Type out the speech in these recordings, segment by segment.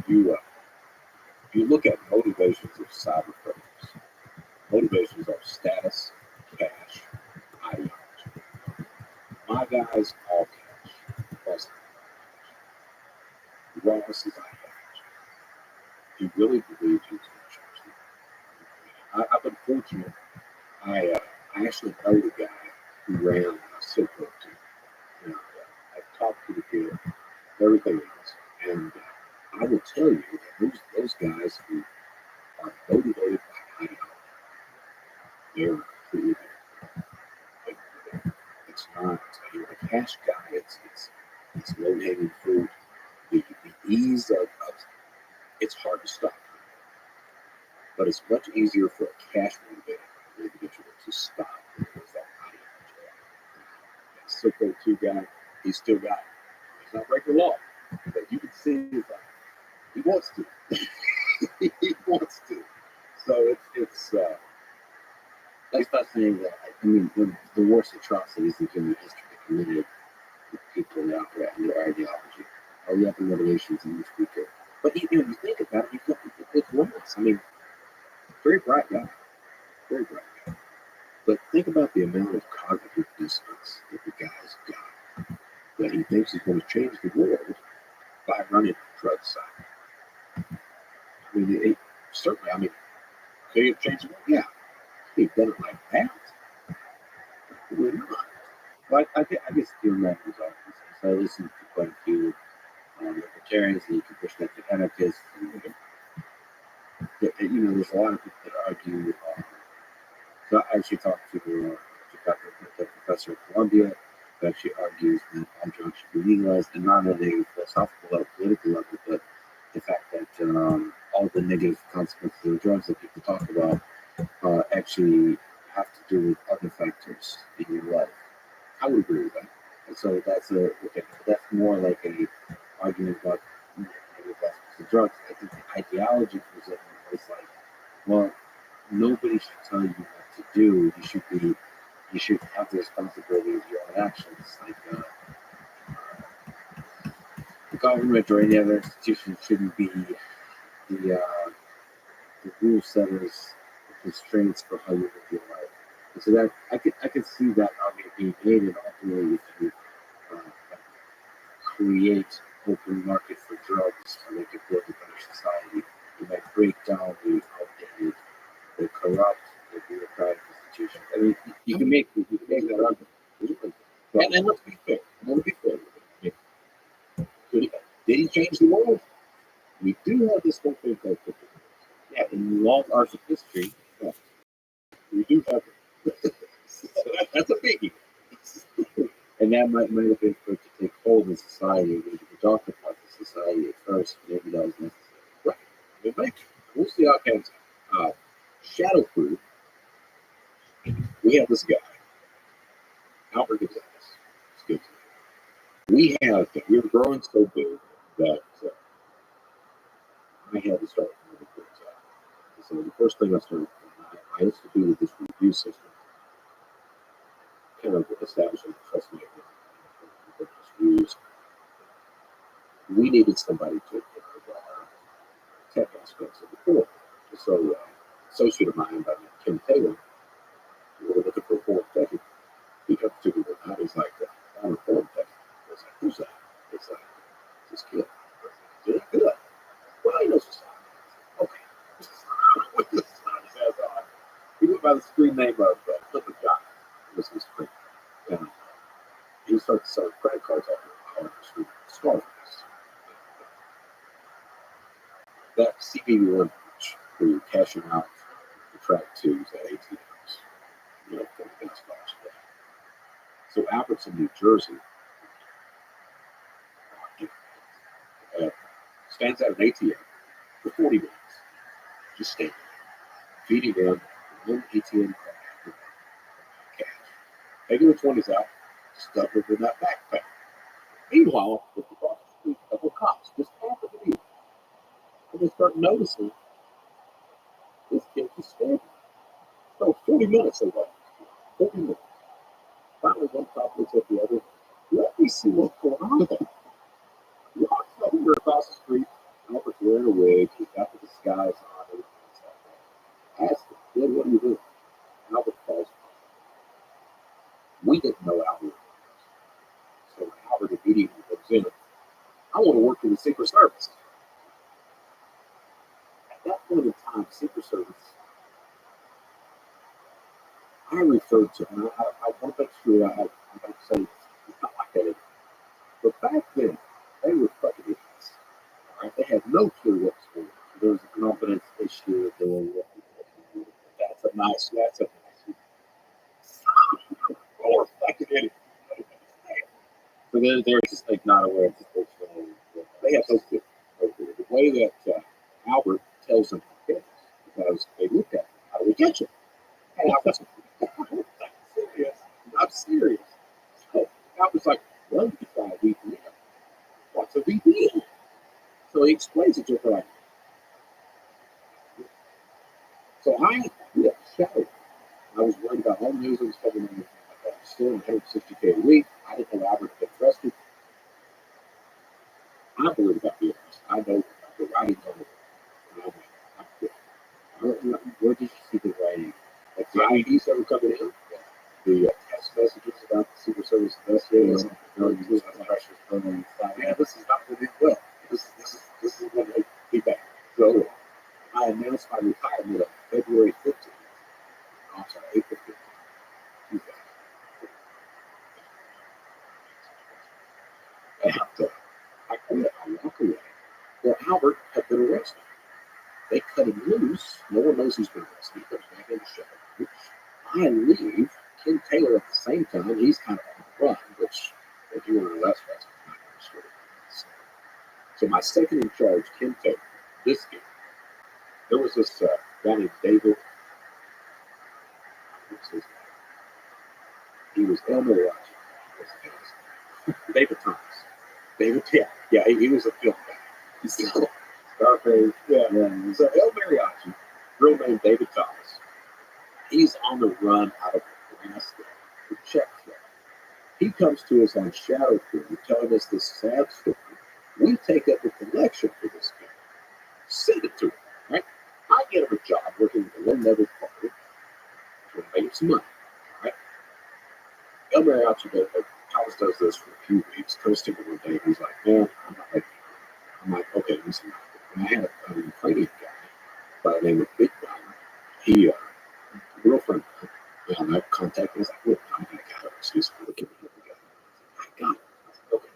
you look at motivations of cyber criminals. Motivations are status, cash, ideology. My guys all cash. Plus, Ross is ideology. He really believes he's going to change the world. I've been fortunate. I actually know the guy who ran Silk Road team. And I've talked to the kid, everything else, and I will tell you that those guys who are motivated by ideology, they're completely there. It's not a cash guy. It's low hanging fruit. The ease of it's hard to stop, but it's much easier for a cash motivated individual to stop than it is that ideology. That Silk 2 guy, he's still got it. He's not breaking the law, but you can see he wants to. He wants to. So it's that's not saying that. I mean, the worst atrocities in human history committed with people that operate under ideology are the other motivations in which we could. But you think about it, it's Ross. I mean, very bright guy, very bright guy. But think about the amount of cognitive dissonance that the guy's got. That he thinks he's going to change the world by running the drug side. I mean, certainly. I mean, could he have changed the world? Yeah. He'd done it like that. We're not. But I guess doing that was obvious. So I listened to quite a few libertarians, and you can push that to anarchists. And, there's a lot of people that argue. So I actually talked to the professor at Columbia, who actually argues that all drugs should be legalized, and not on a philosophical level, political level, but the fact that all the negative consequences of drugs that people talk about actually have to do with other factors in your life. I would agree with that. And so that's more like a argument about negative aspects of drugs. I think the ideology presented is like, well, nobody should tell you what to do. You should have the responsibility of your own actions. Like the government or any other institution shouldn't be the rule setters, the constraints for how you live your life. And so that I could see that argument being made, and ultimately if you create open market for drugs and make it build a better society, you might break down the outdated, the corrupt, the bureaucratic institutions. I mean, you can make that argument. And let's be fair. Did he change the world? We do have this whole thing called crypto. Yeah, in long arc of history, yeah, we do have it. So that's a biggie. And that might have been for it to take hold in society. We talked about the society at first. Maybe that was necessary. Right. It might. We'll see how it pans out. Shadow Crew. We have this guy, Albert Gonzalez. Excuse me. We were growing so big that I had to start moving things out. So the first thing I started, I instituted this review system, kind of establishing trust me reviews. We needed somebody to tech aspects of the board. So, associate of mine by the name of Kim Taylor, we were looking for a foreign tech. He got to figure it out. He's like, I'm a foreign tech. I was like, who's that? It's like, this kid. Doing good. Well, he knows what's on. Okay. He went by the screen name of Flipper John. This was great. And he started selling credit cards off the street. Smartphones. That CB1 where you're cashing out the track twos at ATMs, $40 a day. So Albertson, New Jersey, stands at an ATM for 40 minutes, just standing there, feeding in one ATM card, cash, taking the 20s out, stuff it in that backpack. Meanwhile, with the cross the street, a couple cops just happen to be there. And they start noticing this kid just standing. So 40 minutes they wait. 40 minutes. Finally, one cop looks at the other. Let me see what's going on there. Walks over across the street. Albert wearing a wig. He's got the disguise on, everything like that. I asked him, "Kid, what are you doing?" Albert calls. We didn't know Albert. So Albert immediately goes in. I want to work for the Secret Service. At that point in time, Secret Service, I referred to, and I want to make sure I don't say it's not like that. But back then, they were fucking idiots. All right, they had no clue what was going on. There was a confidence issue. They were that's a nice. Or fucking idiot. So they're just like not aware of the situation. They have no clue. The way that Albert tells them this, because they looked at him, how do we catch him? And Albert's like, I'm serious. I'm serious. So Albert's like, well, you can try a VPN. What's a VPN? So he explains it to her like, so I yeah, shadow. I was worried about home news and stuff and everything like that. Still $160K a week. I didn't know Albert get arrested. I'm worried about the arrest. I know the writing's on the wall. And I'm like, I'm good. Where did you see the writing? Like the IED started coming in, the text messages about the Secret Service investigators, pressures building. Yeah, this is not going to be well. This is going to be bad. So I announced my retirement on February 15th. I'm sorry, April 15th. And I quit. I walk away. Well, Albert had been arrested. They cut him loose. No one knows who's been arrested. He comes back in the show. I leave. Ken Taylor at the same time. He's kind of on the run, which if you were to arrest us, I'm not going to sort of. So my second in charge, Ken Taylor, this guy. There was this guy named David. What's his name? He was El Mariachi. David Thomas. David, yeah, he was a film guy. He's still Scarface, yeah. So El Mariachi, real name David Thomas. He's on the run out of Nebraska for check fraud. He comes to us on Shadow Crew telling us this sad story. We take up the collection for this guy, send it to him, right? I get him a job working with a low-level party to make some money, right? El Mariachi, Thomas does this for a few weeks, comes to me one day, and he's like, man, I'm not ready. I'm like, okay, listen. And I had a Ukrainian guy by the name of Big Guy. He, real friend, and I contacted him. I was like, look, I'm going to get excuse me, look at me. I got it. I was like, okay.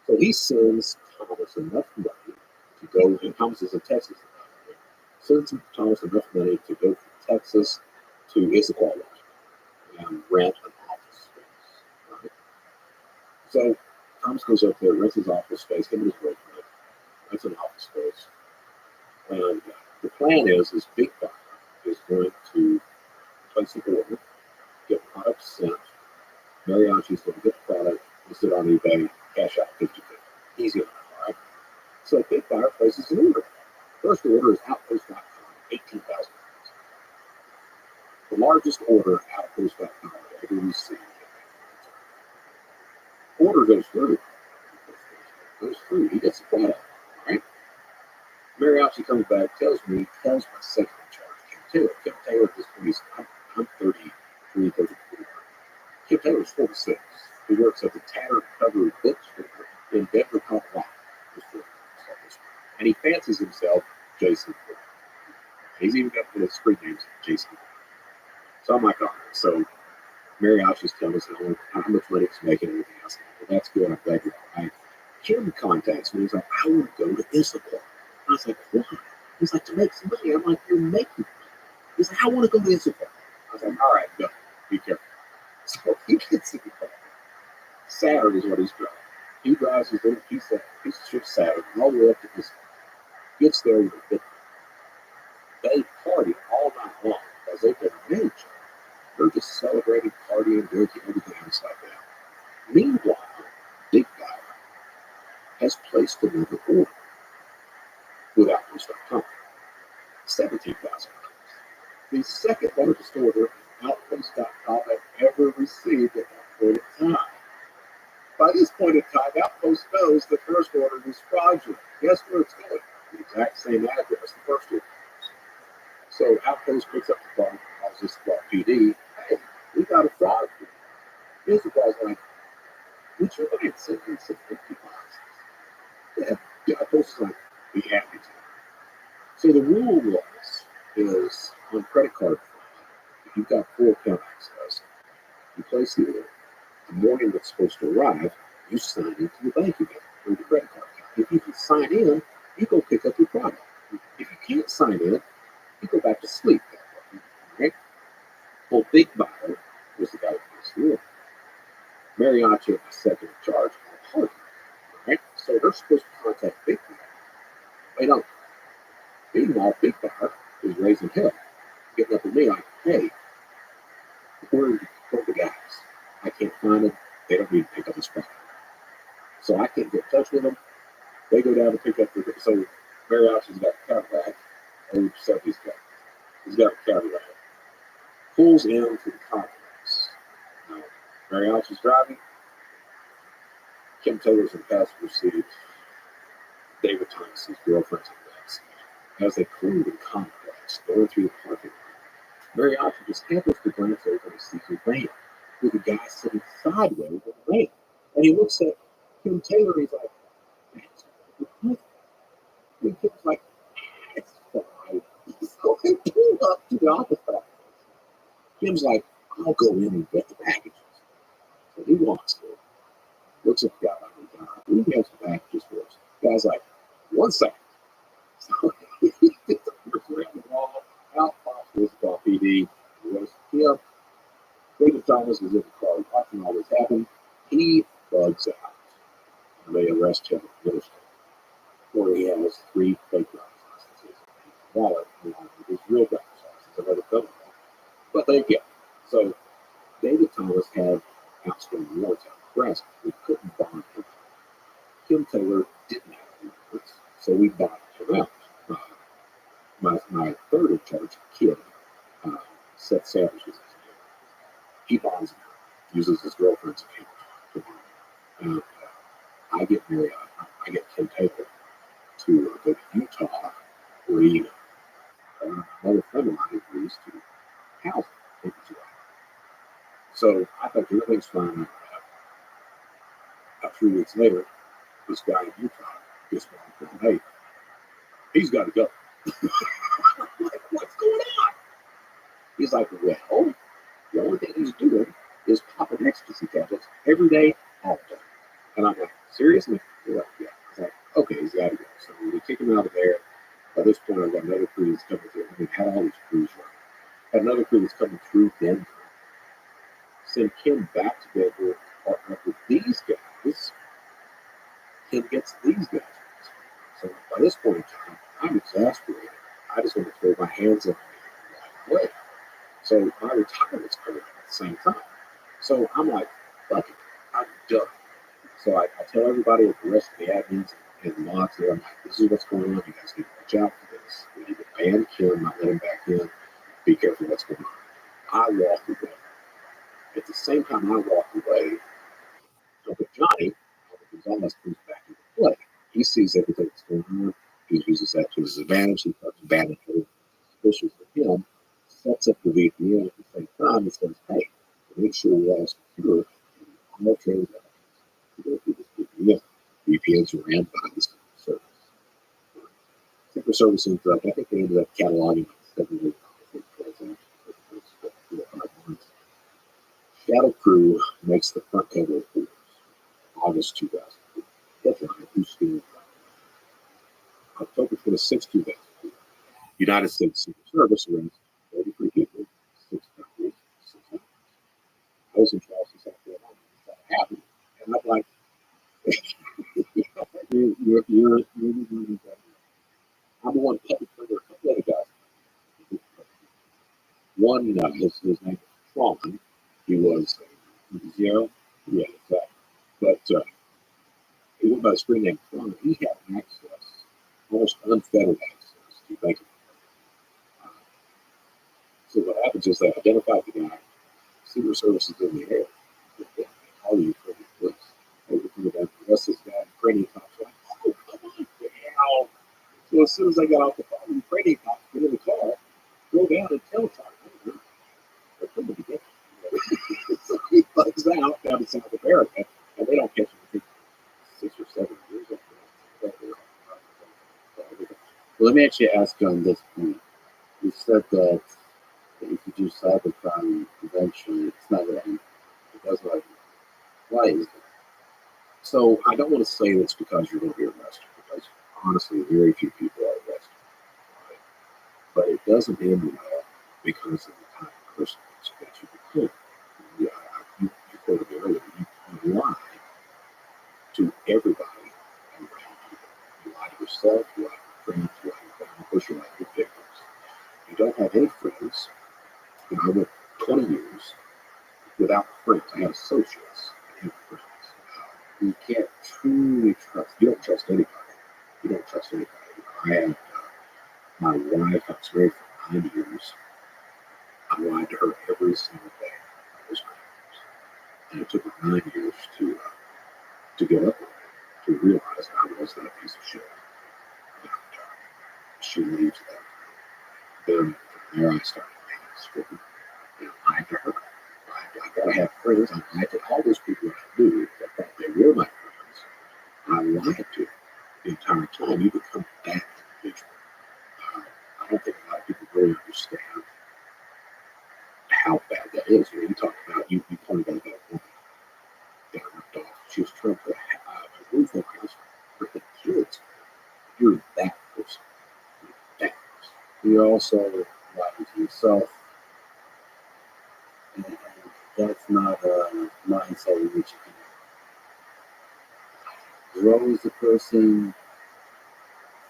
So he sends Thomas enough money to go, and Thomas is in Texas. Sends Thomas enough money to go from Texas to Issaquah and rent an office space. Right? So Thomas goes up there, rents his office space, him and his girlfriend, rents an office space. And the plan is Big Buyer is going to place an order, get product sent. Mariachi's going to get the product, list it on eBay, cash out 50-50. Easy enough, all right? So Big Buyer places an order. First order is Outpost.com, $18,000. The largest order Outpost.com ever received. Order goes through. He gets the product, all right? Mariachi comes back, tells my second in charge, Kim Taylor. Kim Taylor at this point is, I'm 33, 34. Kim Taylor's 46. He works at the Tattered Cover Bookstore in Denver, Colorado. And he fancies himself Jason Ford. He's even got the street names Jason Ford. So I'm like, all right. So Mariachi's telling us how much money he's making and everything else. Well, that's good. I'm glad you're all right. Kim contacts me. He's like, I want to go to Issaquah. I was like, why? He's like, to make some money. I'm like, you're making money. He's like, I want to go to Issaquah. I was like, all right, go. Be careful. So he gets in the car. Saturday is what he's driving. He drives his little piece of shit Saturday all the way up to Issaquah. Gets there with a bit. They party all night long because they've been managing. They're just celebrating, partying, drinking, everything else like that. Meanwhile, Big Guy has placed another order with Outpost.com. $17,000. The second largest order Outpost.com had ever received at that point in time. By this point in time, Outpost knows the first order was fraudulent. Guess where it's going? the exact same address the first two times. So Outpost picks up the phone, calls this PD. Hey, we got a fraud for you. Here's the guy's like, would you mind sending some empty boxes? Yeah, the Outpost is like, be happy to. So the rule is on credit card fraud, if you've got full account access, you place the order. The morning it's supposed to arrive, you sign into the bank again or your credit card account. If you can sign in, you go pick up your product. If you can't sign in, you go back to sleep. Right? Well, Big Buyer was the guy who placed the order. Mariachi and the second in charge are party. Right? So they're supposed to contact Big Buyer. They don't. Meanwhile, Big Buyer is raising hell, getting up at me like, hey, where are the guys? I can't find them. They don't need to pick up this product. So I can't get in touch with them. They go down to pick up the. So Mariachi's got the Cadillac. Oh, so he's got a Cadillac. Pulls into the complex. Mariachi's driving. Kim Taylor's in the passenger seat. David Thomas's girlfriend's in the back seat. As they pull into the complex, going through the parking lot, Mariachi just happens to glance over and sees a van with a guy sitting sideways in the van. And he looks at Kim Taylor and he's like, that's what. And Kim's like, it's fine. So they pull up to the office. Kim's like, I'll go in and get the packages. So he walks in, looks at the guy like, we have some packages for us. The guy's like, 1 second. So he gets around the wall, out pops this call PD. He goes, yeah. David Thomas is in the car watching all this happen. He bugs out. And they arrest him at the interstate, where he has 3 fake driver's licenses. Wallet, along with his real driver's license, another felony. But they get it. So David Thomas had outstanding warrants out of press. We couldn't bond him. Kim Taylor didn't have warrants, so we bonded him out. My third in charge, Kid, Seth Savage was his name. He bonds him out, uses his girlfriend's account to bond him. And I get Kim Taylor to go to Utah, where he, another friend of mine agrees to house him. So I thought everything's fine. 3 weeks later, this guy in Utah gets one from, hey, he's got to go. I'm like, what's going on? He's like, well, the only thing he's doing is popping ecstasy tablets every day, all day. And I'm like, seriously? He's like, yeah. I was like, okay, he's got to go. So we kick him out of there. By this point, I've got another crew that's coming through. I mean, had all these crews running. Had another crew that's coming through Denver. Send Kim back to Denver, partner up with these guys. Kim gets these guys. So by this point in time, I'm exasperated. I just want to throw my hands up and walk away. So my retirement's coming at the same time. So I'm like, fuck it, I'm done. So I tell everybody at the rest of the admins and the mods there, I'm like, this is what's going on. You guys need to watch out for this. We need to ban Kim, not let him back in. Be careful what's going on. I walk away. At the same time I walk away, Uncle Johnny, Gonzalez comes back into play. He sees everything that's going on. He uses that to his advantage. He starts banning suspicious of him, sets up the VPN at the same time and says, hey, make sure we're all secure. All trade to go through this VPN. VPNs are ran by this service. Secret Service ended up, I think they ended up cataloging like 7 million transactions. Shadow Crew makes the front cover of Forbes, August 2004. Headline, who's stealing October 26, 2004. United States Secret Service arrests 33 people, 6 countries, 6 countries. I was in Charleston, South Carolina. That happened. And I'm like, you're I'm the one cutting for a couple other guys. One, his name was Tron. He was 0. Yeah, exactly. But he went by the screen name Tron. He had access, almost unfettered access to banking. So what happens is they identify the guy, Secret Service is in the air. They call you for the police. Everything about the rest of this guy, Brady cops like, oh, come on, Well, as soon as I got off the phone, the Friday cops get in the car, go down and tell Tom, they're coming to get you. So he bugs out down to South America, and they don't catch him for 6 or 7 years. Well, let me actually ask you on this point. You said that if you do cybercrime, eventually it's not going to end. It does not. Why is that? So I don't want to say that's because you're going to be arrested, because honestly, very few people are arrested. Right? But it doesn't end well because of the type of person that you become. You quoted me earlier. You lie to everybody around you. You lie to yourself, you lie to your friends, you lie to your family, of course, you lie to your victims. You don't have any friends. I went 20 years without friends. I had associates. I had friends. You can't truly trust. You don't trust anybody. You don't trust anybody. I had my wife. I was married for 9 years. I lied to her every single day. I was married, and it took me 9 years to get up with it, to realize that I was not a piece of shit. And she leaves that. Then from there, I started being stricken. And I lied to her. I gotta have friends. I lied to all those people that I knew that thought they were my friends. I lied to them the entire time. You become that individual. I don't think a lot of people really understand how bad that is. You talk about, you pointed out that woman that ripped off. She was trying to put a roof over her house for the kids. You're that person. You're that person. You also lie to yourself, and that's not a mindset in which you can grow as a person,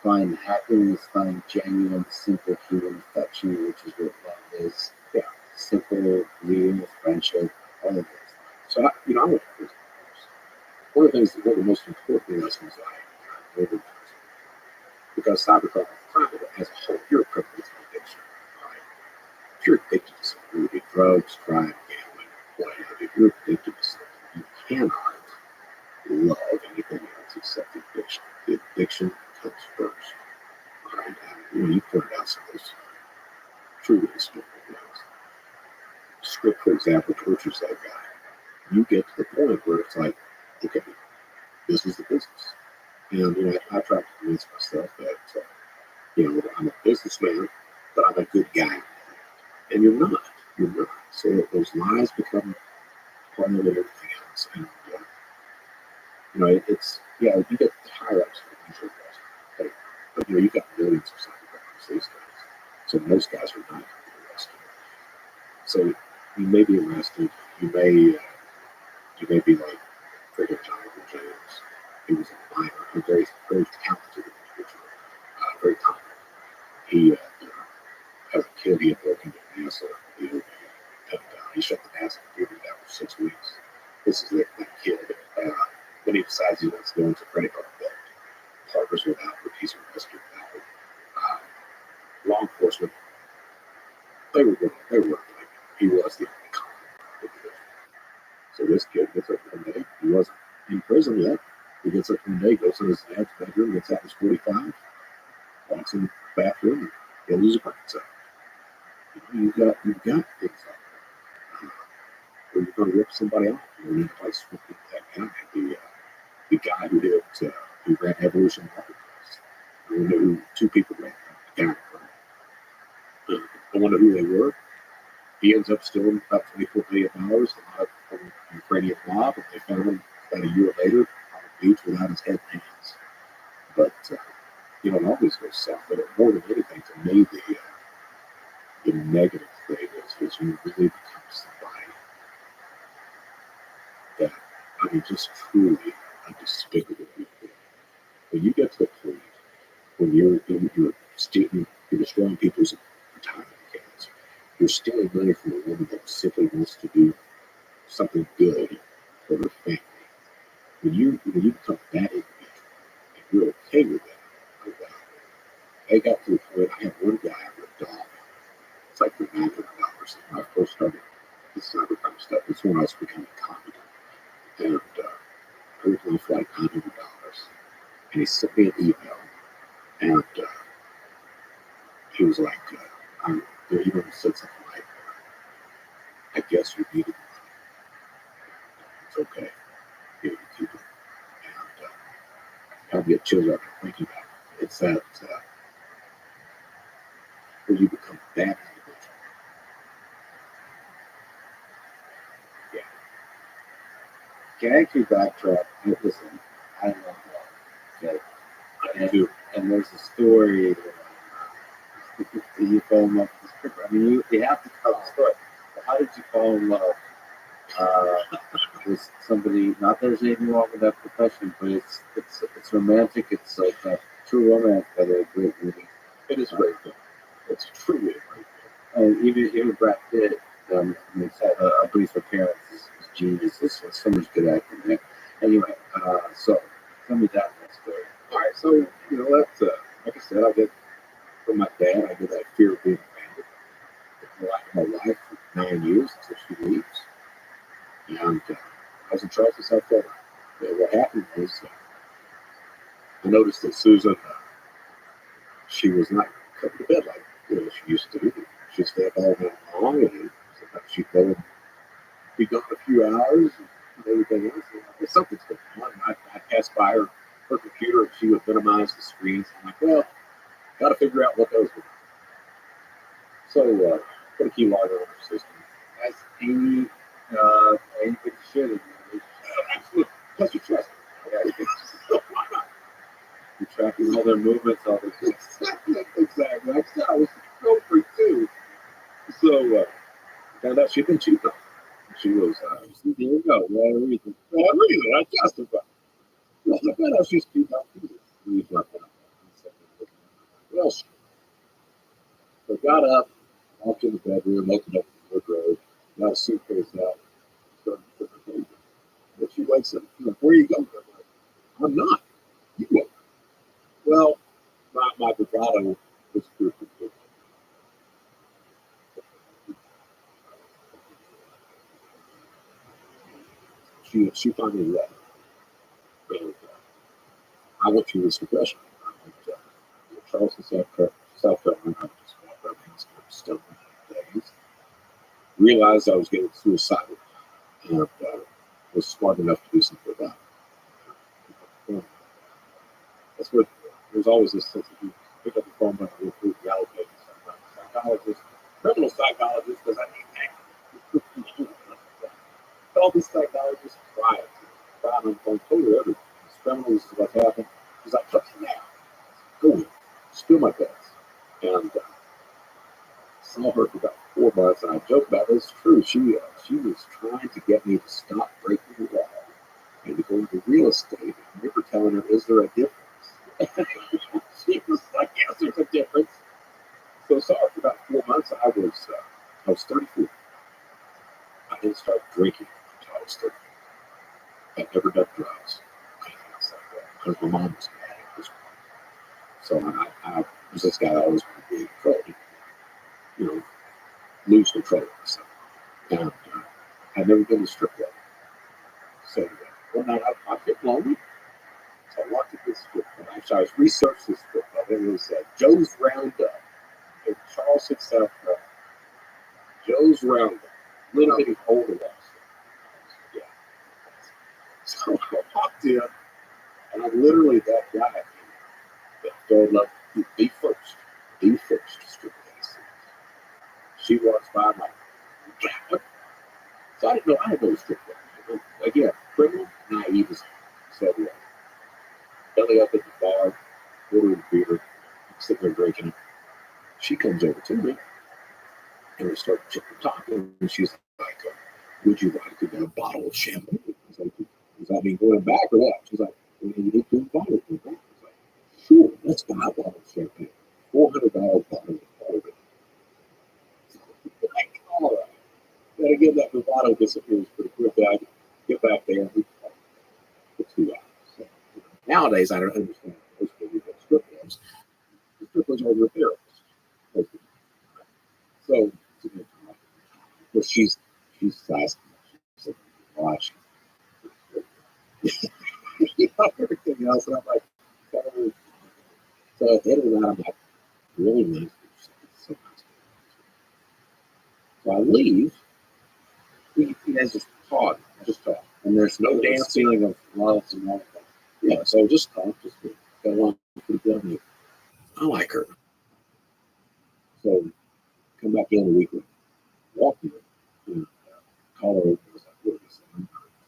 find happiness, find genuine, simple human affection, which is what love is. Yeah. Simple, real friendship, all of those things. So, I went to prison. One of the things, one of the most important lessons I learned, because cybercrime as a whole, you're a criminal addiction. Right? If you're addicted to something, whether it be drugs, crime, gambling, what have you, if you're addicted to something, you cannot love anything else except the addiction. The addiction comes first. Right? And you pointed out some of those truly stupid things. Script, for example, tortures that guy. You get to the point where it's like, okay, this is the business. And I try to convince myself that I'm a businessman, but I'm a good guy. And you're not. You're not. So those lies become part of everything else. And it's you get higher ups for usually but you've got millions of psychopaths these days. So most guys are not going to be arrested. So you may be arrested. You may be like freaking Jonathan James. He was a minor, a very, very talented individual, very talented. He, as a kid, he had broken into NASA, and he shut the NASA computer down for 6 weeks. This is that kid. When he decides he wants to go into credit card debt, partners with Albert, he's arrested with Albert. Law enforcement, they were like, he was the only con individual. So this kid gets up one day. He wasn't in prison yet. He gets up one day, goes in his dad's bedroom, gets out his 45, walks in the bathroom, and builds his brains out. You've got things like that. Where you're going to rip somebody off. You're in a place with that guy, the guy who ran Evolution Marketplace. I don't know who two people ran the guy. I wonder who they were. He ends up stealing about $24 million, a lot from the Ukrainian mob, and they found him about a year later on the beach without his head and hands. But, it always goes south. But more than anything, to me, the negative thing is you really become somebody that, just truly a despicable people. When you get to the point when you're destroying people's retirement accounts, you're stealing money from a woman that simply wants to do something good for her family. When you become that individual, and you're okay with that, oh wow. I got to the point, I had one guy with a dog. It's like for $900. When I first started this cybercrime stuff, it's when I was becoming competent. And I was only for like $900. And he sent me an email And he was like, there even said something like, I guess you needed it. It's okay. You keep it. And I'll get chills after thinking about it. It's that when you become that individual. Yeah. Can I actually backtrack? Listen, I love love. Okay. I do. And there's a story that you fell in love with the stripper. I mean, you have to tell the story. But how did you fall in love with somebody? Not that there's anything wrong with that profession, but it's romantic. It's like a true romance, by the way, great movie. It is great. It's truly a great. And even Brad Pitt, A Brief Appearance is genius. It's so much good acting there. Anyway, so tell me that story. All right, so that's like I said, I get from my dad. I get that fear of being abandoned. My wife for 9 years until she leaves, and I was in Charleston, South Carolina. What happened was I noticed that Susan, she was not coming to bed like she used to do. She'd stay up all night long, and sometimes she'd go and be gone a few hours and everything else. Something's going on. I passed by her computer, and she would minimize the screens. I'm like, well, got to figure out what those were. So put a key logger on her system. As anybody should in Absolutely. Plus you trust her. Okay? So why not? You're tracking all their movements, all their Exactly. I was a girl freak too. So found out she'd been cheating on me. She was, there you go. Well, reason. really, I justified. Well, I found out she's cheating on me. Well, so I got up, walked in the bedroom, opened up the wardrobe, got a suitcase out, started to put her things in. But she wakes up, where are you going? I'm like, I'm not. You are. Well, my bravado was through. She finally left. And I went through this depression. I went to Charleston, South Carolina. I just walked around the house, still days. Realized I was getting suicidal, and was smart enough to do something about it. That's what there's always this sense of you pick up the phone and go through the allocations. Psychologist, criminal psychologist, because I need that. All these psychologists tried on the phone, told her everything. This criminal, this is what's happened. She's like, okay, now, go in, steal my beds. And saw her for about 4 months, and I joke about it. It's true. She was trying to get me to stop breaking the law and to go into real estate. And I remember telling her, is there a difference? She was like, yes, there's a difference. So I saw her for about 4 months. I was 34. I didn't start drinking until I was 30. I'd never done drugs, because my mom was an addict. So I was this guy I always wanted to be in control, lose control of myself. And I'd never been to strip club. So one night I get lonely. So I walked to this strip club. Actually, I was researched this strip club. It was Joe's Roundup in Charleston, South Carolina. Joe's Roundup. Little bitty hole in that. Yeah. So I walked in, and I'm literally that guy that fell in love with the first strip club. She walks by, I'm like, what? So I didn't know I had no strip club. Again, criminal, naive as hell. So belly up at the bar, ordering beer, sitting there drinking. She comes over to me, and we start talking, and she's like, would you like to get a bottle of champagne? I was like, does that mean going back or what? She's like, well, you need to buy it. I was like, sure, let's buy a bottle of champagne. $400 bottle of it. Like, all right. Then again, that bravado disappears pretty quickly. I get back there and we talk for 2 hours. So, nowadays, I don't understand most people go strip clubs. The strippers are your therapists. So, well, she's asking. She's like, watch. Everything else. And I'm like, So at the end of the night, I'm like, really nice. So nice. So I leave. We guys just talk, and there's no dance feeling of love and all that. Yeah, so just talk, just got along pretty good. I like her. So come back in a week later, walk in, and call her over. I was like, what is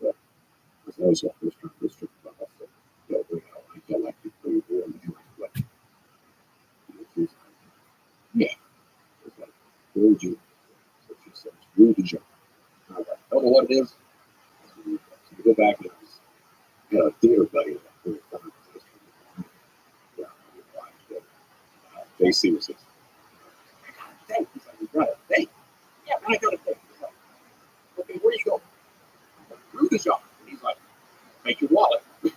that? So I said, I was like, first trip about that. So, I like you pretty good. And like, what? She's like, yeah. I was like, where would you? So she said, Rudy John. I was like, I don't know what it is. So we go back and I had a theater buddy that yeah, JC was his. I got a date. He's like, you got a date? Yeah, I got a date. He's like, okay, where you going? I'm like, Rudy John. He's like, make your wallet. I'm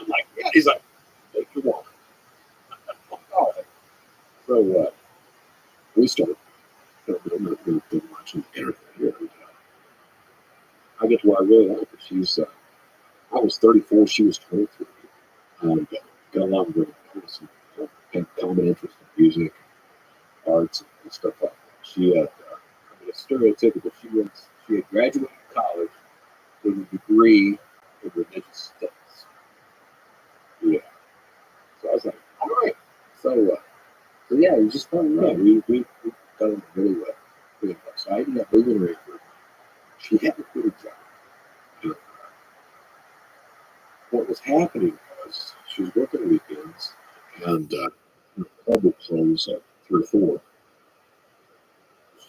like, yeah. He's like, make your wallet. All right. So we started watching internet here. And, I get to where I really like her. I was 34, she was 23. Got a lot of great friends. Had common interest in music, arts, and stuff like that. She had, stereotypical. She had graduated college with a degree in religious studies. Yeah. So I was like, all right. So yeah, we just fell in love. We got on really well. Really well. So I ended up moving her in. She had to quit her job. And what was happening was she was working weekends, and her club would close at 3 or 4.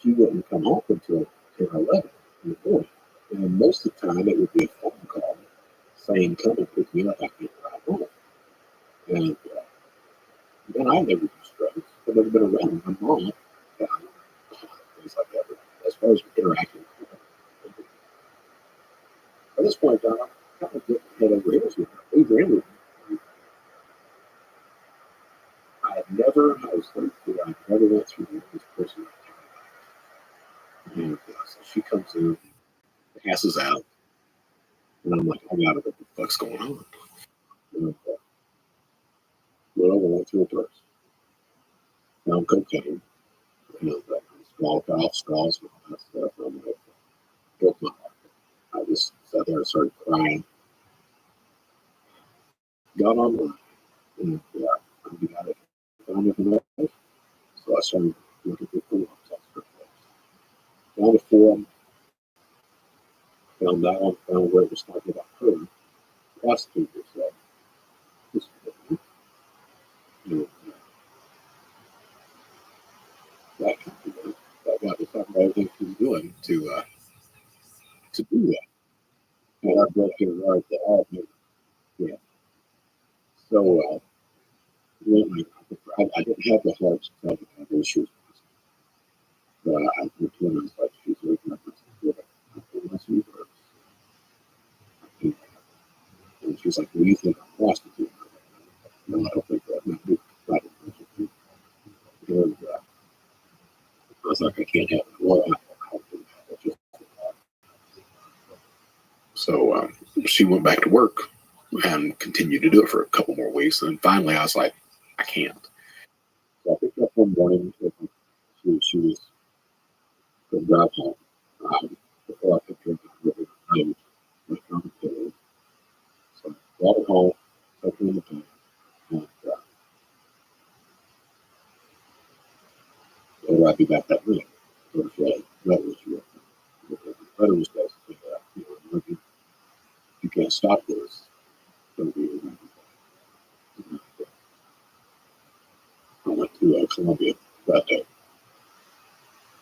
She wouldn't come home until 10 or 11 in the morning. And most of the time, it would be a phone call saying, come and pick me up. I can't drive home. And then I never used drugs. I've never been around my mom. Things like that. But as far as interacting with her, at this point, I'm kind of getting head over heels with her. We were in. I was 34. I never went through this person. And so she comes in, passes out, and I'm like, oh God, what the fuck's going on? And went through a drugs. Found cocaine, and off straws and all that stuff. And I broke my heart. I just sat there and started crying. Got online, and I got it. Found it. So I started looking for forums. Found a forum, found that one, found where it was talking about her, prostitute herself. Just, you know, that kind of thing. That got to talk about everything she was doing to do that. And I broke it right to all of it. Yeah. So I didn't have the heart to tell the kind of issues. But I realized like she's waking up with it. And she's like, well, you think I'm a prostitute? No, I don't think that. No, not a prostitute. And I was like, I can't have it. Well, I don't think that. Just, so she went back to work and continued to do it for a couple more weeks. And finally, I was like, I can't. So I picked her up one morning. She was going to drive home. Before I picked her up, I was on the pillow. So I brought her home, took her in the car, and I'd be back that night. So that was real. Letter was basically that, you can't stop this. So I went to Columbia that day.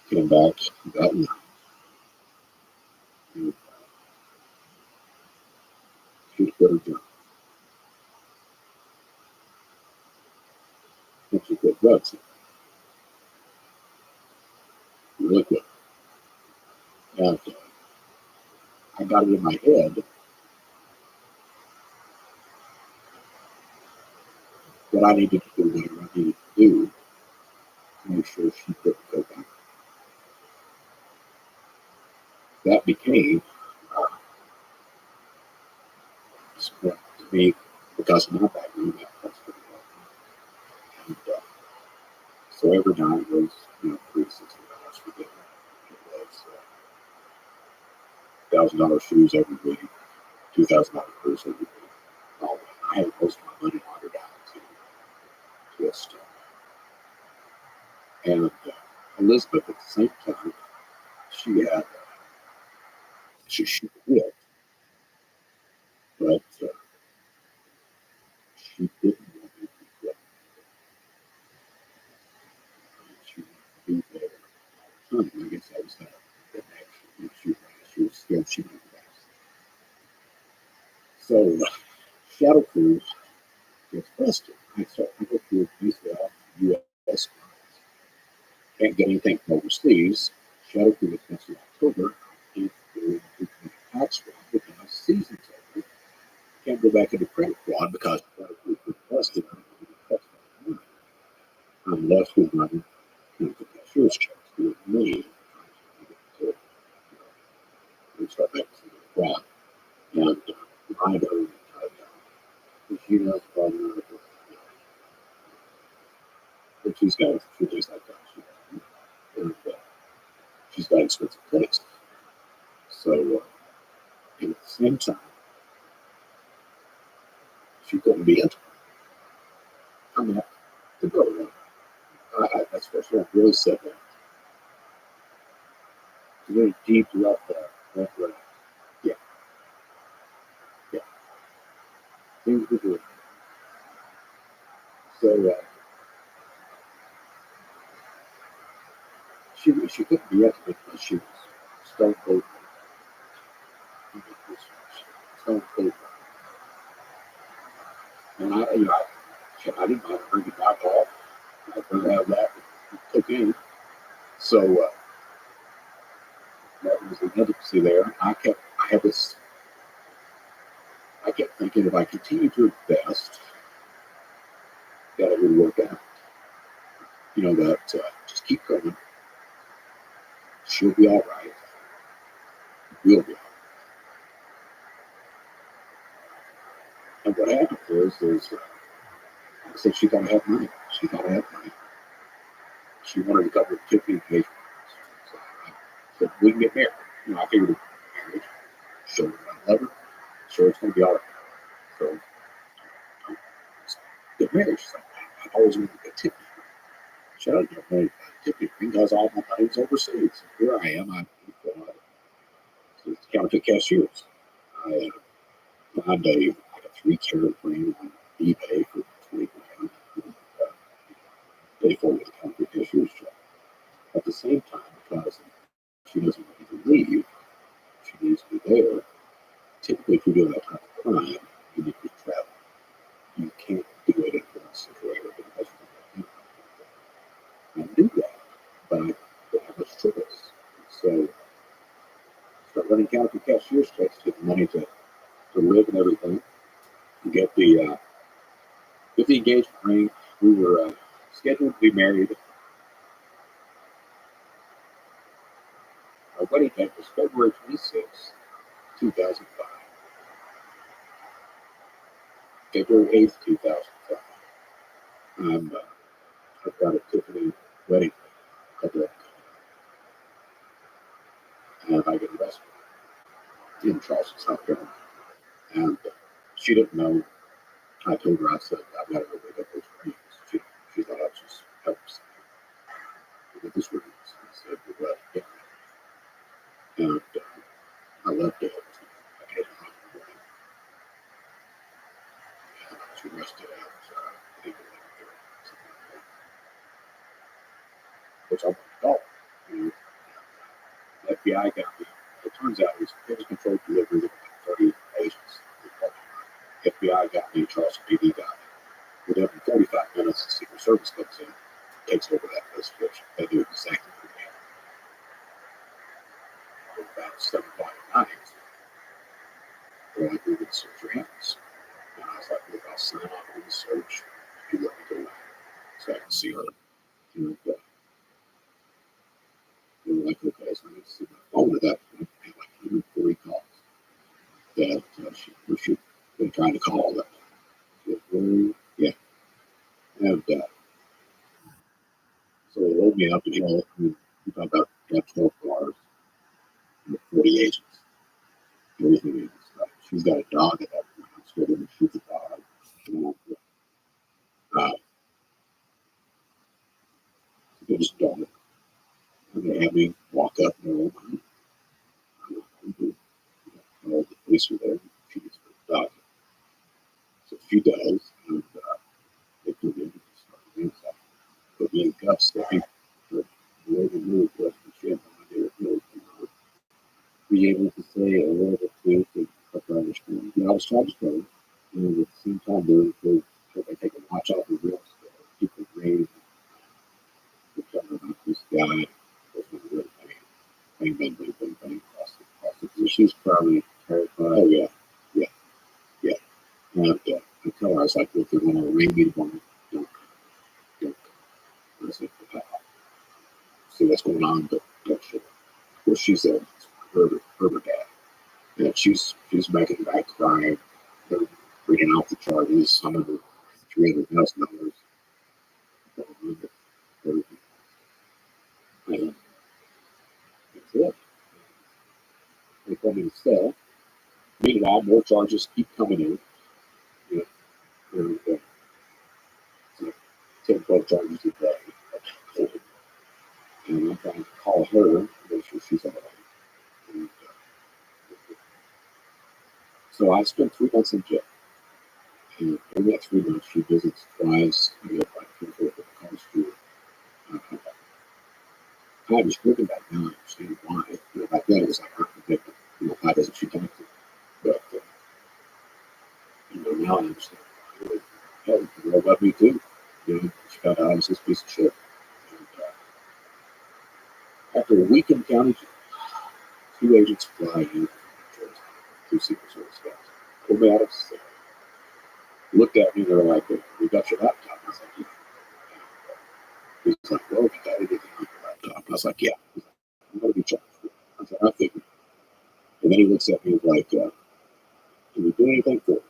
Came back that night. And she quit her job. And she quit drugs. Really quick. And I got it in my head that I needed to do whatever I needed to do to make sure she couldn't go back. That became to me because of my background. That's pretty well. So every night was, $3 to $60 for dinner. It was $1,000 shoes every week, $2,000 purse every week. All that. I had most of my money laundered out to this stuff. And Elizabeth, at the same time, she had she quit, but she didn't want me to quit. She wanted to be there all the time. I guess that was that action. She was scared she would pass. So Shadow Cruise gets busted. I go through basically all U.S. Can't get anything from overseas. Shadow Cruise gets busted in October. Can't do tax fraud because season's over. Can't go back into credit fraud because Shadow Cruise was busted. I'm left with money. The cashier's checks with me. We start back to the fraud. And I know she knows about it. And she's got a few days like that. And she's got expensive place. So, and at the same time, she couldn't be it. I mean, to go to that's what I really said that. To go deep throughout that right. Yeah, yeah. Things were good. So, she couldn't be it because she was stone cold. Stone cold. And I didn't know how to bring it back off. I couldn't have that cocaine. So that was the intimacy there. I kept thinking if I continue to invest, that it would work out. That just keep going. She'll be all right. We'll be all right. And what happened is I said she got to have money. She got to have money. She wanted to cover 50 engagement. So I said, we can get married. I figured marriage, show her I love her, sure it's going to be all right. So get married. She's like, I've always wanted to get Tiffany. She doesn't get married Tiffany because all my money was overseas. Here I am. I'm counterfeit cashiers. I found a 3-carat ring on eBay for 20 grand. They forwarded the counterfeit cashier's job. At the same time, because she doesn't want to leave, she needs to be there. Typically, if you do that type of crime, you need to travel. You can't do it in one situation because I knew that, but I didn't have a choice. So start running counterfeit cashier's checks to get the money to live and everything. You get the engagement ring. We were scheduled to be married. Our wedding date was February 26th, 2005. February 8th, 2005. I've got a Tiffany wedding couple of and I get arrested in Charleston, South Carolina. And she didn't know. I told her, I said, I've got to go pick up those rings. She thought I was just helping with this rings. I said, well, yeah. And I left it. I came home in the morning. And I was arrested at legal which I wanted to go. And the FBI got me. It turns out it was controlled delivery with like 30 agents. FBI got me, Charleston PD got me. Within 45 minutes, the Secret Service comes in, takes over that investigation. They do exactly what they have. About 7 o'clock at night, they're like, we're going to search your house. And I was like, look, I'll sign off on the search if you let me go out so I can see her. And they were like, okay, so I need to see my phone at that point. I had like 140 calls that she'd been trying to call that. Yeah. And pulled me up and held. I mean, we talk about got 12 cars, 40 agents, everything is. She's got a dog at that point. I'm still going to shoot the dog. They just don't. And they have me walk up and go, the police were there. She gets the dog. So she does, and they put me in and start doing stuff. Put me in cuffs. They think the way they move was the shit. I did it really be able to say a little bit too to help her understand. You know, I was trying to tell her, at the same time, they take a watch out for real people grade. We're talking about this guy. Bang, bang, bang, bang, bang, across the. So she's probably terrified. Oh, yeah, yeah, yeah. And I tell her, I was like, if they're going to ring me tomorrow, don't. I was like, see what's going on, but don't show. Well, she's her dad. And she's making the guy cry. They're reading out the charges, some of the $300,000. And that's it. They told me to sell. Meanwhile, more charges keep coming in. You know, and, like 10, 12 charges a day. And I'm trying to call her, make sure she's all right. And, so I spent 3 months in jail. And in that 3 months, she visits twice. I get like 3 or 4 calls to her. I was looking back now, I understand why. You know, back then it was like, why doesn't she talk to me? But, now I understand why. Hell, the girl loved me too. She got out as this piece of shit. And, after a week in county jail, 2 agents fly in, 2 Secret Service guys, pulled me out of the cell, looked at me, and they were like, we got your laptop. I was like, yeah. He's like, well, you got to get your laptop. I was like, yeah. He's like, I'm going to be charged for it. I was like, I figured. And then he looks at me like, can we do anything for us?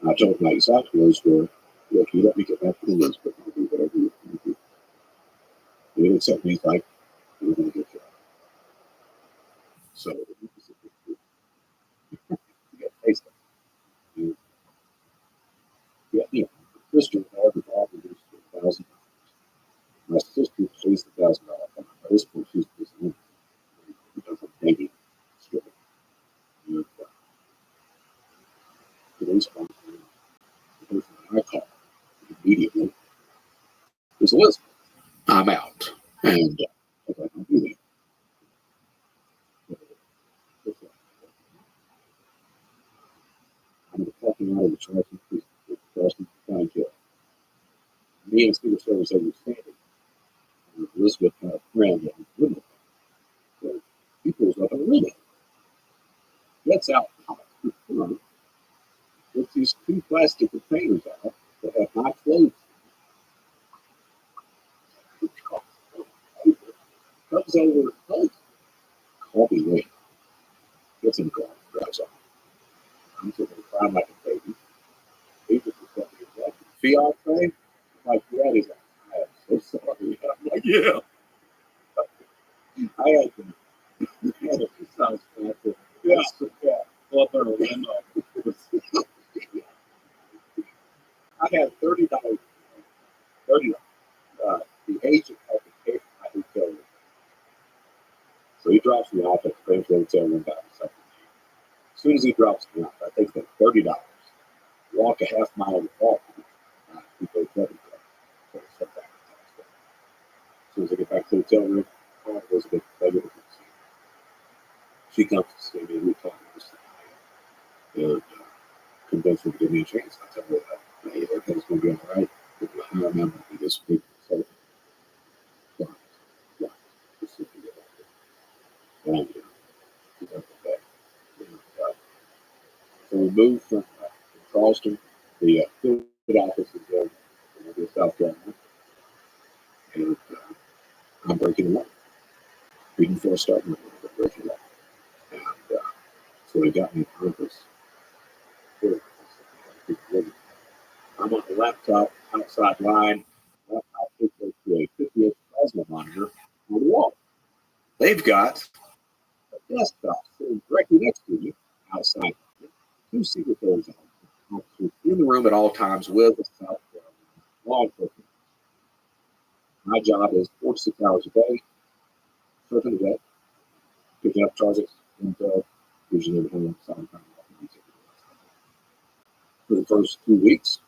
And I told him my exact words were, look, you let me get back to the list, but I'll do whatever you want to do. And he looks at me like, we're going to get you out. So, you got to face that. Yeah, my sister had the dog reduced to $1,000. My sister pays the $1,000 fine. By this point, she's this woman who does a dating story. And the response from the person that I called immediately was Elizabeth. I'm out. And I was like, I'll do that. I'm in the parking lot of the Charleston County Jail. Me and the Secret Service agent standing. And Elizabeth had a friend that was with me. So he pulls up in the window. Gets out. With these 2 plastic containers out that have my clothes. Comes over, call me later. Gets in the car, drives off. I'm sitting there crying like a baby. He just looks at me and like, fiance? I'm like, yeah, he's like, I am so sorry. I'm like, yeah. I had to. It sounds fantastic. Yeah. Well, I had $30. $30. The agent had to pay for my hotel room. So he drops me off at the Springfield Hotel room by himself. As soon as he drops me off, I take that $30, walk a half mile to walk, we pay $30. So I step back to the As soon as I get back to the hotel room, Elizabeth, she comes to see me, we talk and convince her to give me a chance. I tell her that, hey, everything's going to be all right. I remember this week. So, yeah, just simply get out there. So we moved from Charleston. The field office is in South Carolina. And I'm breaking the law. Even before I started, I'm breaking the law. And so they got me on purpose. I'm on the laptop outside line. Laptop monitor on the wall. They've got a desktop sitting directly next to you outside. Two Secret Service officers in the room at all times with a South Carolina law enforcement. My job is 4 to 6 hours a day, surfing the web, picking up targets, info, usually in home, sometimes. For the first 2 weeks,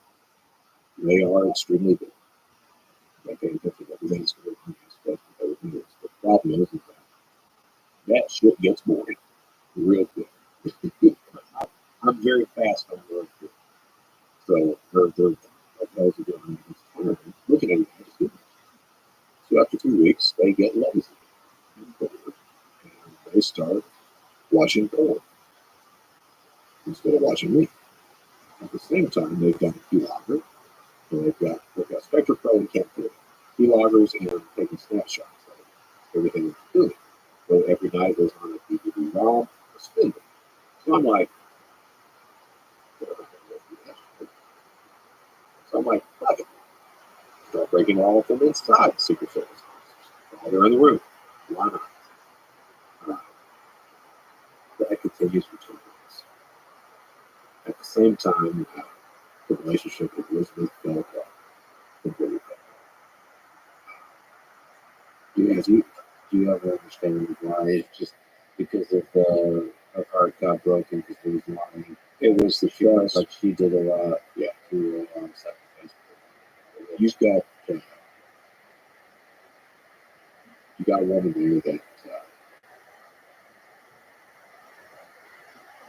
they are extremely good. They pay attention to everything's going on, everything else. The problem is that shit gets boring real quick. I'm very fast on the road. So they're looking at me. So after 2 weeks, they get lazy. And they start watching porn instead of watching me. At the same time, they've got a keylogger. So they've got Spectre Pro and Camcorder. Keyloggers and taking snapshots of everything they're doing. So every night goes on a DVD ROM, a spin. So I'm like, fuck it. Start breaking it all from inside the Secret Service. While they're in the room. Why not? That continues for 2 months. At the same time, the relationship with Elizabeth fell apart. Completely fell apart. Do you ever understand why? It's just because of her heart got broken because there was lying. It was the trust. Like she did a lot. Yeah. To sacrifice. You got a woman there that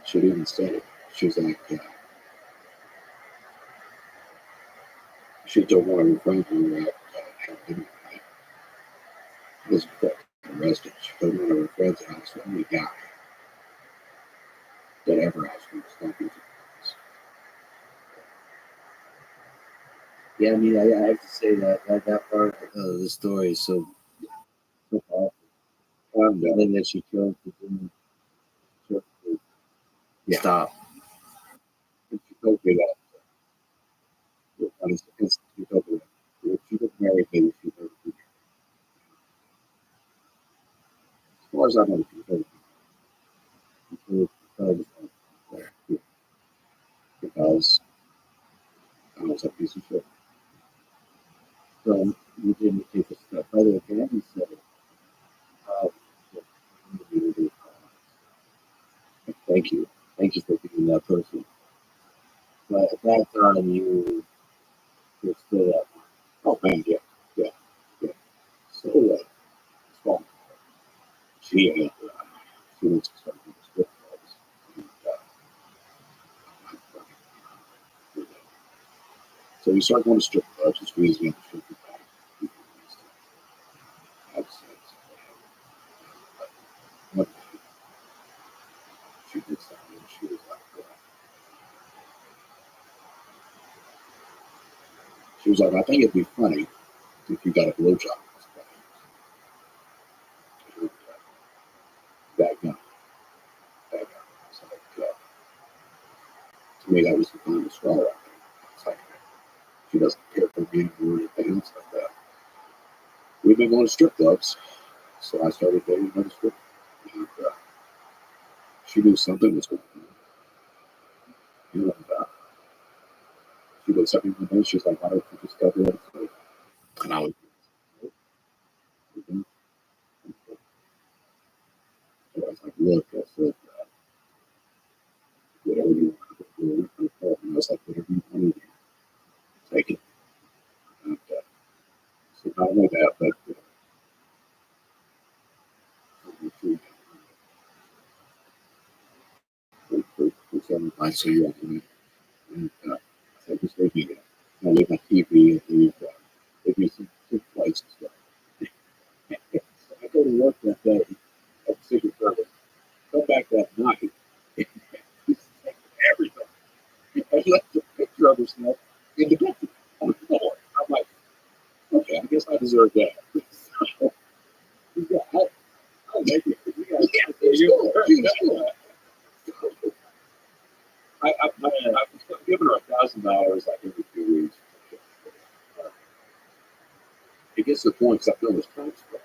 she didn't say it. She was like, she told one of her friends we were at dinner tonight. This was arrested. She told one of her friends that I was the only guy that ever asked me to stop using drugs. Yeah, I mean, I have to say that part of the story is so powerful. And then that she chose to stop. And she told me that. She told me that if she was married, maybe she would be. As far as I know, she told me. Because I was a piece of shit. So you didn't take a step further again and said, Thank you. thank you for being that person. But at that time, you were still up. Oh man, yeah. So, she wants to start doing strip clubs. And, so we start going to strip clubs. It's easy on the strip club. Have sex. One night, she did something. She was like, I think it'd be funny if you got a blowjob. Back up. It's like, to me, that was the kind of straw. It's like, she doesn't care for me or anything else like that. We've been going to strip clubs, so I started dating another stripper. And she knew something was going on. And she looks at me one day, she's like, why don't you just tell me what it's like? And I was like, look, I said, whatever you want to do, and I was like, whatever you want to do, take it. And so not only that, but I see you and I said, just leave me there. I leave my TV and leave me some plates and stuff. So I go to work that day at the Secret Service, come back that night, everything. I left a picture of herself in the bedroom on the floor. I'm like, okay, I guess I deserve that. So, yeah, I'll make it. I was giving her $1,000 like every 2 weeks. it gets to the point because I feel this tax fraud.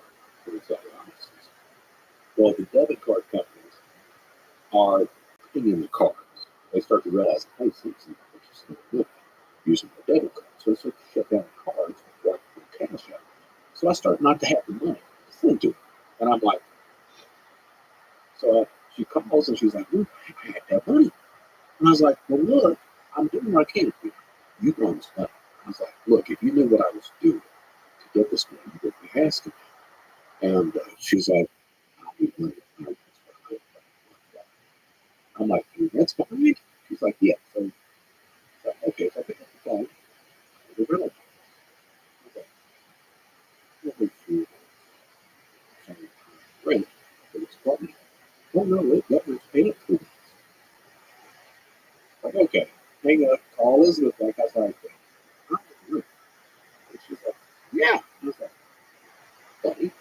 Well, the debit card companies are putting in the cards. They start to realize, hey, something's not good using my debit card. So they start to shut down the cards before I can put cash out. So I start not to have the money to send to it. And I'm like, so she calls and she's like, look, I had that money. And I was like, well, look, I'm doing what I can for you. You don't understand. I was like, look, if you knew what I was doing to get this money, you would be asking me. And she's like, I need money. I'm like, that's fine. She's like, yeah. So, okay, so I pick up the phone. The rental. I was like, rent for this apartment. Oh, no, wait, government's paying it for me. Like, okay, hang up, call Elizabeth back. I was like, and she's like, yeah. I was like, buddy,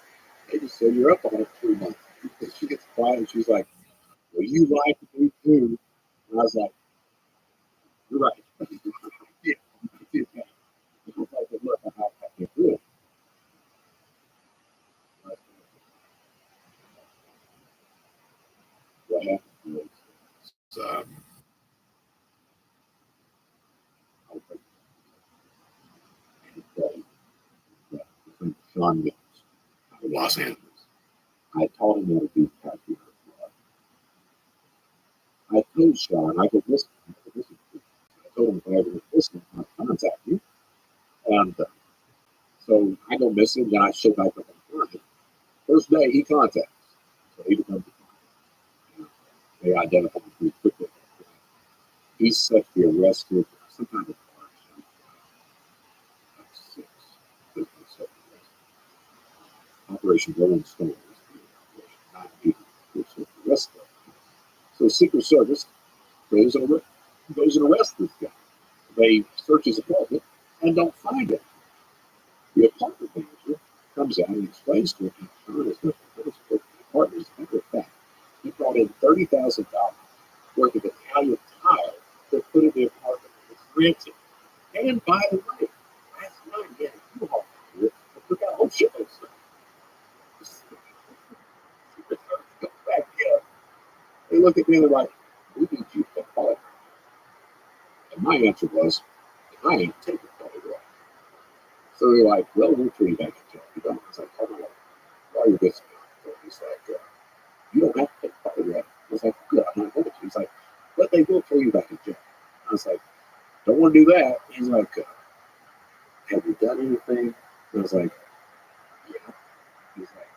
they just said you're up on it 3 months. She gets quiet and she's like, well, you lied to me too. And I was like, you're right. Yeah, I did that. I was like, look, I can't do it. What happened was, I was like, Sean Mills out of Los Angeles. I taught him how to do calculator. I told Sean, I go, listen, I told him if I ever listen, I'll contact you. And so I go missing, and I show back up on Friday. First day, he contacts. So he becomes a contact. They identify him pretty quickly. He's set to be arrested sometime in March. Six. Operation Rolling Stone. Not people. Arrested. So Secret Service goes and arrests this guy. They search his apartment and don't find him. The apartment manager comes out and explains to him how Sean is looking for his apartment. As a matter of fact, he brought in $30,000 worth of Italian tile to put in the apartment that was rented. And by the way, last night he had a U-Haul here and took out a whole shitload of stuff. Come back here. They look at me and they're like, we need you to polygraph. And my answer was, I ain't taking polygraph. So they're like, well, we'll throw you back in jail. You don't. I was like, hold on, why are you this? He's like, you don't have to take polygraph. I was like, good, I'm not going to. He's like, but they will throw you back in jail. I was like, don't want to do that. He's like, have you done anything? And I was like, yeah. He's like,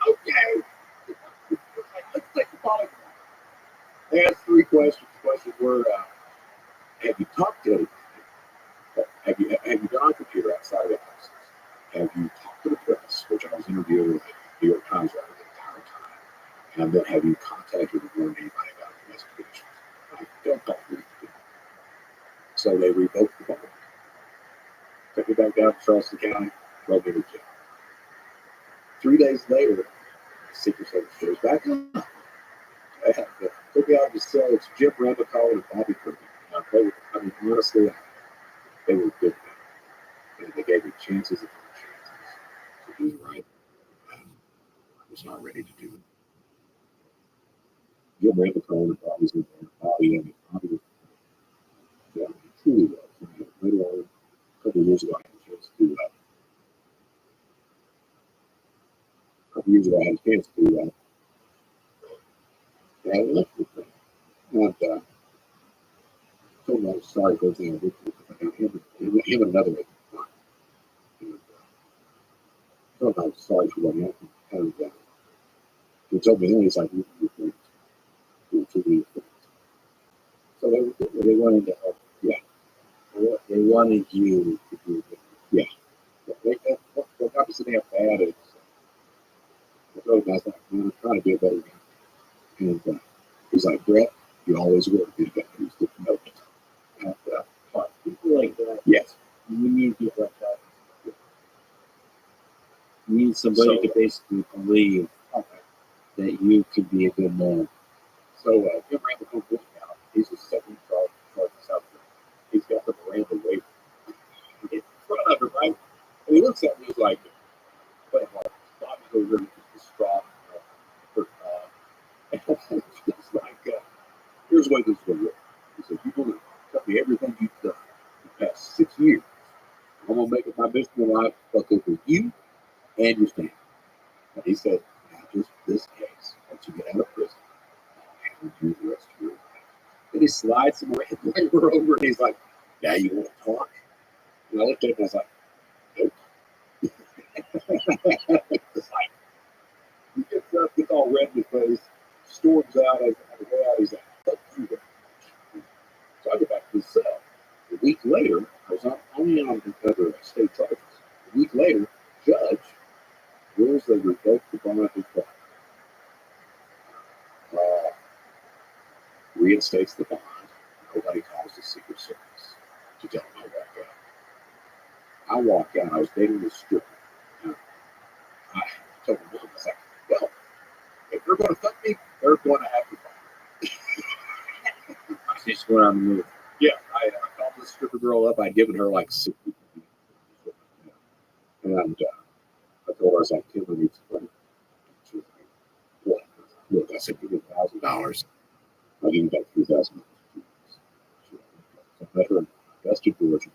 okay. Let's take the polygraph. They asked 3 questions. The questions were, have you talked to anybody? Have you gone on a computer outside of the offices? Have you talked to the press, which I was interviewing with the New York Times writer the entire time? And then have you contacted or warned anybody about investigations? I don't talk to people. So they revoked the bond. Took me back down to Charleston County, drove me to jail. 3 days later, the Secret Service shows back up. Took me out of the cell. It's Jim Rabbi and Bobby Kirby. Honestly, they were good men. And they gave me chances upon chances to do right. And I was not ready to do it. Jim Rabbi and Bobby's in there. Bobby was, yeah, he truly was. Later on, a couple of years ago, I had a chance to do that. A couple of years ago, I had a chance to do that. And I left with them. And told him I was sorry for everything I did to him and another one. And told him I was sorry for what happened. And he told me then, he's like, you were too. So they wanted to help. Yeah. They wanted you to do it. Yeah. What happens to them bad is, I told him, I was like, man, I'm trying to be a better guy. And he's like, Brett, you always will be a better guy. He's the note. And people like that. Yes. You need people like that. You need somebody to basically believe that you could be a good man. So Jim Randall comes with now. He's a second charge in South Carolina. me everything you've done the past 6 years. I'm going to make it my mission in life to fuck over you and your family. And he said, now just this case, once you get out of prison, I'll hand you the rest of your life. And he slides some red labor over and he's like, now you want to talk? And I looked at him and I was like, nope. It's like, he gets up, gets all red in the face, storms out, as on the way out, he's like, fuck you guys. So I go back to the cell. A week later, I was only on other state charges. A week later, judge rules they revoke the bond requirement. Reinstates the bond. Nobody calls the Secret Service to tell them I walk out. I was dating this stripper. I told my mom, I was like, well, if they're going to fuck me, they're going to have to fuck me. She just went on the move. Yeah, I called this stripper girl up. I'd given her like 60. And I told her, I was like, Kim, I need some money. She was like, what? Look, I said, give me $1,000. I'll give you back $3,000. So I met her in Augusta, Georgia.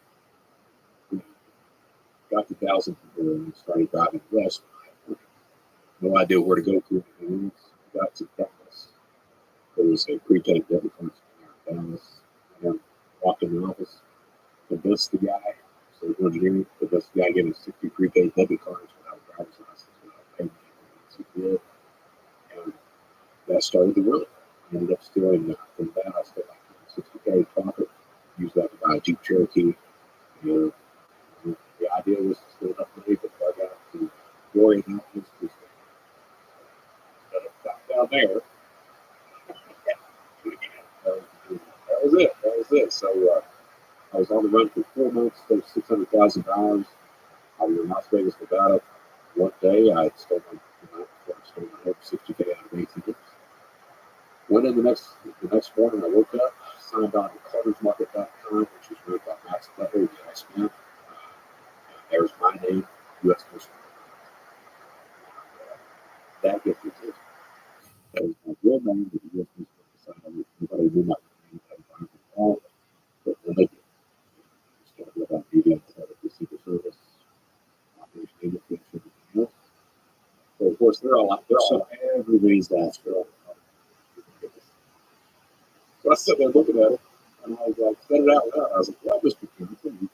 Got the 1,000 from her and started driving west. No idea where to go to. Got to Dallas. There was a prepaid debit card in Dallas. And walked in the office, convinced the guy. So we're engineering, convinced the guy getting 60 prepaid debit cards without a driver's license, without payment. So he did. And that started the run. I ended up stealing from that. I stole like $60K profit. Used that to buy a Jeep Cherokee. And the idea was to steal enough money before I got to worry about this. Down there. That was it. That was it. So I was on the run for 4 months, stole $600,000. I was in Las Vegas, Nevada. One day I stole my $60K out of 18 Went in the next morning. I woke up, signed on to CartersMarket.com, which was run by Max Butler, the Iceman. There's my name, U.S. Coast Guard. That gets me to. That was my real name, but the U.S. Coast Guard. Nobody knew my name. But when they did, started about media, the Secret Service, Operation Independence, everything else. So of course they're all out there. So everybody's asked for all. So I sat there looking at it, and I was like, said it out loud. I was like, well, Mr. Kennedy,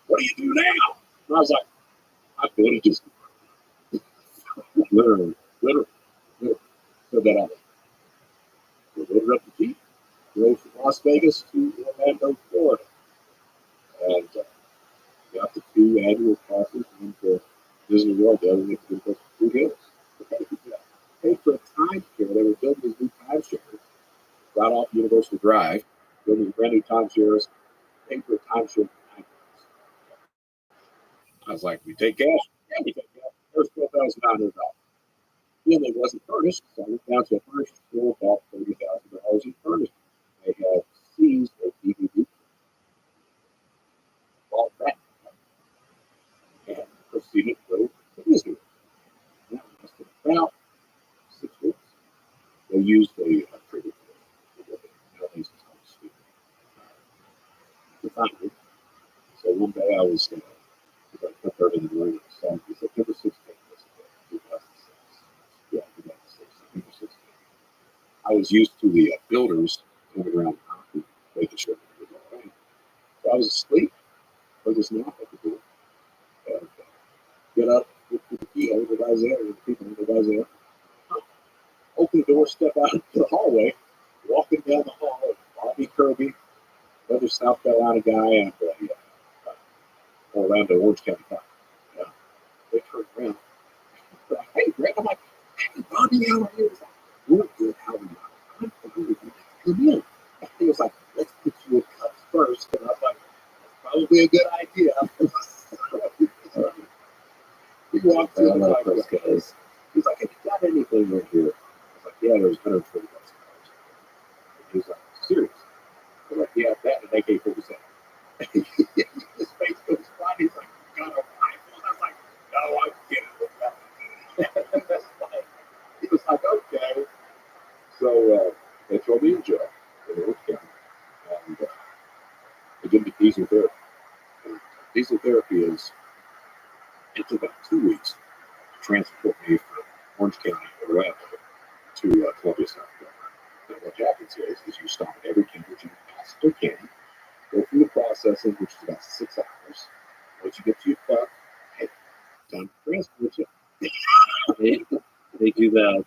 what do you do now? And I was like, I'm going to just literally said that out. We loaded up the Jeep, drove from Las Vegas to Orlando, Florida, and got the 2 annual passes into Disney World. The other one to go to Blue Hills. Paid for a timeshare. They were building these new timeshares right off Universal Drive, building brand new timeshares. Paid for a timeshare. I was like, we take cash? Yeah, we take cash. There's $12,900. Then it wasn't furnished, so I went down to a furniture store, bought $30,000 in furniture. They had seized a DVD. Bought that. And proceeded to go to Disney. That lasted about 6 weeks. They used a trigger for nowadays it's called speed. To find it. So one day I was about 4:30 in the morning, so September 16th, 2006. Yeah, 2006, September 16th. I was used to the builders coming around the concrete, making sure it was all right. So I was asleep. I just knocked at the door. And get up, look for the key, the guy's there, the people, the guy's there. Open the door, step out into the hallway, walking down the hallway. Bobby Kirby, another South Carolina guy, and Orlando, Orange County Fire. Yeah. They turned around. Hey, Greg, I'm like, hey, Bobby, how are you? He's like, we're good, how are you? I'm fine. Come in. And he was like, let's get you a cup first. And I was like, that's probably a good idea. He walked in, like, guys. He's like, have you got anything right here? I was like, yeah, there's $120,000. He was like, serious? I'm like, yeah, that and AK-47. His face goes flat. He's like, got a rifle. I was like, no, I'm kidding with that. He was like, okay. So they throw me in jail in Orange County. give me diesel therapy. Diesel therapy is, it took about 2 weeks to transport me from Orange County or Rabbi to Columbia, South Carolina. And what happens is you stop at every county, you pass through county, go through the processing, which is about 6 hours. Once you get to your truck, hey, time to transport you. They do that.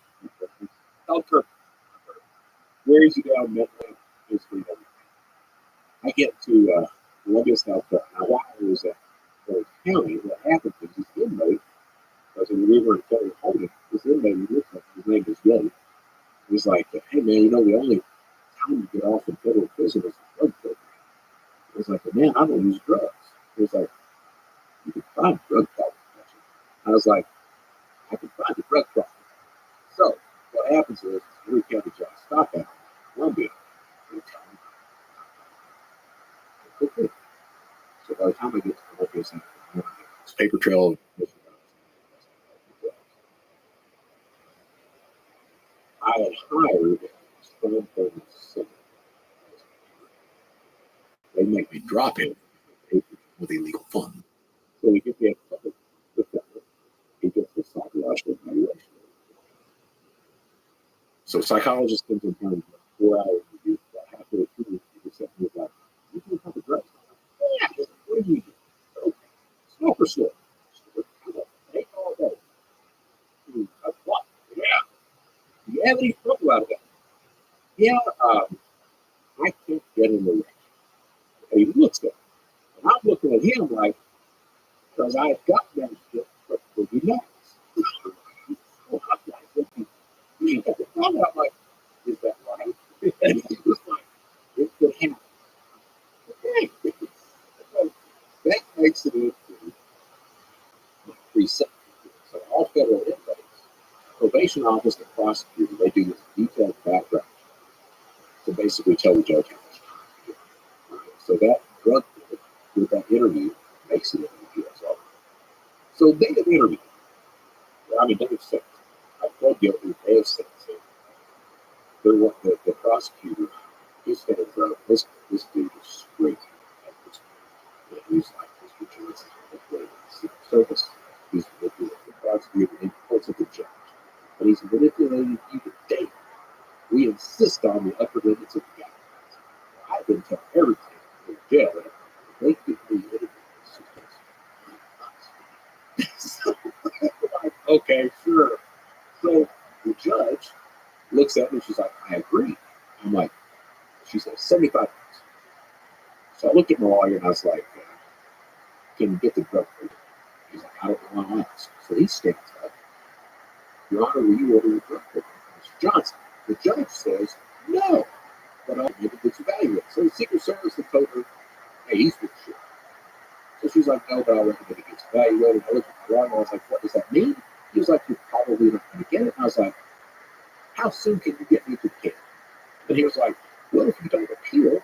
Elker wears you down mentally, physically, everything. I get to Columbia, South Carolina. Now, while I was at Orange County, what happened is this inmate, because we were in federal holding, this inmate was with us, his name was Young. He was like, hey man, you know, the only time you get off in federal prison is the drug program. He was like, man, I don't use drugs. He was like, you can find drug problem. I was like, I can find the drug problem. So what happens is every county judge stop at Columbia, they tell me, okay. So by the time I get to Columbia, South Carolina, it's paper trail. I had hired some from they make me drop him with illegal funds. So we get the public defender. He gets the psychological evaluation. So psychologist comes in time for 4 hours review. About halfway through, he said to me like, "You do a couple drugs?" Yeah. What do you do? Okay. Smoke or snort? Take all day. A what? Yeah. Do you have any trouble out of that? Yeah. I can't get in the way. And he looks at me. And I'm looking at him like, because I've got that shit, but he knows. I'm like, is that right? And he was like, it could happen. Okay. So that makes it into preception. So all federal inmates, probation office and prosecutor, they do this detailed background to basically tell the judge how much time to give. So that drug court with that interview makes it into the PSR. So they have interviewed. I mean, they have said, I pled guilty, they have said, the prosecutor, he's saying, this dude is straight at this point. He's like, Mr. Johnson, Secret Service. He's manipulating the prosecutor, and he points at the judge. But he's manipulating you to date. We insist on the upper limits of the guidelines. I've been telling everything in jail that they give me anything. So, like, okay, sure. So the judge looks at me and she's like, I agree. I'm like, she said, 75 bucks. So I looked at my lawyer and I was like, can you get the drug program? He's like, I don't know why I ask. So he stands up. Your Honor, will you order the drug program? Mr. Johnson. The judge says, no. But I'll make it gets evaluated. So the Secret Service had told her, hey, he's for sure. So she's like, no, but I recommend it gets evaluated. I looked at my lawyer and I was like, what does that mean? He was like, you're probably not going to get it. And I was like, how soon can you get me to the care? And he was like, well, if you don't appeal,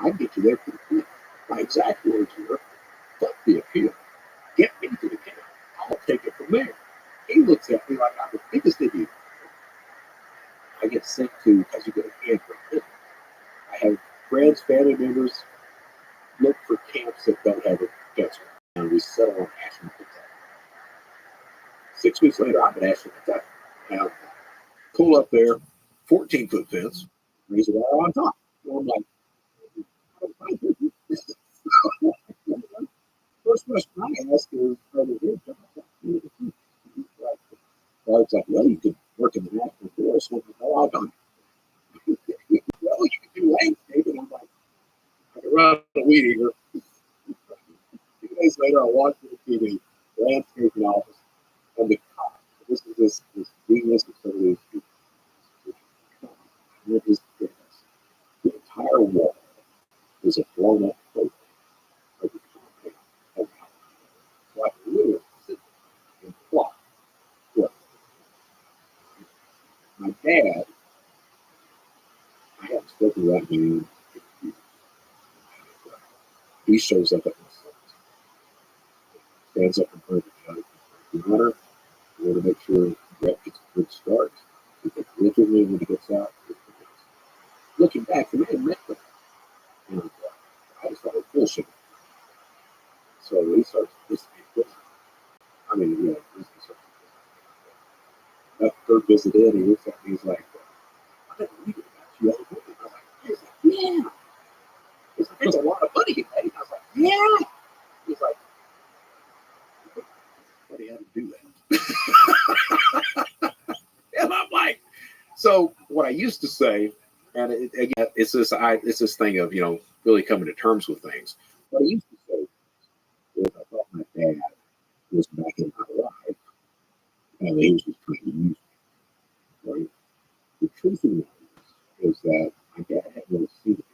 I can get you there pretty quick. My exact words were, fuck the appeal. Get me to the care. I'll take it from there. He looks at me like I'm the biggest idiot. I get sent to, because you get a camp for it. I have friends, family members look for camps that don't have a fence. And we settle on Ashland, Kentucky. 6 weeks later, I'm in Ashland, Kentucky. Now, pull up there, 14-foot fence, razor wire on top. And I'm like, first question I ask is, are there good jobs? Well, it's like, well, you could work in the national forest. Well, no, I've done it. Well, you can do landscaping. I'm like, I can run a weed eater. 2 days later, I walked into the landscaping office, and the cop, this is this Guinness facility. It is the entire wall is a blown up photo of the concrete of the house. So I can literally sit and plot. Look, my dad, I haven't spoken to that man. He shows up at my son's, stands up in front of the judge. Your Honor, we want to make sure Brett gets a good start. He gets rigidly when he gets out. Looking back, the man met them. And I just thought it was bullshit. visited, and he looks at me, he's like, I didn't read it about you all morning. I was like, he's like, yeah. He's like, there's a lot of money in that. I was like, yeah. He's like, what do you have to do that? And I'm like, so what I used to say, and again, it's this thing of, really coming to terms with things. What I used to say was I thought my dad was back in my life, and he was just trying to use me. Right? The truth of the matter is that my dad had no seen it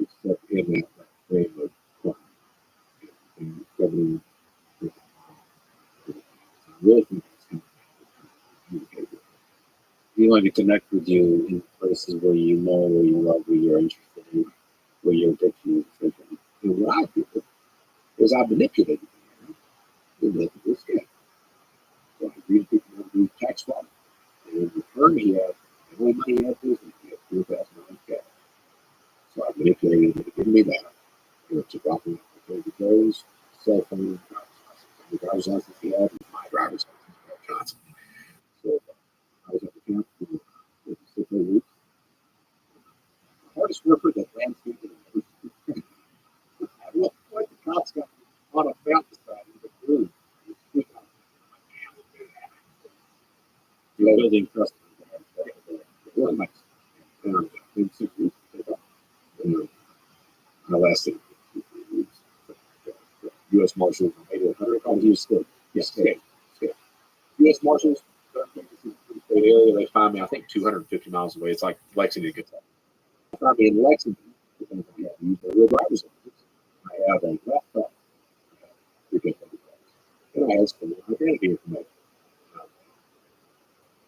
except in that frame of crime and governing with I really think that's how I communicate with him. You want to connect with you in places where you know, where you love, where you're interested in, where your addiction is different. And what I did was I manipulated him to make it escape. So I agreed people how to do tax fraud. And in return, he had the only money he had to do was he had $4,000 cash. So I manipulated him to give me that. To drop him off the clothes, cell phone, driver's license he had, and my driver's license, Johnson. So I was at the camp for 6 weeks. The hardest worker that landscaped in the ever. At one point, the cops got on a mountainside in the room. You're building trust. It was nice. And in 6 weeks, and I lasted 2 weeks. U.S. Marshals, maybe 100 calls. He was scared. Yes, scared. U.S. Marshals, state area, they find me, I think, 250 miles away. It's like Lexington, Kentucky. They find me in Lexington because I have used a real driver's license. I have a laptop. And I asked for my identity information.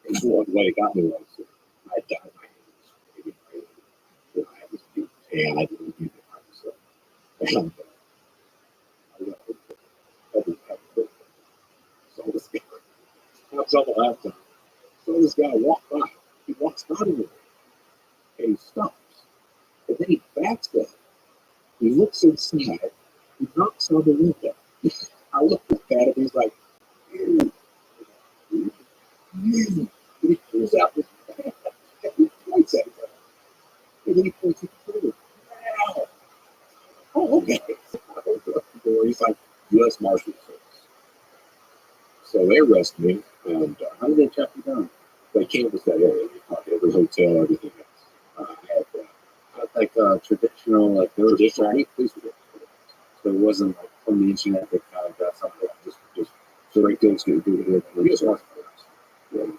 And so the way it got me was I died my hands. I was and I didn't do it myself. And I left it. So this guy, I was on the laptop. So this guy walked by. He walks by me and he stops. And then he backs up. He looks inside. He knocks on the window. I looked at him. He's like, you. And he pulls out this bag. And he points at it. And then he points at the door. Wow. Oh, okay. I opened up the door. He's like, U.S. Marshal Service. So they arrest me. And How did they track you down? they canvassed that area. They caught every hotel, everything else. I had Like traditional, like there was traditional police force. so it wasn't like from the internet that kind of got something Just straight things to do with the U.S. Marshal Service. Yeah.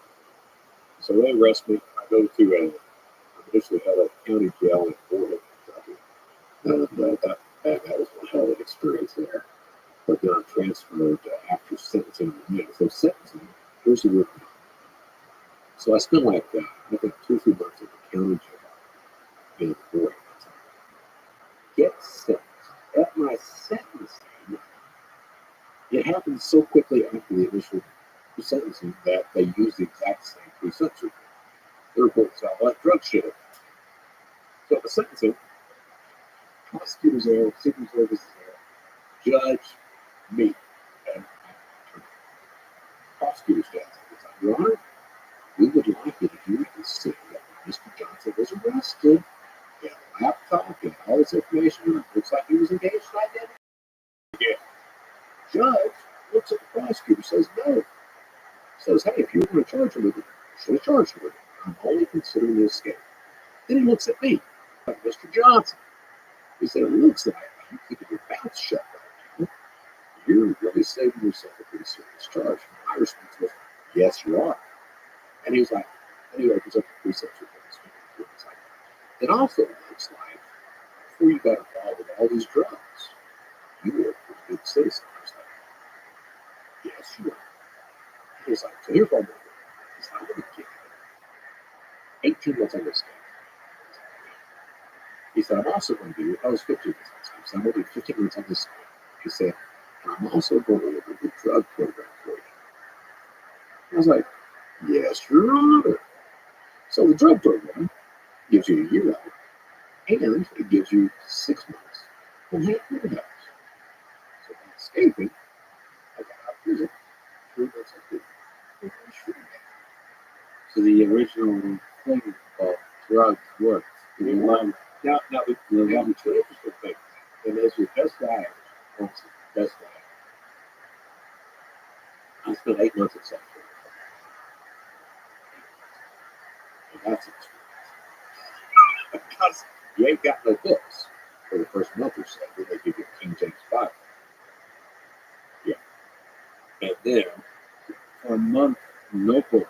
So they arrest me. I go to I initially had a county jail in Florida, Kentucky. And that was one hell of an experience there. But then I transferred after sentencing. So sentencing, here's the weird thing. So I spent like, I think 2-3 months at the county jail in Florida. Get sentenced. At my sentencing, it happened so quickly after the initial sentencing that they used the exact same pre-sentence. The report said, like drug shit. So at the sentencing, prosecutors there, secret service there, judge, me, and prosecutor's desk. Your Honor, we would like it if you would consider that Mr. Johnson was arrested. He had a laptop, he had all this information. It looks like he was engaged in identity. Yeah. Judge looks at the prosecutor, says no. Says, hey, if you want to charge him with it, you should have charged him with it. I'm only considering the escape. Then he looks at me, like Mr. Johnson. He said, it looks like you're keeping your mouth shut right now. You're really saving yourself a pretty serious charge. My response was, yes, you are. And he was like, anyway, because of the precepts with this. It also looks like before you got involved with all these drugs, you were a pretty good citizen. I was like, yes, you are. He was like, so here's what I'm going to do. He said, I'm going to give you 18 months on this case. He said, I'm also going to do, I was 15 months on this case. I'm going to do 15 months on this case. He said, and I'm also going to look at the drug program for you. I was like, yes, Your Honor. So the drug program gives you a year out, and it gives you 6 months on half your house. So by escaping, I got out of prison 3 months after. So the original thing of drugs works. You know, now the interesting thing, and as your best diet, best diet, I spent 8 months at South and that's it. Because you ain't got no books for the first month or so. Then they give you a King James Bible. Yeah. And then For a month, no books.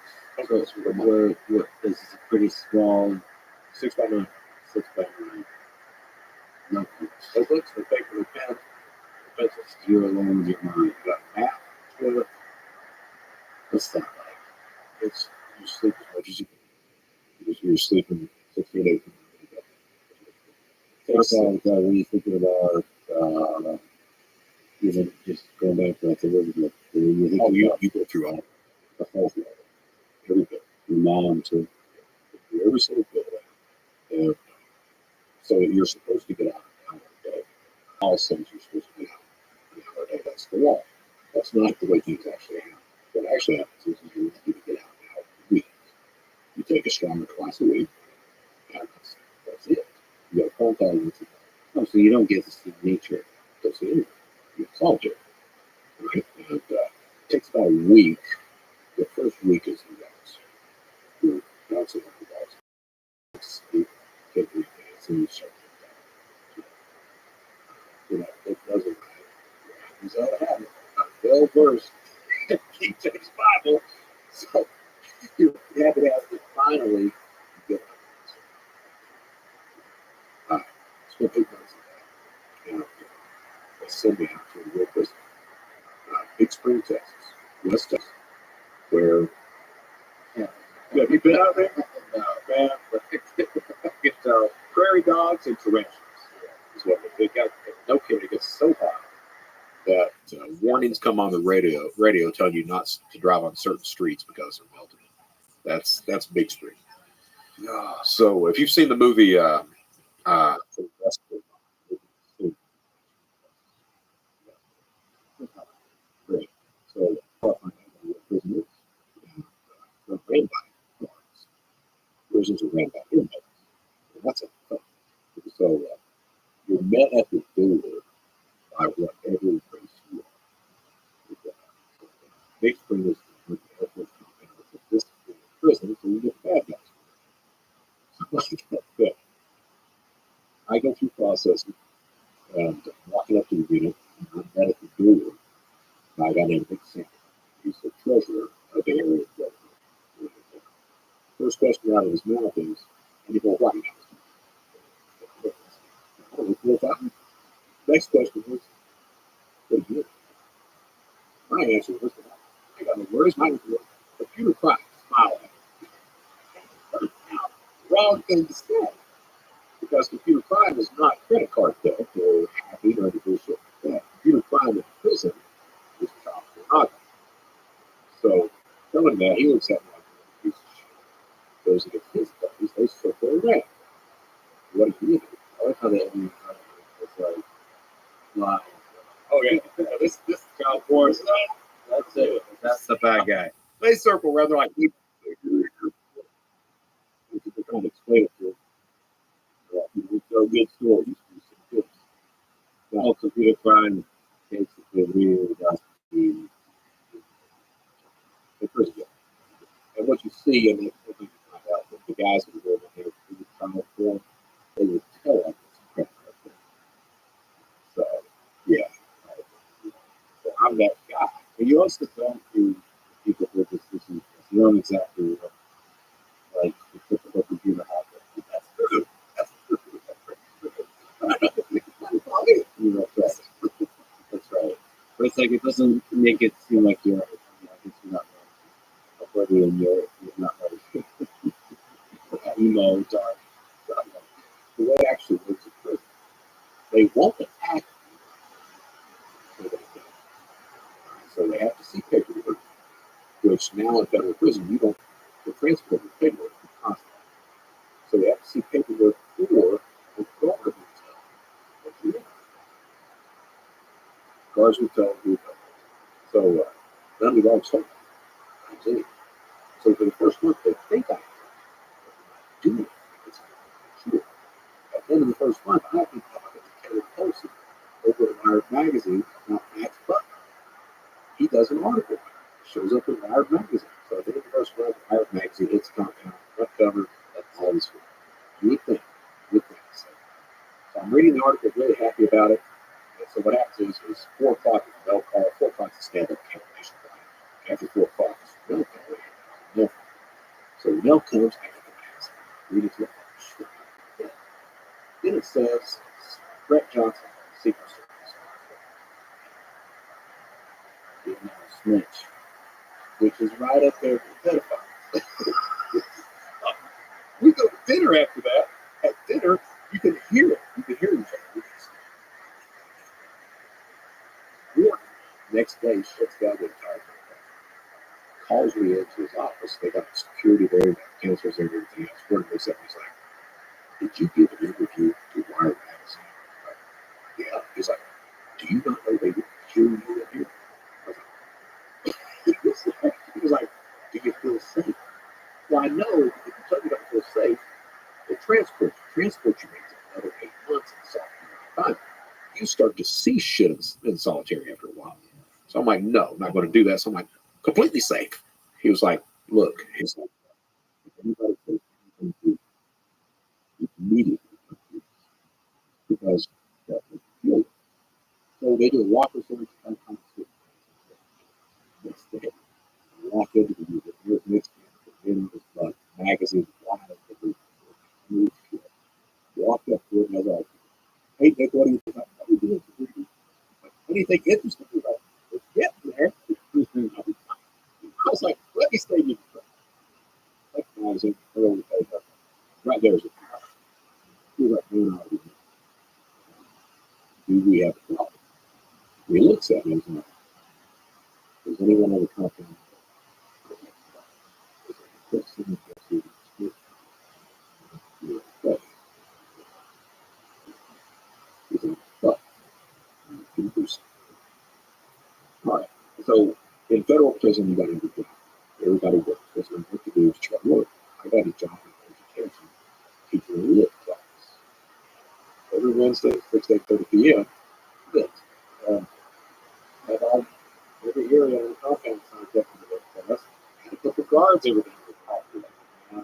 So it's where this is a pretty small 6x9. 6x9. No books. No books, no paper, no pen, no pencils. You're alone with your mind. You got math, toilet. What's that like? It's you sleep as much as you can. Because you're sleeping 6 to 8 First of all, when you're thinking about, just going back to like the original, you go through all the whole thing. every bit. Your mom too. Every single bit of that. And so you're supposed to get out an hour a day. All things you're supposed to get out an hour a day. That's the law. That's not the way things actually happen. What actually happens is you need to get out an hour a week. You take a stronger class a week, and that's it. You got a phone call with it. Oh, so you don't get to see nature. That's it. You soldier. Right? And it takes about a week. The first week is the guys. You're bouncing off the guys. You get the advance and you start to it doesn't matter. He's out of habit. Well versed. King James Bible. So you have to have to finally get out. Spent 8 months in that. And they sent me out to a real prison. Big Spring, Texas. West Texas. Where have you been out there? No, man. But it's prairie dogs and tarantulas. Is what they got. No kidding. It gets so hot that warnings come on the radio telling you not to drive on certain streets because they're melting. That's Big Spring. So if you've seen the movie, great. So prisoners ran by guards. Prisoners are ran by inmates. And that's a tough. So you're met at the door by whatever race you are. Big Spring is the Air Force compound. This is prison, so you get bad guys. I go through processing and walking up to the unit, and I'm met at the door by a guy named Nick Sam. He's the treasurer of the area government. First question out of his mouth is, "How do you go White House?" Next question was, "What do you do?" My answer was, "I got no worries. My computer crime." Smile at me. Wrong thing to say. Because computer crime is not credit card theft or hacking or any bullshit like that. Computer crime in prison is child pornography. So, telling that, he looks at me like a piece of shit. Goes against his buddies, they circle around. What do you do? I like how they it's like live. Oh, yeah. This is child porn stuff. That's it. That's the bad guy. They circle around, they're like, they're trying to explain it to him. We tell good stories. Oh, computer crime basically really does the prison. And what you see, and what you find out, that the guys who were in here who trial for, they would tell us it's a credit card thing. So, yeah. So I'm that guy. But you also don't do people with this issue. You don't exactly like the typical computer hacker. That's true. That's true. You know, that's right. But it's like it doesn't make it seem like you're not ready and you're not ready. Emo, dark. The way it actually works in prison, they won't attack you. So they have to see paperwork, which now in federal prison, you don't, the transport of paperwork is constant. So they have to see paperwork for the guard will tell what you have. Guards will tell who. So none of the guards told me. So for the first month, they think I do it. It's not true. At the end of the first month, I've been talking to Kevin Posey over at Wired Magazine about Max Butler. He does an article. Shows up in Wired Magazine. So at the end of the first month, Wired Magazine hits compound, front cover, that's all this for. You would think. So I'm reading the article, really happy about it. And so what happens is 4 o'clock is the bell call. 4 o'clock is stand-up cancellation time. After 4 o'clock is the bell call. So the mail comes, I get the magazine. Read it to the Then it says, Brett Johnson, Secret Service. Snitch, which is right up there with pedophiles. We go to dinner after that. At dinner, you can hear it. You can hear each other. Warden, next day, shuts down the entire thing. Calls me into his office. They got security there, counselors and everything else. Warden looks at me, he's like, did you give an interview to Wired Magazine? Like, yeah. He's like, do you not know they would kill you in here? I was like, he was like, do you feel safe? Well, I know if you tell me you don't feel safe, they transport you. Transport you means another 8 months in solitary. You start to see shit in solitary after a while. So I'm like, no, I'm not going to do that. So I'm like, completely safe. He was like, look, he's like, if anybody says anything to you, immediately because that would kill you. So they do a walker search. Next day, I walk into the unit. Here's mixed in this magazine, wild, new shit. Walked up to it and I was like, hey, Nick, what do you think? What are you doing for 3 weeks? Anything interesting? He's like, it's getting there. I was like, let me stay here. Like, I was in early paper. Right there's a car. He was like, no, do we have a problem? He looks at me and he's like, does anyone ever come in? He's like, fuck. All right. So in federal prison, you got to do job. Everybody works. That's what you have to do is try to work. I got a job in education, teaching a lit class. Every Wednesday, 6:30 p.m. Lit. And every area in the compound signed up for the lit class. And a couple guards every day would call for that.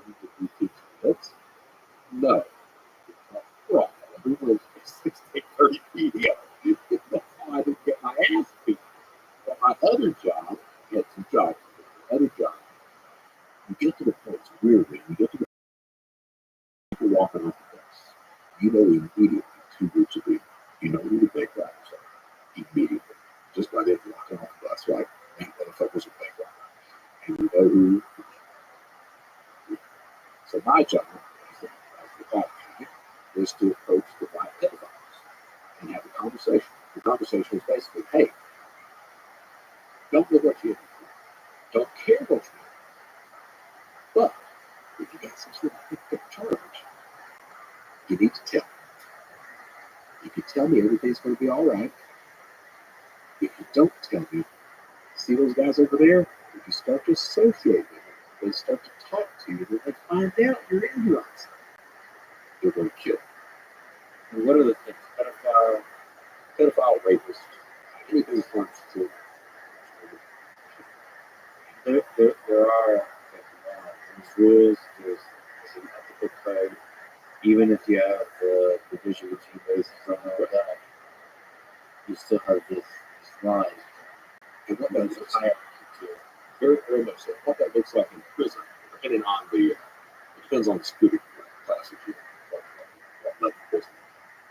Did you teach lit? No. Well, every Wednesday, 6:30 p.m. That's how I didn't get my ass beat. But my other job, I had some jobs. My other job, you get to the point, it's weird, man. You get to the people walking off the bus. You know immediately 2 groups of people. You know who the big riders are. Immediately. Just by them walking off the bus, like, that motherfucker's a big rider. And you know who. So my job, as the cop guy, was to approach the white pedophiles and have a conversation. The conversation was basically, hey, don't know what you do. Don't care what you do. But if you got some sort of picked up charge, you need to tell me. You can tell me everything's going to be all right. If you don't tell me, see those guys over there? If you start to associate with them, they start to talk to you, and they find out you're in your eyes, they're going to kill you. And what are the things? Pedophile, rapist, anything harms children. There are there's rules, there's an ethical code. Even if you have the division between races and all of that, you still have this line. And what that looks like, very, very much so. What that looks like in prison, depending on the, it depends on the security class if you what level prison.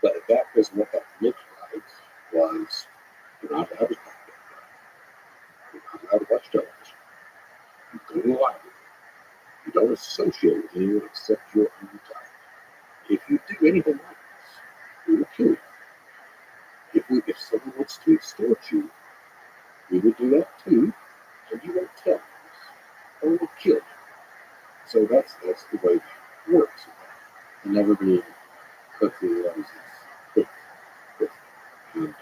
But at that prison, what that looked like was you're not allowed to talk to anybody. You're not allowed to watch television. You go to the library. You don't associate with anyone except your own type. If you do anything like this, we will kill you. If someone wants to extort you, we will do that too, and you won't tell us, or we'll kill you. So that's the way that works. And never be put through the roses. And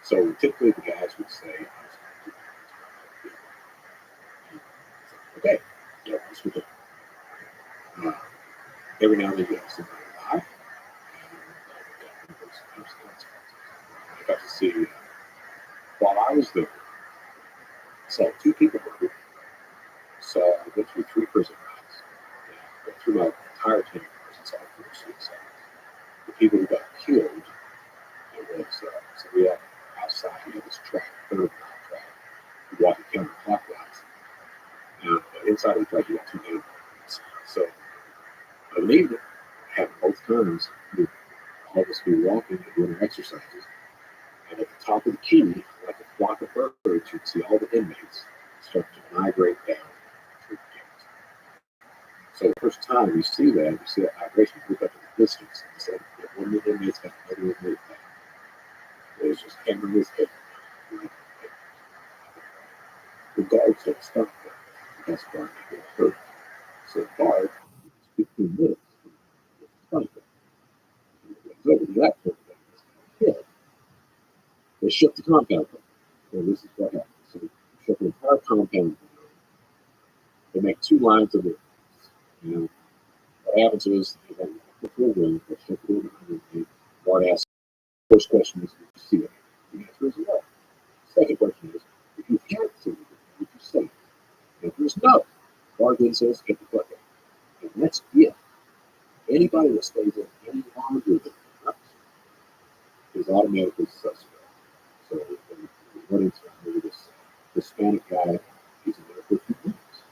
so typically the guys would say, okay. Yeah, this was uh, every now and then you have somebody die, and there's consequences. I got to see, while I was there, I saw two people murdered. So I went through three prison rides. And went through my entire 10 years and saw four suicides. The people who got killed, it was, so we had outside, we had this track, third mile track, walking counterclockwise. And inside of the track, you got two neighborhoods. So I believe it happened both times. We'd all of us be walking and doing our exercises. And at the top of the key, like a flock of birds, you'd see all the inmates start to migrate down through the gate. So the first time you see that migration, you look up in the distance and say, if one of the inmates got another inmate down, there's just hammering his head. Like, the guards had stopped that. That's why they get hurt. So the guard, 15 minutes, stopped that. Over to that point, they shut the compound down. And this is what happens. So they shut the entire compound down. They make two lines of it. And what happens is, they have the full ring, they shut the door behind them, and the guard asks, first question is, did you see it? The answer is no. Second question is, if you had seen it, would you say it? The answer is no. The guard then says, get the fuck out. And that's it. Anybody that stays in any longer than that is automatically suspect. So we went into this Hispanic guy, he's in there for a few minutes.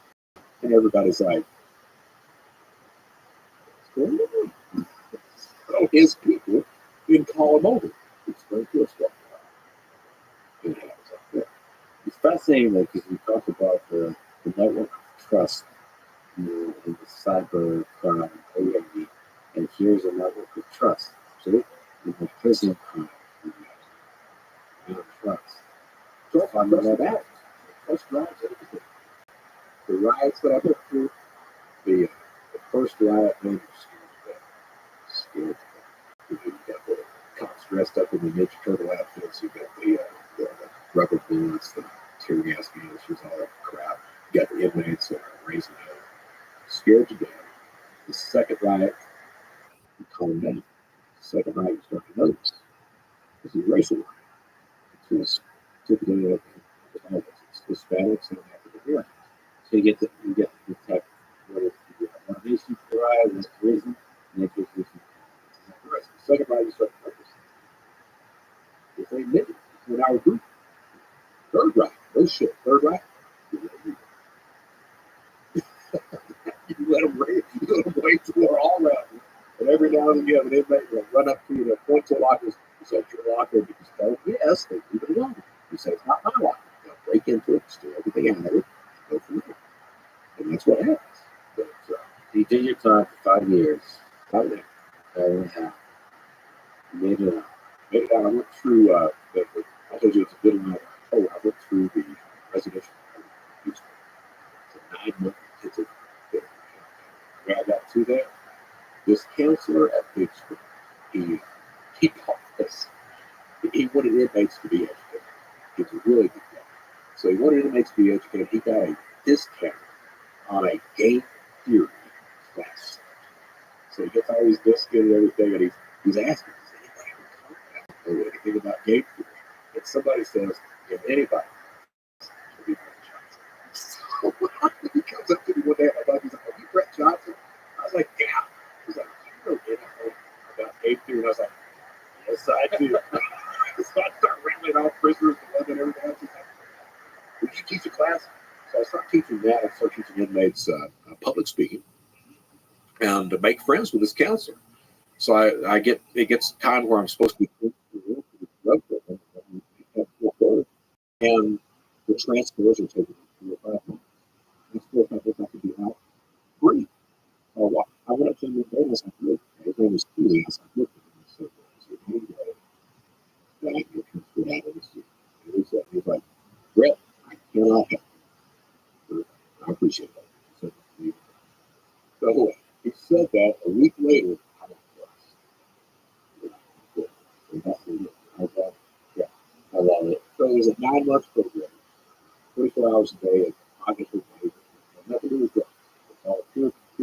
And everybody's like, what's going on? So his people didn't call him over. Explain to us what happens like that. It's fascinating, though, because we talk about the network of trust, in the cyber crime, and here's a network of trust. So the prison crime, trust. Trust that. Trust drives everything. The riots that I went through, the first riot, man, scared. You got the cops dressed up in the Ninja Turtle outfits. You got the rubber bullets, the tear gas canisters, all that crap. You got the inmates raising hell. Scared to death. The second riot, you calm down. The second riot, you start to notice. This is racial riot. It's typically it's Hispanics and African Americans. So you get the type what is one nation for riot, one prison, and then there's this. The second riot, you start to notice. If they admit it, it's in our group. Third riot, no shit. Third riot, you let them wait till we're all around you. And every now and then you have an inmate will run up to you and point to a locker. You say, your locker, because oh, yes, they leave it alone. You say, it's not my locker. They'll break into it, steal everything out of it, go from there. And that's what happens. But, you did your time for 5 years. How they Made it out. made it out. I went through, I told you it's a good amount. I went through the residential. It's a 9-month intensive. When I got to that, this counselor at Big School, he taught us. He wanted inmates to be educated. He was a really good guy. So he wanted inmates to be educated. He got a discount on a game theory class. So he gets all these discs and everything, and he's asking, does anybody know anything about game theory? And somebody says, if anybody, it'll be Brett Johnson. So he comes up to me one day, and he's like, are you Brett Johnson? I was like, yeah. He's like, you know anything about game theory? And I was like, yes, I do. So I start rattling off prisoners and everything else. He's like, would you teach a class? So I start teaching that. I start teaching inmates public speaking and to make friends with this counselor. So it gets time where I'm supposed to be and the transfers are taking 4 or 5 months. Transfers I could be out free. Oh, I went up to him and I said, look, his name was Keely. I said, look at him. I said, anyway, that I get transferred out of this year. And he was like, Brett, I cannot help you. I appreciate that. So he said that a week later, I was blessed. And that's it. I was like, yeah, I love it. So it was a 9-month program, 24 hours a day, and obviously nothing to regret.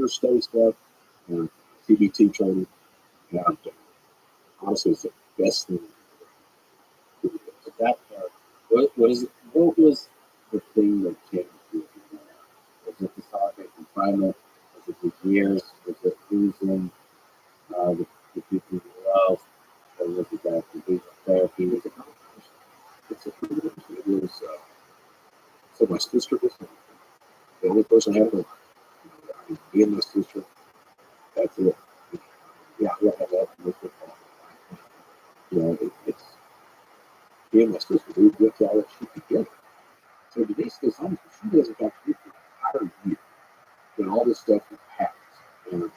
your stove stuff, and TBT training. And honestly, it's the best thing. But that part, what was the thing that came to you? Was it the solitary confinement? Was it the years? Was it losing the people you love? Or was it that the therapy? Was it It's a privilege. It was, so my sister was the only person I had with. I mean, me and my sister, that's it. Yeah, I love with football. It's me and my sister. We worked all that shit together. So Denise goes home. She doesn't talk to me for an entire year. When all this stuff happens. And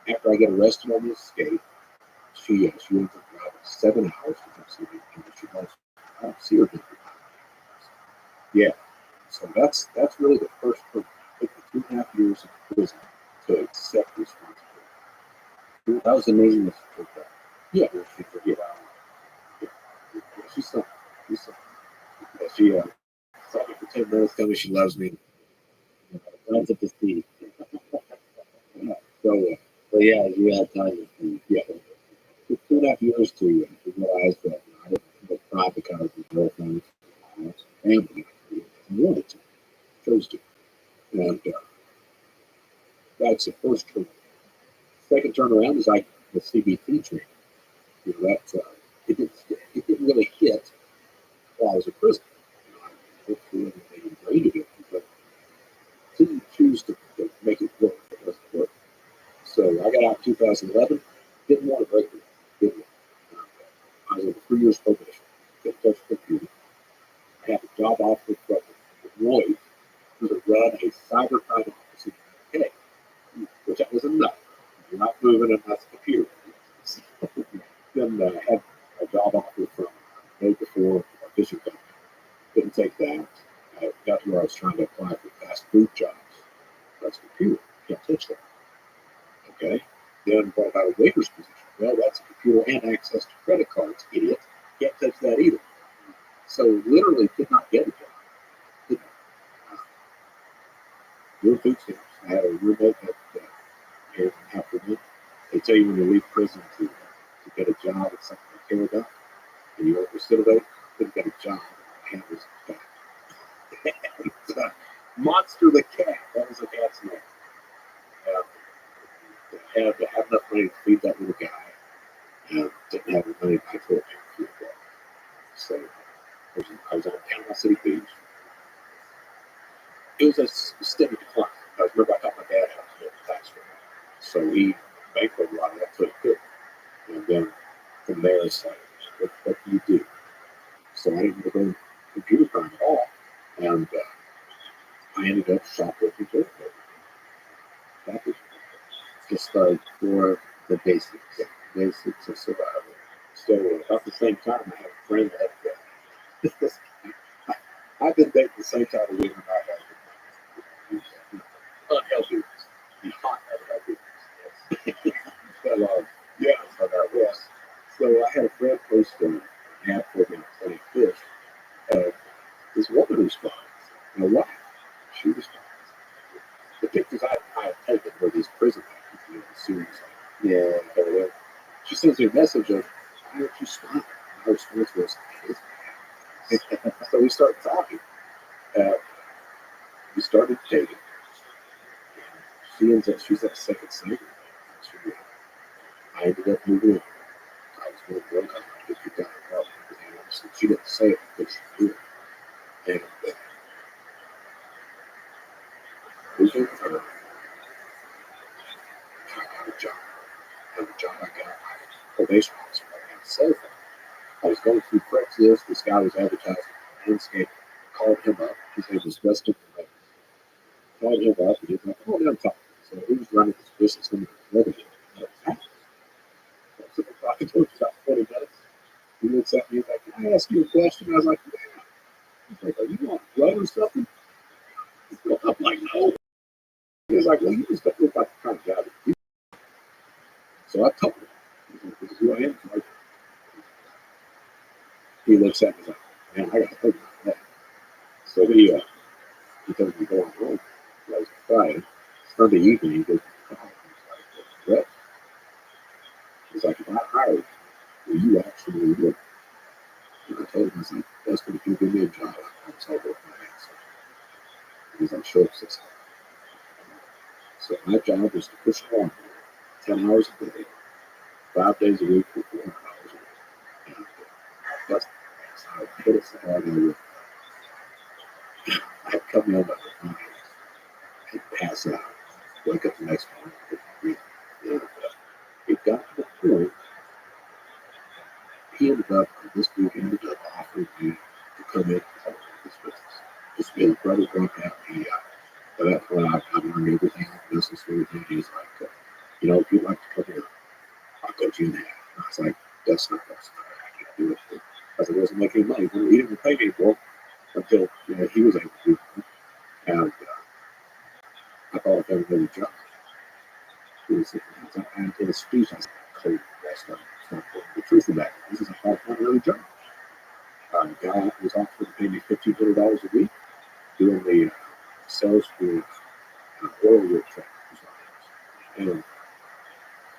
after I get arrested on this escape, she ends up driving 7 hours to come see me. And she goes, I don't see her again. Yeah. So that's really the first thing. It took me 2.5 years in prison to accept responsibility. that was amazing that you took that. Yeah, she forget. Yeah, she's something. She's something. Yeah, she saw me for 10 minutes, tell me she loves me. Runs up the speed. Yeah. So, But yeah, you had time. yeah, it took 2.5 years to realize that I didn't cry because of the girlfriend, family. I wanted to, chose to. And that's the first turn. Second turnaround is like the CBT training. That it didn't really hit while I was in prison. Hopefully they graded it, but didn't choose to make it work. It doesn't work. So I got out in 2011. Didn't want to break it. Didn't want. I was on 3 years probation. Couldn't touch the computer. I had a job offer from Lloyd to run a cybercrime office in the UK, which that was enough. You're not moving unless the computer. Then I had a job offer from the day before a fishing company. Didn't take that. I got to where I was trying to apply for fast food jobs. That's computer. Can't touch that. Okay. Then what about a waiter's position? Well, that's a computer and access to credit cards, idiot. Can't touch that either. So literally could not get a job. Didn't. Doing food stamps. I had a roommate that here after me. They tell you when you leave prison to get a job at something you care about, and you over-recidivate, couldn't get a job. My hand was back. Monster the cat. That was a cat's name. I had to have enough money to feed that little guy, and didn't have the money to buy toilet paper for it. So I was on Panama City Beach. It was a steady decline. I remember I got my dad out to get the tax return. So he bankrolled a lot of that so he could. And then from there, it's like, what do you do? So I didn't go computer crime at all. And I ended up shoplifting toilet paper. That was Just for the basics. yeah, basics of survival. So about the same time, I had a friend that I've been dating the same type of women I have. Unhealthy, be hot unhealthy. But, yeah, so that was. So I had a friend post an ad for me playing fish. Uh, this woman responds, and a wife, she responds. The pictures I had taken were these prison pictures, the series. Yeah, she sends me a message of, why aren't you smiling? My response was, so we started talking. Uh, we started dating. She ends up, she's at second single. I ended up moving in. I was going broke. I was like, you got to help. And she didn't say it, but she did. And moving her, I got a job. And the job I got, I was probation officer. I had a cell phone. I was going through Craigslist. This guy was advertising landscape. Called him up. His name was Dustin. Called him up, and he was like, oh, yeah, I'm talking. So he was running this business in the revenue. So I talked to him for about 20 minutes. He looks at me, he's like, can I ask you a question? I was like, yeah. He's like, are you on blood or something? I'm like, no. He was like, well, you just don't look like the kind of guy that you. So I told him, this is who I am. Like, he looks at me, he's like, man, I got to think about that. So he told me going home. I was crying. Sunday evening, he goes, oh, he's like, what? He's like, if I hired you, will you actually work? And I told him, I was like, that's what if you give me a job, I was all work my ass off. He's like, show up 6 hours. So my job was to push along 10 hours a day, 5 days a week for 400 hours a week. And that's how I put it so hard I would. I'd come in at the night, I'd pass out, wake up the next morning, and it got to the point, this dude ended up offering me to come in and help with this business. Just be his brother broke out. At that point, I learned everything, business, everything. He's like, if you'd like to come here, I'll cut you in half. And I was like, that's not possible. I can't do it. Because I wasn't making money. He didn't pay me for it until he was able to do it. And I thought if I ever did a job, and in a speech, I said, cold, that's not the truth of that. This is a $500 job. The guy was offered to pay me $1,500 a week doing the sales for oil rig truck designers.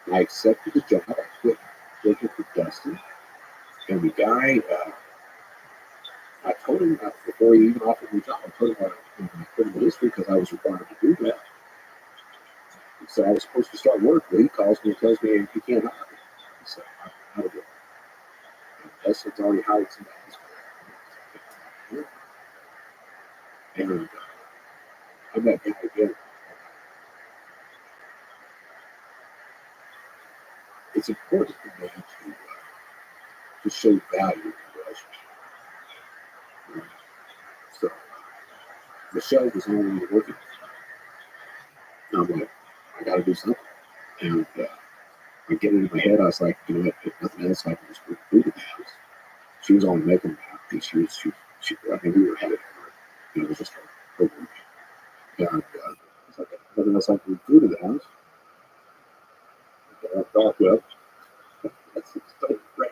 And I accepted the job. I quit working for Dustin. And the guy, I told him before he even offered me the job, I told him I put in the history because I was required to do that. So I was supposed to start work, but he calls me and tells me he can't hire me. So I'm out of it. Dustin's already hired somebody else. And I met him again. It's important for me to show value in the relationship. So Michelle was only working. And I'm like, I got to do something. And I get it in my head. I was like, if nothing else, I can just put food in the house. She was only making about, I think we were headed for it. It was just her program. And I was like, nothing else, I can put food in the house. I thought, well, that's great.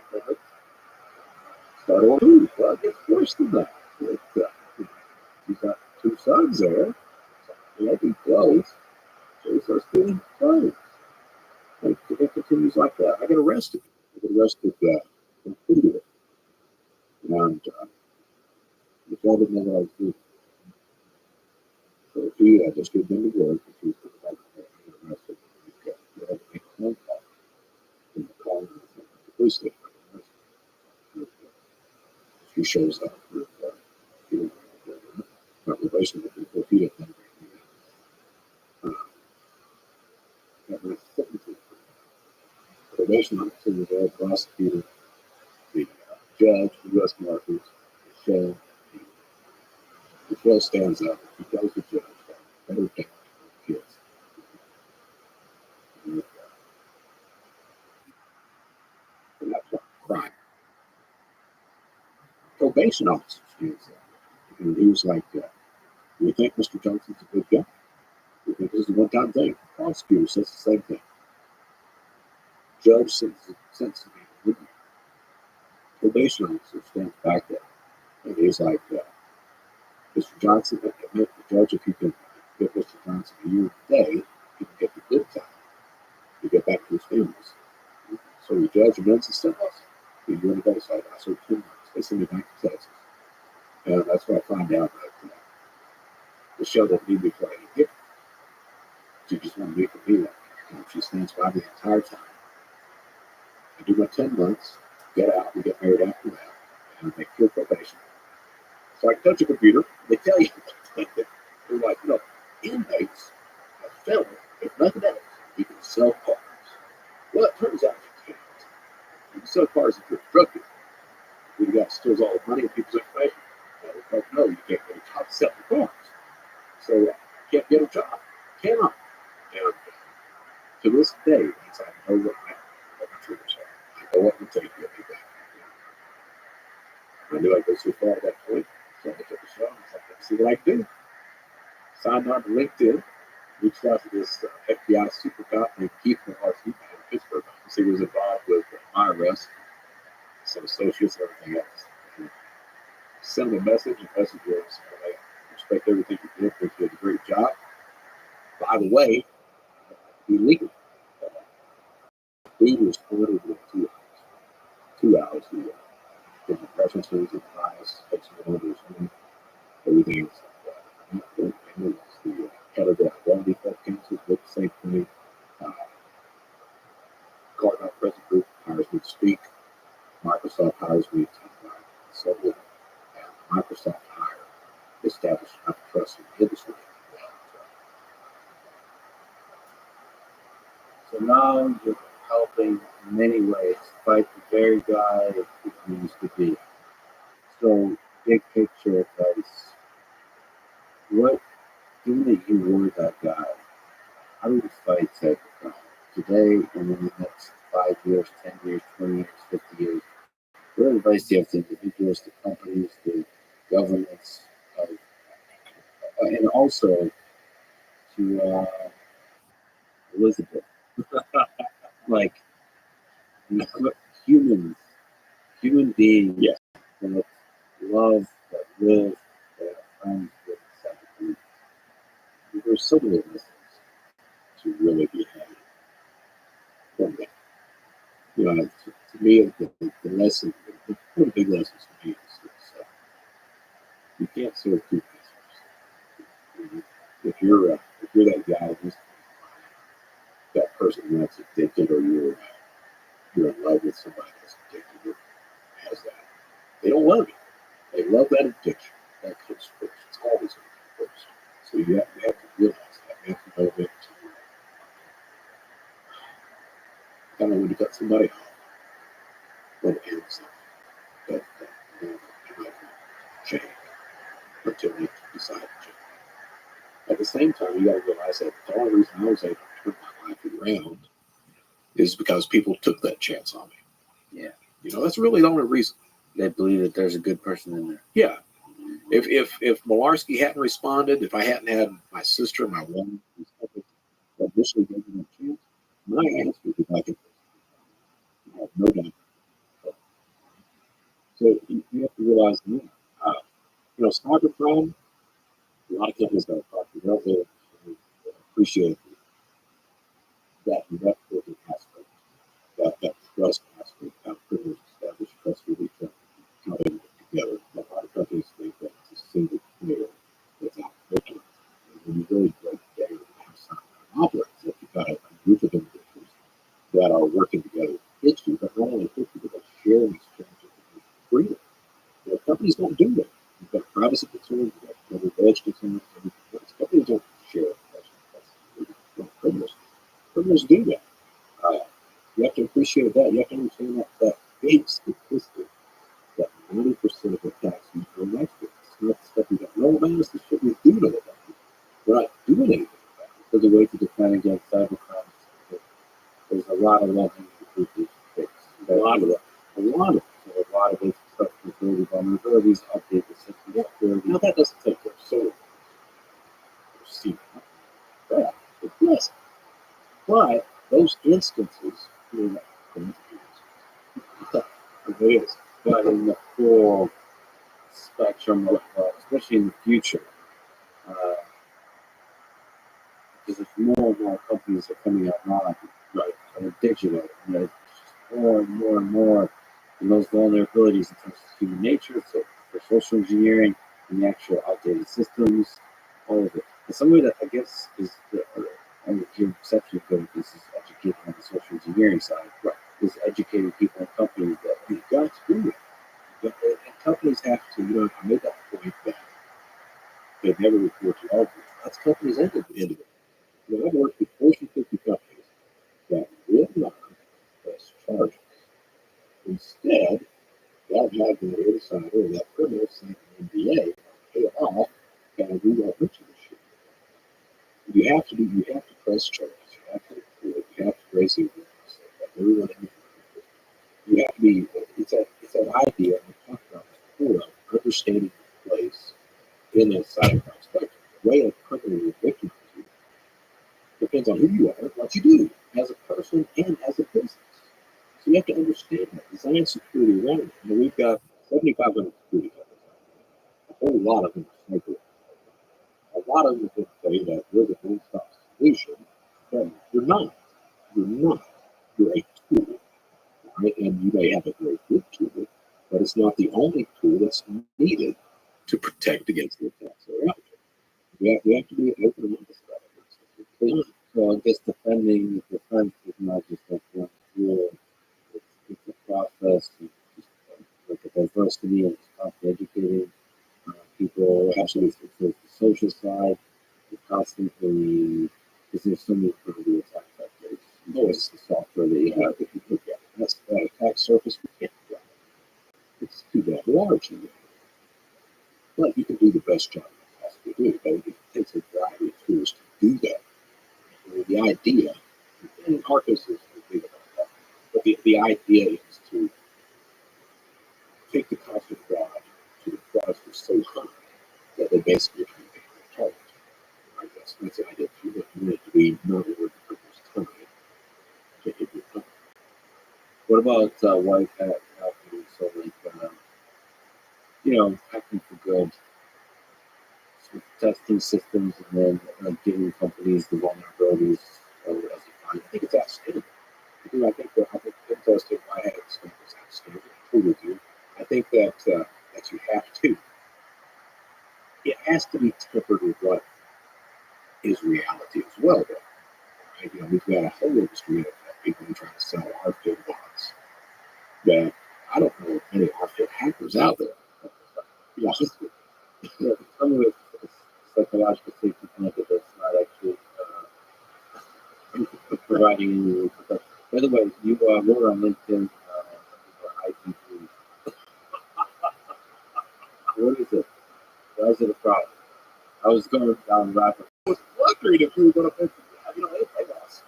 Start on food. Well, it gets worse than that. He's got 2 sons there. So they eat clothes. So he starts stealing clothes. And it continues like that. I get arrested. For food. And the father didn't know what I was doing. So he just came into work. He was arrested. He had to make a phone call. And the call was the police station. He shows up with not relation with people. He had never probation officer, the prosecutor, the judge, the U.S. Marshals, Michelle. Michelle stands up. He tells the judge that better take kids. And that's not a crime. Probation officer stands up. And he was like, we think Mr. Johnson's a good guy. We think this is a one-time thing. The prosecutor says the same thing. Judge sentences me. Probation officer stands back there. And he's like, Mr. Johnson, the judge, if you can give Mr. Johnson a year today, he can get the good time to get back to his families. So the judge amends the sentence. He's going to go side. I served 2 months. They send me back to Texas. And that's when I find out that Michelle doesn't need me for any gift. She just wanted me for me. She stands by me the entire time. I do my 10 months, get out, we get married after that, and they kill probation. So I touch a computer, they tell you, they're like, inmates have felony, if nothing else, you can sell cars. Well, it turns out you can't. You can sell cars if you're a drug dealer. You got steals all the money and people's information. Well, no, you can't get a job selling cars. So you can't get a job. Cannot. And to this day, I know what my triggers are. I know what would take to get me back. I knew I'd go so far at that point. So I took a shot. I was like, let's see what I can do. Signed on to LinkedIn. Reached out to this FBI super cop named Keith from RC in Pittsburgh. He was involved with my arrest, some associates, and everything else. And sent him a message. The message was, I respect everything you did. Think you did a great job. By the way, illegal. Food was ordered with 2 hours. Different preferences, advice, takes orders, everything else like that. And it was the head of the Quality Council with the same thing. Uh, Gartner President Group hires me to speak. Microsoft hires me to talk about so and Microsoft hire established enough trust in the industry. So now you're helping in many ways fight the very guy that you used to be. So, big picture advice. What, given that you were that guy, how do we fight cybercrime today and in the next 5 years, 10 years, 20 years, 50 years? What advice do you have to individuals, to companies, to governments, and also to Elizabeth? Like humans, human beings Yes. that love, that live, that are friends with cybercrime. There's so many lessons to really be had from that. To me, the lesson, one of the big lessons to me is you can't serve two customers. If you're that guy who's that person that's addicted, or you're in love with somebody that's addicted or has that, they don't love you. They love that addiction. That comes first. It's always going to come first. So you have to realize that. You have to know that kind of when you cut somebody off, when it ends that might change until you decide to change. At the same time, you got to realize that the only reason I was able to turn my life around is because people took that chance on me. Yeah. That's really the only reason. They believe that there's a good person in there. Yeah. If Malarski hadn't responded, if I hadn't had my sister, my wife, that initially gave me a chance, my ass would be back in prison. I have no doubt. So you have to realize that. Cybercrime, a lot of companies that are talking appreciate that networking aspect, that trust aspect, how criminals establish trust with each other, how they work together. A lot of companies think that it's a single player that's out working. When you really break it down how something operates, that you've got a group of individuals that are working together to hit you, but not only hit you, but share and exchange freedom. Companies don't do that. You've got privacy concerns, you've got double edge concerns. Companies don't share criminals. Criminals do that. You have to appreciate that. You have to understand that big statistic that 90% of attacks use for an expert. It's not the stuff you don't know about, it's the shit we do know about. We're not doing anything about it. So the way to defend against cybercrime, there's a lot of levels to fix. A lot of it. A lot of infrastructure vulnerabilities, update the system. Now that doesn't take care of solar. Yeah, it does. But those instances, it is. But in the full spectrum of, especially in the future, because there's more and more companies that are coming out now, right, that are digital, and there's more and more and more, and those vulnerabilities in terms of human nature, so for social engineering and the actual outdated systems, all of it. And some way that I guess is your perception of this is educating on the social engineering side, right? Is educating people and companies that you've got to do it. And companies have to, I made that point that they never report to all. That's companies end of it. I've worked with Fortune 50 companies that will not press charges. Instead, they'll have the insider or that criminal sign an NDA, pay it off, and we won't hurt you this shit. You have to press charges. You have to report. You have to raise the awareness. Everyone in the you have to be. It's that idea we talked about before of understanding your place in that cybercrime spectrum. The way a criminal will victimize you depends on who you are, what you do as a person and as a business. So you have to understand that. Design security around it. We've got 7,500 security companies. A whole lot of them are snipers. A lot of them say that we're the one-stop solution. But you're not. You're not. You're a tool, right? And you may have a very good tool, but it's not the only tool that's needed to protect against the attacks that are out there. We have to be open and honest about it. So I guess the defense is not just like one tool. It's a process. It's just, like a diversity and it's constantly educating people. Absolutely. It's the social side. It's constantly because there's so many different attack vectors. Oh, It's the software that you Yeah, have. if you look at it, that's that attack surface. We can't run it. It's too bad large. But you can do the best job you possibly do. But it takes a variety of tools to do that. The idea, and Arcos is big about that, but the idea is to take the cost of fraud to the fraudsters so high that they basically can make their target. I guess that's the idea. You want it to be not worth people's time to hit your target. What about white hat hacking? So like hacking for good, so testing systems, and then giving companies the vulnerabilities as you find. I think it's outstanding. I think testing I had stuff is outstanding. I'm true with you. I think that you have to. It has to be tempered with what is reality as well, though. Right? We've got a whole industry of people who try to sell RFID bots that I don't know any RFID hackers out there. Yeah, Some of it's psychological safety blanket that's not actually providing any protection. By the way, you wrote on LinkedIn IPG. What is it? Why is it a problem? I was going down rapid. I was wondering if you were going to mention, hey, boss.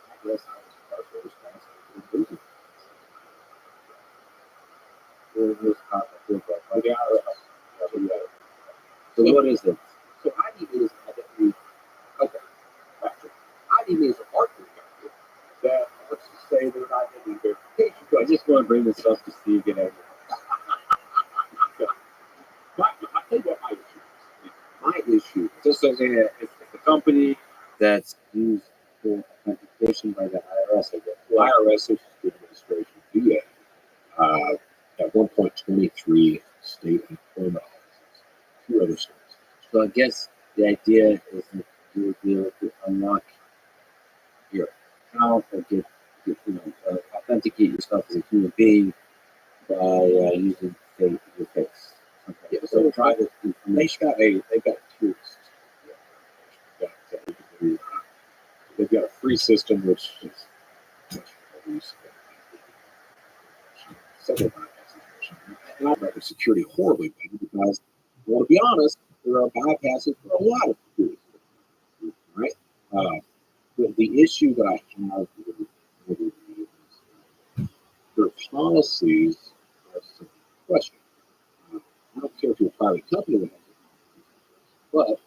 I guess I was partially responsible for losing. This concept Like the IRS. So what is it? So IDB is identity. Okay, back to it. IDB is a partner company that let's just say they're an identity verification. I just want to bring this up to see again. I'll tell you what my issue is. My issue, Just so it's a company that's used for authentication by the IRS, I guess. IRS, Social Security Administration, VA, at one point 23 state employment offices, two other states. So I guess the idea is that you would be able to unlock your account or authenticate yourself as a human being by using your face. Yeah, so they're trying to, they've got a tier system. They've got a free system, which is much more used. Several bypasses. And I reckon security horribly bad because, well, to be honest, there are bypasses for a lot of security systems, right? The issue that I have with it is their policies are some question. I don't care if you're a private company that has it, but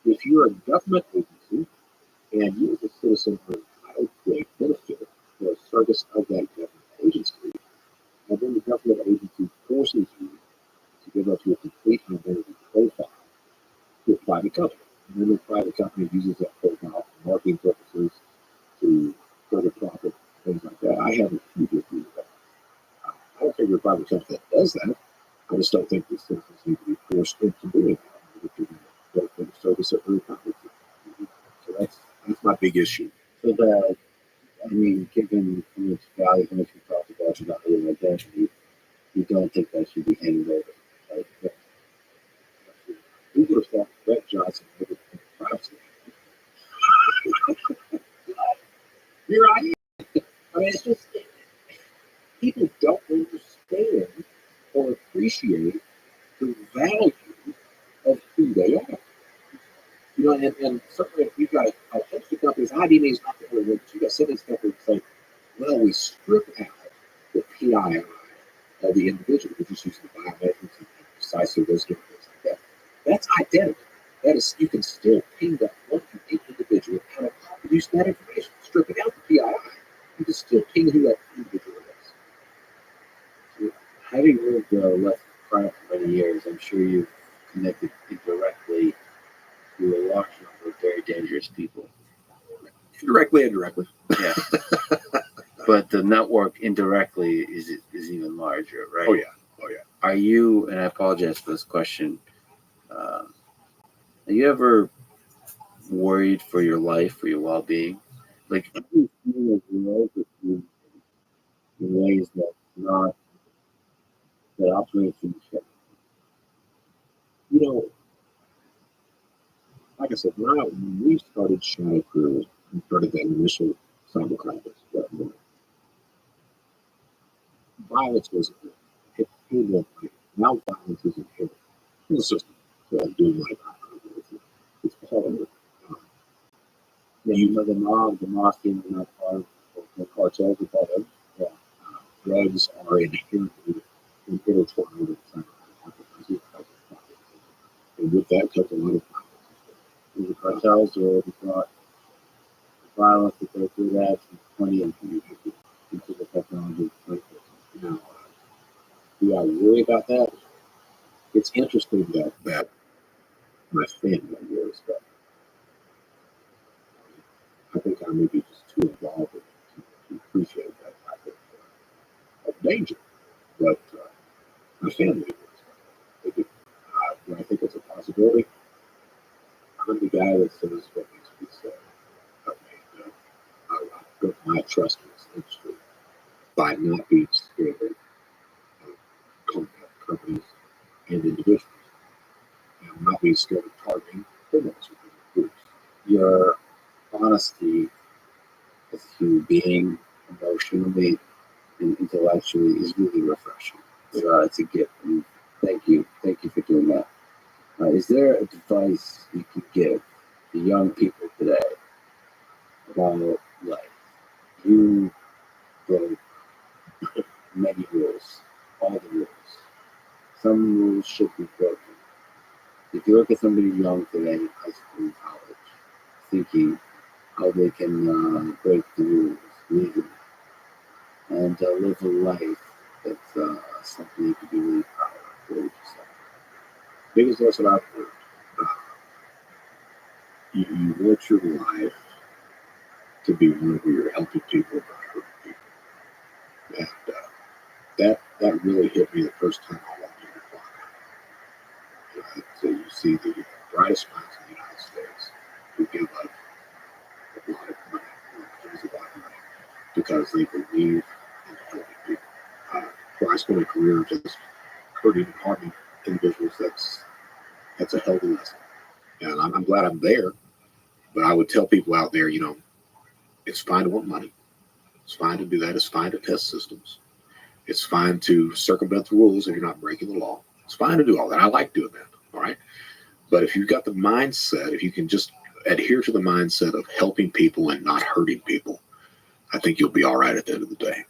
if you're a government agency and you as a citizen are entitled to a benefit for a service of that government agency, and then the government agency forces you to give up your complete identity profile to a private company. And then the private company uses that profile for marketing purposes to further profit, things like that. I have a huge issue with that. I don't think you're a private company that does that. I just don't think the citizens need to be forced into doing that. If you're going to go for the service that we're entitled to. So that's my big issue. So given how much value, how much we talked about your identity, you don't think that should be handed over. Right? Who would have thought Brett Johnson would have been privacy? Here I am. I mean, it's just people don't understand or appreciate the value of who they are. And certainly if you've got a host of companies, IDB is not the only one, but you've got some of these companies that say, well, we strip out the PII of the individual. We just use the biometrics and precisely those different things like that. That's identity. That is, you can still ping that one unique individual out of use that information. Stripping out the PII, you can still ping who that individual is. Having lived left front for many years, I'm sure you've connected indirectly to a large number of very dangerous people. Directly or indirectly. Yeah. But the network indirectly is even larger, right? Oh yeah. Are you? And I apologize for this question. Are you ever worried for your life, for your well-being? Like, do you feel like you're with you in ways that not that operate from the ship? You know, like I said, when we started Shadow Crew, we started that initial cyber crisis. Violence wasn't good. It was like now violence is inherent in the system. So I'm doing like it's part of it. Yeah, you know, the mafia, and not part of the cartels, are part of. Yeah. Drugs are inherently intertwined with cyber crisis. And with that comes a lot of violence. The cartels are the violence that they're good at, and plenty of into the technology. Now, do I worry about that? It's interesting that my family worries about it. I think I may be just too involved in it to appreciate that type of danger. But my family worries about it. Do I think it's a possibility? I'm the guy that says what needs to be said. Okay, I put my trust in this industry by not being scared of companies and individuals. And I'm not being scared of targeting criminals or groups. Your honesty as a human being, emotionally and intellectually, is really refreshing. So it's a gift. And thank you for doing that. Is there advice you could give to young people today about life? You broke many rules, all the rules. Some rules should be broken. If you look at somebody young today, high school and college, thinking how they can break the rules legally and live a life that's something you could be really proud of, what would you say? Biggest lesson I've learned. Uh, you want your life to be one where you're helping people, not hurting people. And that really hit me the first time I walked in the clock. So you see the brightest minds in the United States who give up a lot of money, tons of money, because they believe in helping people. So I spent a career just hurting and harming individuals. That's a healthy lesson, and I'm glad I'm there. But I would tell people out there, it's fine to want money. It's fine to do that. It's fine to test systems. It's fine to circumvent the rules if you're not breaking the law. It's fine to do all that. I like doing that. All right. But if you've got the mindset, if you can just adhere to the mindset of helping people and not hurting people, I think you'll be all right at the end of the day.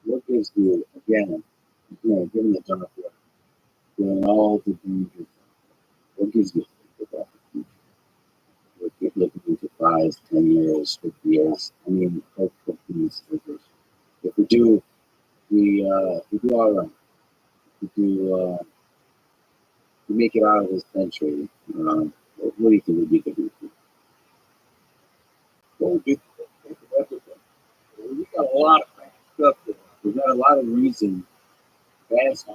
What gives you, again, given the benefit, doing all the dangers, what gives you hope about the future? If you're looking into 5, 10 years, 50 years, I mean, hope for these figures. If we do, we do all right. If we make it out of this century, what do you think would be the future? Well, we got a lot of stuff there. We've got a lot of reason. I've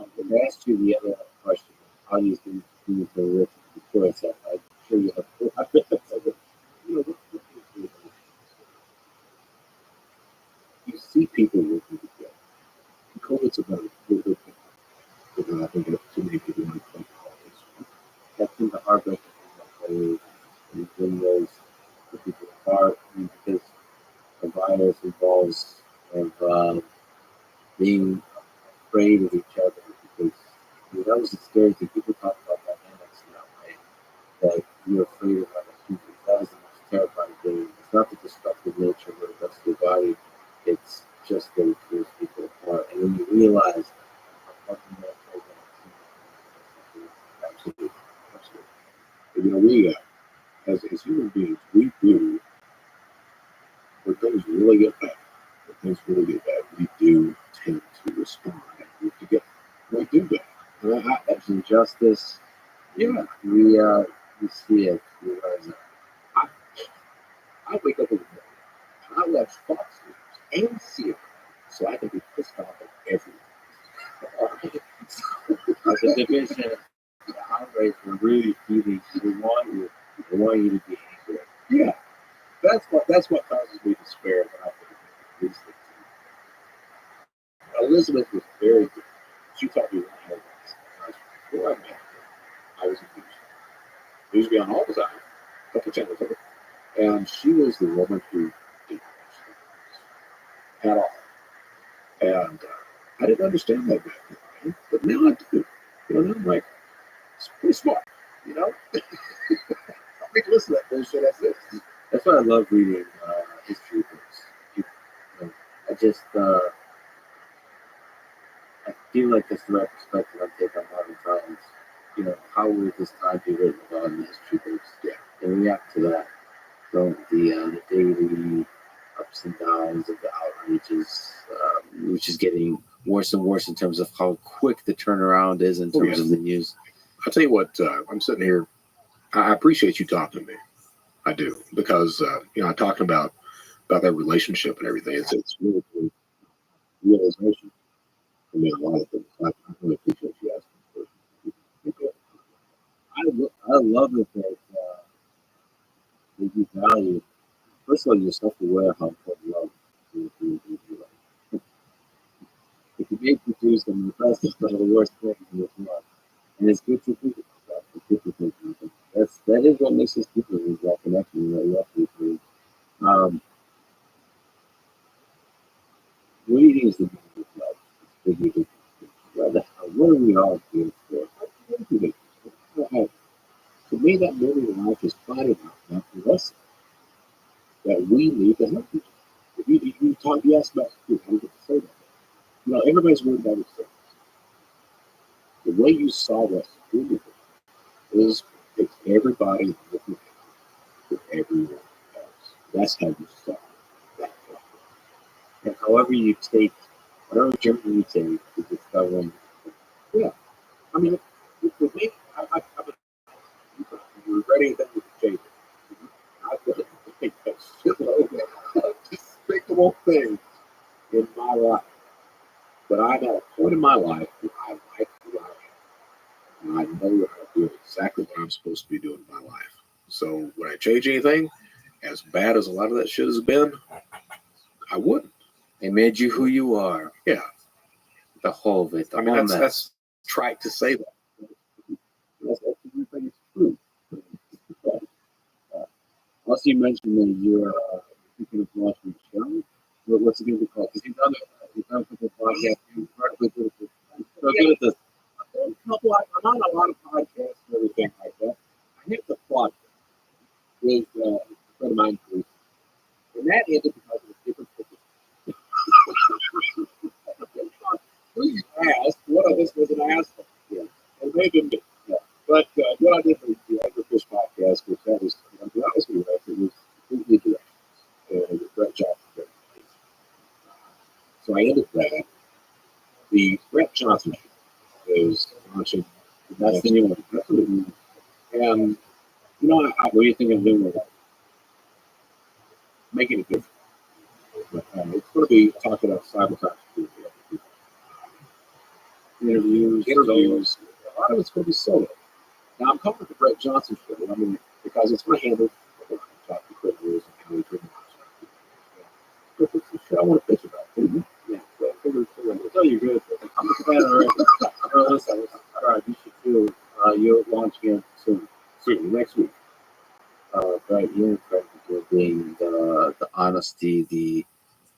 asked you the other question. How do you think things are with the choice? I'm sure you have. You see people working together. COVID's about a good thing. Because I think that too many people want to play politics. That's been the heartbreak of and bring those the people apart because the virus involves of being afraid of each other because that was the scary thing. People talk about dynamics now, right? That you're afraid of other people. That is the most terrifying thing. It's not the destructive nature of the rest of your body. It's just that it tears people apart. And when you realize how fucking that Absolutely. Absolutely. We, as human beings, we do, when things really get bad, we do tend to respond. We do that. that's injustice. Yeah. We see it. We realize it. I I wake up in the morning and I watch Fox News and CNN so I can be pissed off at everyone. All right? Like the division, the outrage were really feeding. They want you to be angry. Yeah, that's what causes me despair when I think of these things. Elizabeth was very good. She taught me what I was. Before I met her, I was a news. News me on all the time, a couple channels over. And she was the woman who did at all. And I didn't understand that back then, but now I do. You know, now I'm like, it's pretty smart. You know, I think listen to that bullshit. That's why I love reading history books. You know, I just I feel like that's the right perspective I take on modern times. You know, how would this time be written about in the history books? Yeah. And react to that. So the daily ups and downs of the outrages, which is getting worse and worse in terms of how quick the turnaround is in terms of the news. I'll tell you what, I'm sitting here. I appreciate you talking to me. I do, because I talking about that relationship and everything. It's really good realization for me. A lot of things. I really appreciate you asking. I love it that you value. First of all, you're self-aware how important love is to you. If you get confused on the best is one of the worst things in this world. And it's good to think about that. It's good to think about that. That is what makes us people is that connection that we have to. What do you think is the meaning of love? It's big, what are we all here for? To me, that meaning of life is finding out that for us that we need to help each other. You asked about food, how do you get to say that? Everybody's worried about themselves. The way you solve that food is it's everybody looking for everyone else. That's how you solve that problem. And however you take, whatever journey you take to discovering. Yeah. I mean, with me, you're ready that we can change it. I've got to make that shitload of despicable things in my life. But I'm at a point in my life where I like who I am. And I know how to do exactly what I'm supposed to be doing in my life. So would I change anything? As bad as a lot of that shit has been, I wouldn't. It made you who you are. Yeah. The whole of it. I mean, that's trite to say that. That's everything is true. Also, you mentioned that you're thinking of launching a show. What's it going to be called? Because you've done a couple of podcasts. You're incredibly good at this. So good at this. I'm on a lot of podcasts and everything like that. I hit the plug with a friend of mine, and that ended because of a different ticket. Please ask what of this was an asshole. Yeah. And maybe me. Yeah. But what I did was the Agrifish podcast, which that was, to be honest with you, it was completely direct. It was Brett Johnson. So I ended that. The Brett Johnson show is launching. That's the new one. That's the new one. And, what do you think of doing with that? Making it different. But, it's going to be talking about cybercrime interviews. A lot of it's going to be solo. Now I'm calling it the Brett Johnson show. I mean, because it's my handle. Talk to Chris Lewis and how he treated but it's the show I want to pitch about. Yeah. I'll tell you good. I'm a fan already. Listen, all right, you should do. You're launching it soon. Soon, next week. Right, you're incredible being the honesty,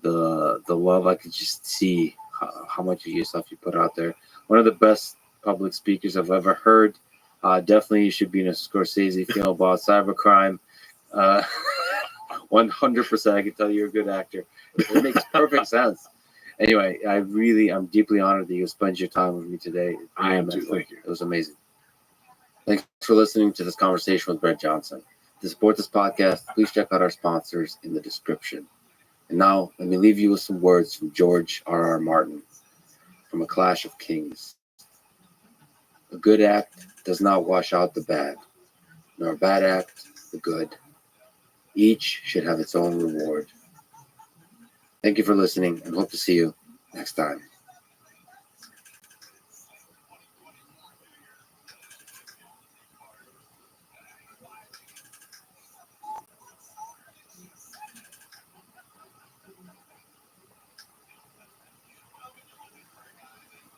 the love. I could just see how much of yourself you put out there. One of the best public speakers I've ever heard. Definitely, you should be in a Scorsese film about cybercrime. 100%. I can tell you're a good actor. It makes perfect sense. Anyway, I'm deeply honored that you spent your time with me today. I am too. Thank you. It was amazing. Thanks for listening to this conversation with Brett Johnson. To support this podcast, please check out our sponsors in the description. And now, let me leave you with some words from George R.R. Martin from A Clash of Kings. A good act does not wash out the bad, nor a bad act the good. Each should have its own reward. Thank you for listening, and hope to see you next time.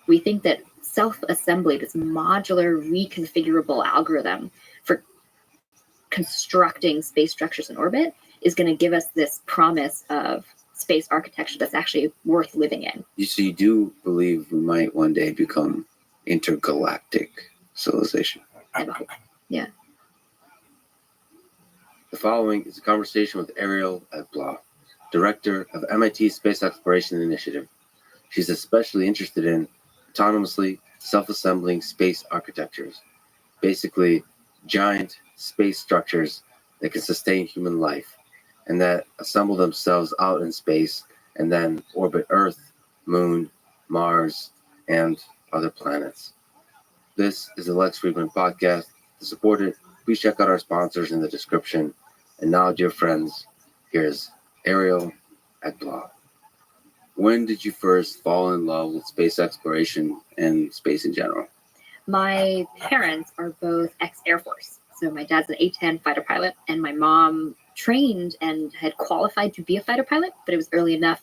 We think that self-assembly, this modular, reconfigurable algorithm for constructing space structures in orbit, is going to give us this promise of space architecture that's actually worth living in. So you do believe we might one day become intergalactic civilization? Yeah. The following is a conversation with Ariel Ebla, director of MIT Space Exploration Initiative. She's especially interested in autonomously self-assembling space architectures, basically giant space structures that can sustain human life and that assemble themselves out in space and then orbit Earth, Moon, Mars, and other planets. This is the Lex Friedman podcast. To support it, please check out our sponsors in the description. And now, dear friends, here's Ariel Ebla. When did you first fall in love with space exploration and space in general? My parents are both ex-Air Force. So my dad's an A-10 fighter pilot, and my mom trained and had qualified to be a fighter pilot, but it was early enough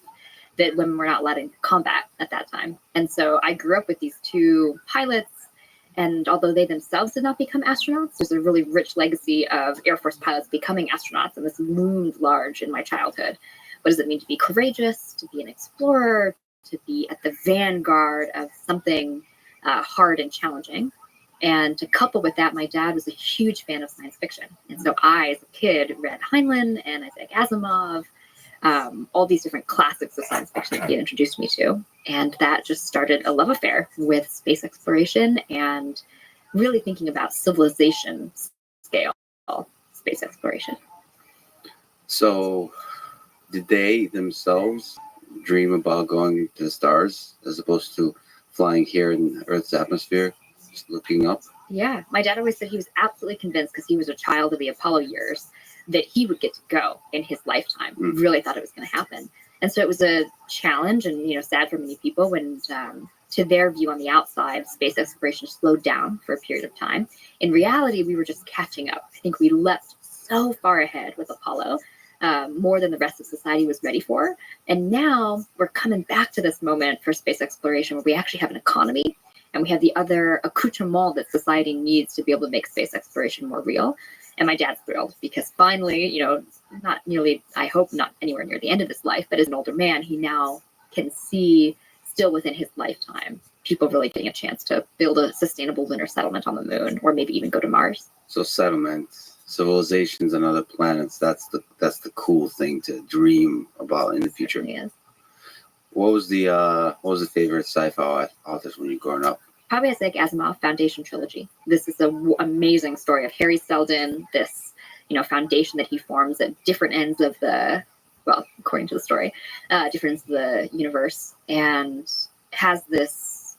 that women were not allowed in combat at that time. And so I grew up with these two pilots, and although they themselves did not become astronauts, there's a really rich legacy of Air Force pilots becoming astronauts, and this loomed large in my childhood. What does it mean to be courageous, to be an explorer, to be at the vanguard of something hard and challenging? And to couple with that, my dad was a huge fan of science fiction. And so I, as a kid, read Heinlein and Isaac Asimov, all these different classics of science fiction that he had introduced me to. And that just started a love affair with space exploration and really thinking about civilization scale space exploration. So did they themselves dream about going to the stars as opposed to flying here in Earth's atmosphere, just looking up? Yeah, my dad always said he was absolutely convinced, because he was a child of the Apollo years, that he would get to go in his lifetime. Really thought it was going to happen. And so it was a challenge and, sad for many people when, to their view on the outside, space exploration slowed down for a period of time. In reality, we were just catching up. I think we leapt so far ahead with Apollo, more than the rest of society was ready for. And now we're coming back to this moment for space exploration where we actually have an economy and we have the other accoutrement that society needs to be able to make space exploration more real. And my dad's thrilled because finally, not nearly, I hope not anywhere near the end of his life, but as an older man, he now can see still within his lifetime, people really getting a chance to build a sustainable lunar settlement on the moon, or maybe even go to Mars. So settlement, civilizations on other planets, that's the cool thing to dream about in the future. Yes. What was the favorite sci-fi authors when you were growing up? Probably Isaac Asimov, Foundation trilogy. This is an amazing story of Harry Seldon, this foundation that he forms at different ends of the, well, according to the story, different ends of the universe, and has this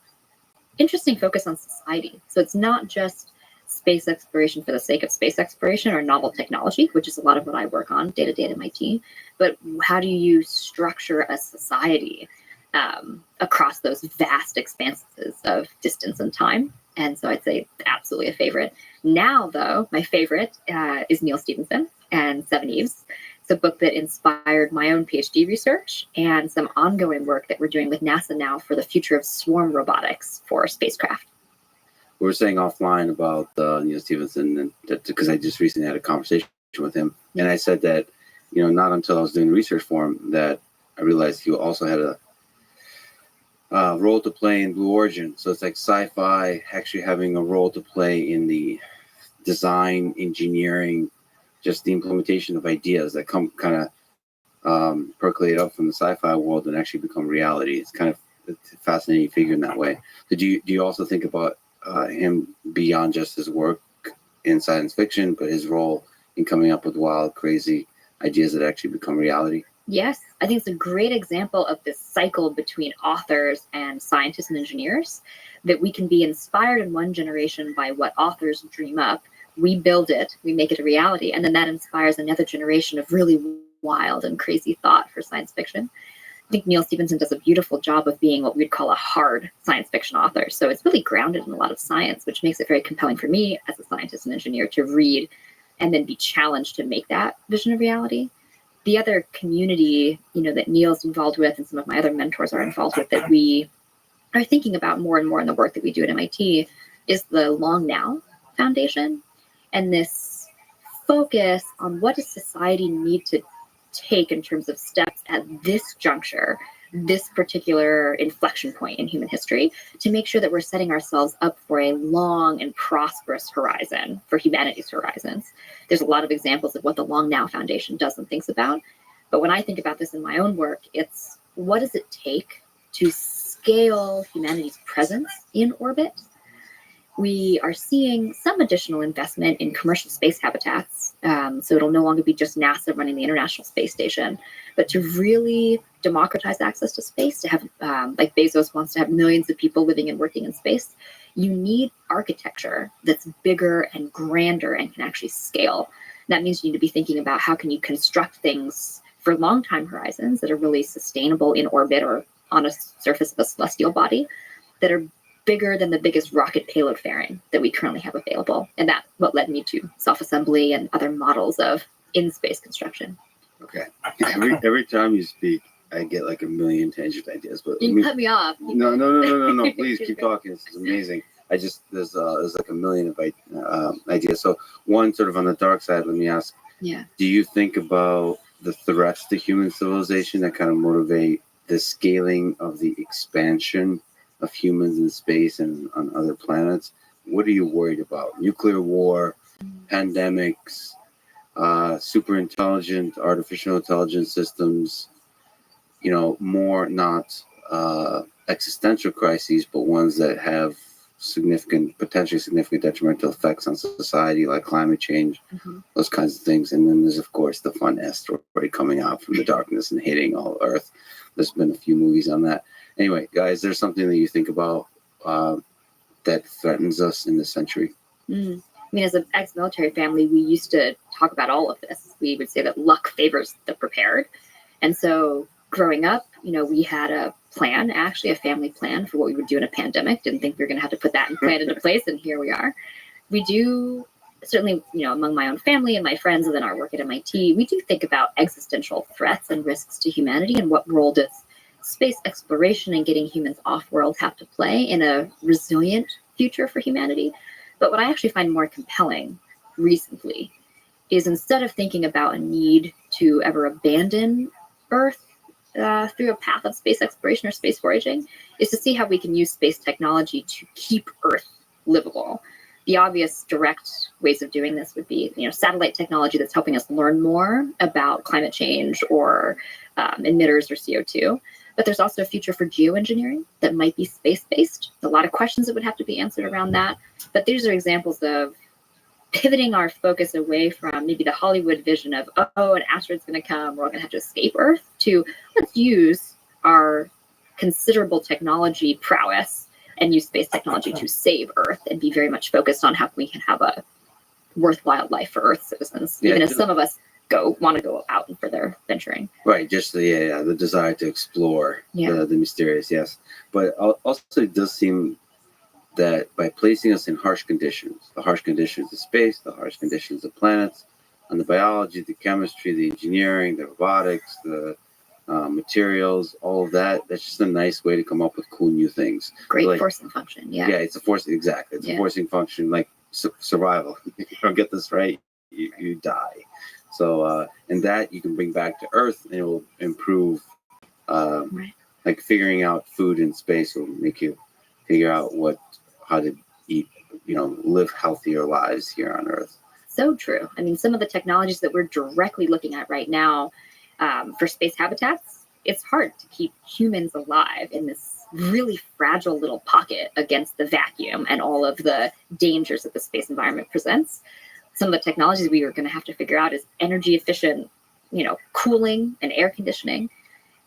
interesting focus on society. So it's not just space exploration for the sake of space exploration or novel technology, which is a lot of what I work on day to day at MIT, but how do you structure a society across those vast expanses of distance and time? And so I'd say absolutely a favorite. Now, though, my favorite is Neil Stephenson and Seven Eves. It's a book that inspired my own PhD research and some ongoing work that we're doing with NASA now for the future of swarm robotics for spacecraft. We were saying offline about Neil Stephenson, because I just recently had a conversation with him, and I said that, not until I was doing research for him that I realized he also had a role to play in Blue Origin. So it's like sci-fi actually having a role to play in the design, engineering, just the implementation of ideas that come kind of percolate up from the sci-fi world and actually become reality. It's kind of a fascinating figure in that way. So do you also think about him beyond just his work in science fiction, but his role in coming up with wild, crazy ideas that actually become reality? Yes, I think it's a great example of this cycle between authors and scientists and engineers, that we can be inspired in one generation by what authors dream up, we build it, we make it a reality, and then that inspires another generation of really wild and crazy thought for science fiction. I think Neil Stephenson does a beautiful job of being what we'd call a hard science fiction author. So it's really grounded in a lot of science, which makes it very compelling for me as a scientist and engineer to read and then be challenged to make that vision a reality. The other community, that Neil's involved with and some of my other mentors are involved with that we are thinking about more and more in the work that we do at MIT is the Long Now Foundation. And this focus on what does society need to take in terms of steps at this juncture, this particular inflection point in human history, to make sure that we're setting ourselves up for a long and prosperous horizon for humanity's horizons. There's a lot of examples of what the Long Now Foundation does and thinks about. But when I think about this in my own work, it's what does it take to scale humanity's presence in orbit? We are seeing some additional investment in commercial space habitats. So it'll no longer be just NASA running the International Space Station, but to really democratize access to space, to have, like Bezos wants to have millions of people living and working in space, you need architecture that's bigger and grander and can actually scale. That means you need to be thinking about how can you construct things for long time horizons that are really sustainable in orbit or on a surface of a celestial body that are bigger than the biggest rocket payload fairing that we currently have available. And that's what led me to self-assembly and other models of in-space construction. Okay. Every time you speak, I get like a million tangent ideas. But You cut me off. No. Please keep talking. This is amazing. There's like a million of ideas. So one sort of on the dark side, let me ask. Yeah. Do you think about the threats to human civilization that kind of motivate the scaling of the expansion of humans in space and on other planets? What are you worried about? Nuclear war, pandemics, super intelligent artificial intelligence systems, more not existential crises, but ones that have potentially significant detrimental effects on society, like climate change, those kinds of things. And then there's, of course, the fun asteroid coming out from the darkness and hitting all Earth. There's been a few movies on that. Anyway, guys, there's something that you think about that threatens us in this century? I mean, as an ex-military family, we used to talk about all of this. We would say that luck favors the prepared. And so growing up, we had a plan, actually a family plan for what we would do in a pandemic. Didn't think we were going to have to put that plan into place, and here we are. We do, certainly, among my own family and my friends and then our work at MIT, we do think about existential threats and risks to humanity and what role does space exploration and getting humans off-world have to play in a resilient future for humanity. But what I actually find more compelling recently is instead of thinking about a need to ever abandon Earth through a path of space exploration or space foraging, is to see how we can use space technology to keep Earth livable. The obvious direct ways of doing this would be, satellite technology that's helping us learn more about climate change or emitters or CO2. But there's also a future for geoengineering that might be space-based. A lot of questions that would have to be answered around that. But these are examples of pivoting our focus away from maybe the Hollywood vision of, an asteroid's going to come, we're all going to have to escape Earth, to let's use our considerable technology prowess and use space technology to save Earth and be very much focused on how we can have a worthwhile life for Earth citizens, even as some of us want to go out and further venturing. Right, just the desire to explore the mysterious, yes. But also it does seem that by placing us in harsh conditions, the harsh conditions of space, the harsh conditions of planets, and the biology, the chemistry, the engineering, the robotics, the materials, all of that, that's just a nice way to come up with cool new things. Great forcing function, yeah. Yeah, it's a force, exactly. It's a forcing function, like survival. If you don't get this right, you die. So, and that you can bring back to Earth, and it will improve, like figuring out food in space will make you figure out how to eat, live healthier lives here on Earth. So true. I mean, some of the technologies that we're directly looking at right now for space habitats, it's hard to keep humans alive in this really fragile little pocket against the vacuum and all of the dangers that the space environment presents. Some of the technologies we are going to have to figure out is energy efficient, cooling and air conditioning,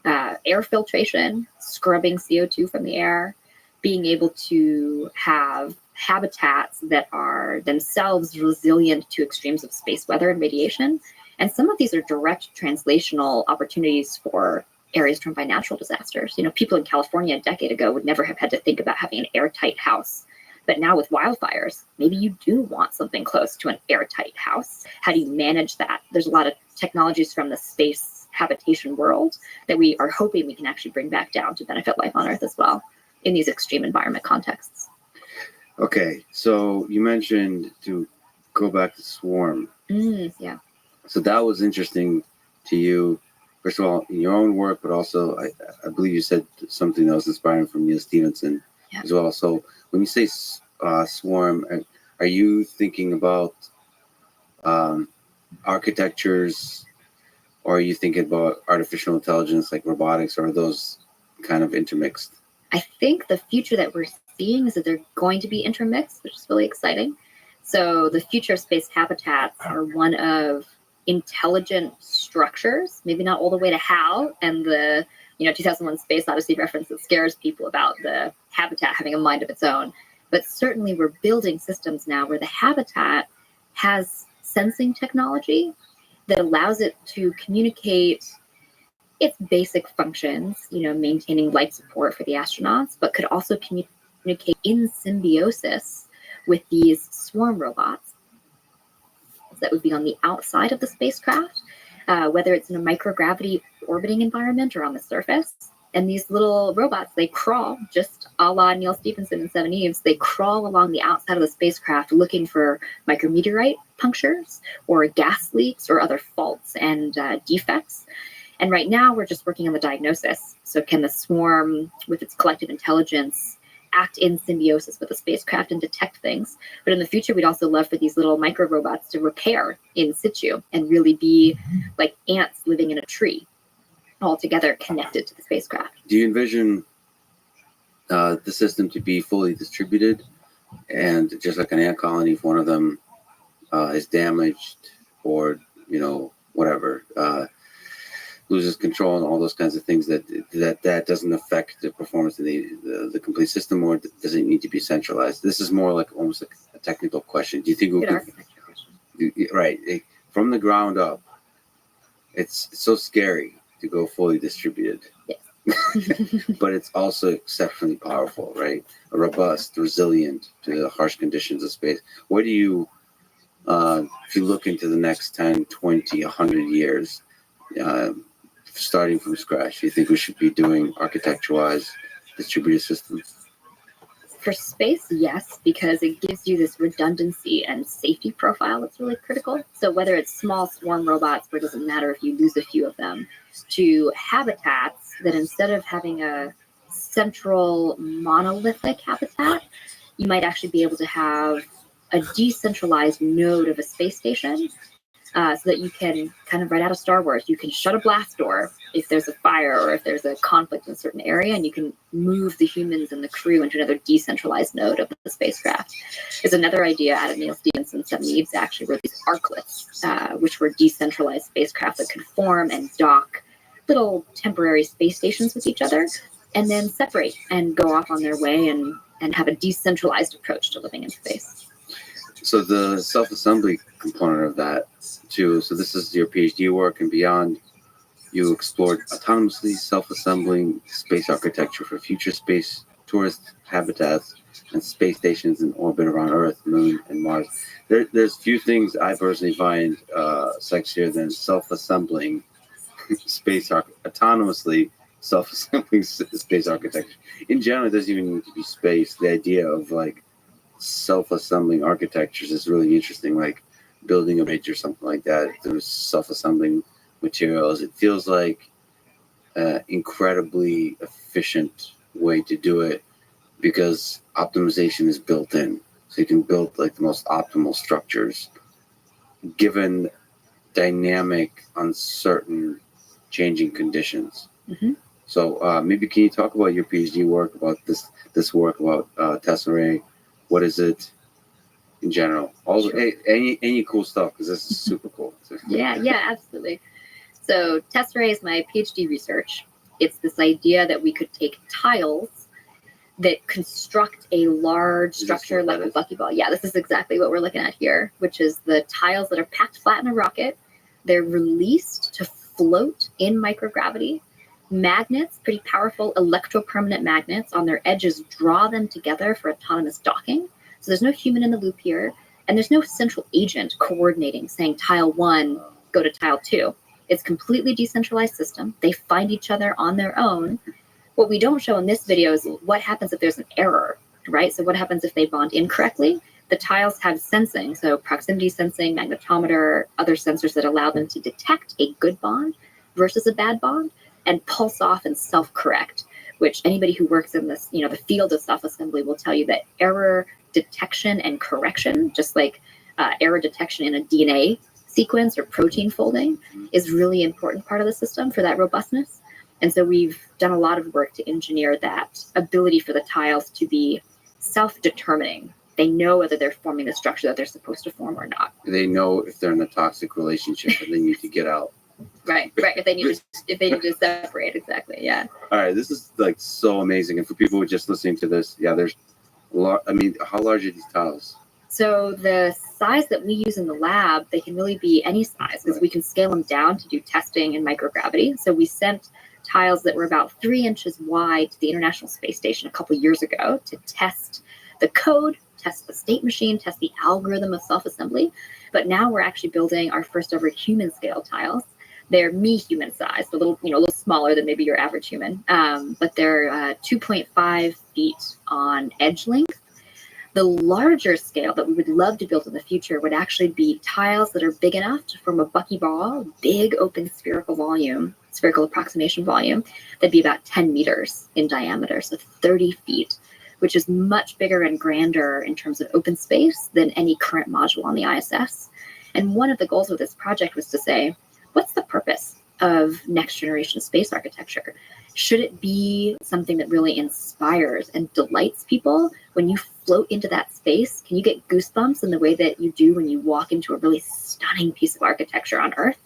air filtration, scrubbing CO2 from the air, being able to have habitats that are themselves resilient to extremes of space weather and radiation. And some of these are direct translational opportunities for areas torn by natural disasters. People in California a decade ago would never have had to think about having an airtight house. But now with wildfires, maybe you do want something close to an airtight house. How do you manage that? There's a lot of technologies from the space habitation world that we are hoping we can actually bring back down to benefit life on Earth as well in these extreme environment contexts. Okay, so you mentioned to go back to Swarm. Yeah. So that was interesting to you, first of all, in your own work, but also I believe you said something that was inspiring from Neil Stevenson as well. So when you say Swarm, are you thinking about architectures, or are you thinking about artificial intelligence like robotics, or are those kind of intermixed? I think the future that we're seeing is that they're going to be intermixed, which is really exciting. So the future of space habitats are one of intelligent structures, maybe not all the way to HAL and the 2001 Space Odyssey reference that scares people about the habitat having a mind of its own. But certainly we're building systems now where the habitat has sensing technology that allows it to communicate its basic functions, maintaining life support for the astronauts, but could also communicate in symbiosis with these swarm robots that would be on the outside of the spacecraft, whether it's in a microgravity orbiting environment or on the surface. And these little robots, they crawl, just a la Neil Stephenson and Seven Eves, they crawl along the outside of the spacecraft looking for micrometeorite punctures or gas leaks or other faults and defects. And right now we're just working on the diagnosis. So can the swarm, with its collective intelligence, act in symbiosis with the spacecraft and detect things? But in the future, we'd also love for these little micro robots to repair in situ and really be like ants living in a tree, all together connected to the spacecraft. Do you envision the system to be fully distributed, and just like an ant colony, if one of them is damaged or whatever, loses control and all those kinds of things, that doesn't affect the performance of the complete system, or does it need to be centralized? This is more like almost like a technical question. Do you think from the ground up, it's so scary to go fully distributed, but it's also exceptionally powerful, right? Robust, resilient to the harsh conditions of space. What do you, if you look into the next 10, 20, 100 years, starting from scratch, do you think we should be doing architecture-wise distributed systems? For space, yes, because it gives you this redundancy and safety profile that's really critical. So whether it's small swarm robots, where it doesn't matter if you lose a few of them, to habitats that instead of having a central monolithic habitat, you might actually be able to have a decentralized node of a space station, so that you can, kind of right out of Star Wars, you can shut a blast door if there's a fire or if there's a conflict in a certain area, and you can move the humans and the crew into another decentralized node of the spacecraft. There's another idea out of Neil Stephenson's Seven Eves, actually, where these arklets, which were decentralized spacecraft that could form and dock little temporary space stations with each other, and then separate and go off on their way and have a decentralized approach to living in space. So the self-assembly component of that too, so this is your PhD work and beyond, you explored autonomously self-assembling space architecture for future space tourist habitats and space stations in orbit around Earth, Moon, and Mars. There's few things I personally find sexier than self-assembling autonomously self-assembling space architecture. In general, it doesn't even need to be space. The idea of like self-assembling architectures is really interesting, like building a bridge or something like that. There's self-assembling materials. It feels like an incredibly efficient way to do it because optimization is built in. So you can build like the most optimal structures given dynamic, uncertain, changing conditions. Mm-hmm. So maybe can you talk about your PhD work, about this work about tesserae? What is it in general? Any cool stuff, because this is super cool. Yeah, absolutely. So tesserae is my PhD research. It's this idea that we could take tiles that construct a large structure like a buckyball. Yeah, this is exactly what we're looking at here, which is the tiles that are packed flat in a rocket. They're released to float in microgravity. Magnets, pretty powerful electropermanent magnets on their edges, draw them together for autonomous docking. So there's no human in the loop here, and there's no central agent coordinating, saying tile 1, go to tile 2. It's completely decentralized system. They find each other on their own. What we don't show in this video is what happens if there's an error, right? So what happens if they bond incorrectly? The tiles have sensing, so proximity sensing, magnetometer, other sensors that allow them to detect a good bond versus a bad bond and pulse off and self-correct, which anybody who works in this, the field of self-assembly will tell you that error detection and correction, just like error detection in a DNA sequence or protein folding, is really important part of the system for that robustness. And so we've done a lot of work to engineer that ability for the tiles to be self-determining. They know whether they're forming the structure that they're supposed to form or not. They know if they're in a toxic relationship and they need to get out. Right. If they need to separate, exactly. Yeah. All right. This is like so amazing. And for people who are just listening to this, there's a lot. I mean, how large are these tiles? So the size that we use in the lab, they can really be any size because we can scale them down to do testing in microgravity. So we sent tiles that were about 3 inches wide to the International Space Station a couple years ago to test the code, test the state machine, test the algorithm of self-assembly. But now we're actually building our first ever human scale tiles. They're human size, a little smaller than maybe your average human, but they're 2.5 feet on edge length. The larger scale that we would love to build in the future would actually be tiles that are big enough to form a buckyball, big open spherical approximation volume, that'd be about 10 meters in diameter, so 30 feet, which is much bigger and grander in terms of open space than any current module on the ISS. And one of the goals of this project was to say, what's the purpose of next generation space architecture? Should it be something that really inspires and delights people? When you float into that space, can you get goosebumps in the way that you do when you walk into a really stunning piece of architecture on Earth?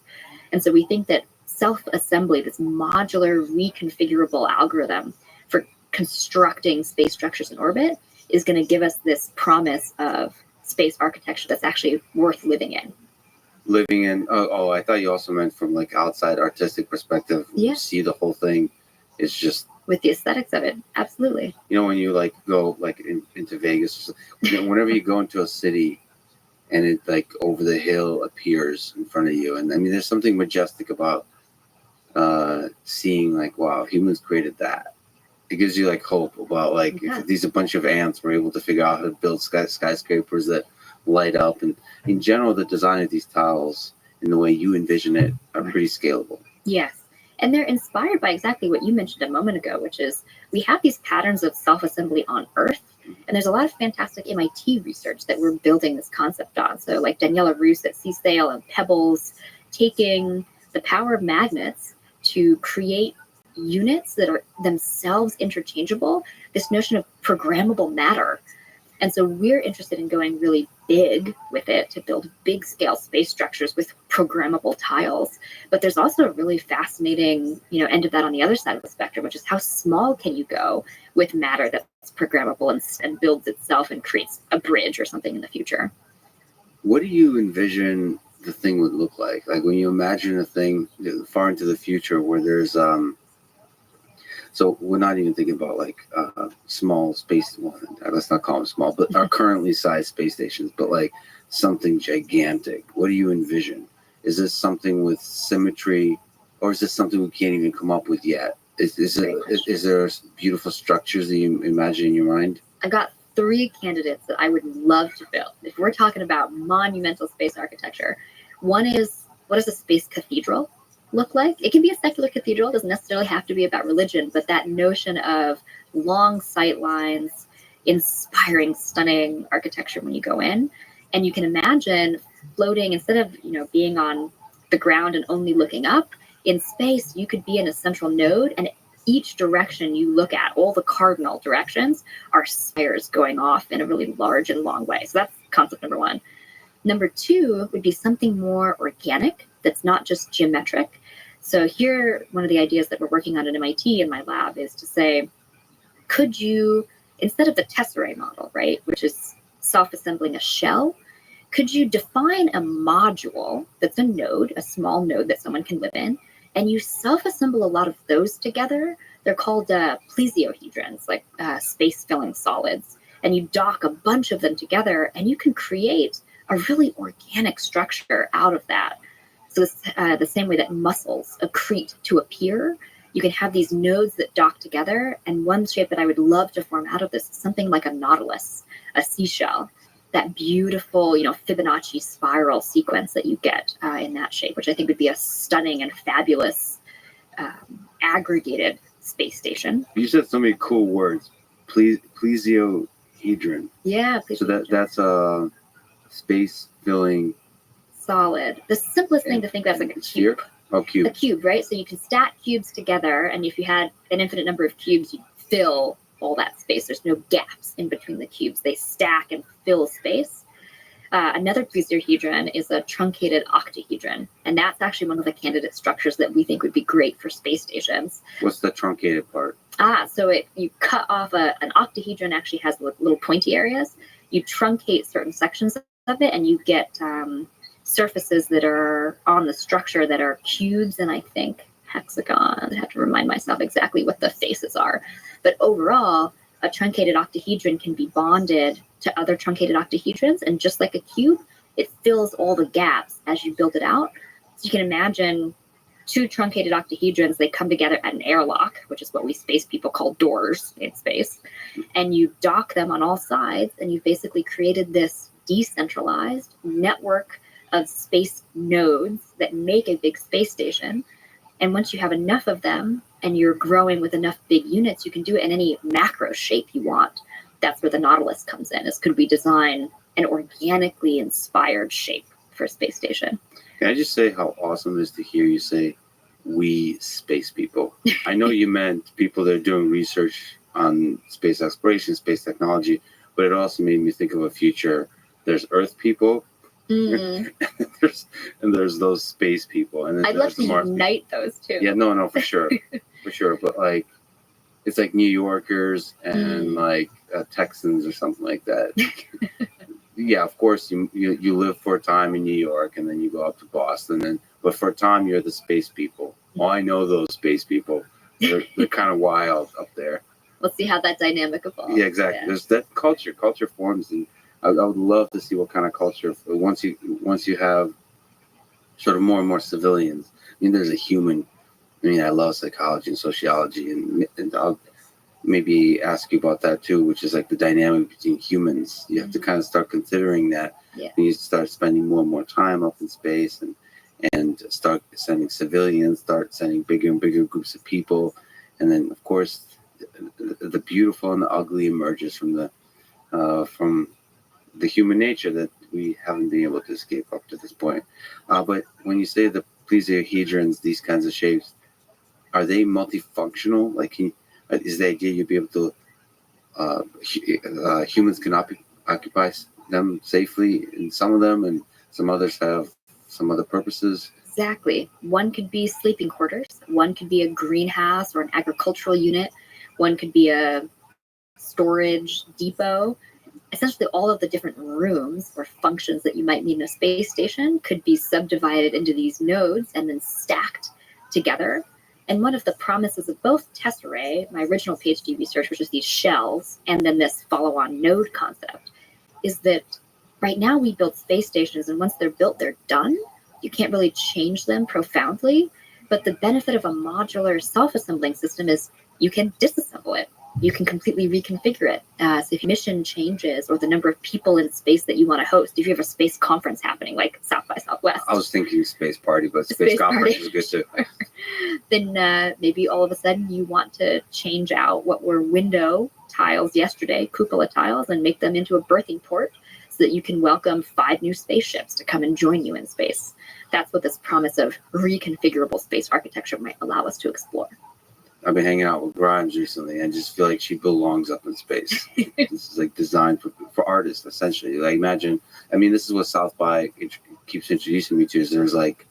And so we think that self-assembly, this modular, reconfigurable algorithm for constructing space structures in orbit, is going to give us this promise of space architecture that's actually worth living in. I thought you also meant from like outside artistic perspective. Yeah. You see the whole thing. It's just with the aesthetics of it. Absolutely. When you like go like into Vegas, whenever you go into a city and it like over the hill appears in front of you. And I mean, there's something majestic about seeing like, wow, humans created that. It gives you like hope about like if these a bunch of ants were able to figure out how to build skyscrapers that light up. And in general, the design of these tiles and the way you envision it are pretty scalable. Yes. And they're inspired by exactly what you mentioned a moment ago, which is we have these patterns of self-assembly on Earth. And there's a lot of fantastic MIT research that we're building this concept on. So like Daniela Roos at CSAIL and Pebbles, taking the power of magnets to create units that are themselves interchangeable, this notion of programmable matter. And so we're interested in going really big with it to build big scale space structures with programmable tiles. But there's also a really fascinating, end of that on the other side of the spectrum, which is how small can you go with matter that's programmable and builds itself and creates a bridge or something in the future. What do you envision the thing would look like? Like when you imagine a thing far into the future where there's so we're not even thinking about like small space. Well, let's not call them small, but our currently sized space stations. But like something gigantic. What do you envision? Is this something with symmetry, or is this something we can't even come up with yet? Is there beautiful structures that you imagine in your mind? I got 3 candidates that I would love to build. If we're talking about monumental space architecture, one is, what does a space cathedral look like? It can be a secular cathedral. It doesn't necessarily have to be about religion, but that notion of long sight lines, inspiring, stunning architecture when you go in. And you can imagine floating, instead of being on the ground and only looking up, in space, you could be in a central node, and each direction you look at, all the cardinal directions, are spires going off in a really large and long way. So that's concept number 1. Number 2 would be something more organic that's not just geometric. So here, one of the ideas that we're working on at MIT in my lab is to say, could you instead of the tesserae model, right, which is self-assembling a shell, could you define a module that's a node, a small node that someone can live in, and you self-assemble a lot of those together? They're called plesiohedrons, like space-filling solids. And you dock a bunch of them together, and you can create a really organic structure out of that. So it's the same way that muscles accrete to appear. You can have these nodes that dock together, and one shape that I would love to form out of this is something like a nautilus, a seashell, that beautiful, Fibonacci spiral sequence that you get in that shape, which I think would be a stunning and fabulous aggregated space station. You said so many cool words. Plesiohedron. Yeah. So that's a space filling solid. The simplest thing to think of is like a cube. Oh, cube. A cube, right? So you can stack cubes together, and if you had an infinite number of cubes, you'd fill all that space. There's no gaps in between the cubes. They stack and fill space. Another plesiohedron is a truncated octahedron, and that's actually one of the candidate structures that we think would be great for space stations. What's the truncated part? So you cut off an octahedron actually has little pointy areas. You truncate certain sections of it, and you get surfaces that are on the structure that are cubes and I think hexagons. I have to remind myself exactly what the faces are. But overall, a truncated octahedron can be bonded to other truncated octahedrons, and just like a cube, it fills all the gaps as you build it out. So you can imagine two truncated octahedrons, they come together at an airlock, which is what we space people call doors in space, and you dock them on all sides, and you've basically created this decentralized network of space nodes that make a big space station. And once you have enough of them and you're growing with enough big units, you can do it in any macro shape you want. That's where the Nautilus comes in, is could we design an organically inspired shape for a space station? Can I just say how awesome it is to hear you say, we space people? I know you meant people that are doing research on space exploration, space technology, but it also made me think of a future. There's Earth people, and there's those space people, and then I'd love to unite those two. Yeah, no, for sure, for sure. But like, it's like New Yorkers and like Texans or something like that. Yeah, of course, you live for a time in New York, and then you go up to Boston, but for a time you're the space people. Well, I know those space people. They're kind of wild up there. Let's see how that dynamic evolves. Yeah, exactly. Yeah. There's that culture forms, and I would love to see what kind of culture once you have sort of more and more civilians. I mean, there's a human. I mean, I love psychology and sociology, and I'll maybe ask you about that too, which is like the dynamic between humans. You have to kind of start considering that. Yeah. And you start spending more and more time up in space, and start sending civilians, start sending bigger and bigger groups of people, and then of course the beautiful and the ugly emerges from the human nature that we haven't been able to escape up to this point. But when you say the plesiohedrons, these kinds of shapes, are they multifunctional? Like, is the idea you'll be able to humans can occupy them safely in some of them, and some others have some other purposes? Exactly. One could be sleeping quarters. One could be a greenhouse or an agricultural unit. One could be a storage depot. Essentially, all of the different rooms or functions that you might need in a space station could be subdivided into these nodes and then stacked together. And one of the promises of both tesserae, my original PhD research, which is these shells, and then this follow-on node concept, is that right now we build space stations, and once they're built, they're done. You can't really change them profoundly. But the benefit of a modular self-assembling system is you can disassemble it. You can completely reconfigure it. So if your mission changes, or the number of people in space that you want to host, if you have a space conference happening, like South by Southwest. I was thinking space party, but space conference is good too. Then maybe all of a sudden you want to change out what were window tiles yesterday, cupola tiles, and make them into a berthing port so that you can welcome 5 new spaceships to come and join you in space. That's what this promise of reconfigurable space architecture might allow us to explore. I've been hanging out with Grimes recently, and just feel like she belongs up in space. This is like designed for artists, essentially. Like, imagine, I mean, this is what South by keeps introducing me to, is there's like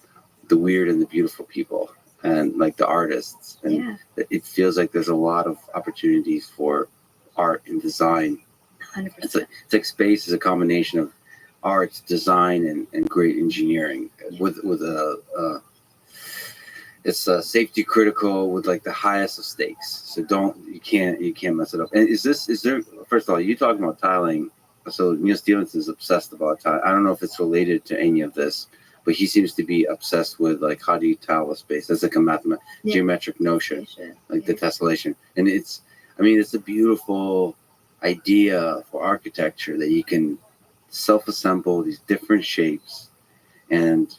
the weird and the beautiful people, and like the artists. And it feels like there's a lot of opportunities for art and design. 100%. It's like space is a combination of arts, design, and great engineering with it's safety critical with like the highest of stakes. So you can't mess it up. And is there first of all, you talking about tiling? So Neil Stephenson is obsessed about tile. I don't know if it's related to any of this, but he seems to be obsessed with like how do you tile a space? That's like a geometric notion, like the tessellation. And it's a beautiful idea for architecture that you can self-assemble these different shapes, and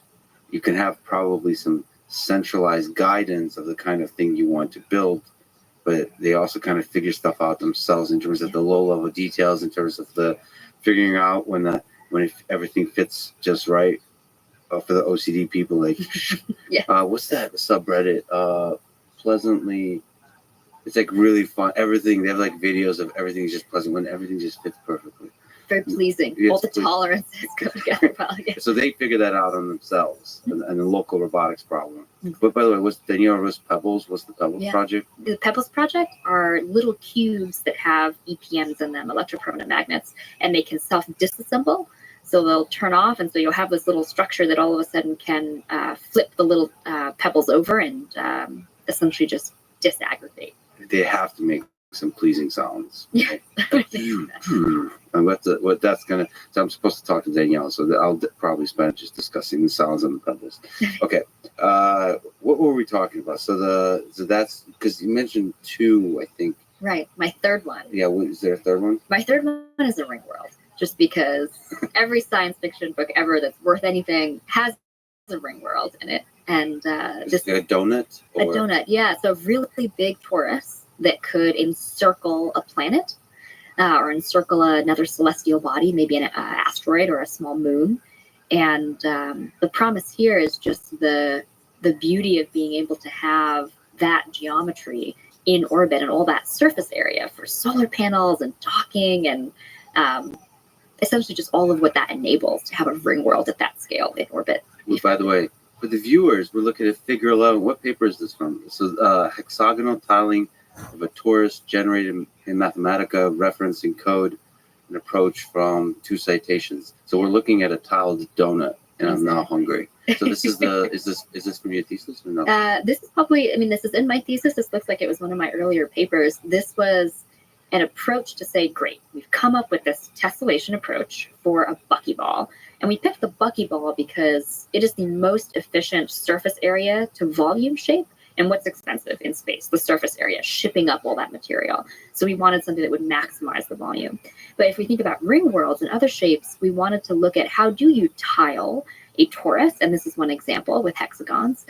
you can have probably some centralized guidance of the kind of thing you want to build, but they also kind of figure stuff out themselves in terms of the low-level details, in terms of the figuring out when everything fits just right. For the OCD people, like what's that subreddit? Pleasantly, it's like really fun. Everything they have like videos of everything's just pleasant when everything just fits perfectly. Very pleasing. All the tolerances go together well. Yeah. So they figure that out on themselves, and the local robotics problem. But by the way, what's the Pebbles project? The Pebbles project are little cubes that have EPMs in them, electropermanent magnets, and they can self-disassemble. So they'll turn off, and so you'll have this little structure that all of a sudden can flip the little pebbles over and essentially just disaggregate. They have to make some pleasing sounds. Yeah. So I'm supposed to talk to Danielle, so I'll probably spend just discussing the sounds on the pebbles. Okay. What were we talking about? So that's because you mentioned 2, I think. Right. My third one. Yeah. Is there a third one? My third one is a ring world. Just because every science fiction book ever that's worth anything has a ring world in it. And this a donut? A donut, yeah. So really big torus that could encircle a planet or encircle another celestial body, maybe an asteroid or a small moon. And the promise here is just the beauty of being able to have that geometry in orbit and all that surface area for solar panels and docking and essentially just all of what that enables to have a ring world at that scale in orbit. Well, by the way, for the viewers, we're looking at figure 11. What paper is this from? So hexagonal tiling of a torus generated in Mathematica, referencing code and approach from 2 citations. So we're looking at a tiled donut, and I'm now hungry. So this is is this from your thesis or no? This is probably, this is in my thesis. This looks like it was one of my earlier papers. This was an approach to say, great, we've come up with this tessellation approach for a buckyball. And we picked the buckyball because it is the most efficient surface area to volume shape. And what's expensive in space? The surface area, shipping up all that material. So we wanted something that would maximize the volume. But if we think about ring worlds and other shapes, we wanted to look at how do you tile a torus, and this is one example with hexagons,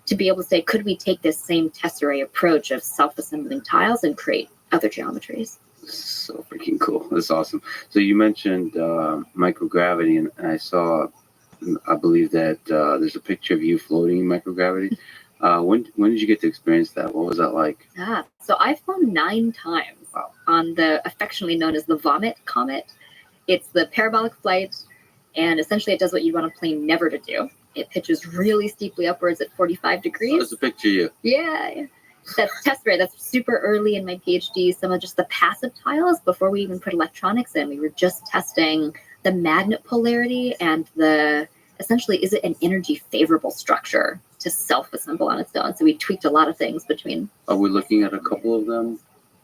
to be able to say, could we take this same tesserae approach of self-assembling tiles and create other geometries? So freaking cool. That's awesome. So you mentioned microgravity, and I believe that there's a picture of you floating in microgravity. When did you get to experience that? What was that like? So I've flown 9 times on the affectionately known as the Vomit Comet. It's the parabolic flight, and essentially it does what you want a plane never to do. It pitches really steeply upwards at 45 degrees. There's a picture of you. Yeah. That's tesserae. That's super early in my PhD. Some of just the passive tiles before we even put electronics in. We were just testing the magnet polarity and essentially, is it an energy favorable structure to self-assemble on its own? So we tweaked a lot of things between. Are we looking at a couple of them?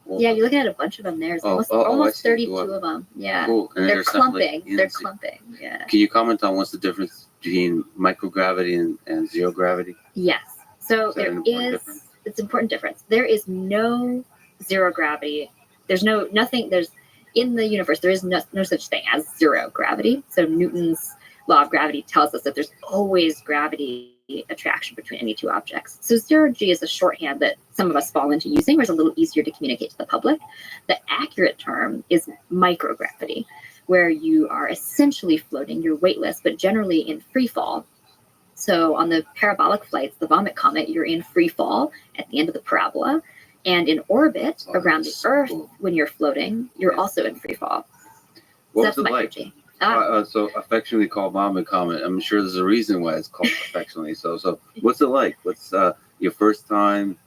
Yeah, you're looking at a bunch of them. There's almost 32 of them. Yeah. Cool. And they're clumping. They're clumping. Yeah. Can you comment on what's the difference between microgravity and zero gravity? Yes. So it's an important difference. There is no zero gravity. There's in the universe, there is no such thing as zero gravity. So Newton's law of gravity tells us that there's always gravity attraction between any 2 objects. So 0G is a shorthand that some of us fall into using, where it's a little easier to communicate to the public. The accurate term is microgravity, where you are essentially floating, you're weightless, but generally in free fall. So on the parabolic flights, the Vomit Comet, you're in free fall at the end of the parabola. And in orbit around the Earth, when you're floating, you're also in free fall. What was it like? So affectionately called Vomit Comet. I'm sure there's a reason why it's called affectionately. So what's it like? What's your first time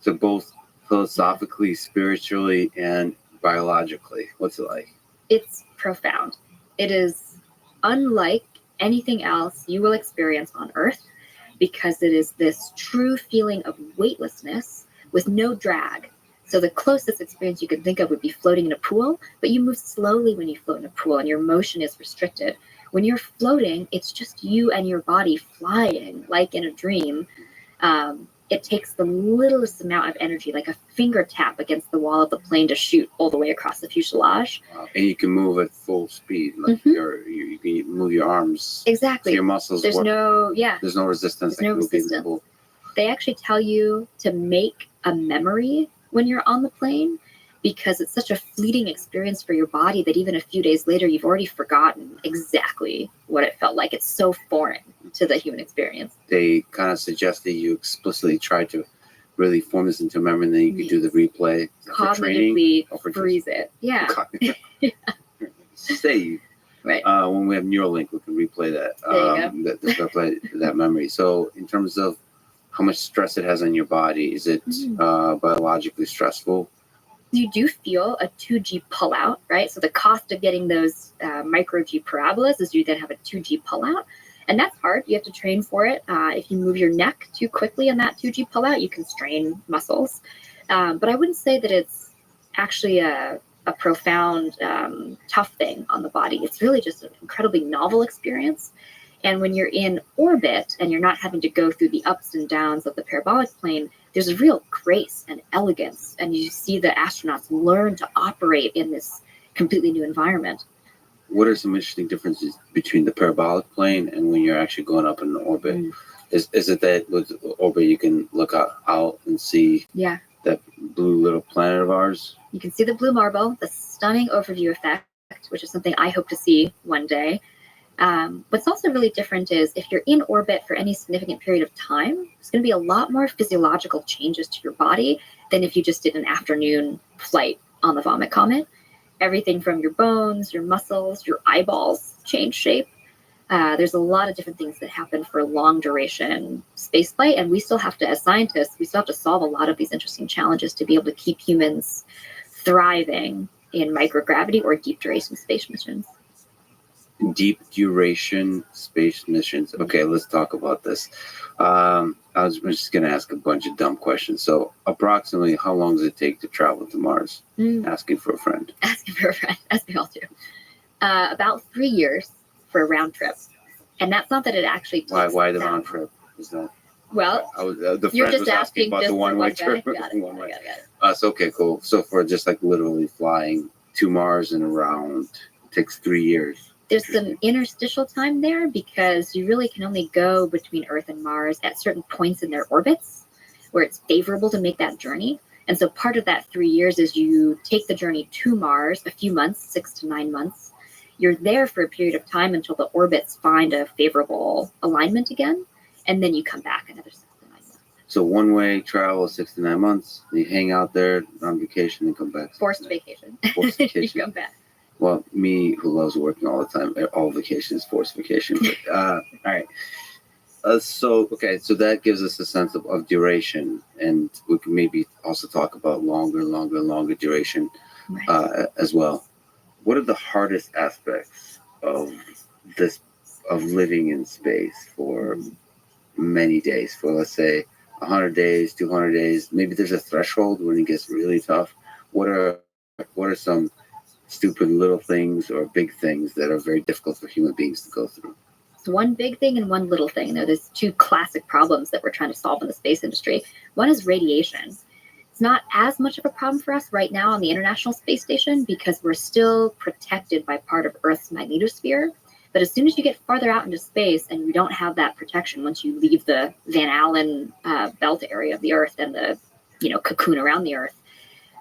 to both philosophically, spiritually, and biologically? What's it like? It's profound. It is unlike anything else you will experience on Earth because it is this true feeling of weightlessness with no drag. So the closest experience you could think of would be floating in a pool, but you move slowly when you float in a pool and your motion is restricted. When you're floating, it's just you and your body flying like in a dream. It takes the littlest amount of energy, like a finger tap against the wall of the plane, to shoot all the way across the fuselage. Wow. And you can move at full speed. Like you can move your arms. Exactly. So your muscles There's work. There's no resistance. no resistance. They actually tell you to make a memory when you're on the plane because it's such a fleeting experience for your body that even a few days later, you've already forgotten exactly what it felt like. It's so foreign to the human experience. They kind of suggest that you explicitly try to really form this into memory, and then you can do the replay. Cognitively freeze it. Yeah. Save. Right. When we have Neuralink, we can replay that. Replay that memory. So in terms of how much stress it has on your body, is it biologically stressful? You do feel a 2G pullout, right? So the cost of getting those micro G parabolas is you then have a 2G pullout. And that's hard. You have to train for it. If you move your neck too quickly in that 2G pullout, you can strain muscles. But I wouldn't say that it's actually a profound, tough thing on the body. It's really just an incredibly novel experience. And when you're in orbit and you're not having to go through the ups and downs of the parabolic plane, there's a real grace and elegance. And you see the astronauts learn to operate in this completely new environment. What are some interesting differences between the parabolic plane and when you're actually going up in orbit? Is it that with orbit you can look out and see that blue little planet of ours? You can see the blue marble, the stunning overview effect, which is something I hope to see one day. What's also really different is if you're in orbit for any significant period of time, there's going to be a lot more physiological changes to your body than if you just did an afternoon flight on the Vomit Comet. Everything from your bones, your muscles, your eyeballs change shape. There's a lot of different things that happen for long duration spaceflight, and we still have to, as scientists, solve a lot of these interesting challenges to be able to keep humans thriving in microgravity or deep duration space missions. Deep duration space missions. Okay, let's talk about this. I was just going to ask a bunch of dumb questions. So approximately how long does it take to travel to Mars? Asking for a friend. Asking for a friend, as we all do. About 3 years for a round trip. And that's not that it actually takes Why the round trip? Is that... Well, the friend was asking about the one-way trip. Got it. So, okay, cool. So for just like literally flying to Mars and around, it takes 3 years. There's some interstitial time there because you really can only go between Earth and Mars at certain points in their orbits where it's favorable to make that journey. And so part of that 3 years is you take the journey to Mars a few months, 6 to 9 months. You're there for a period of time until the orbits find a favorable alignment again, and then you come back another 6 to 9 months. So one-way travel, 6 to 9 months. You hang out there on vacation and come back. Forced vacation. Forced vacation. You come back. Well, me who loves working all the time, all vacations, forced vacation. But, all right. So that gives us a sense of duration, and we can maybe also talk about longer duration as well. What are the hardest aspects of living in space for many days? For let's say 100 days, 200 days. Maybe there's a threshold when it gets really tough. What are some stupid little things or big things that are very difficult for human beings to go through? It's one big thing and one little thing. There's two classic problems that we're trying to solve in the space industry. One is radiation. It's not as much of a problem for us right now on the International Space Station because we're still protected by part of Earth's magnetosphere. But as soon as you get farther out into space and you don't have that protection once you leave the Van Allen belt area of the Earth and the cocoon around the Earth,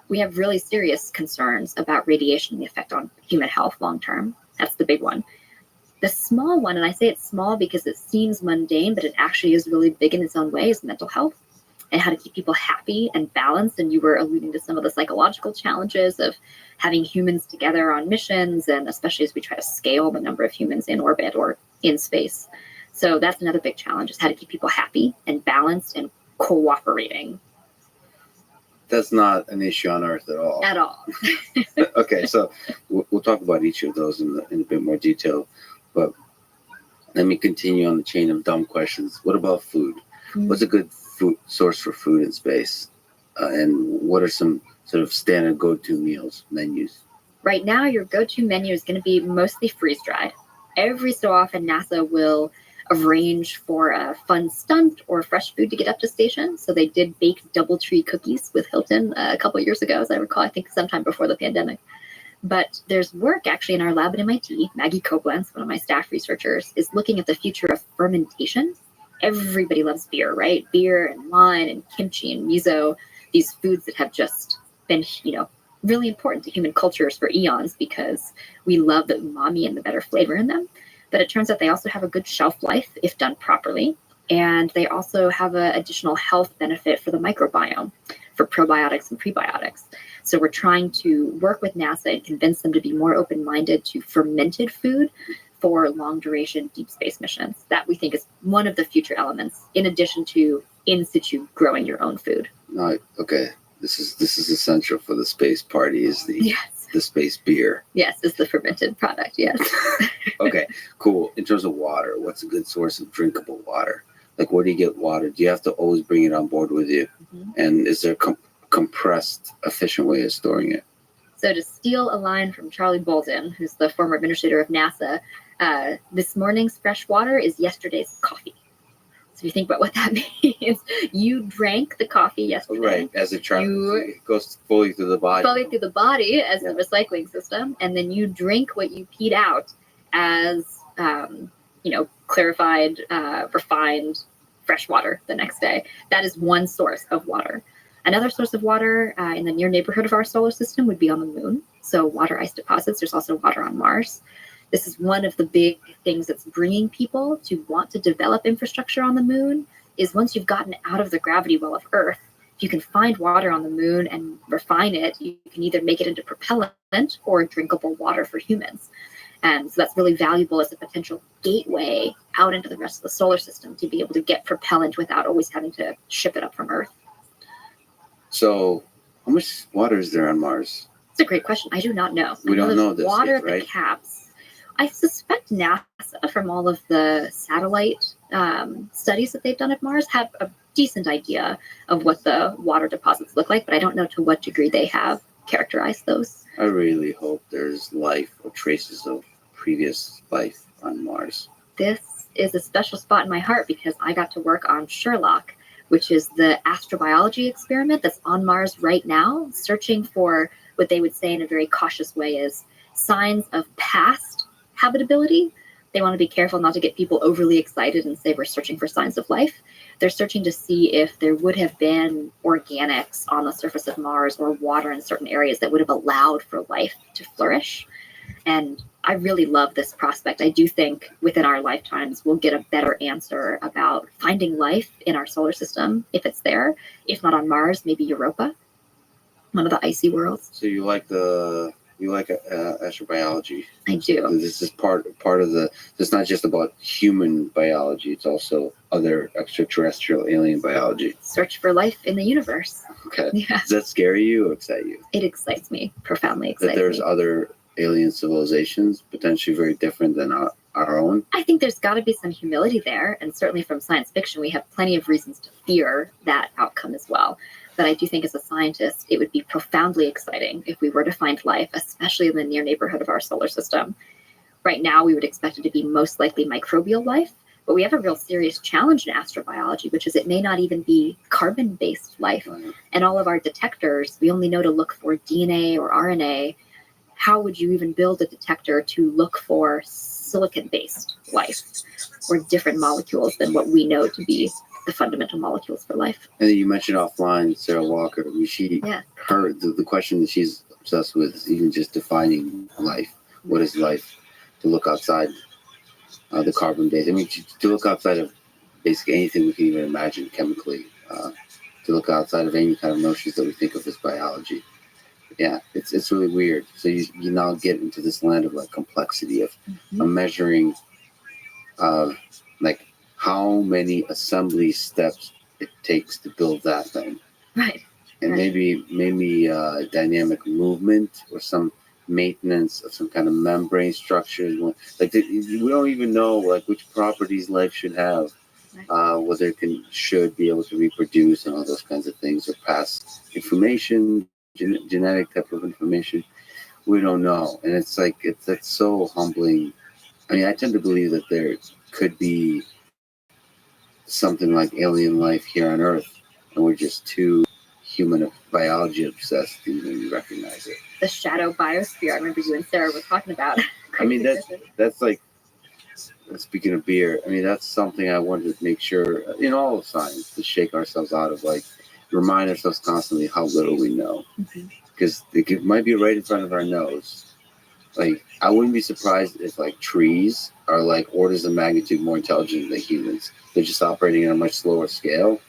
we have really serious concerns about radiation and the effect on human health long term. That's the big one. The small one, and I say it's small because it seems mundane, but it actually is really big in its own way, is mental health and how to keep people happy and balanced. And you were alluding to some of the psychological challenges of having humans together on missions, and especially as we try to scale the number of humans in orbit or in space. So that's another big challenge, is how to keep people happy and balanced and cooperating. that's not an issue on Earth at all. At all. Okay, so we'll talk about each of those in a bit more detail, but let me continue on the chain of dumb questions. What about food? What's a good food source for food in space? And what are some sort of standard go-to meals, menus? Right now, your go-to menu is going to be mostly freeze-dried. Every so often, NASA will arrange for a fun stunt or fresh food to get up to station. So they did bake DoubleTree cookies with Hilton a couple of years ago, as I recall, I think sometime before the pandemic. But there's work actually in our lab at MIT. Maggie Koblenz, one of my staff researchers, is looking at the future of fermentation. Everybody loves beer, right? Beer and wine and kimchi and miso, these foods that have just been, really important to human cultures for eons because we love the umami and the better flavor in them. But it turns out they also have a good shelf life if done properly. And they also have an additional health benefit for the microbiome, for probiotics and prebiotics. So we're trying to work with NASA and convince them to be more open-minded to fermented food for long-duration deep space missions. That we think is one of the future elements, in addition to in situ growing your own food. Okay, this is essential for the space party. Is the space beer? Yes, is the fermented product. Yes. Okay, cool. In terms of water, what's a good source of drinkable water? Like, where do you get water? Do you have to always bring it on board with you? Mm-hmm. And is there compressed, efficient way of storing it? So to steal a line from Charlie Bolden, who's the former administrator of NASA, this morning's fresh water is yesterday's coffee. So if you think about what that means, you drank the coffee yesterday. Right, as it goes fully through the body. Fully through the body as the recycling system, and then you drink what you peed out as, clarified, refined fresh water the next day. That is one source of water. Another source of water in the near neighborhood of our solar system would be on the moon. So water ice deposits. There's also water on Mars. This is one of the big things that's bringing people to want to develop infrastructure on the moon, is once you've gotten out of the gravity well of Earth, if you can find water on the moon and refine it, you can either make it into propellant or drinkable water for humans. And so that's really valuable as a potential gateway out into the rest of the solar system to be able to get propellant without always having to ship it up from Earth. So how much water is there on Mars? It's a great question. I do not know. We don't know this water yet, at right? the caps. I suspect NASA, from all of the satellite studies that they've done at Mars, have a decent idea of what the water deposits look like, but I don't know to what degree they have characterized those. I really hope there's life or traces of previous life on Mars. This is a special spot in my heart because I got to work on Sherlock, which is the astrobiology experiment that's on Mars right now, searching for what they would say in a very cautious way is signs of past habitability. They want to be careful not to get people overly excited and say we're searching for signs of life. They're searching to see if there would have been organics on the surface of Mars or water in certain areas that would have allowed for life to flourish. And I really love this prospect. I do think within our lifetimes, we'll get a better answer about finding life in our solar system, if it's there. If not on Mars, maybe Europa, one of the icy worlds. So you like astrobiology? I do. This is part of the. It's not just about human biology. It's also other extraterrestrial alien biology. Search for life in the universe. Okay. Yeah. Does that scare you or excite you? It excites me. Profoundly excites me. That there's other alien civilizations potentially very different than our own? I think there's got to be some humility there, and certainly from science fiction we have plenty of reasons to fear that outcome as well. But I do think as a scientist it would be profoundly exciting if we were to find life, especially in the near neighborhood of our solar system. Right now we would expect it to be most likely microbial life, but we have a real serious challenge in astrobiology, which is it may not even be carbon-based life. Right. And all of our detectors, we only know to look for DNA or RNA. How would you even build a detector to look for silicon-based life or different molecules than what we know to be the fundamental molecules for life? And then you mentioned offline Sarah Walker. The question that she's obsessed with is even just defining life. What is life? To look outside the carbon base. I mean, to look outside of basically anything we can even imagine chemically. To look outside of any kind of notions that we think of as biology. Yeah, it's really weird. So you now get into this land of like complexity of measuring like how many assembly steps it takes to build that thing. Right. and Right. maybe dynamic movement or some maintenance of some kind of membrane structures. Like we don't even know like which properties life should have, Right. whether it should be able to reproduce and all those kinds of things or pass information, genetic type of information. We don't know, and it's so humbling. I mean, I tend to believe that there could be something like alien life here on Earth, and we're just too human biology obsessed to even recognize it. The shadow biosphere. I remember you and Sarah were talking about. I mean, that's like, speaking of beer, I mean, that's something I wanted to make sure in all of science to shake ourselves out of, like, remind ourselves constantly how little we know, because it might be right in front of our nose. Like, I wouldn't be surprised if like trees are like orders of magnitude more intelligent than humans. They're just operating at a much slower scale,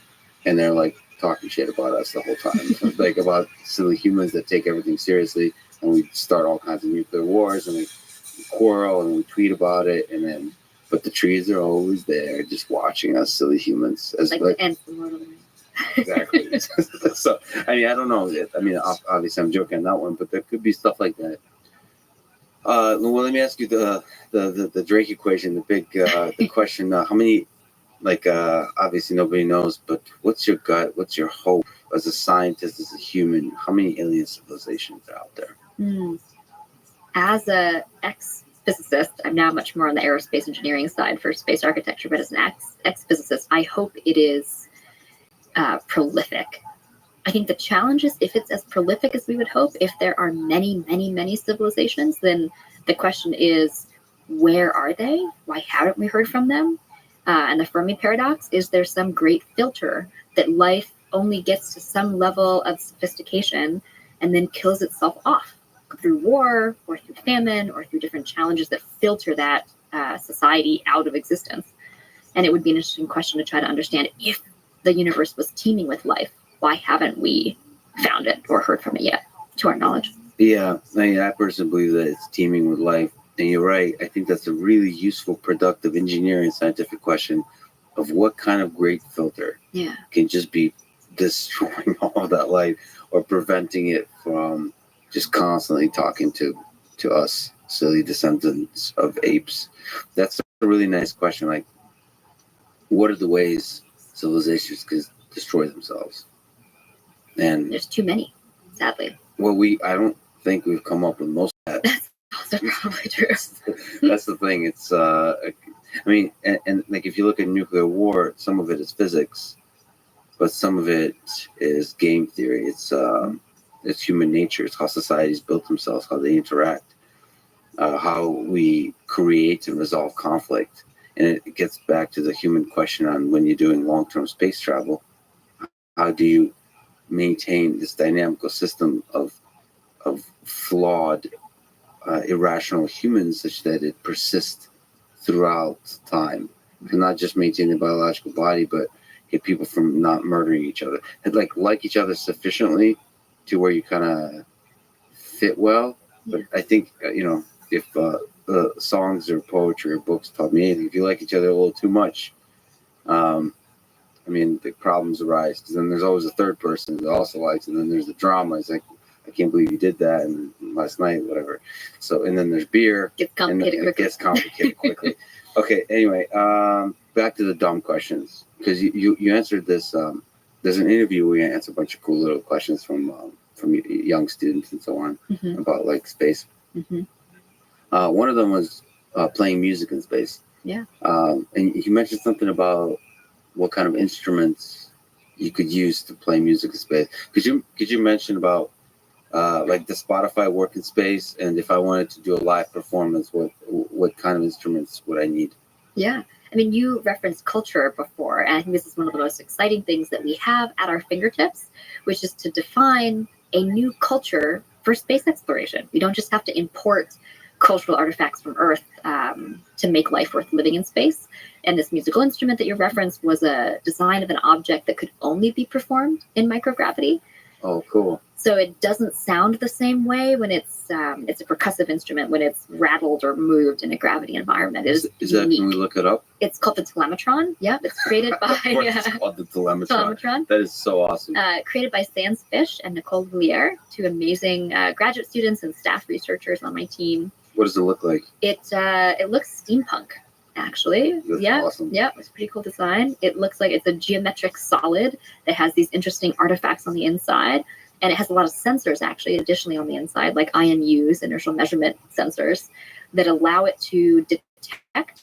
and they're like talking shit about us the whole time. Like about silly humans that take everything seriously, and we start all kinds of nuclear wars, and we quarrel, and we tweet about it, and then but the trees are always there, just watching us silly humans. As like like the ants in Lord of the Rings. exactly. So I mean, I don't know. I mean, obviously I'm joking on that one, but there could be stuff like that. Well, let me ask you the Drake equation, the big the question. How many? Like, obviously nobody knows, but what's your gut? What's your hope as a scientist, as a human? How many alien civilizations are out there? As a ex-physicist, I'm now much more on the aerospace engineering side for space architecture, but as an ex-physicist, I hope it is prolific. I think the challenge is if it's as prolific as we would hope, if there are many, many, many civilizations, then the question is, where are they? Why haven't we heard from them? And the Fermi paradox, is there some great filter that life only gets to some level of sophistication and then kills itself off through war or through famine or through different challenges that filter that society out of existence? And it would be an interesting question to try to understand, if the universe was teeming with life, why haven't we found it or heard from it yet, to our knowledge? Yeah, I personally believe that it's teeming with life. And you're right. I think that's a really useful, productive engineering scientific question of what kind of great filter can just be destroying all of that life or preventing it from just constantly talking to us, silly descendants of apes. That's a really nice question. Like, what are the ways civilizations can destroy themselves? And there's too many, sadly. Well, I don't think we've come up with most of that. That's also probably true. That's the thing. It's I mean, and like if you look at nuclear war, some of it is physics, but some of it is game theory. It's human nature. It's how societies built themselves, how they interact, how we create and resolve conflict. And it gets back to the human question on when you're doing long-term space travel, how do you maintain this dynamical system of flawed, irrational humans such that it persists throughout time, and not just maintain the biological body, but get people from not murdering each other and like each other sufficiently to where you kind of fit well. But I think if songs or poetry or books taught me anything, if you like each other a little too much, I mean, the problems arise, because then there's always a third person that also likes, and then there's the drama. It's like, I can't believe you did that, and last night, whatever. So, and then there's beer. Gets complicated It gets complicated quickly. Okay, anyway, back to the dumb questions, because you answered this. There's an interview where you answer a bunch of cool little questions from young students and so on about like space. One of them was playing music in space. Yeah. And you mentioned something about what kind of instruments you could use to play music in space. Could you mention about like the Spotify work in space, and if I wanted to do a live performance, what kind of instruments would I need? Yeah. I mean, you referenced culture before, and I think this is one of the most exciting things that we have at our fingertips, which is to define a new culture for space exploration. We don't just have to import cultural artifacts from Earth to make life worth living in space. And this musical instrument that you referenced was a design of an object that could only be performed in microgravity. Oh, cool. So it doesn't sound the same way when it's a percussive instrument when it's rattled or moved in a gravity environment. It is that, unique. can we look it up? It's called the telemetron. Yep, it's created by Of course it's called the telemetron. That is so awesome. Created by Sans Fish and Nicole Villiers, two amazing graduate students and staff researchers on my team. What does it look like? It looks steampunk, actually. That's awesome. Yeah, it's a pretty cool design. It looks like it's a geometric solid that has these interesting artifacts on the inside. And it has a lot of sensors, actually, additionally on the inside, like IMUs, inertial measurement sensors, that allow it to detect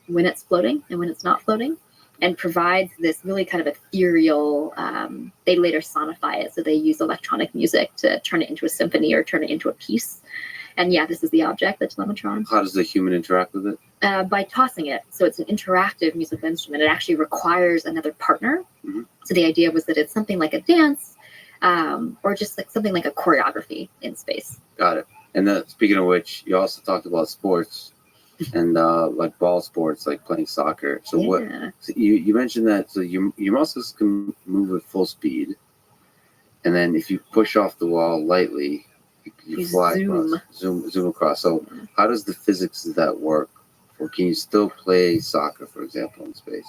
when it's floating and when it's not floating, and provides this really kind of ethereal, they later sonify it. So they use electronic music to turn it into a symphony or turn it into a piece. And yeah, this is the object, the telemetron. How does the human interact with it? By tossing it. So it's an interactive musical instrument. It actually requires another partner. Mm-hmm. So the idea was that it's something like a dance, or just like something like a choreography in space. Got it. And then, speaking of which, you also talked about sports and like ball sports, like playing soccer. So what? So you mentioned that so your muscles can move at full speed, and then if you push off the wall lightly, you fly zoom across. So how does the physics of that work? Or can you still play soccer, for example, in space?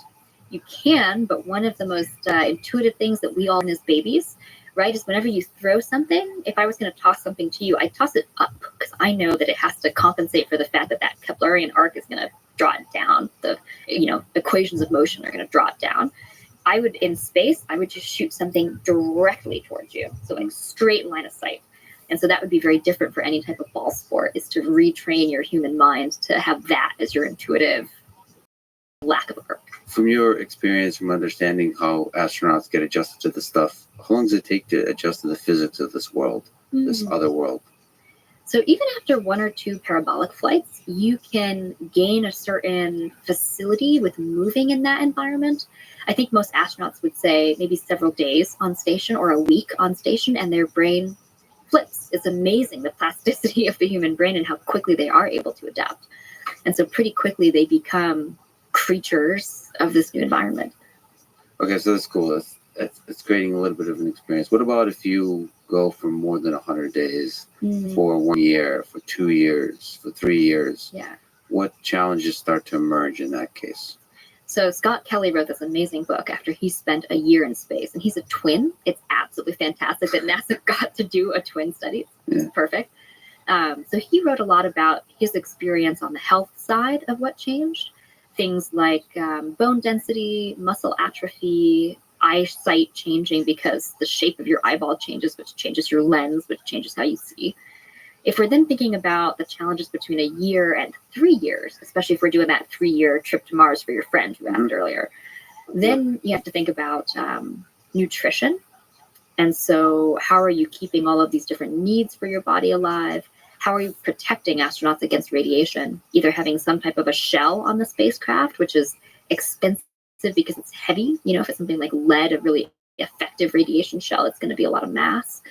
You can, but one of the most intuitive things that we all learn as babies, right, is whenever you throw something, if I was going to toss something to you, I toss it up because I know that it has to compensate for the fact that that Keplerian arc is going to draw it down. The equations of motion are going to draw it down. In space, I would just shoot something directly towards you. So like straight line of sight. And so that would be very different for any type of ball sport, is to retrain your human mind to have that as your intuitive lack of a grip. From your experience, from understanding how astronauts get adjusted to this stuff, how long does it take to adjust to the physics of this world, this other world? So even after 1 or 2 parabolic flights, you can gain a certain facility with moving in that environment. I think most astronauts would say maybe several days on station or a week on station, and their brain flips. It's amazing, the plasticity of the human brain and how quickly they are able to adapt. And so pretty quickly they become creatures of this new environment. Okay, so that's cool. It's creating a little bit of an experience. What about if you go for more than 100 days, for 1 year, for 2 years, for 3 years? Yeah. What challenges start to emerge in that case? So Scott Kelly wrote this amazing book after he spent a year in space, and he's a twin. It's absolutely fantastic that NASA got to do a twin study. It's perfect. So he wrote a lot about his experience on the health side of what changed. Things like bone density, muscle atrophy, eyesight changing because the shape of your eyeball changes, which changes your lens, which changes how you see. If we're then thinking about the challenges between a year and 3 years, especially if we're doing that 3-year trip to Mars for your friend you asked earlier, then you have to think about nutrition. And so how are you keeping all of these different needs for your body alive? How are you protecting astronauts against radiation? Either having some type of a shell on the spacecraft, which is expensive because it's heavy. If it's something like lead, a really effective radiation shell, it's going to be a lot of mass.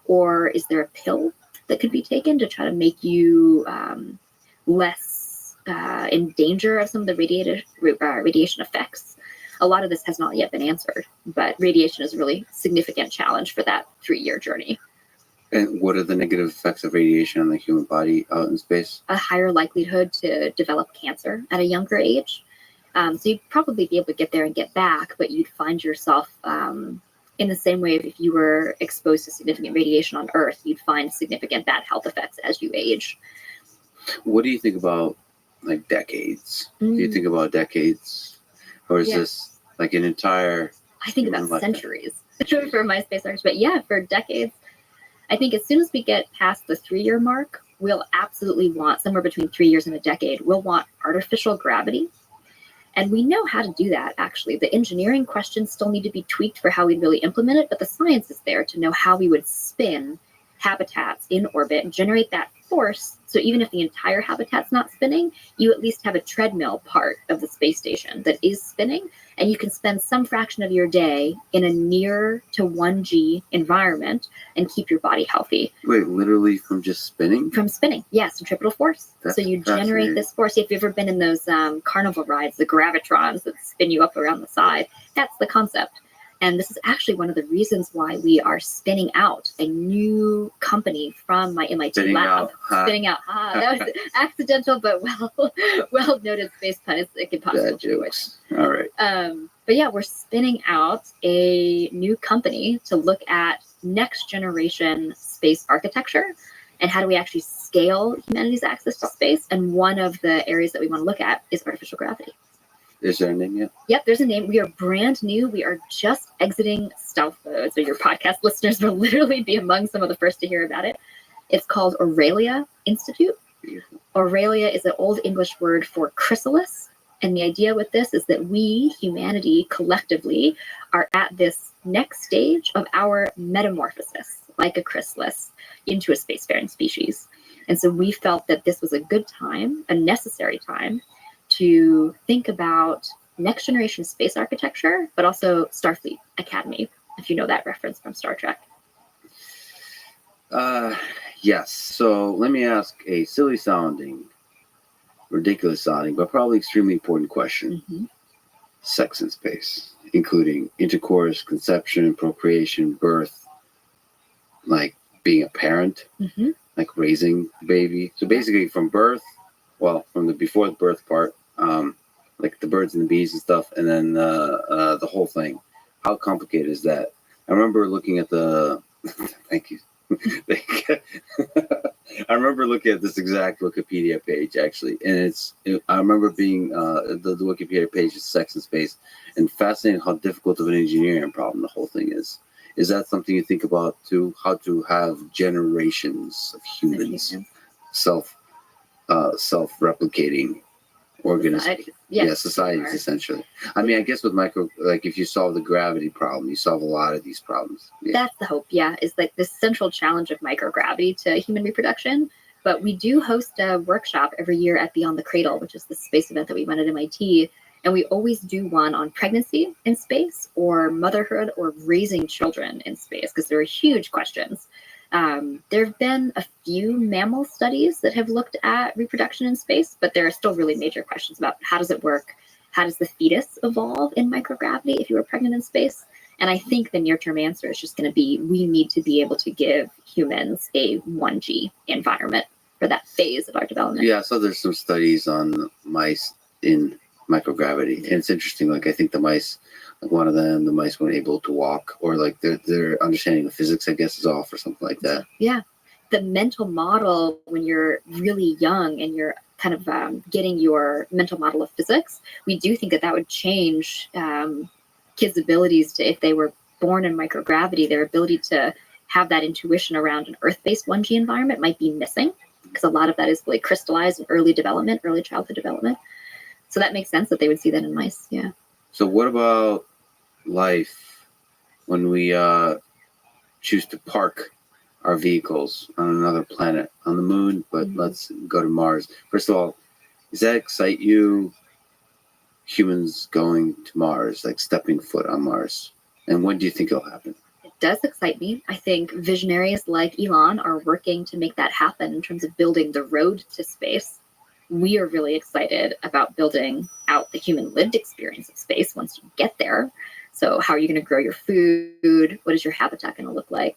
Or is there a pill that could be taken to try to make you less in danger of some of the radiation effects? A lot of this has not yet been answered, but radiation is a really significant challenge for that 3-year journey. And what are the negative effects of radiation on the human body out in space? A higher likelihood to develop cancer at a younger age. So you'd probably be able to get there and get back, but you'd find yourself in the same way if you were exposed to significant radiation on Earth, you'd find significant bad health effects as you age. What do you think about like decades? Do you think about decades? Or is this like an entire... I think about centuries for my space research, but yeah, for decades. I think as soon as we get past the 3-year mark, we'll absolutely want, somewhere between 3 years and a decade, we'll want artificial gravity. And we know how to do that, actually. The engineering questions still need to be tweaked for how we'd really implement it, but the science is there to know how we would spin habitats in orbit and generate that force. So even if the entire habitat's not spinning, you at least have a treadmill part of the space station that is spinning, and you can spend some fraction of your day in a near to 1G environment and keep your body healthy. Wait, literally from just spinning? From spinning, yeah, centripetal force. That's so you generate this force. If you've ever been in those carnival rides, the gravitrons that spin you up around the side, that's the concept. And this is actually one of the reasons why we are spinning out a new company from my MIT lab. Spinning out. That was accidental, but well noted space pun. It's impossible to avoid. All right. But yeah, we're spinning out a new company to look at next generation space architecture and how do we actually scale humanity's access to space. And one of the areas that we want to look at is artificial gravity. Is there a name yet? Yep, there's a name. We are brand new. We are just exiting stealth mode. So your podcast listeners will literally be among some of the first to hear about it. It's called Aurelia Institute. Beautiful. Aurelia is an Old English word for chrysalis. And the idea with this is that we, humanity, collectively are at this next stage of our metamorphosis, like a chrysalis, into a spacefaring species. And so we felt that this was a good time, a necessary time, to think about next generation space architecture, but also Starfleet Academy, if you know that reference from Star Trek. Yes. So let me ask a silly sounding, ridiculous sounding, but probably extremely important question. Mm-hmm. Sex in space, including intercourse, conception, procreation, birth, like being a parent, Mm-hmm. like raising a baby. So basically from birth, well, from the before the birth part, like the birds and the bees and stuff, and then the whole thing. How complicated is that? I remember looking at the thank you. I remember looking at this exact Wikipedia page actually, and I remember being the Wikipedia page is sex in space, and fascinating how difficult of an engineering problem the whole thing is. Is that something you think about too? How to have generations of humans self-replicating organisms? Yes. Societies essentially. I mean, I guess with if you solve the gravity problem, you solve a lot of these problems. Yeah. That's the hope, is like the central challenge of microgravity to human reproduction. But we do host a workshop every year at Beyond the Cradle, which is the space event that we run at MIT. And we always do one on pregnancy in space or motherhood or raising children in space, because there are huge questions. There have been a few mammal studies that have looked at reproduction in space, but there are still really major questions about how does it work? How does the fetus evolve in microgravity if you were pregnant in space? And I think the near-term answer is just going to be we need to be able to give humans a 1G environment for that phase of our development. Yeah, so there's some studies on mice in microgravity, and it's interesting. Like I think the mice, like one of them, the mice weren't able to walk, or like their understanding of physics, I guess, is off, or something like that. Yeah, the mental model when you're really young and you're kind of getting your mental model of physics, we do think that would change kids' abilities to, if they were born in microgravity, their ability to have that intuition around an Earth-based 1G environment might be missing, because a lot of that is really crystallized in early childhood development. So that makes sense that they would see that in mice. Yeah. So what about life when we choose to park our vehicles on another planet, on the moon, but let's go to Mars? First of all, does that excite you, humans going to Mars, like stepping foot on Mars? And when do you think it'll happen? It does excite me. I think visionaries like Elon are working to make that happen in terms of building the road to space. We are really excited about building out the human lived experience of space once you get there. So how are you going to grow your food? What is your habitat going to look like?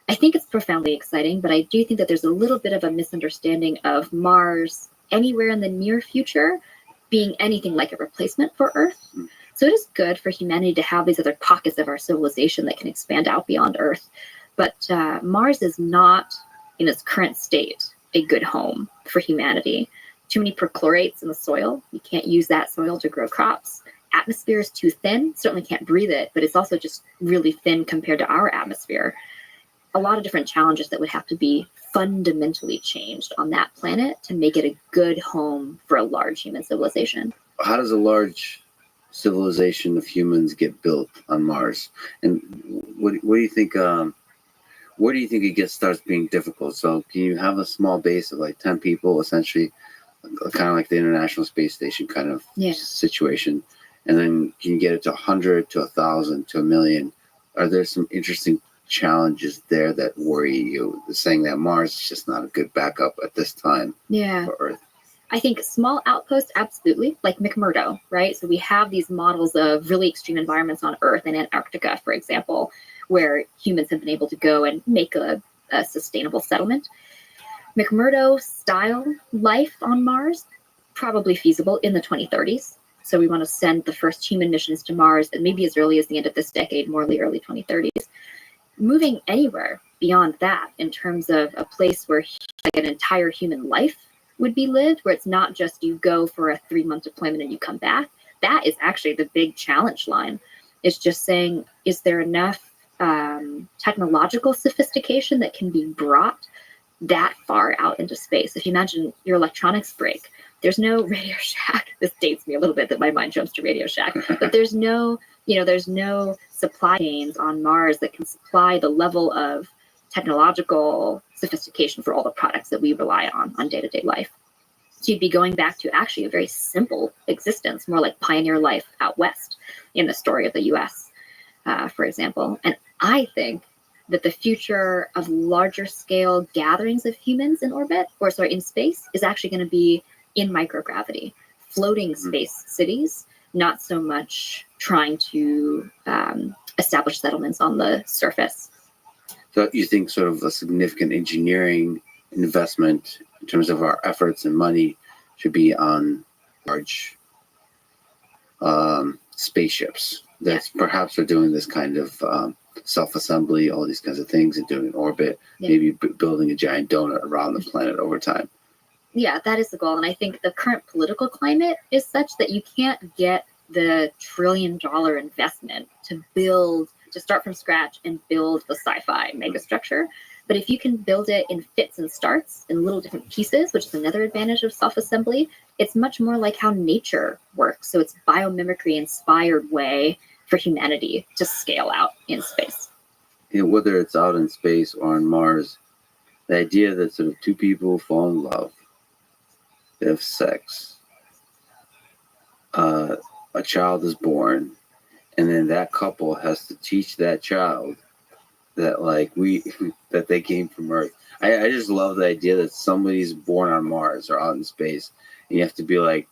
I think it's profoundly exciting, but I do think that there's a little bit of a misunderstanding of Mars anywhere in the near future being anything like a replacement for Earth. So it is good for humanity to have these other pockets of our civilization that can expand out beyond Earth. But Mars is not, in its current state, a good home for humanity. Too many perchlorates in the soil. You can't use that soil to grow crops. Atmosphere is too thin. Certainly can't breathe it, but it's also just really thin compared to our atmosphere. A lot of different challenges that would have to be fundamentally changed on that planet to make it a good home for a large human civilization. How does a large civilization of humans get built on Mars? And what do you think? Where do you think it starts being difficult? So can you have a small base of like 10 people, essentially, kind of like the International Space Station kind of situation, and then can you get it to 100, to 1,000, to 1,000,000? Are there some interesting challenges there that worry you, saying that Mars is just not a good backup at this time for Earth? I think small outposts, absolutely, like McMurdo, right? So we have these models of really extreme environments on Earth and Antarctica, for example, where humans have been able to go and make a sustainable settlement. McMurdo style life on Mars, probably feasible in the 2030s. So we want to send the first human missions to Mars, and maybe as early as the end of this decade, more the early 2030s. Moving anywhere beyond that in terms of a place where like an entire human life would be lived, where it's not just you go for a 3-month deployment and you come back. That is actually the big challenge line. It's just saying, is there enough technological sophistication that can be brought that far out into space? If you imagine your electronics break, there's no Radio Shack. This dates me a little bit that my mind jumps to Radio Shack, but there's no supply chains on Mars that can supply the level of technological sophistication for all the products that we rely on day-to-day life. So you'd be going back to actually a very simple existence, more like pioneer life out west in the story of the US, for example. And I think that the future of larger scale gatherings of humans in orbit, in space, is actually going to be in microgravity, floating space cities, not so much trying to establish settlements on the surface. So you think sort of a significant engineering investment in terms of our efforts and money should be on large spaceships that perhaps are doing this kind of self-assembly, all these kinds of things, and doing an orbit, maybe building a giant donut around the planet over time. Yeah, that is the goal. And I think the current political climate is such that you can't get the $1 trillion investment to start from scratch and build the sci-fi megastructure. But if you can build it in fits and starts in little different pieces, which is another advantage of self-assembly, it's much more like how nature works. So it's biomimicry inspired way for humanity to scale out in space. Whether it's out in space or on Mars, the idea that sort of two people fall in love, they have sex, a child is born, and then that couple has to teach that child that that they came from Earth. I just love the idea that somebody's born on Mars or out in space, and you have to be like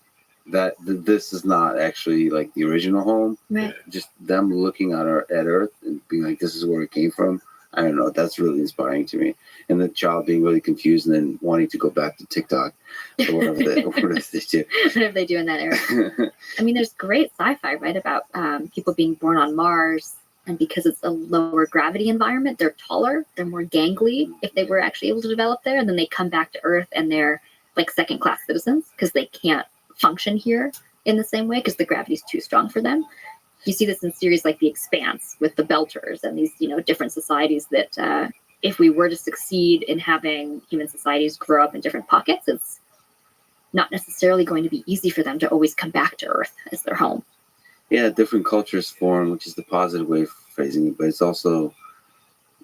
that. This is not actually like the original home. Right. Just them looking at Earth and being like, "This is where it came from." I don't know. That's really inspiring to me. And the child being really confused and then wanting to go back to TikTok or whatever they do. Whatever they do in that era. I mean, there's great sci-fi, right, about people being born on Mars. And because it's a lower gravity environment, they're taller, they're more gangly if they were actually able to develop there. And then they come back to Earth and they're like second-class citizens because they can't function here in the same way because the gravity's too strong for them. You see this in series like The Expanse with the Belters and these, different societies that if we were to succeed in having human societies grow up in different pockets, it's not necessarily going to be easy for them to always come back to Earth as their home. Yeah, different cultures form, which is the positive way of phrasing it, but it's also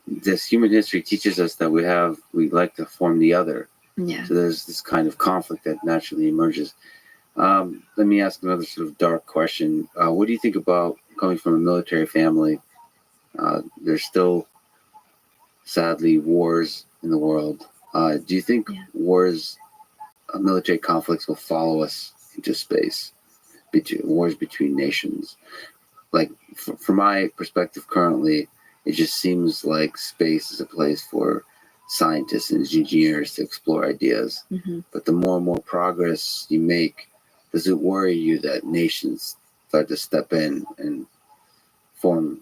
this human history teaches us that we like to form the other. Yeah. So there's this kind of conflict that naturally emerges. Let me ask another sort of dark question. What do you think about coming from a military family? There's still, sadly, wars in the world. Do you think wars, military conflicts will follow us into space? Wars between nations? Like, from my perspective currently, it just seems like space is a place for scientists and engineers to explore ideas. Mm-hmm. But the more and more progress you make, does it worry you that nations start to step in and form,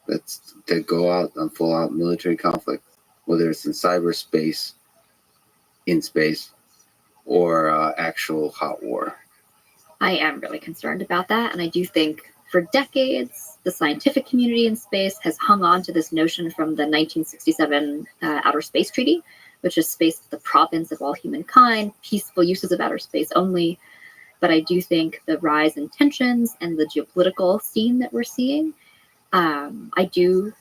that go out on full out military conflict, whether it's in cyberspace, in space, or actual hot war? I am really concerned about that. And I do think for decades, the scientific community in space has hung on to this notion from the 1967 Outer Space Treaty, which is space the province of all humankind, peaceful uses of outer space only. But I do think the rise in tensions and the geopolitical scene that we're seeing, I do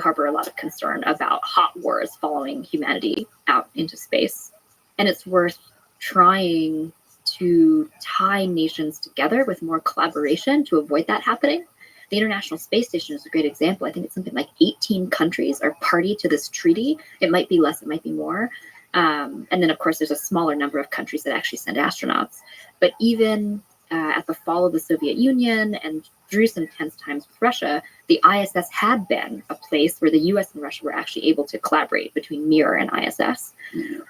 harbor a lot of concern about hot wars following humanity out into space. And it's worth trying to tie nations together with more collaboration to avoid that happening. The International Space Station is a great example. I think it's something like 18 countries are party to this treaty. It might be less, it might be more. And then, of course, there's a smaller number of countries that actually send astronauts. But even at the fall of the Soviet Union and through some tense times with Russia, the ISS had been a place where the US and Russia were actually able to collaborate between Mir and ISS.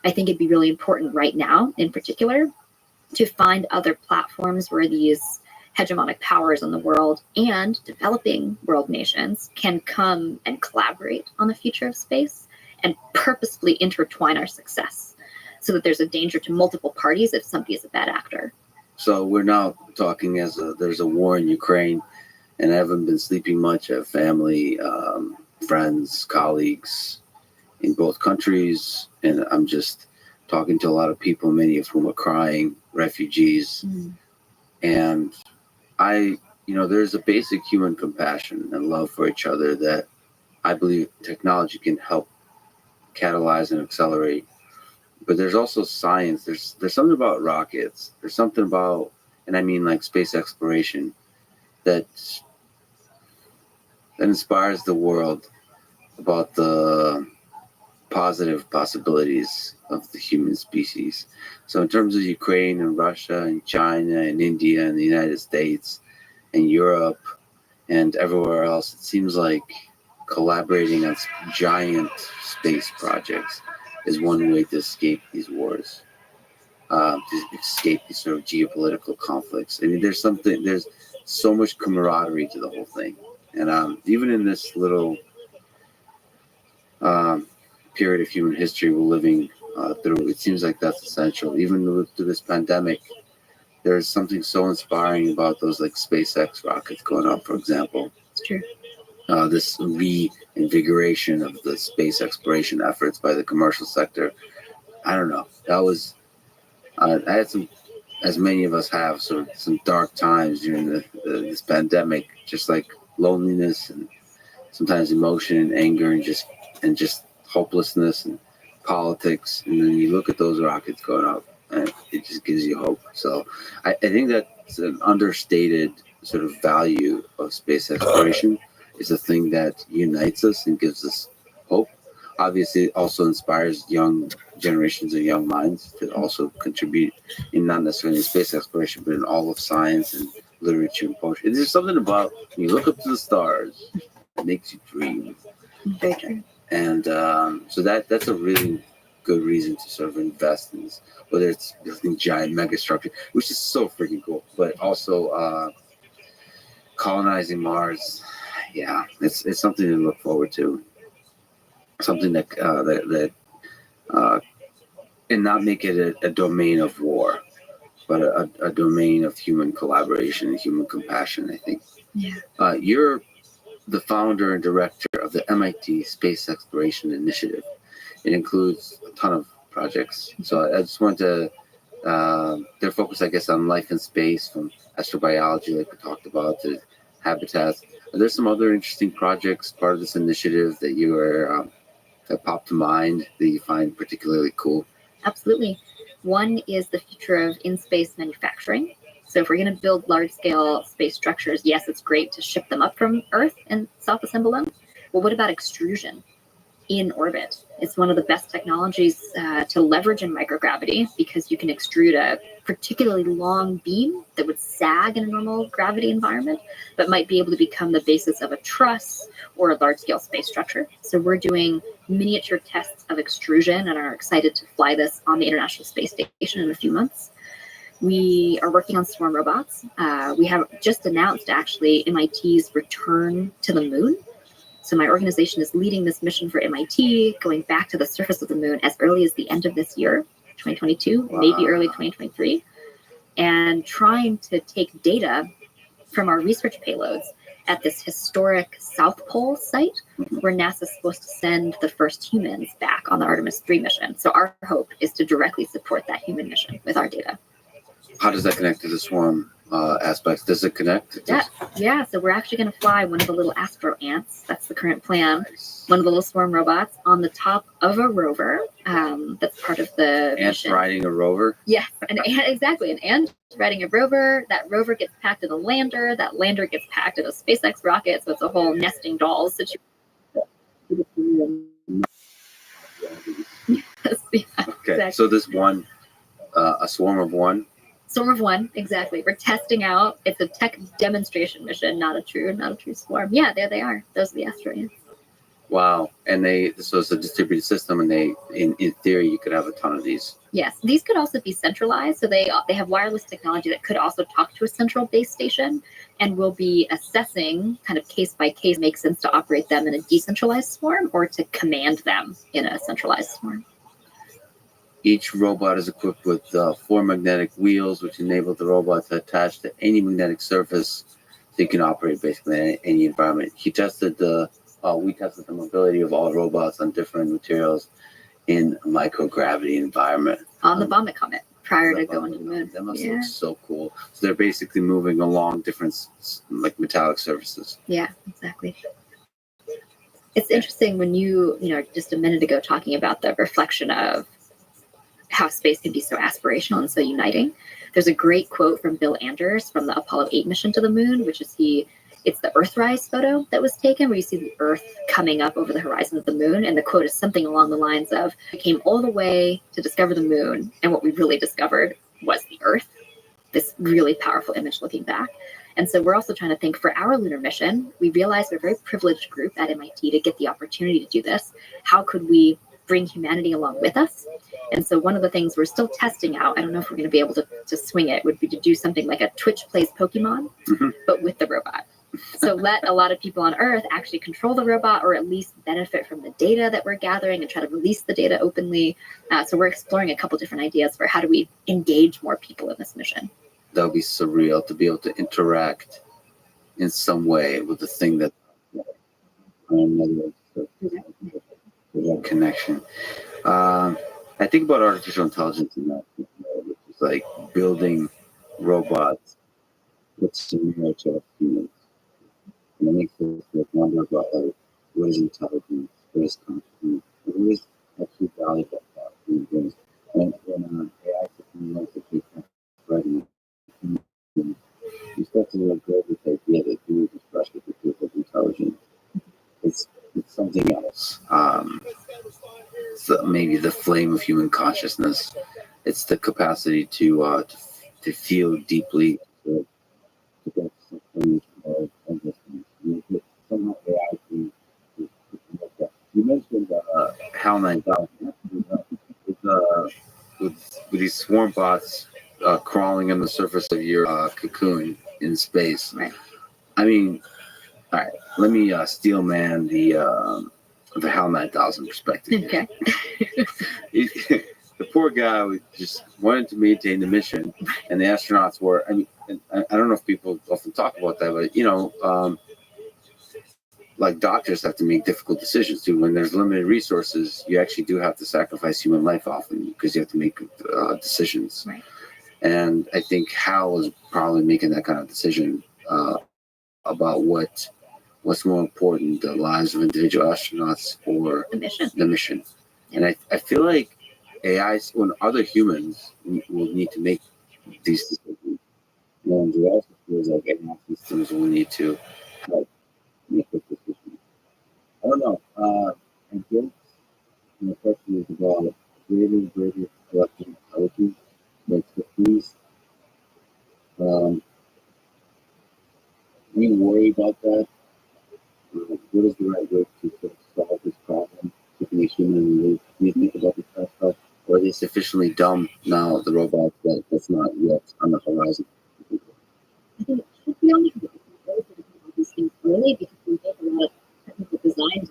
I think it'd be really important right now, in particular, to find other platforms where these hegemonic powers in the world and developing world nations can come and collaborate on the future of space and purposefully intertwine our success so that there's a danger to multiple parties if somebody is a bad actor. So we're now talking there's a war in Ukraine, and I haven't been sleeping much. I have family, friends, colleagues in both countries, and I'm just talking to a lot of people, many of whom are crying, refugees. And there's a basic human compassion and love for each other that I believe technology can help catalyze and accelerate. But there's also science. There's something about rockets. There's something about, and I mean like space exploration, that inspires the world about the positive possibilities of the human species. So in terms of Ukraine and Russia and China and India and the United States and Europe and everywhere else, it seems like collaborating on giant space projects is one way to escape these wars, to escape these sort of geopolitical conflicts. I mean, there's so much camaraderie to the whole thing. And even in this little period of human history we're living through, it seems like that's essential. Even through this pandemic, there's something so inspiring about those like SpaceX rockets going up, for example. It's true. This reinvigoration of the space exploration efforts by the commercial sector. I don't know. That was, I had some, as many of us have, sort of some dark times during this pandemic, just like loneliness and sometimes emotion and anger and just hopelessness and politics. And then you look at those rockets going up and it just gives you hope. So I think that's an understated sort of value of space exploration. Is a thing that unites us and gives us hope. Obviously, it also inspires young generations and young minds to also contribute in not necessarily space exploration, but in all of science and literature and poetry. There's something about when you look up to the stars, it makes you dream. Very true. And so that's a really good reason to sort of invest in this, whether it's building giant mega structure, which is so freaking cool, but also colonizing Mars. Yeah, it's something to look forward to. Something that and not make it a domain of war, but a domain of human collaboration and human compassion, I think. Yeah. You're the founder and director of the MIT Space Exploration Initiative. It includes a ton of projects. So I just wanted to, they're focused, I guess, on life in space, from astrobiology, like we talked about, to habitats. Are there some other interesting projects, part of this initiative, that you are that pop to mind that you find particularly cool? Absolutely. One is the future of in-space manufacturing. So if we're going to build large-scale space structures, yes, it's great to ship them up from Earth and self-assemble them. Well, what about extrusion in orbit? It's one of the best technologies to leverage in microgravity, because you can extrude a particularly long beam that would sag in a normal gravity environment, but might be able to become the basis of a truss or a large-scale space structure. So we're doing miniature tests of extrusion and are excited to fly this on the International Space Station in a few months. We are working on swarm robots. We have just announced, actually, MIT's return to the moon. So my organization is leading this mission for MIT, going back to the surface of the moon as early as the end of this year, 2022, wow, maybe early 2023, and trying to take data from our research payloads at this historic South Pole site where NASA is supposed to send the first humans back on the Artemis 3 mission. So our hope is to directly support that human mission with our data. How does that connect to the swarm aspects? Does it connect? Yeah. So we're actually going to fly one of the little astro ants. That's the current plan. Nice. One of the little swarm robots on the top of a rover. That's part of the mission. Riding a rover? Yes, exactly. An ant riding a rover. That rover gets packed in a lander. That lander gets packed in a SpaceX rocket. So it's a whole nesting dolls situation. Yeah, Okay, exactly. so this one, a swarm of one. Swarm of one, exactly. We're testing out. It's a tech demonstration mission, not a true swarm. Yeah, there they are. Those are the asteroids. Wow, and so it's a distributed system, and in theory, you could have a ton of these. Yes, these could also be centralized. So they have wireless technology that could also talk to a central base station, and we'll be assessing kind of case by case. Makes sense to operate them in a decentralized swarm or to command them in a centralized swarm. Each robot is equipped with 4 magnetic wheels, which enable the robot to attach to any magnetic surface, so you can operate basically in any environment. We tested the mobility of all robots on different materials in a microgravity environment. On the Vomit Comet prior to going to the moon. That must look so cool. So they're basically moving along different like metallic surfaces. Yeah, exactly. It's interesting when you just a minute ago talking about the reflection of how space can be so aspirational and so uniting. There's a great quote from Bill Anders from the Apollo 8 mission to the moon, which is it's the Earthrise photo that was taken where you see the Earth coming up over the horizon of the moon. And the quote is something along the lines of, we came all the way to discover the moon, and what we really discovered was the Earth. This really powerful image looking back. And so we're also trying to think for our lunar mission, we realized we're a very privileged group at MIT to get the opportunity to do this. How could we bring humanity along with us? And so one of the things we're still testing out, I don't know if we're going to be able to swing it, would be to do something like a Twitch plays Pokemon, but with the robot. So let a lot of people on Earth actually control the robot, or at least benefit from the data that we're gathering and try to release the data openly. So we're exploring a couple different ideas for how do we engage more people in this mission. That would be surreal to be able to interact in some way with the thing that connection. I think about artificial intelligence in that, which is like building robots with similar to humans. And it makes us wonder about like what is intelligence, what is consciousness, what is actually valuable about human beings. And when AI system knows that they can't ready, you start to look good with the idea that humans express with the of intelligence. It's something else. So maybe the flame of human consciousness. It's the capacity to feel deeply, to get something somehow AI can like that. You mentioned HAL 9000 with these swarm bots crawling on the surface of your cocoon in space. Right. I mean, all right. Let me steel man the HAL 9000 perspective. Okay. The poor guy just wanted to maintain the mission, and the astronauts were. I mean, I don't know if people often talk about that, but like doctors have to make difficult decisions too. When there's limited resources, you actually do have to sacrifice human life often because you have to make decisions. Right. And I think Hal was probably making that kind of decision about what's more important, the lives of individual astronauts or the mission. And I feel like AIs, when other humans will need to make these decisions, and it also feels like AI systems will need to help make those decisions. I don't know. I guess my question is about greater collective intelligence, like expertise. We worry about that. What is the right way to sort of solve this problem? Keeping a human in the loop. Do you think about this kind of stuff? Or are they sufficiently dumb now, the robots, that's not yet on the horizon? I think it should be on the horizon. These things early because we make a lot of technical design.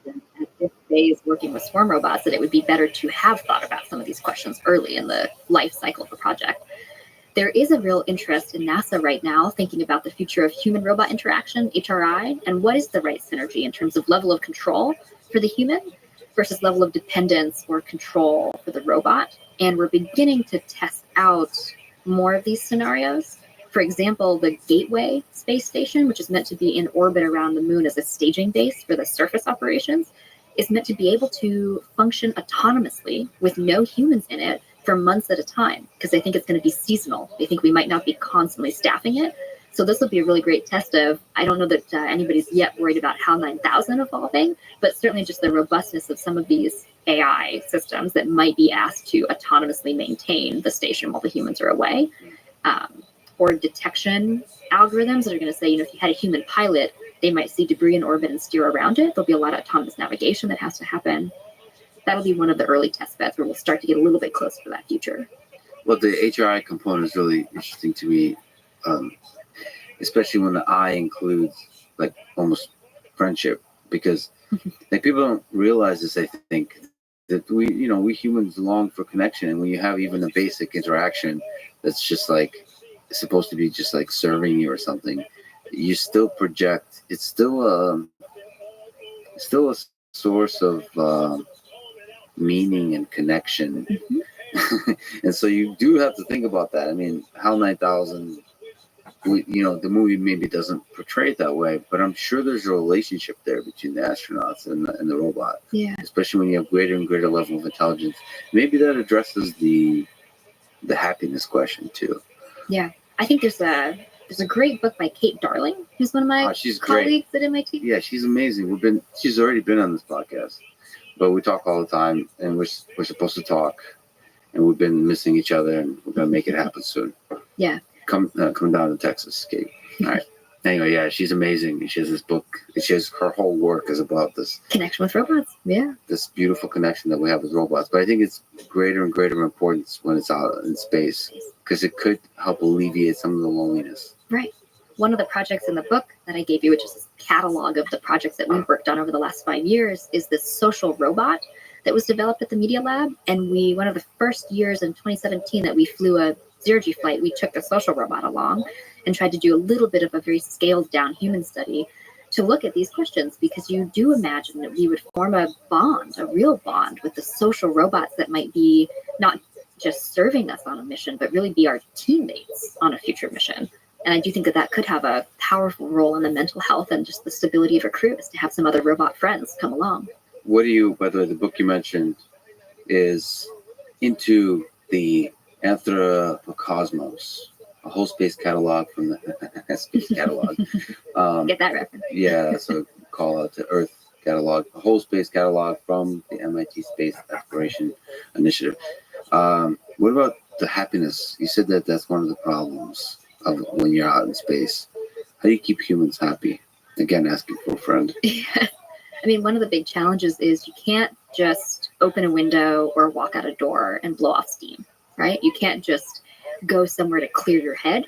And if Bay is working with swarm robots, that it would be better to have thought about some of these questions early in the life cycle of the project. There is a real interest in NASA right now thinking about the future of human-robot interaction, HRI, and what is the right synergy in terms of level of control for the human versus level of dependence or control for the robot. And we're beginning to test out more of these scenarios. For example, the Gateway space station, which is meant to be in orbit around the moon as a staging base for the surface operations, is meant to be able to function autonomously with no humans in it for months at a time, because they think it's going to be seasonal. They think we might not be constantly staffing it. So this will be a really great test of, I don't know that anybody's yet worried about HAL 9000 evolving, but certainly just the robustness of some of these AI systems that might be asked to autonomously maintain the station while the humans are away. Or detection algorithms that are going to say, if you had a human pilot, they might see debris in orbit and steer around it. There'll be a lot of autonomous navigation that has to happen. That'll be one of the early test beds where we'll start to get a little bit closer to that future. Well, the HRI component is really interesting to me, especially when the I includes like almost friendship, because like people don't realize this. I think that we humans long for connection, and when you have even a basic interaction that's just like supposed to be just like serving you or something, you still project. It's still a source of meaning and connection. And so you do have to think about that. I mean, HAL 9000, the movie maybe doesn't portray it that way, but I'm sure there's a relationship there between the astronauts and the robot. Yeah. Especially when you have greater and greater level of intelligence. Maybe that addresses the happiness question too. Yeah. I think there's a great book by Kate Darling, who's one of my colleagues at MIT. Yeah, she's amazing. She's already been on this podcast, but we talk all the time, and we're supposed to talk, and we've been missing each other, and we're gonna make it happen soon. Yeah. Come down to Texas, Kate. All right. Anyway, yeah, she's amazing. She has this book. Her whole work is about this connection with robots. Yeah. This beautiful connection that we have with robots. But I think it's greater and greater importance when it's out in space, because it could help alleviate some of the loneliness. Right. One of the projects in the book that I gave you, which is this catalog of the projects that we've worked on over the last 5 years, is this social robot that was developed at the Media Lab. And one of the first years in 2017 that we flew a zero-G flight, we took the social robot along and tried to do a little bit of a very scaled down human study to look at these questions, because you do imagine that we would form a real bond with the social robots that might be not just serving us on a mission, but really be our teammates on a future mission. And I do think that could have a powerful role in the mental health and just the stability of a crew, is to have some other robot friends come along. By the way, the book you mentioned is into the Anthropocosmos, a whole space catalog from the space catalog. Get that reference. Yeah, so call out to Earth catalog, a whole space catalog from the MIT Space Exploration Initiative. What about the happiness? You said that's one of the problems of when you're out in space. How do you keep humans happy? Again, asking for a friend. Yeah. I mean, one of the big challenges is you can't just open a window or walk out a door and blow off steam, right? You can't just go somewhere to clear your head.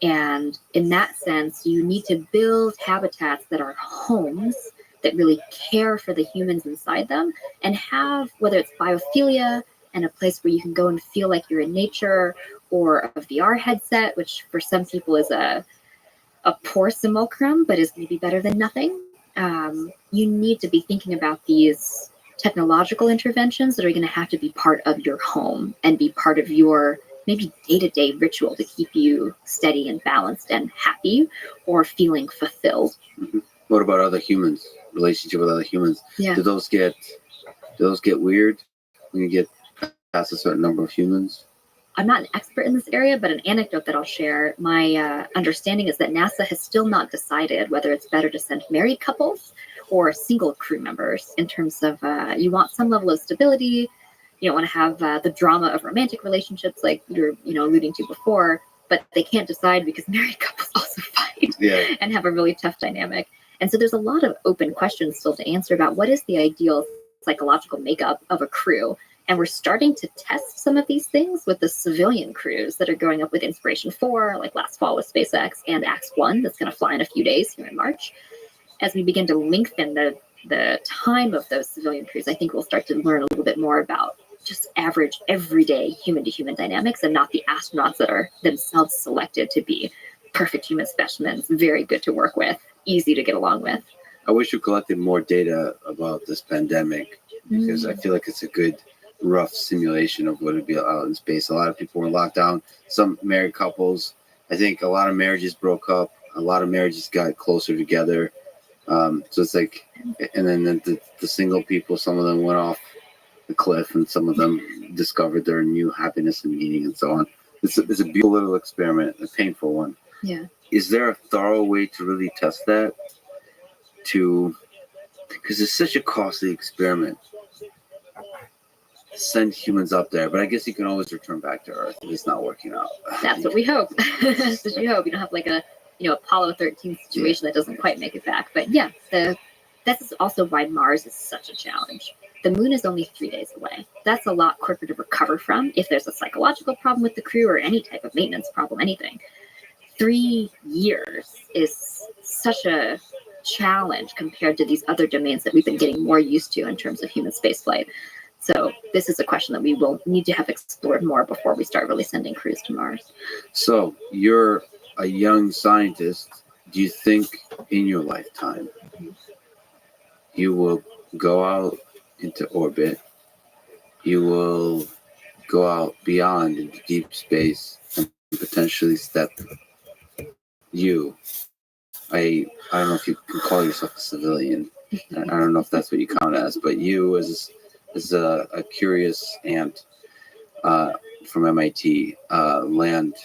And in that sense, you need to build habitats that are homes that really care for the humans inside them, and have, whether it's biophilia and a place where you can go and feel like you're in nature, or a VR headset, which for some people is a poor simulacrum, but is maybe better than nothing. You need to be thinking about these technological interventions that are going to have to be part of your home and be part of your maybe day-to-day ritual to keep you steady and balanced and happy, or feeling fulfilled. Mm-hmm. What about other humans? Relationship with other humans? Yeah. Do those get weird when you get past a certain number of humans? I'm not an expert in this area, but an anecdote that I'll share. My understanding is that NASA has still not decided whether it's better to send married couples or single crew members, in terms of you want some level of stability. You don't want to have the drama of romantic relationships like you were alluding to before, but they can't decide because married couples also fight and have a really tough dynamic. And so there's a lot of open questions still to answer about what is the ideal psychological makeup of a crew. And we're starting to test some of these things with the civilian crews that are going up with Inspiration 4, like last fall with SpaceX, and AX-1 that's going to fly in a few days here in March. As we begin to lengthen the time of those civilian crews, I think we'll start to learn a little bit more about just average, everyday human-to-human dynamics, and not the astronauts that are themselves selected to be perfect human specimens, very good to work with, easy to get along with. I wish we collected more data about this pandemic, because I feel like it's a good rough simulation of what it'd be out in space. A lot of people were locked down. Some married couples, I think a lot of marriages broke up. A lot of marriages got closer together. So it's like, and then the single people, some of them went off the cliff, and some of them discovered their new happiness and meaning, and so on. It's a beautiful little experiment, a painful one. Yeah. is there a thorough way to really test that? Because it's such a costly experiment. Send humans up there, but I guess you can always return back to Earth if it's not working out. That's what we hope. That's what we hope. You don't have like a Apollo 13 situation that doesn't quite make it back. But yeah, that's also why Mars is such a challenge. The moon is only 3 days away. That's a lot quicker to recover from if there's a psychological problem with the crew or any type of maintenance problem, anything. 3 years is such a challenge compared to these other domains that we've been getting more used to in terms of human spaceflight. So this is a question that we will need to have explored more before we start really sending crews to Mars. So you're a young scientist. Do you think in your lifetime you will go out into orbit, you will go out beyond into deep space and potentially step I don't know if you can call yourself a civilian. I don't know if that's what you count as, but you as a curious ant from MIT land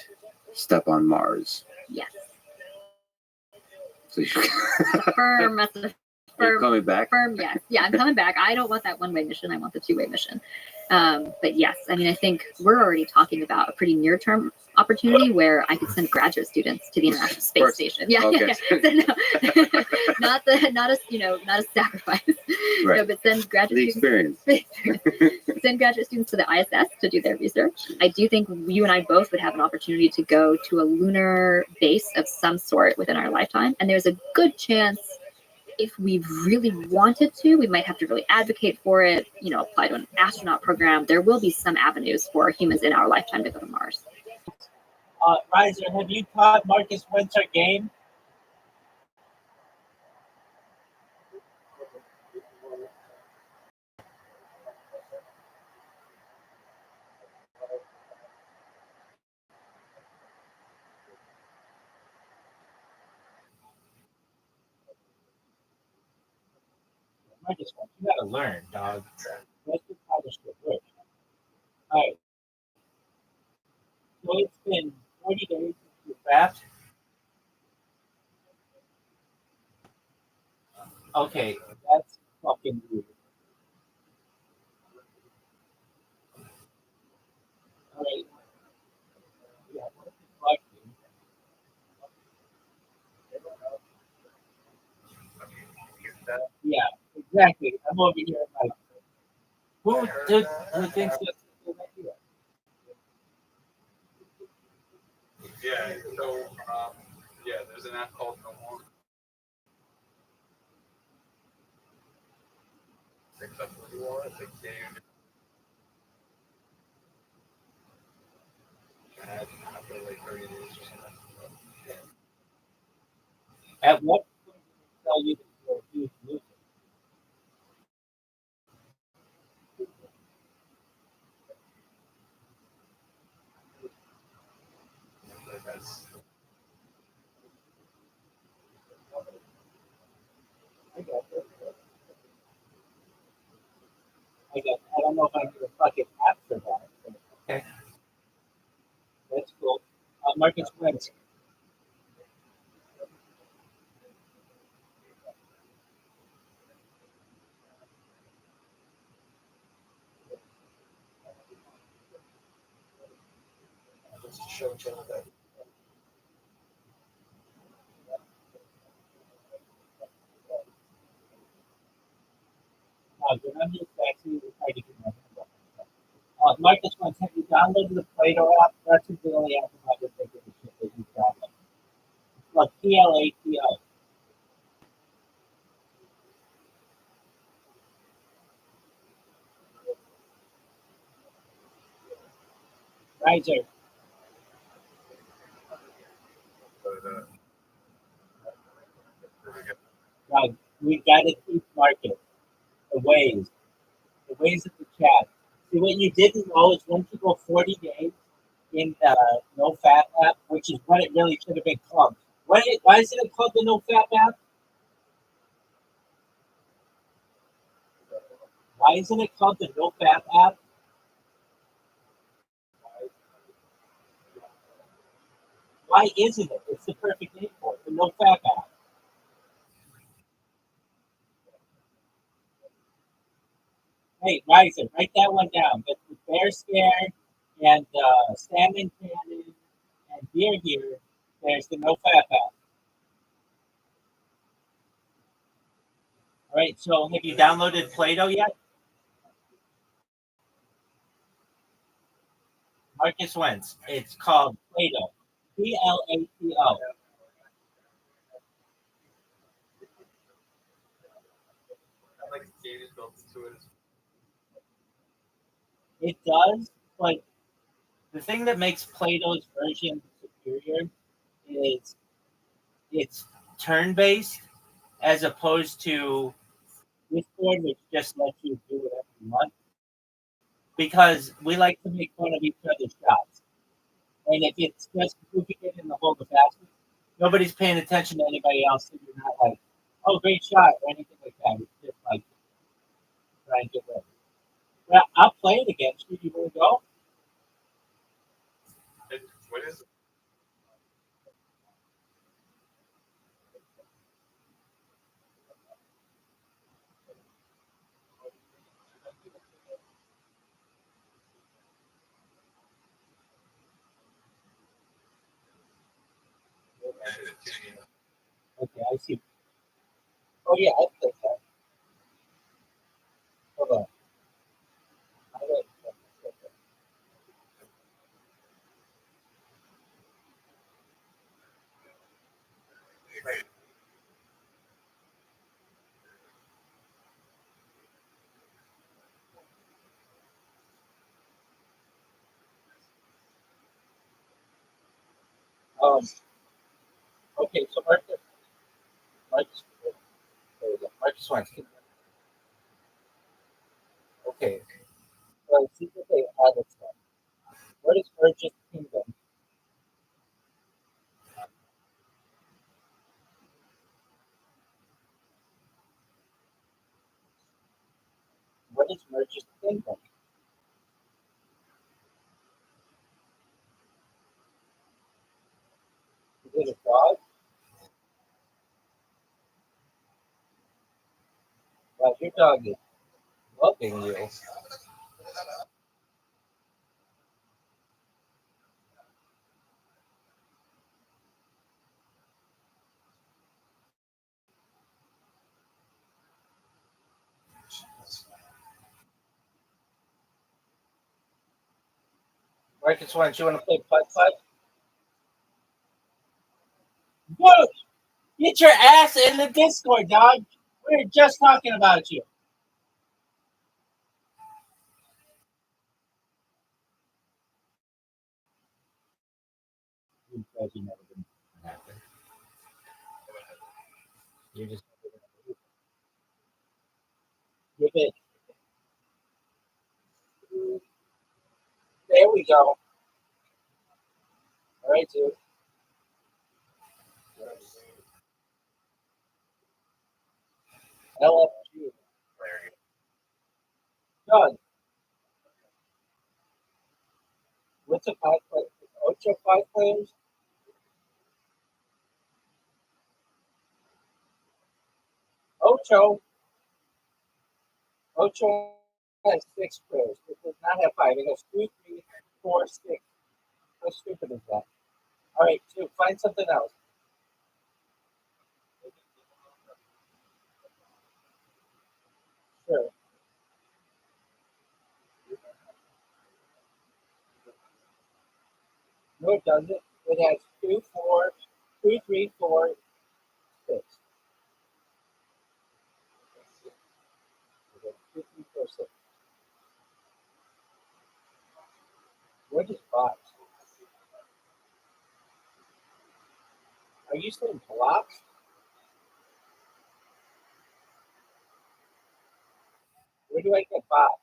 step on Mars. Yes. So Firm. You're coming back? Firm, yes. Yeah, I'm coming back. I don't want that one-way mission. I want the two-way mission. But yes, I mean, I think we're already talking about a pretty near-term opportunity where I could send graduate students to the International Space Station. Yeah, okay. So no, not a sacrifice. Right. No, but send graduate students. Send graduate students to the ISS to do their research. I do think you and I both would have an opportunity to go to a lunar base of some sort within our lifetime, and there's a good chance, if we really wanted to, we might have to really advocate for it, apply to an astronaut program. There will be some avenues for humans in our lifetime to go to Mars. Riser, have you taught Marcus Wentz our game? Marcus Wentz, you gotta learn, dog. That's just how this shit works. All right. So it's been 40 days since you fast. Okay, that's fucking weird. All right. Yeah, what the fuck, dude? Yeah, exactly. I'm over here like, who thinks that's a good idea? Yeah, so there's an app called No More. Except what you want, it's a game. After like 30 days or something. At what point did they tell you that you're a huge loser? That's I got it. I don't know if I need a fucking app for that. But okay. That's cool. Marcus Wentz. just to show each other that. When I'm just actually trying to get my hand up. Marcus Wentz, have you downloaded the Plato app? That's the only app I'm ever thinking of shit that you've downloaded. It's like PLATO. Riser. Right. We gotta keep market. The ways. The ways of the chat. See, what you didn't know is once you go 40 days in the No Fap app, which is what it really should have been called. Why isn't it called the No Fap app? Why isn't it called the No Fap app? Why isn't it? It's the perfect name. no fat app. Hey, Riser, write that one down. But the bear scare and salmon cannon and beer here, there's the no fat app. All right, so have you downloaded Play-Doh yet? Marcus Wentz. It's called Play-Doh. Plato. Like game is built into it. It does, but the thing that makes Play-Doh's version superior is it's turn-based as opposed to Discord, which just lets you do whatever you want. Because we like to make fun of each other's shots. And if it's just goofing it in the hole of the basket, nobody's paying attention to anybody else. So you're not like, oh, great shot, or anything like that. It's just like, try and get ready. Well, I'll play it against you. You want to go? What is it? Okay, I see. Oh, yeah, I'll play that. Hold on. Um, okay, so Marcus, there we go. Marcus Wentz. Okay, so see what they added stuff. What is Urgent Kingdom? What is Merchant Kingdom? Is it a dog? Well, your dog is loving you. Marcus Wentz, you want to play putt putt? Whoa! Get your ass in the Discord, dog. We were just talking about you. You just give it. There we go. All right, dude. LFG. Doug, what's a five player? Ocho five players? Ocho. Ocho has six players. It does not have five. It has 2, 3, 4, 6. How stupid is that? All right, two. Find something else. Sure. No, it doesn't. It has 2, 3, 4, 6. Okay, 2, 3, 4, 6. What is box? Are you saying blocks? Where do I get box?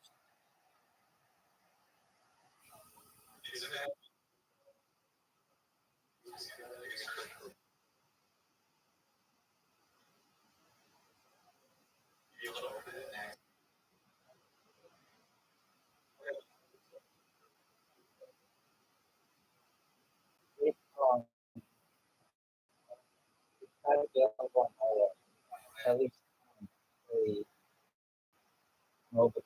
It's at least a mobile.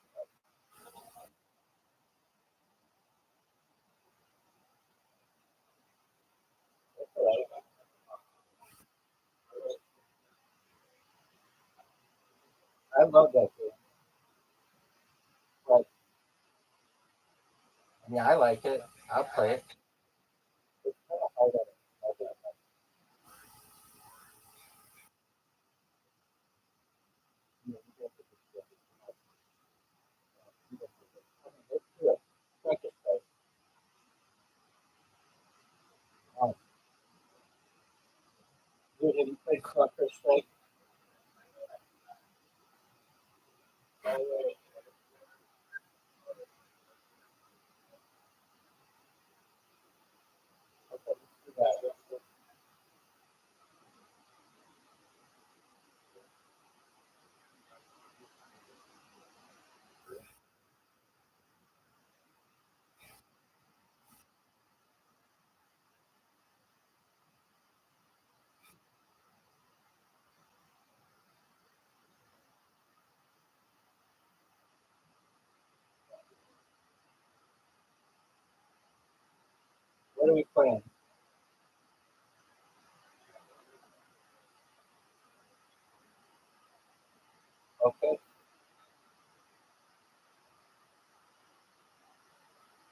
That's all right. I love that game. But Yeah, I like it. I'll play it. it's kind of hard at it. Let's do it. Second place. Dude, have you played Counter Strike? Okay, let's do that. What are we playing? Okay.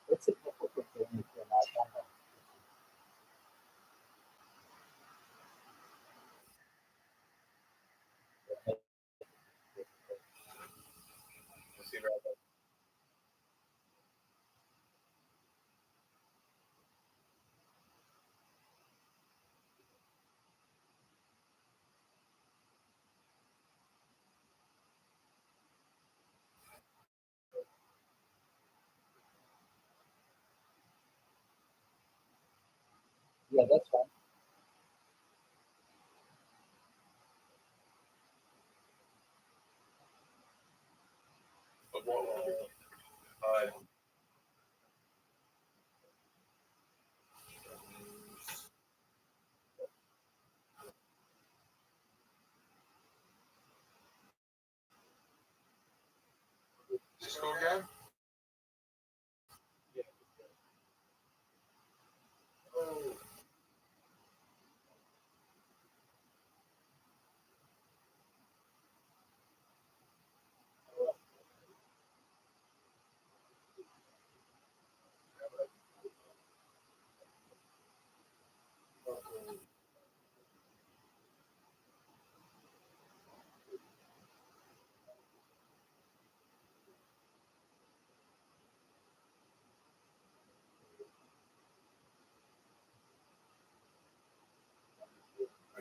It's a difficult game if you're not on it. We'll see, Rabbi. Yeah, that's fine. But what, just go again? Oh.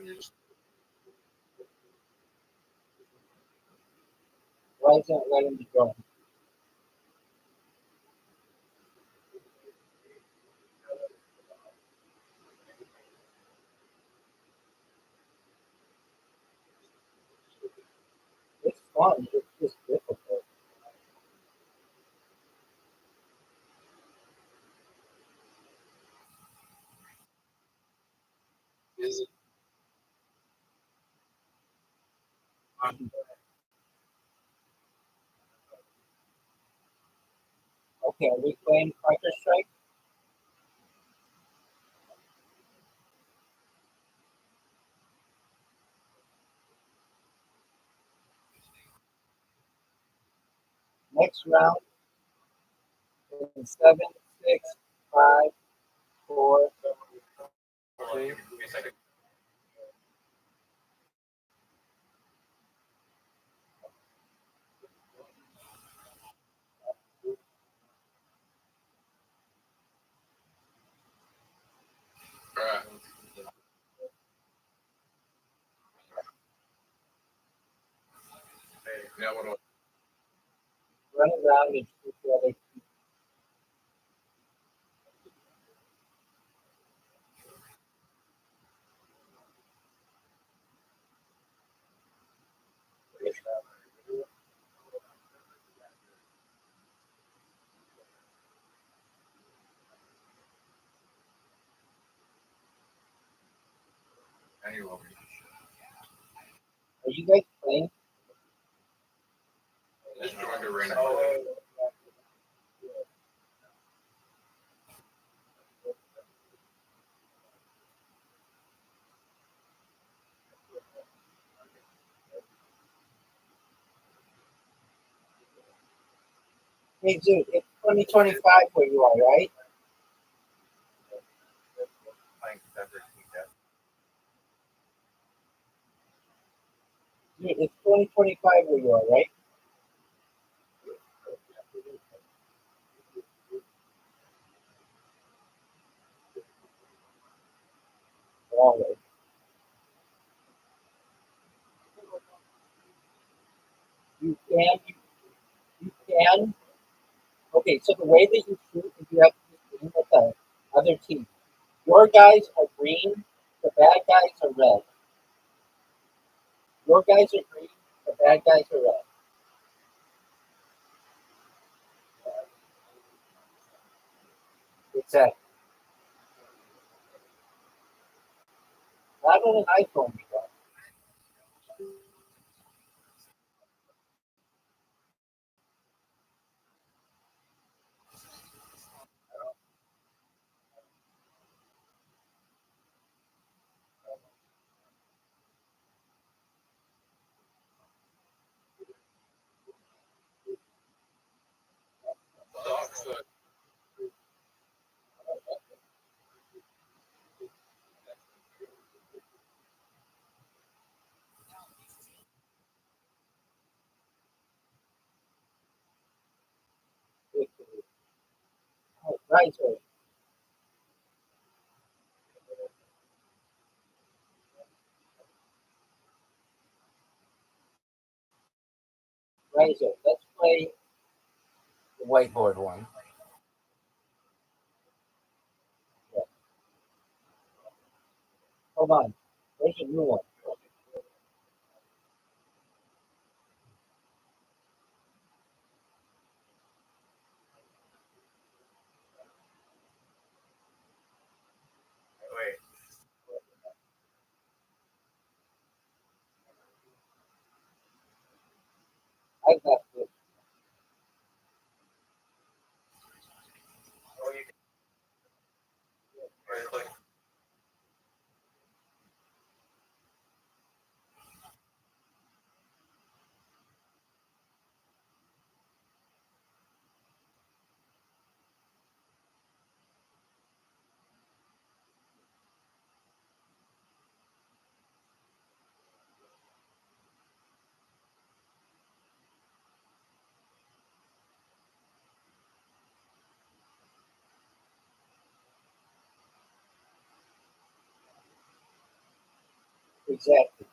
And you just Why isn't it letting me go? It's fun. It's just difficult. is it? Okay, are we playing Counter Strike? Next round in 7, 6, 5, 4, Hold on, give me a second. All right. Hey, now what do run around and shoot the other. I anyway? Are you guys playing thing. Just joined a random. Hey, dude, it's 2025 where you are, right? Dude, it's 2025 where you are, right? Always. You can, you can. Okay, so the way that you shoot is you have to aim at the other team. Your guys are green, the bad guys are red. Your guys are green, the bad guys are red. Exactly. Not on an iPhone, you know. Sucks. Right, sir. Right, sir. Let's play. The whiteboard one. Hold on. Where's the new one? Wait. I got this. Oh, you can click. Exactly.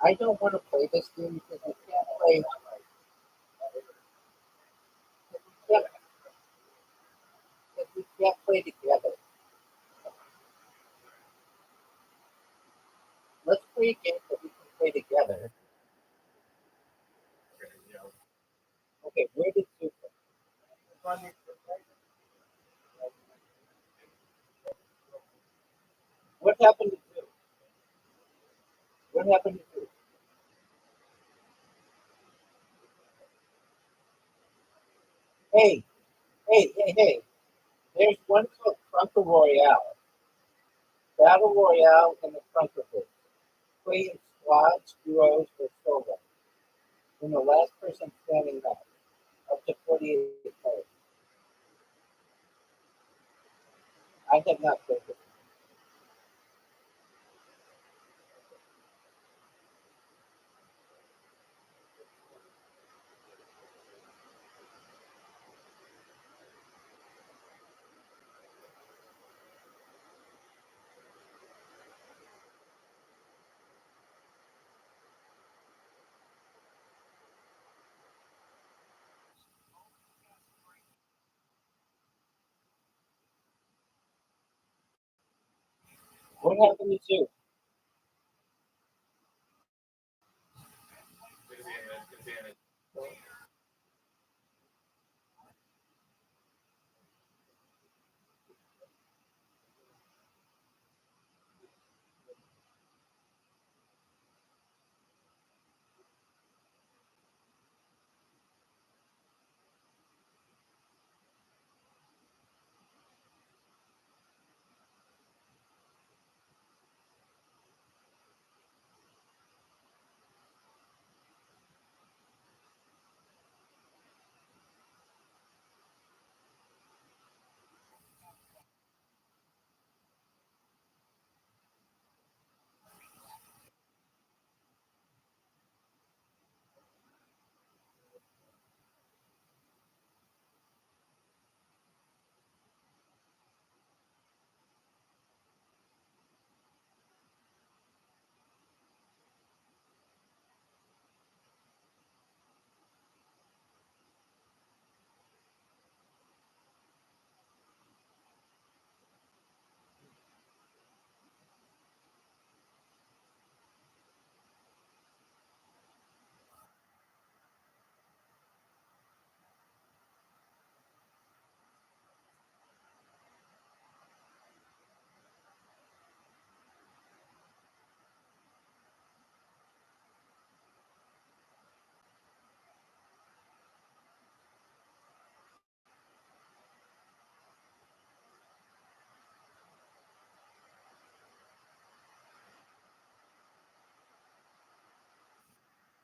I don't want to play this game because we can't play. We can't, we can't play together. Let's play a game that we can play together. Okay, where did you go? What happened to you? What happened to you? Hey, hey. There's one called Trunker Royale. Battle Royale in the Trunker Group. Play in squads, duos, or solo. In the last person standing up. Up to 48 players. I have not played this. What happened to you?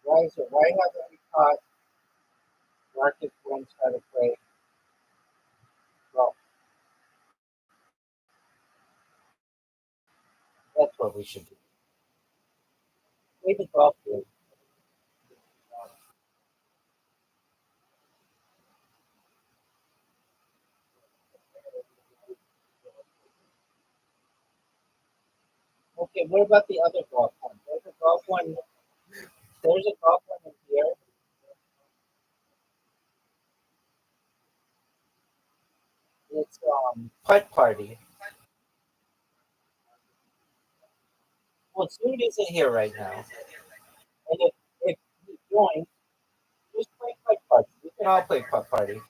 Why haven't we taught Marcus Wentz how to play golf? That's what we should do. Play the golf game. Okay, what about the other golf one? There's a golf one. There's a golf one in here. It's putt party. Well, Snoot isn't here right now, and if he joins, just play putt party. We can all play putt party.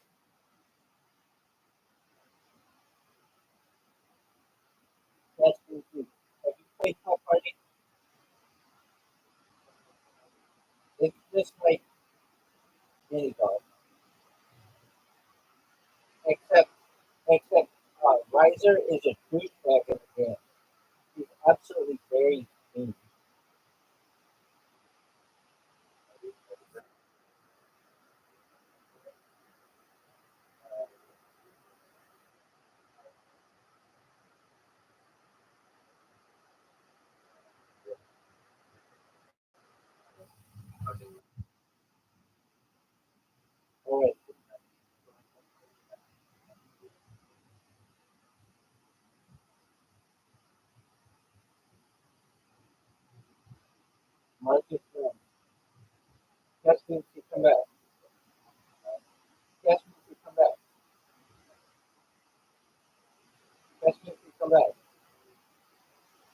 That's what we do. If you play putt party, it's just like mini golf, except Riser is a douchebag in the game. He's absolutely very mean. All right. Marcus wins. Guess means you come back. Guess means you come back. Guess means you come back.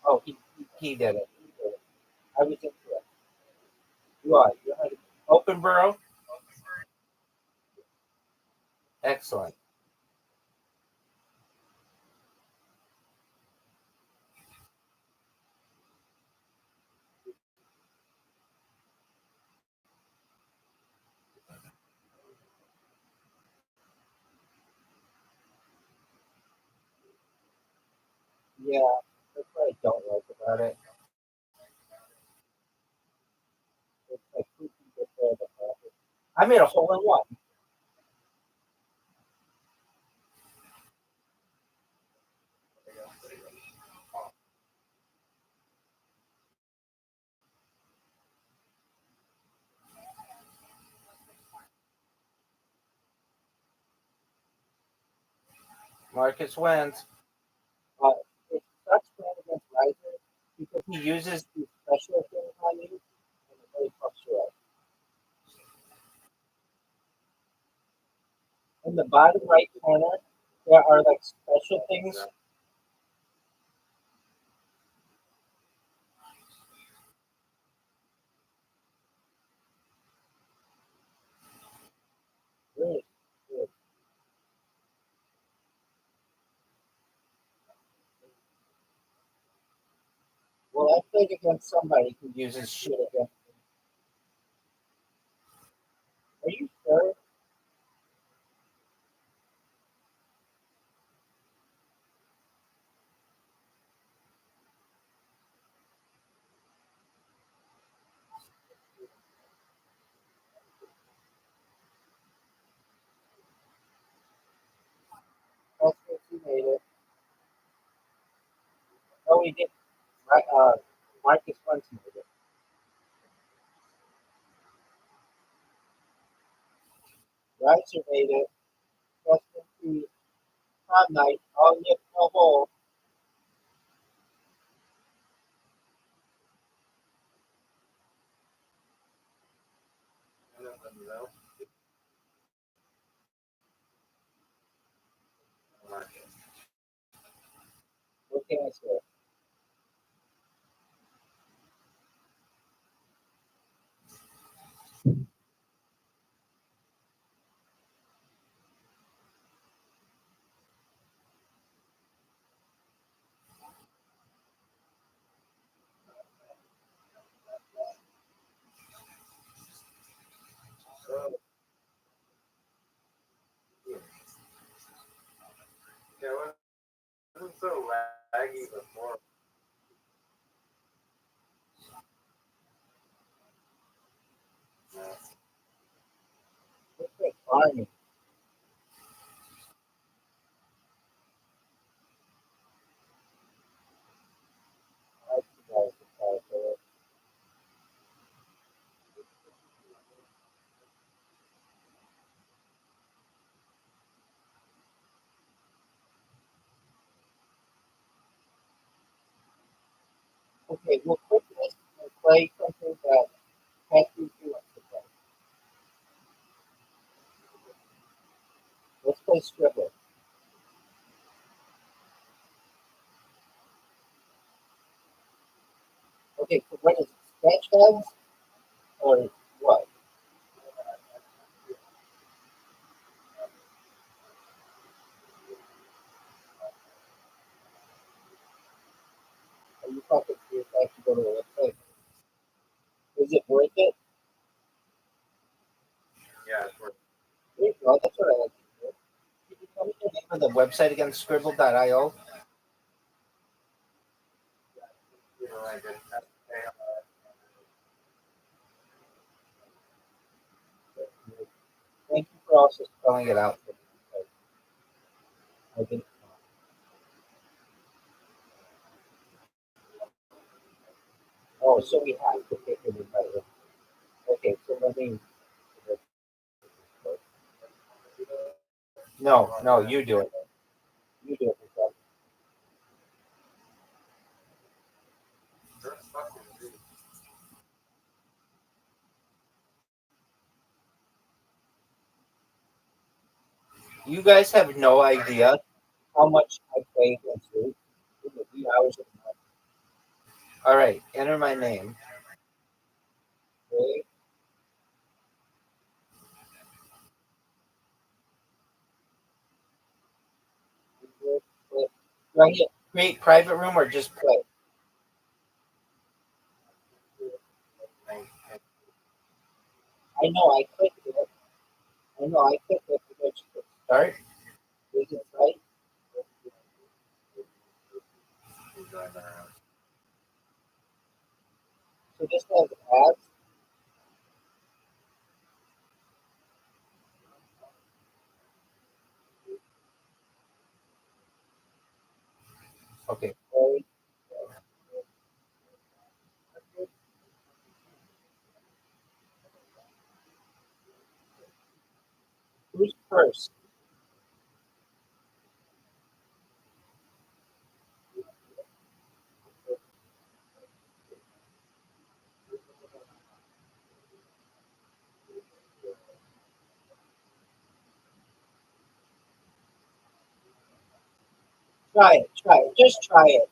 Oh, he did it. He did it. I was into it. You are. You're 100%. Open burrow. Excellent. Yeah, that's what I don't like about it. It's like who can get there the fastest. I made a hole in one. Marcus wins. It sucks playing against Riser because he uses these special things on you and it really fucks you up. In the bottom right corner, there are like special things. Really good. Well, I played against somebody who uses shit against me. Are you sure? That's what you made it. No, he didn't. Right, Marcus Wentz made it. Riser made it. Justin P. Tom Knight. All yet no hole. What can I say? Yeah, it wasn't so laggy before. What's that farming? I guys for it. Okay, we'll quit this and play something that Patrick wants to play. Let's play Scribble. Okay, so what is it? Sketch heads or what? Are you fucking serious? I have to go to the website. Is it worth it? Yeah, it's worth There you go. That's what I like to do. Can you tell me the name of the website again? Scribble.io? it. Like it. Thank you for also spelling it out for me. I didn't. Oh, so we have to pick it by the. Okay, so let me. No, no, you do it. You do it. Michelle. That's fucking good. You guys have no idea. how much I play against you in the wee hours of the night. All right, enter my name. Okay? Right here. Create private room or just play? I know I clicked it. I know I clicked it because Start. is it right? So this has ads. Okay. Play. Who's first? Try it. Try it. Just try it.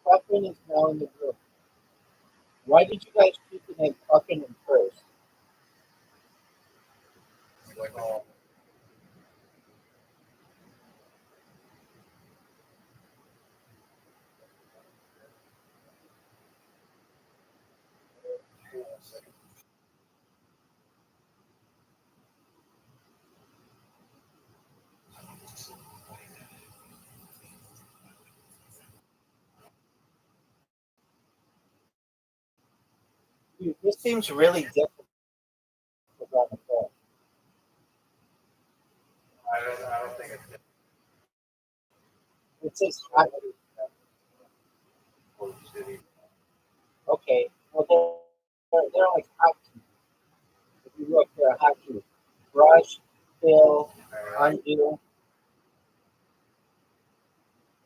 Puffin is now in the room. Why did you guys choose the name Puffin in first? Dude, this seems really difficult. On the phone. I don't think it's It says hot. Okay. Well, they're like hotkeys. If you look, they're hotkeys. Brush, fill, undo,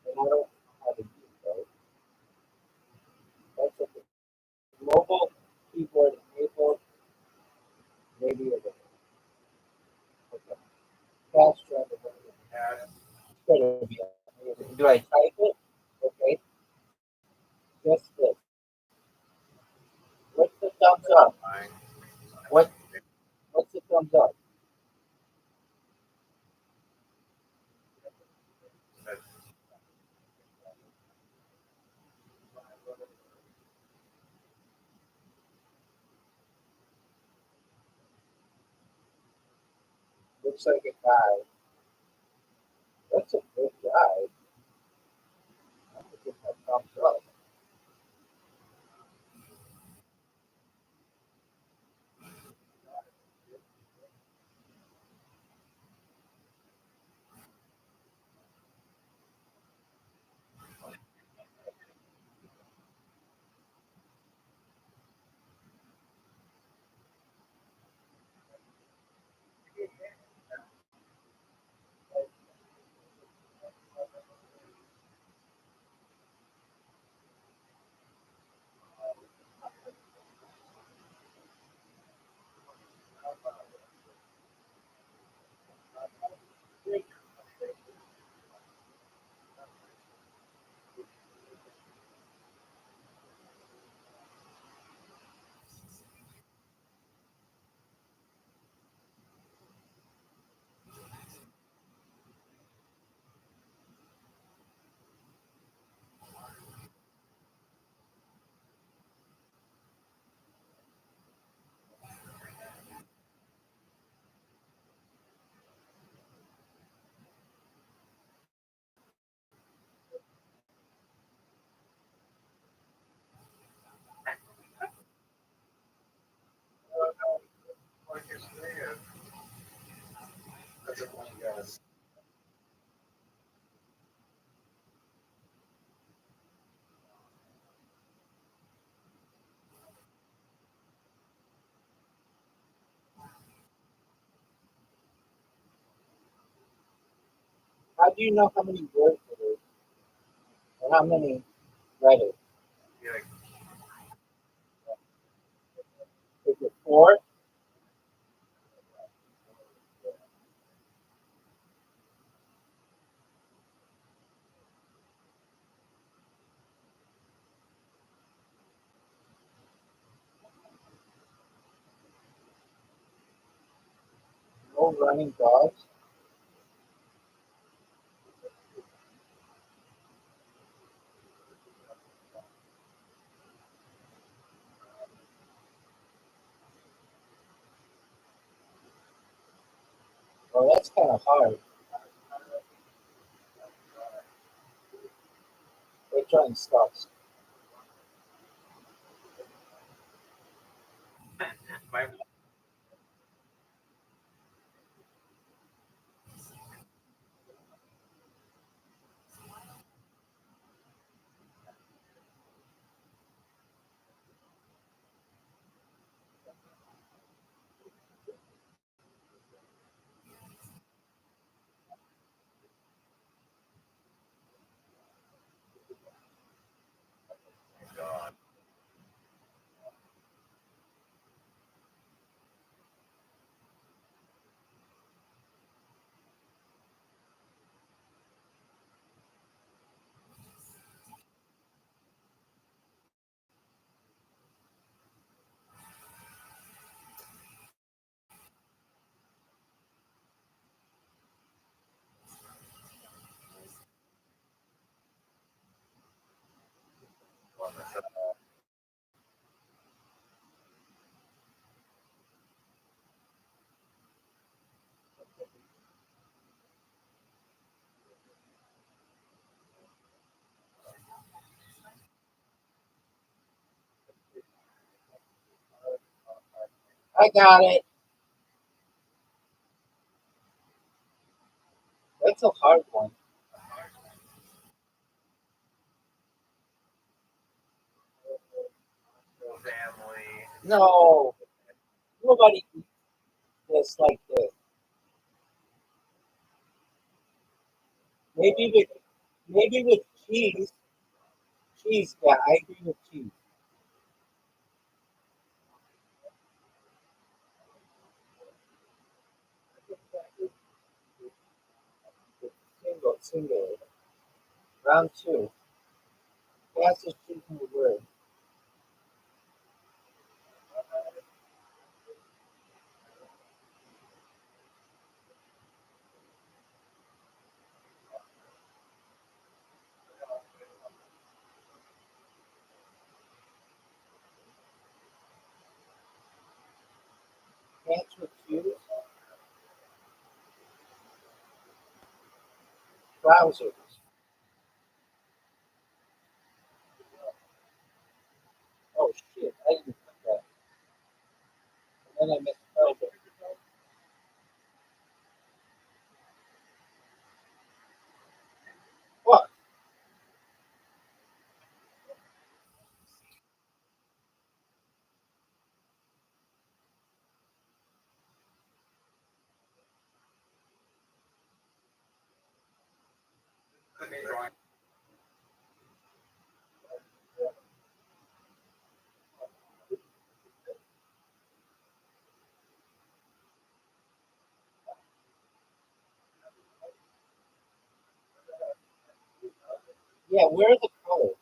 and I don't know how to use those. That's what the mobile keyboard enabled. Maybe a okay. Fast travel. It's gonna be amazing. Do I type it? Okay. Just this. What's the thumbs up? What? What's the thumbs up? Looks like a guy. That's a good guy. I'm gonna give my thumbs up. How do you know how many words it is? Or how many letters? Yeah, like, Is it 4? No running dogs? Well, that's kind of hard. Which one starts? my God. I got it. That's a hard one. Family. No, nobody eats this like this. Maybe with cheese. Cheese, yeah, I agree with cheese. Single. Round 2. Fastest cheese in the world. Pants with shoes. Trousers. Oh shit, I didn't put that. And then I misspelled it. What? Yeah, where are the colors?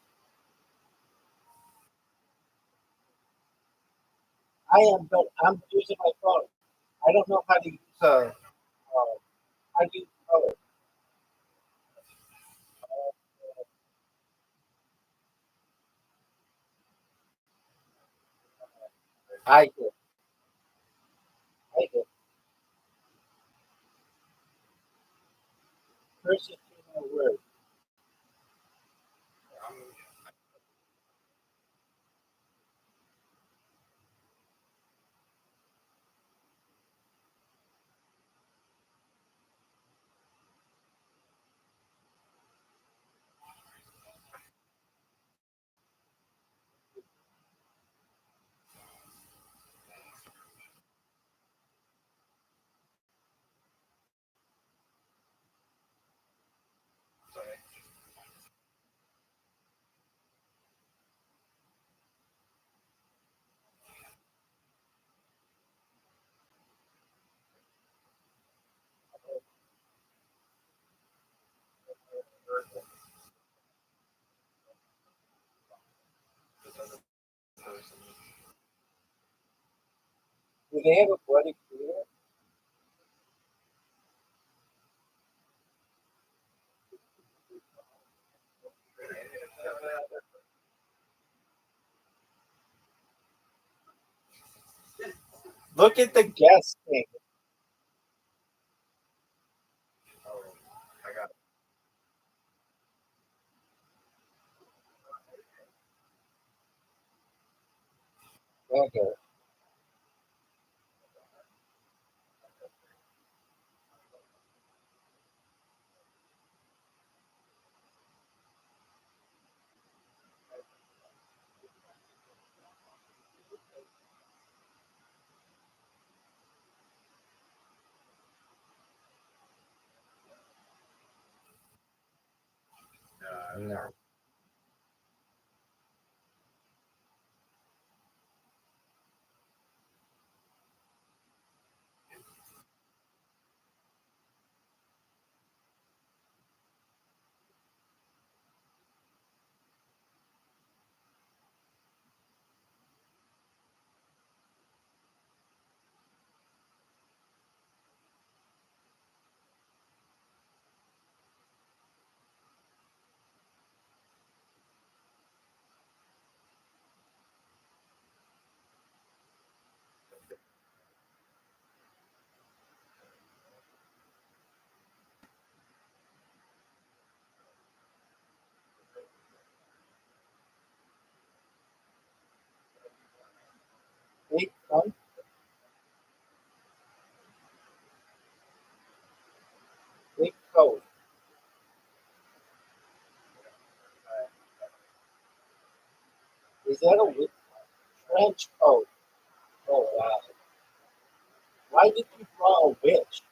I am, but I'm using my phone. I don't know how to use how to use colors. I did. I did. First is choosing a word. Do they have a bloody clear? Look at the guest thing. I got Okay. No. Big coat. Big coat. Is that a trench coat? Oh wow. Why did you draw a witch?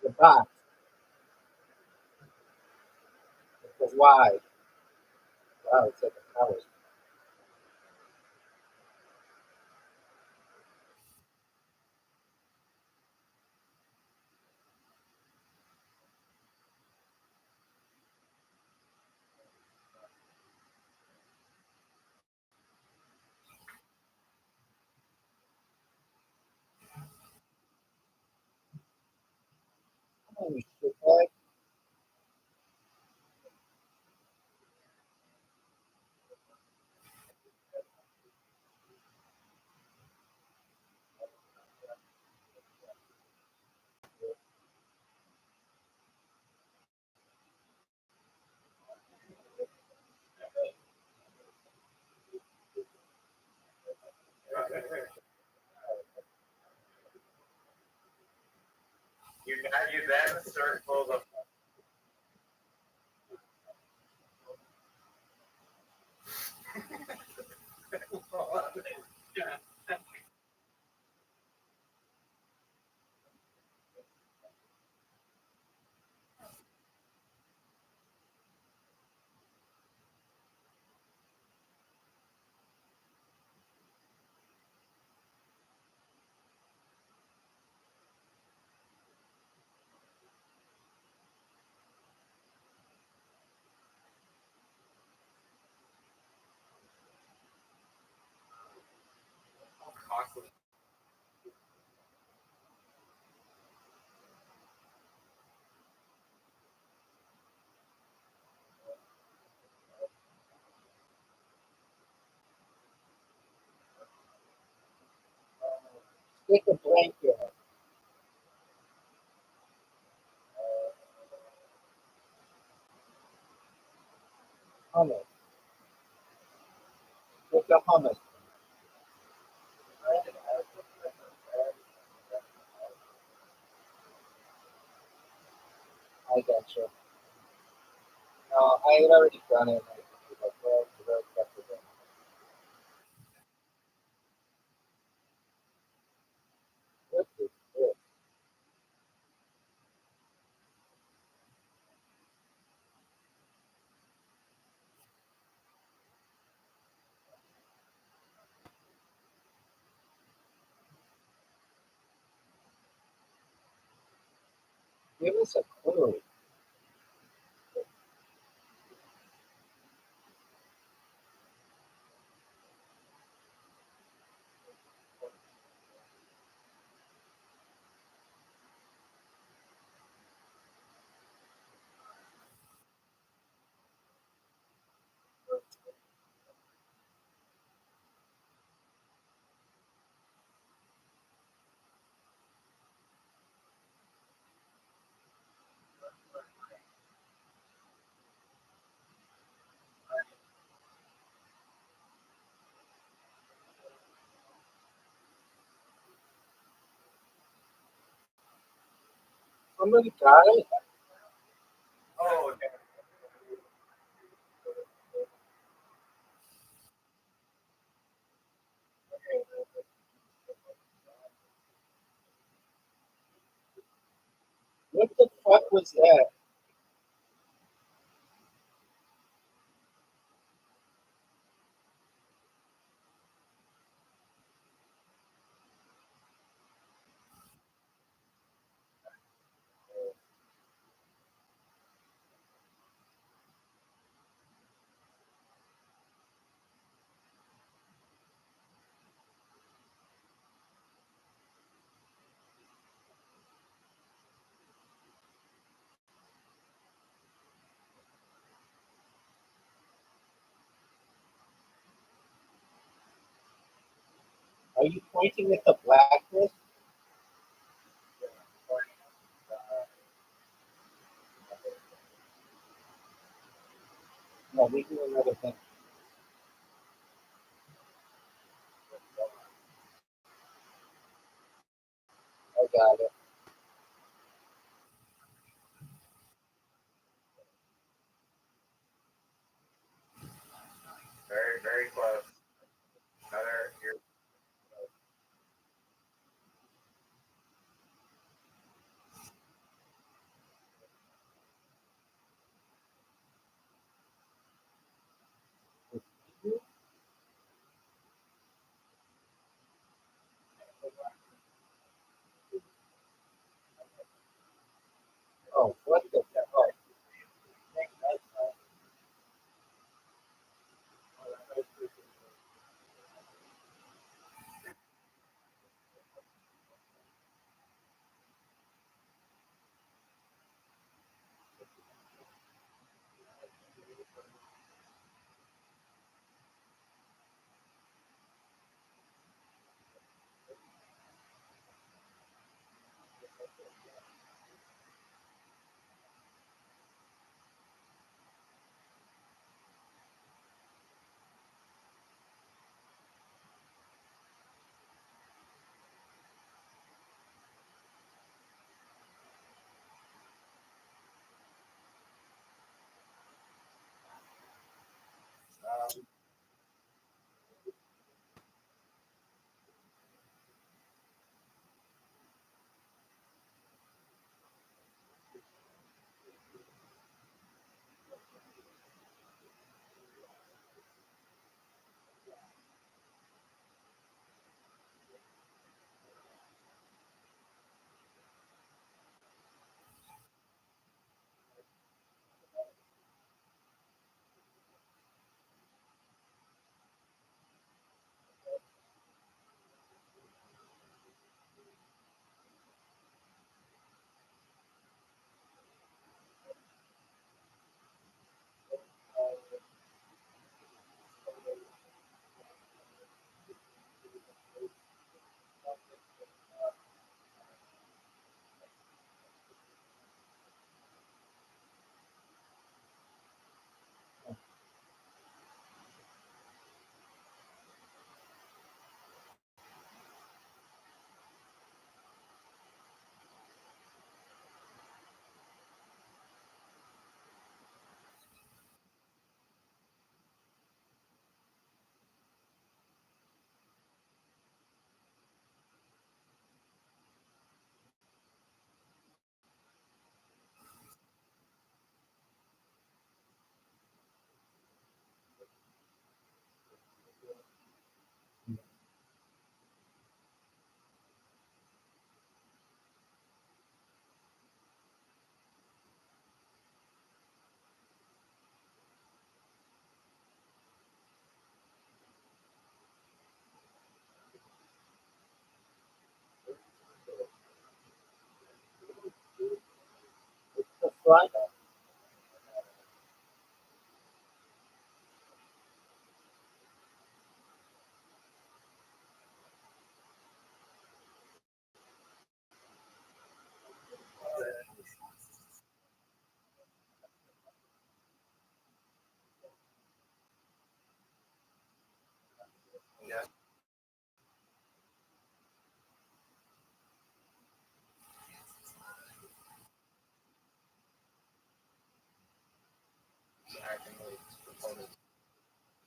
The box. It was wide. Wow, it's like a house. Come on, you shitbag. you then circle the costly. Stick a blanket. Hummus. Stick a hummus. I got you. No, I had already done it. Like, well, well, kept it in. What is this? Give us a clue. Somebody got it? Oh, okay. What the fuck was that? Are you pointing at the blacklist? No, we do another thing. I got it. Very, very close. Another here. Right.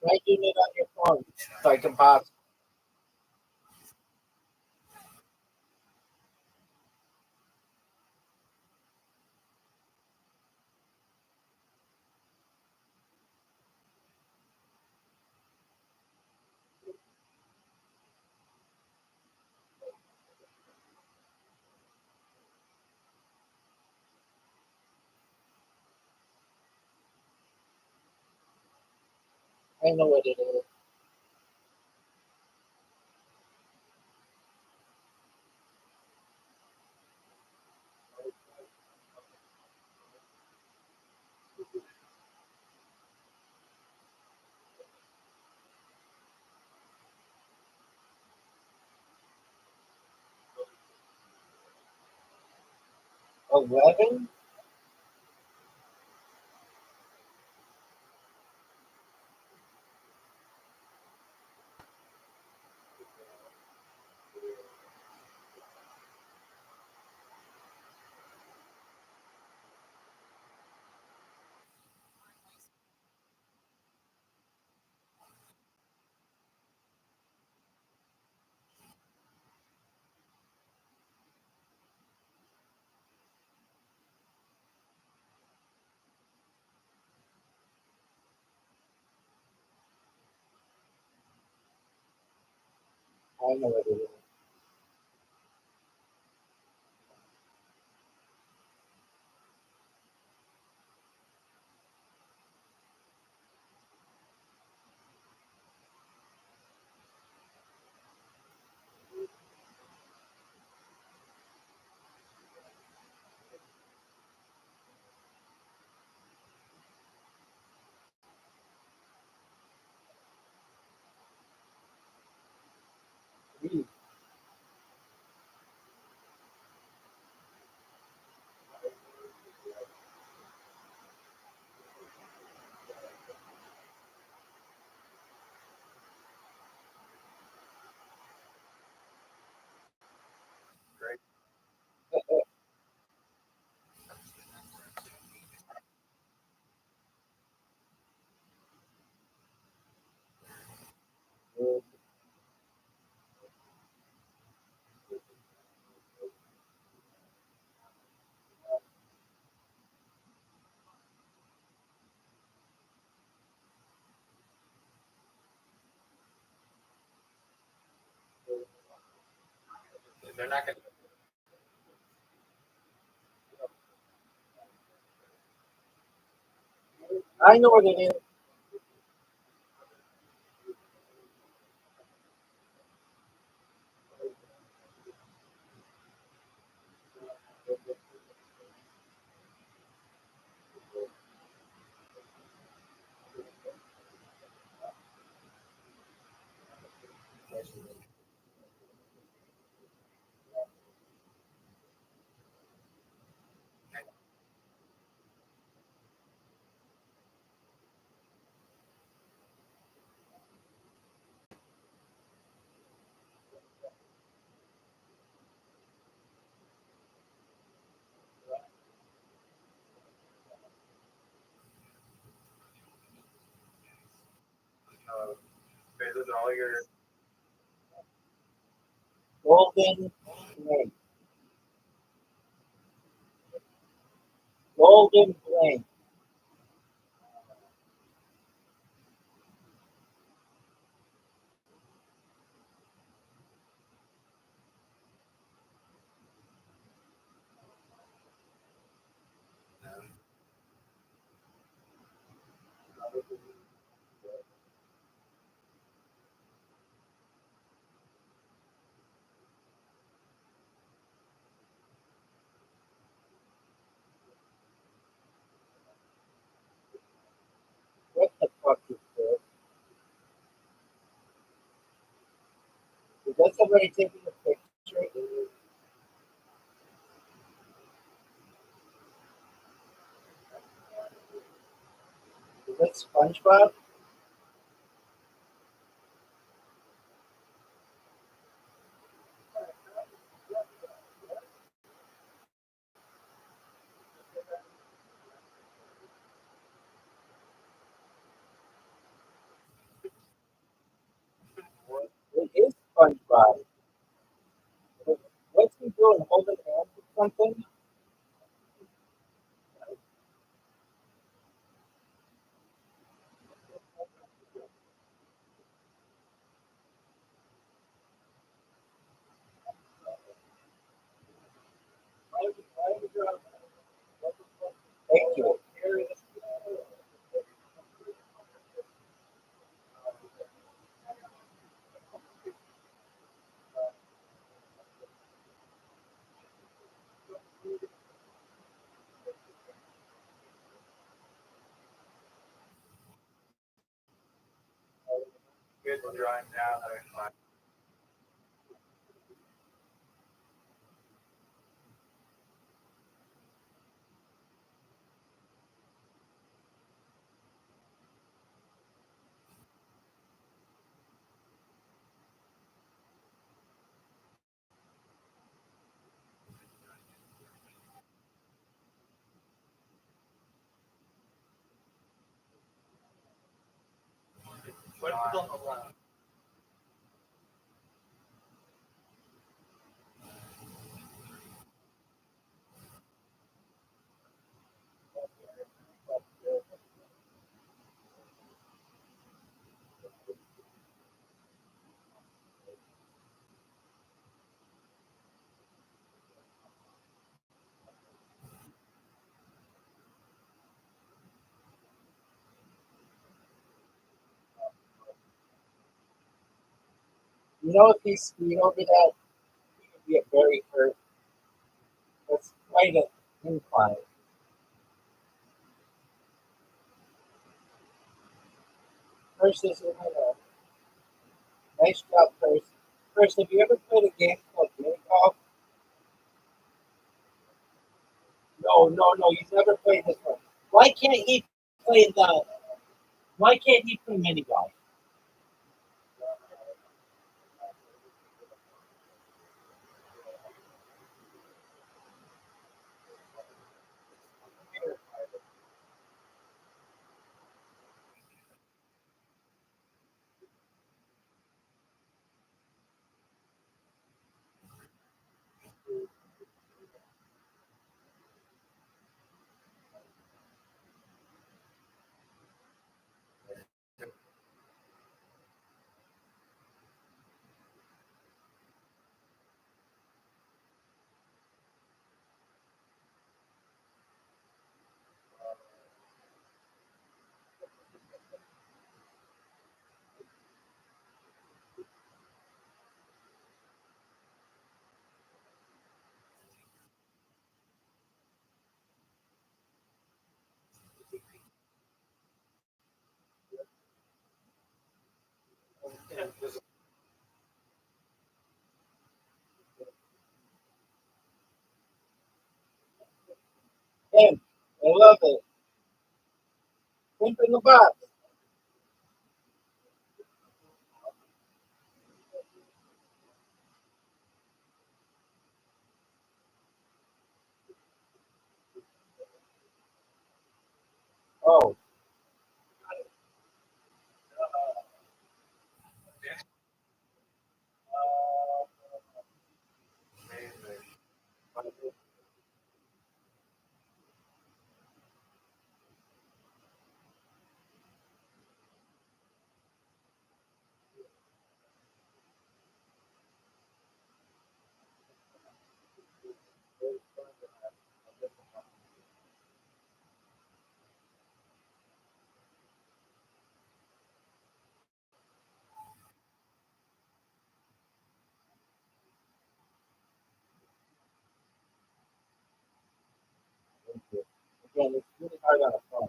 Try doing it on your phone so I can pause. I know what it is. 11? I know what it is. Hmm. Great. They're not going to. I know what it is. Okay, those are all your. Golden Flame. Golden Flame. that somebody taking a picture? Is that SpongeBob? It is SpongeBob. What's he doing? Holding hands with something? Thank you. Good to drive down there. What is on the line? You know, if he's skiing over that, he could get very hurt. That's quite an incline. First, this is nice job, first. First, have you ever played a game called Guinness? No, you've never played this one. Why can't he play the? Why can't he play mini golf? Him, I love it. Pimp in the box. Oh, thank you. Again, it's really hard on a phone.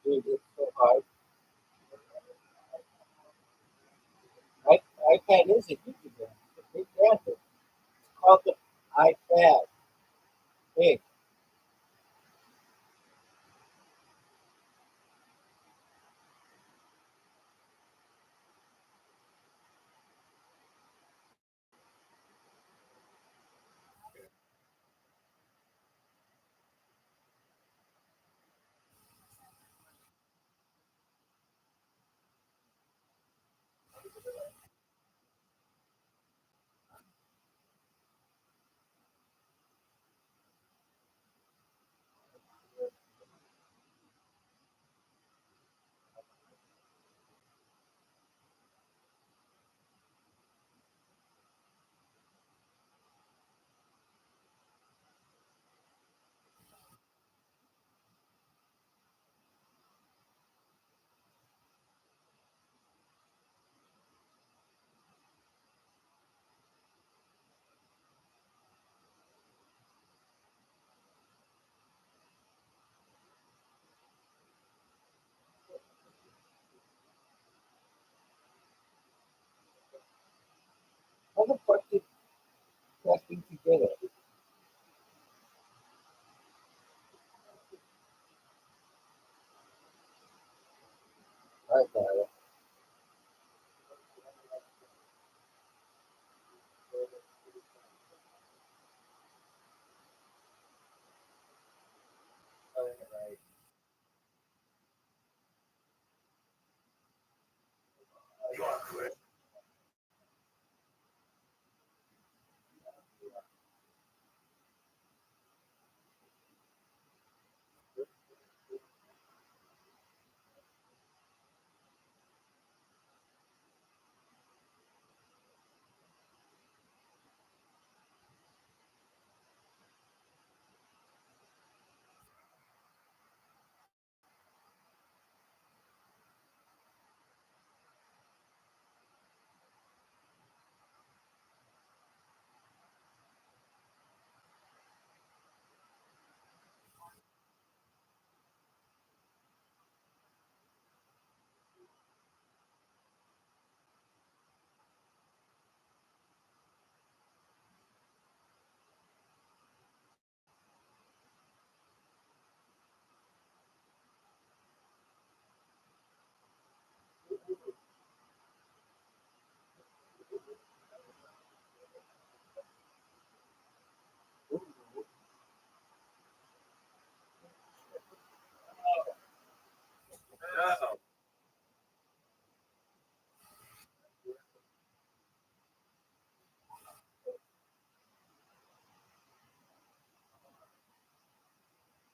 Dude, it's so hard. iPad is a huge advantage. It's a big gadget. It's called the iPad. Big. How the fuck did that thing together? iPad. No.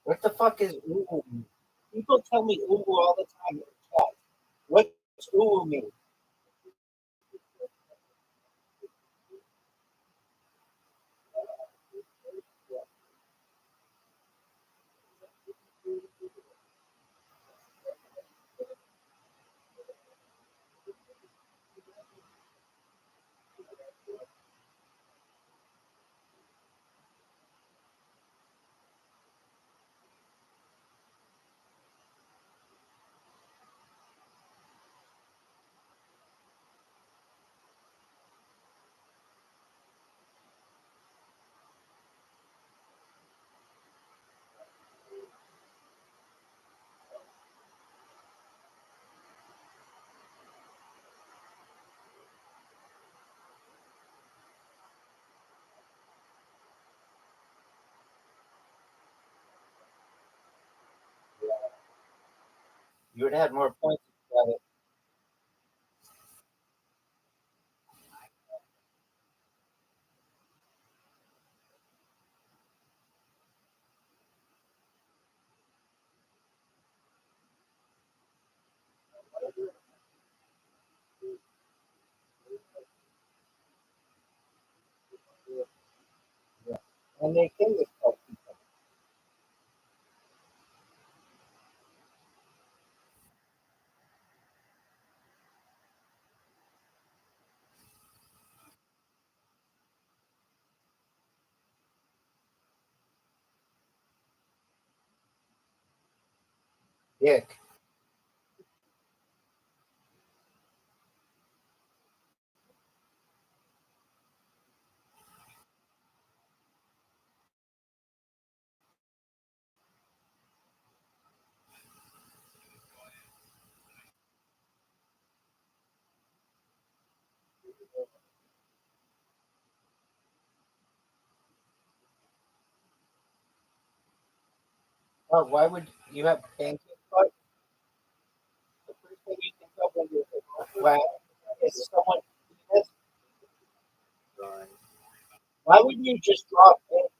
What the fuck is ooh? People tell me ooh all the time in the chat. What's ooh mean? You would have had more points about it. Yeah. And they say this stuff. Dick. Oh, why would you have pancake butt? The first thing you think of when you're flat is someone penis. Why wouldn't you just draw a pancake?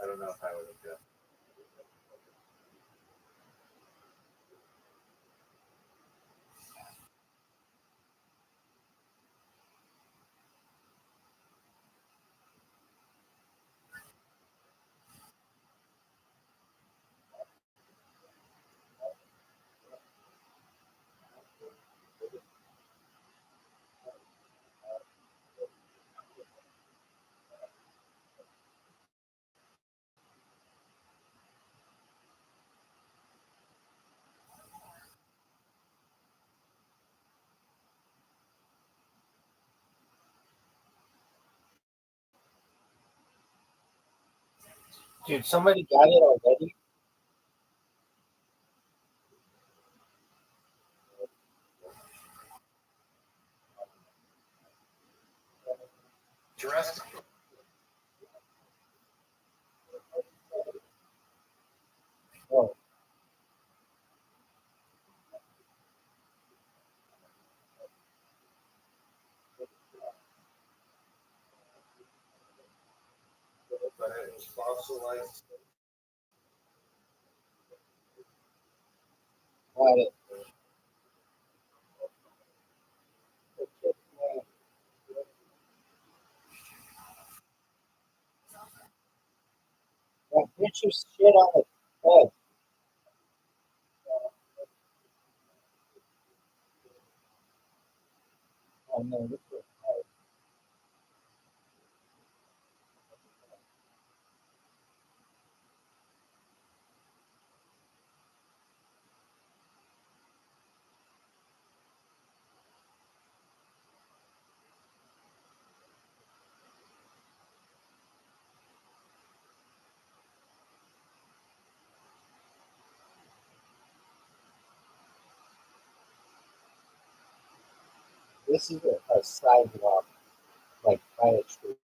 I don't know if I would have done. Dude, somebody got it already. Dressed. Oh, But it was fossilized. got it. Yeah, bitch, you shit on the bed. Oh no, this is hard. This is a sidewalk, like by a tree.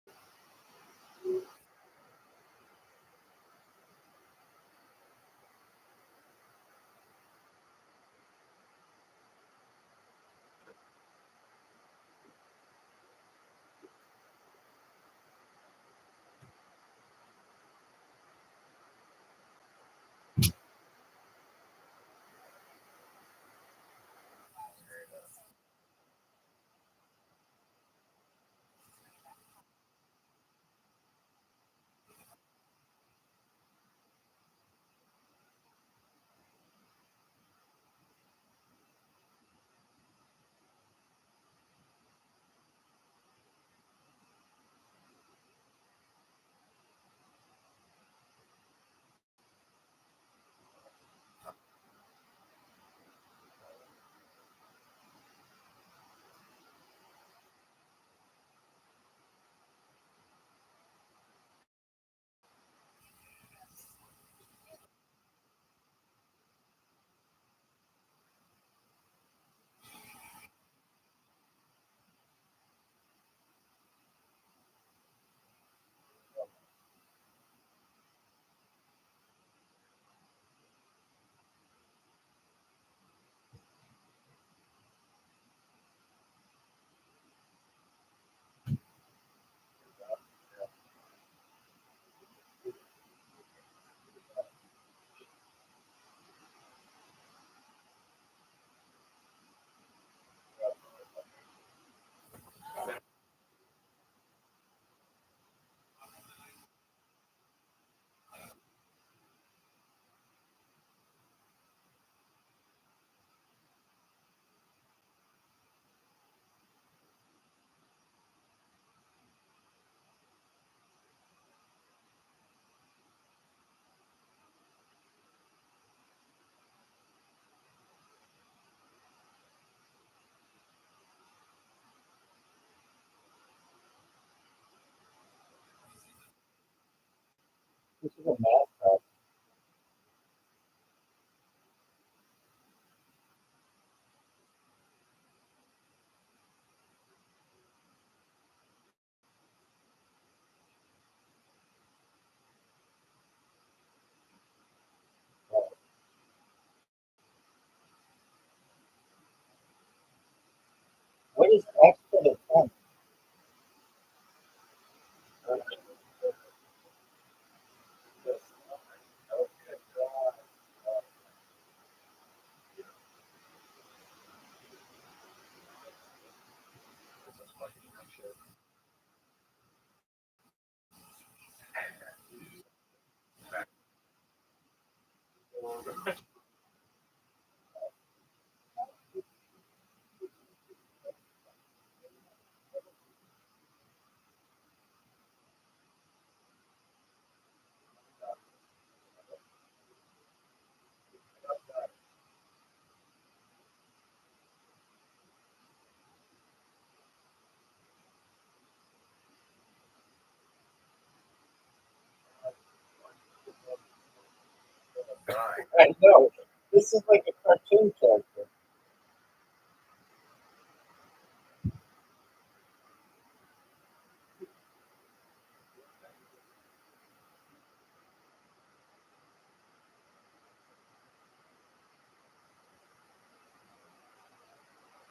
This is a math problem. What is x to the 10th? I know. This is like a cartoon character.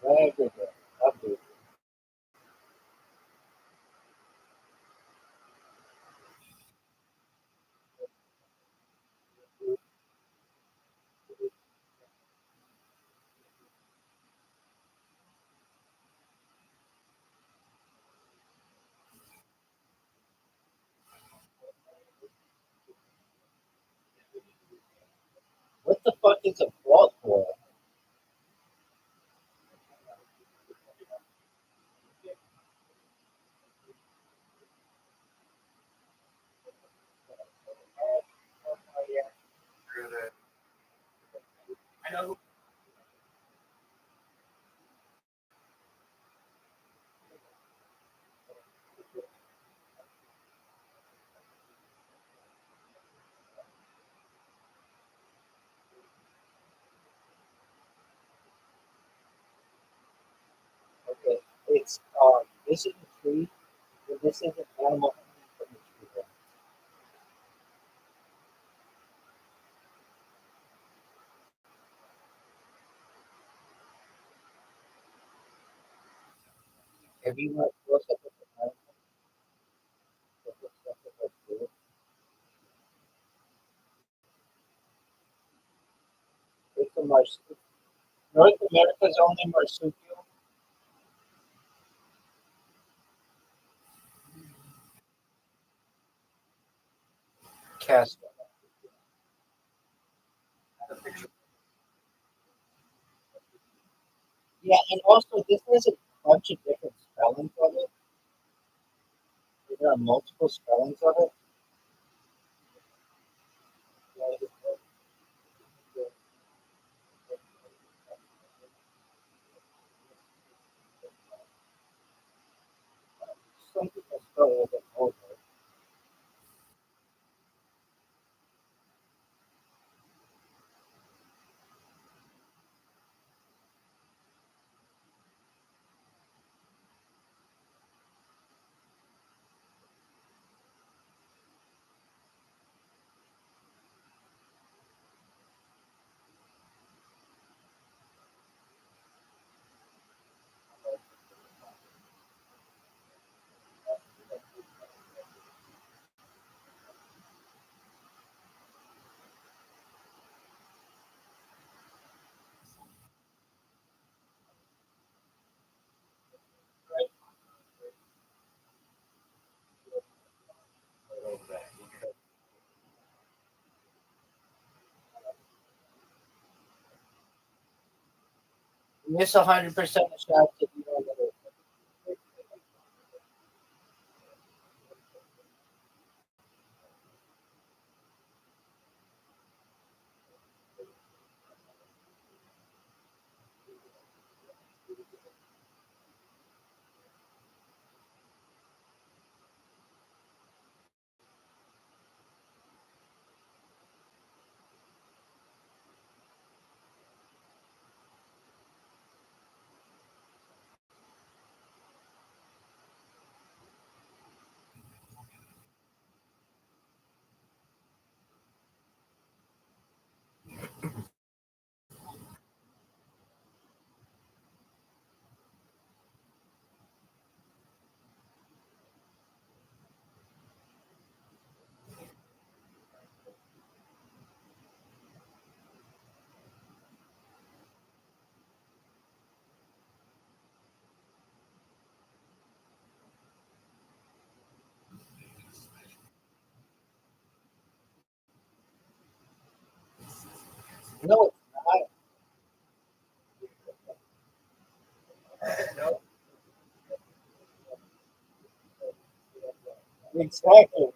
Very good. Lovely. What the fuck is a fault for? Okay, it's this is a tree, and this is an animal from the tree. Have you not close up with the animal? That looks like a tree? It's a marsupial. North America's only marsupial. Castor. Yeah, and also this has a bunch of different spellings of it. There are multiple spellings of it. Some people spell it a bit older. Miss 100% of shots if you don't know. No, it's not. Exactly.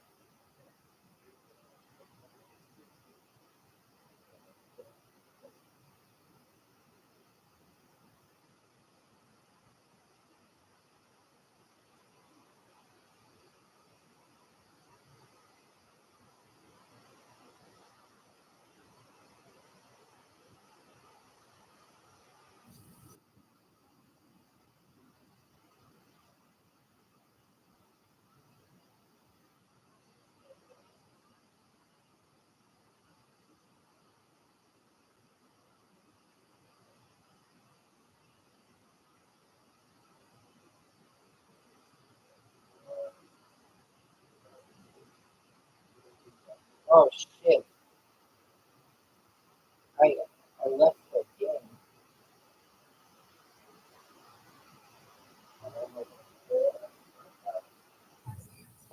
Oh shit! I I left again.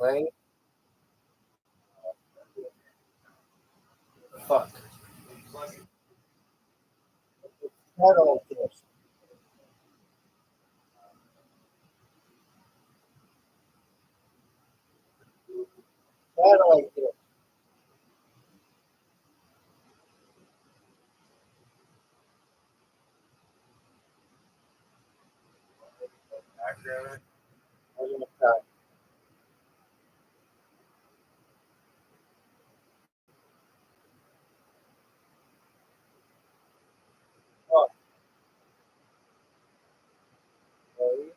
Right? Fuck. How do I do this? How do I do it? I'm gonna try. Oh, right?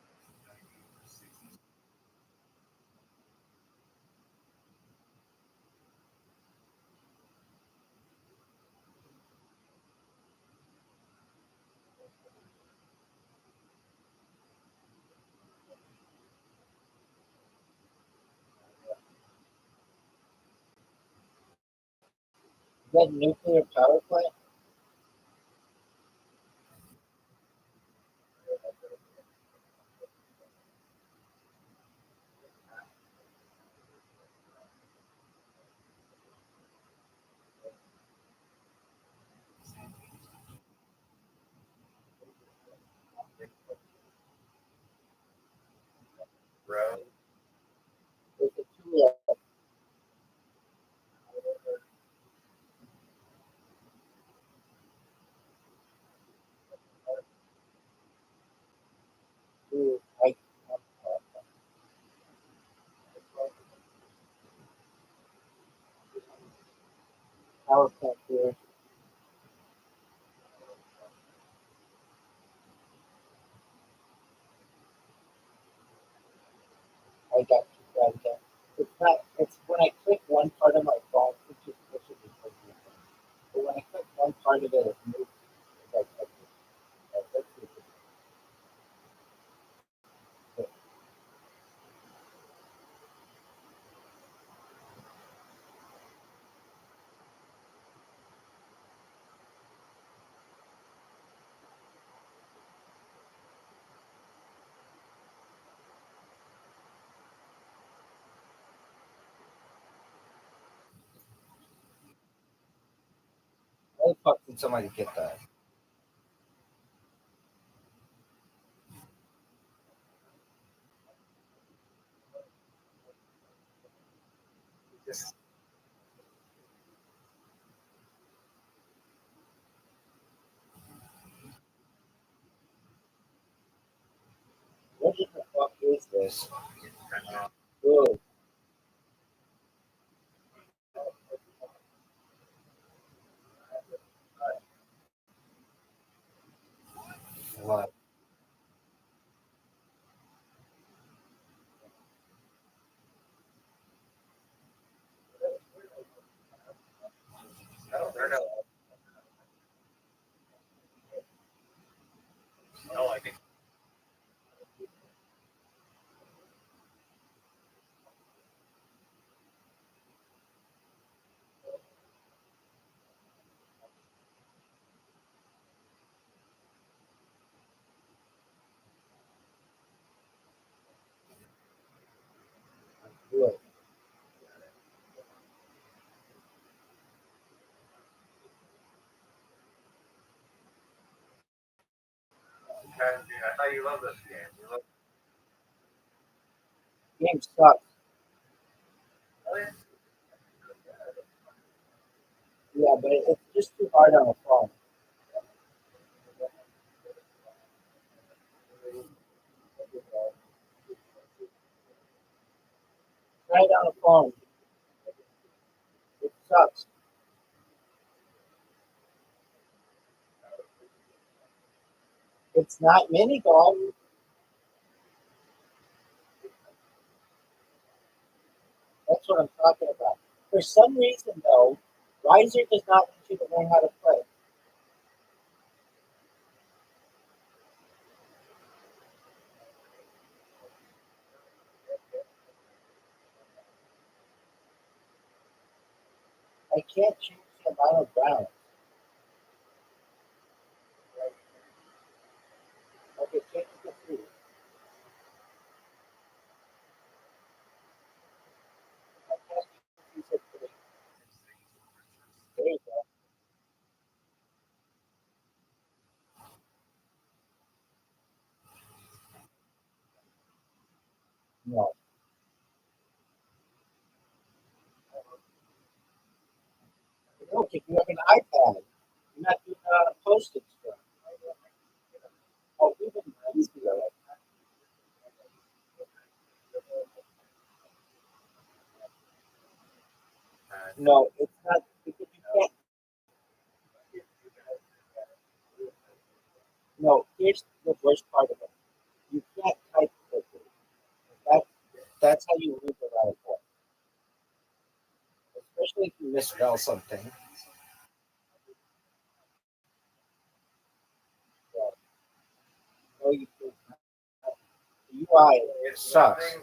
Is that nuclear power plant? There's a two two like power plant here. I got two right there. It's not. It's when I click one part of my phone, it just pushes it for me. But when I click one part of it, it moves. It's like, that's it. How the fuck did somebody get that? What the fuck is this? Dude, what? I thought you loved this game. You love. Game sucks. Oh, yeah. Yeah, but it's just too hard on the phone. Try it on the phone. It sucks. It's not mini golf. That's what I'm talking about. For some reason, though, Riser does not want you to learn how to play. I can't change the amount of rounds. Okay, change it to 3. I can't use it 3. There you go. No. Look, if you have an iPad, you're not doing it on a postage stamp. Oh, even easier. No, it's not because you can't. No, here's the worst part of it. You can't type quickly. That, that's how you lose a lot of points. Especially if you misspell something. So, no, you can't. The UI sucks.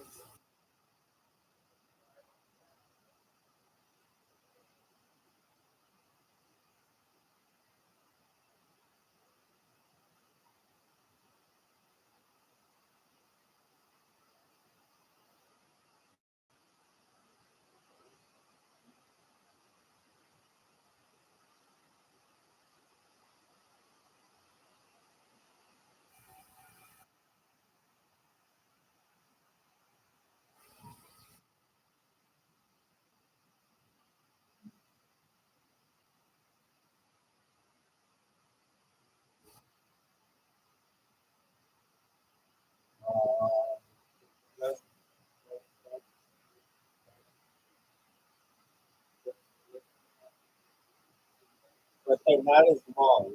But they're not as long.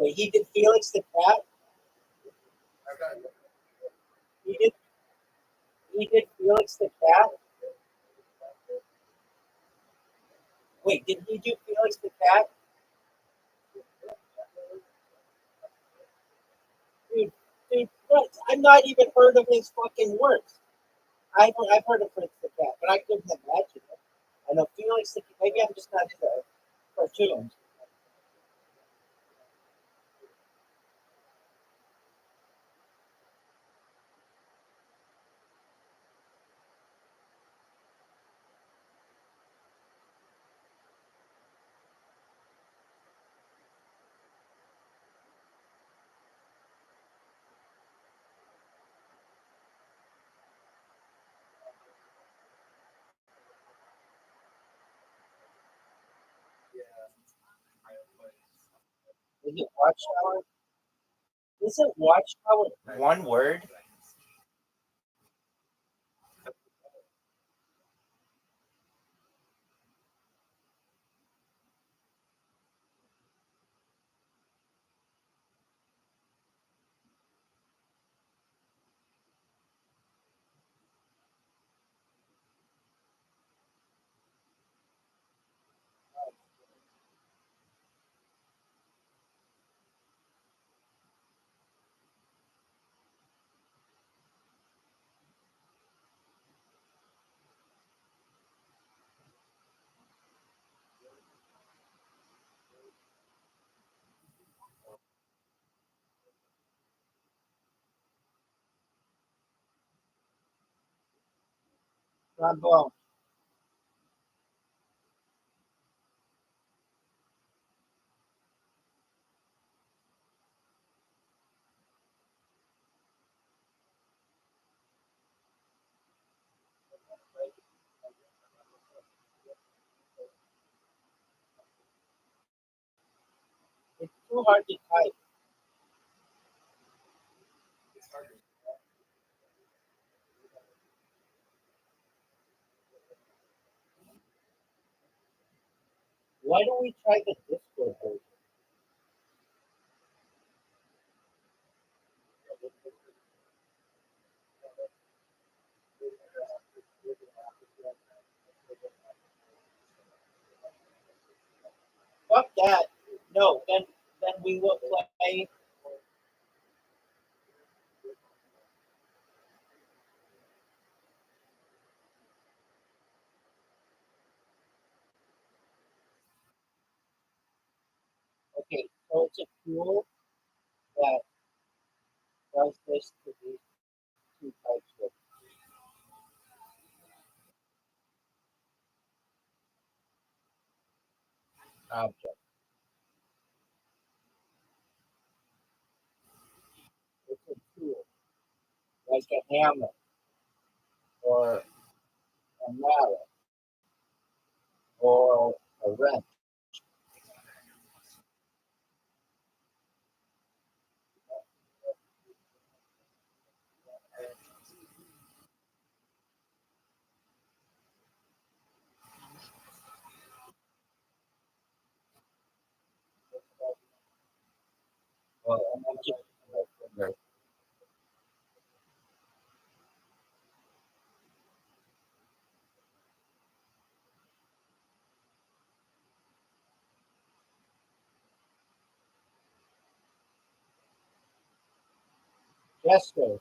Wait, he did Felix the cat? He did. He did Felix the cat. Wait, did he do Felix the cat? Dude, what? I've not even heard of his fucking works. I've heard of Felix the cat, but I couldn't imagine it. I know Felix the. Maybe I'm just not into cartoons. Is it Watchtower? Isn't Watchtower one word? Trombone. It's too hard to type. Why don't we try the Discord version? Fuck that. No, then we will play. Okay, so it's a tool that does this to these two types of objects. It's a tool, like a hammer or a mallet or a wrench. Or an object with a finger. Gesture.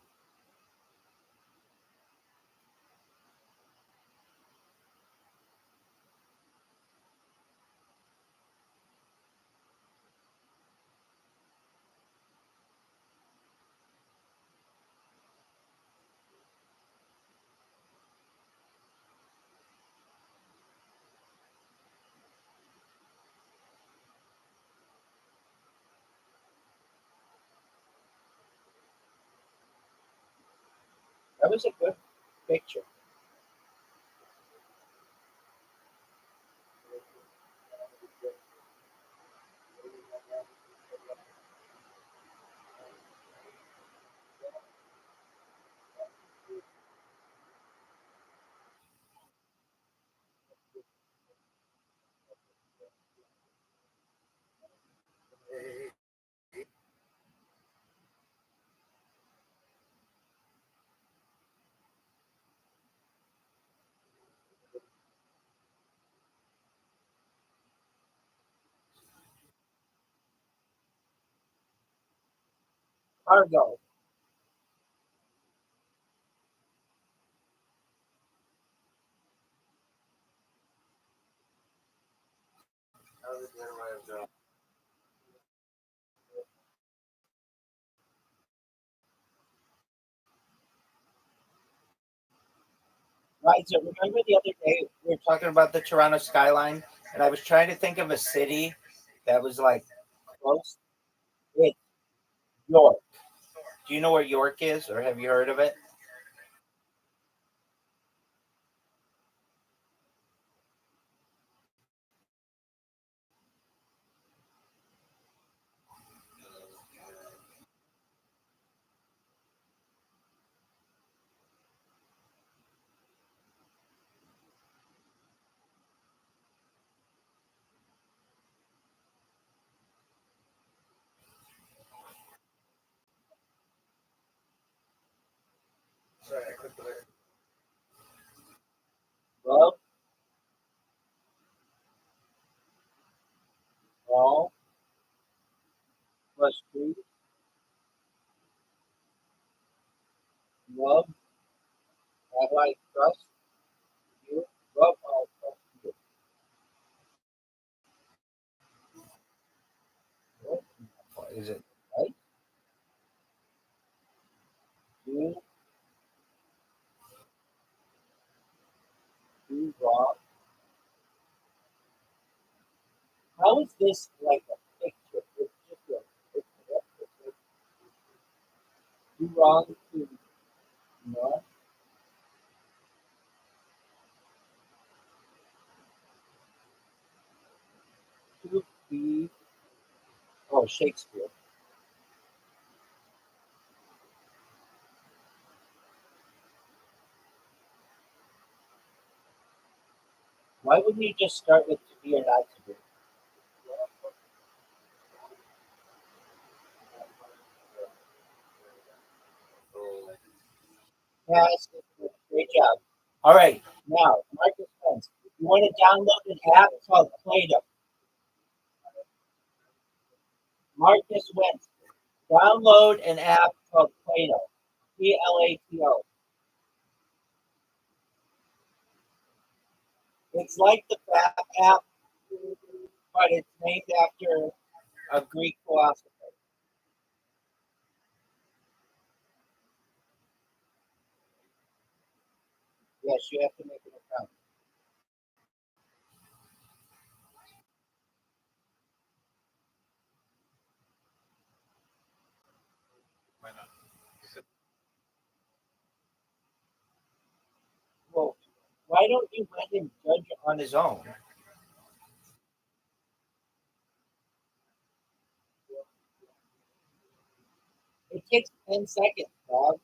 That was a good picture. Cargo. Right. So remember the other day we were talking about the Toronto skyline, and I was trying to think of a city that was like close. It's York. Do you know where York is, or have you heard of it? Love, all, plus true, love, ally, trust you, love, all, trust you. Is it right? Do, do wrong. How is this like a picture? It's just it's do wrong to not to be. Oh, Shakespeare. Why wouldn't you just start with to be or not to be? Yes, great job. All right, now Marcus Pence. You want to download an app called Plato. Marcus Wentz. Download an app called Plato. Plato. It's like the FAP app, but it's named after a Greek philosopher. Yes, you have to make an account. Why not? Well, why don't you let him judge on his own? It takes 10 seconds, Bob.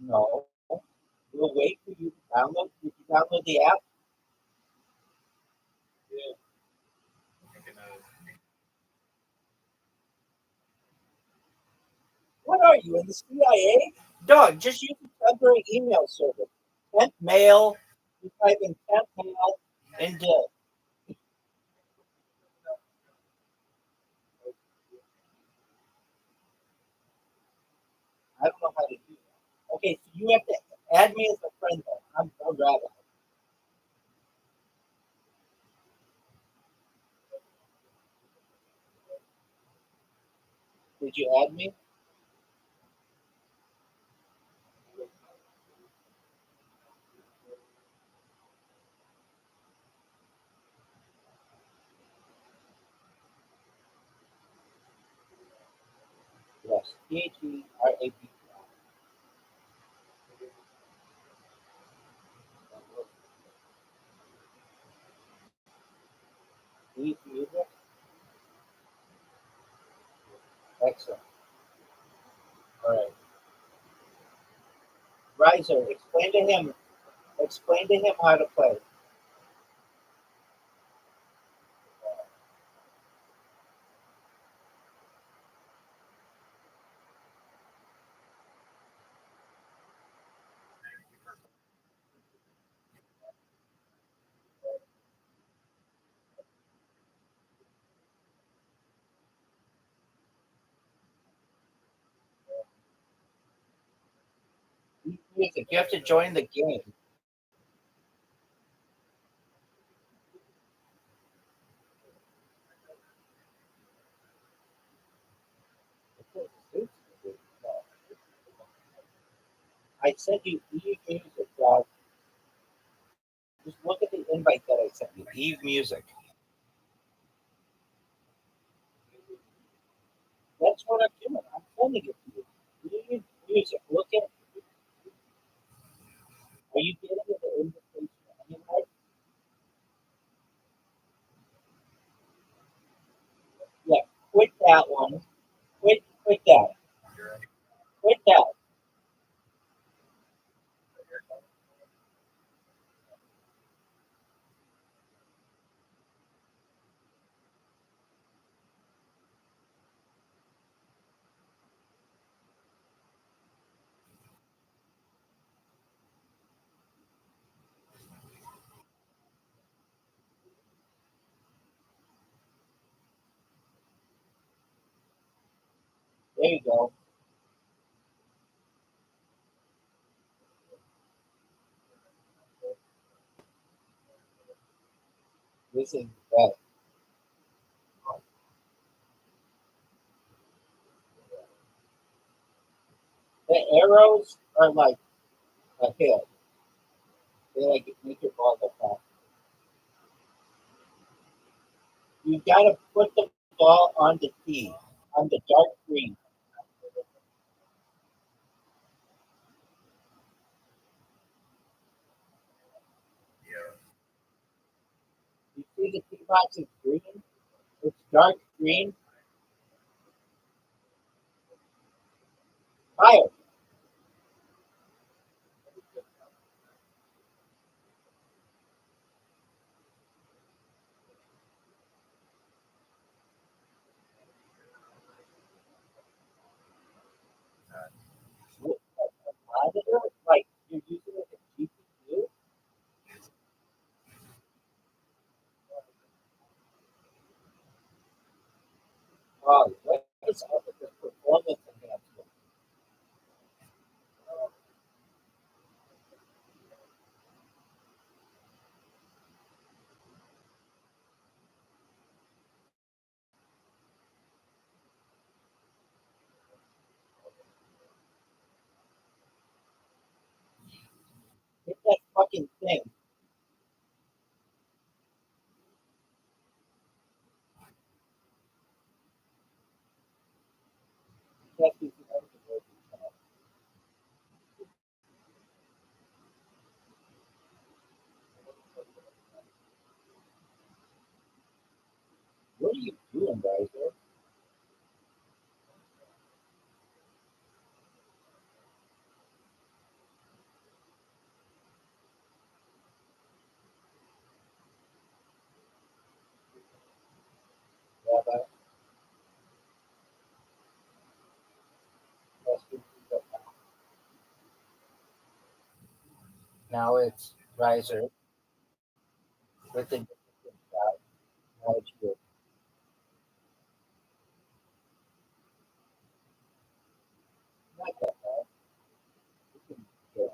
No. We'll wait for you to download. Did you download the app? Yeah. You can, What are you, in the CIA? Dog, just use a temporary email server. Temp mail. You type in temp mail and I don't know how to do that. Okay, so you have to add me as a friend though. I'm Rabbi. Did you add me? Yes. Phrab. Leave music. Excellent. All right. Riser, explain to him. Explain to him how to play. music. You have to join the game. I sent you Eve Music, dog. Just look at the invite that I sent you. Eve Music. That's what I'm doing. I'm sending it to you. Eve Music. Look at. Are you getting the invitation anyway? Yeah. Quit that one. Quit that. Quit that. There you go. This is better. The arrows are like a hill. They like make your ball go fast. You gotta put the ball on the tee, on the dark green. You see the tee box is green? It's dark green. Fire. What, a monitor? Like you're using it as a GPU? Oh, what is up with this performance enhancement? Hit that fucking thing. Can't be What are you doing, guys? Rabbi, now it's riser with the shot. Now it's good. Not that bad. You can get it.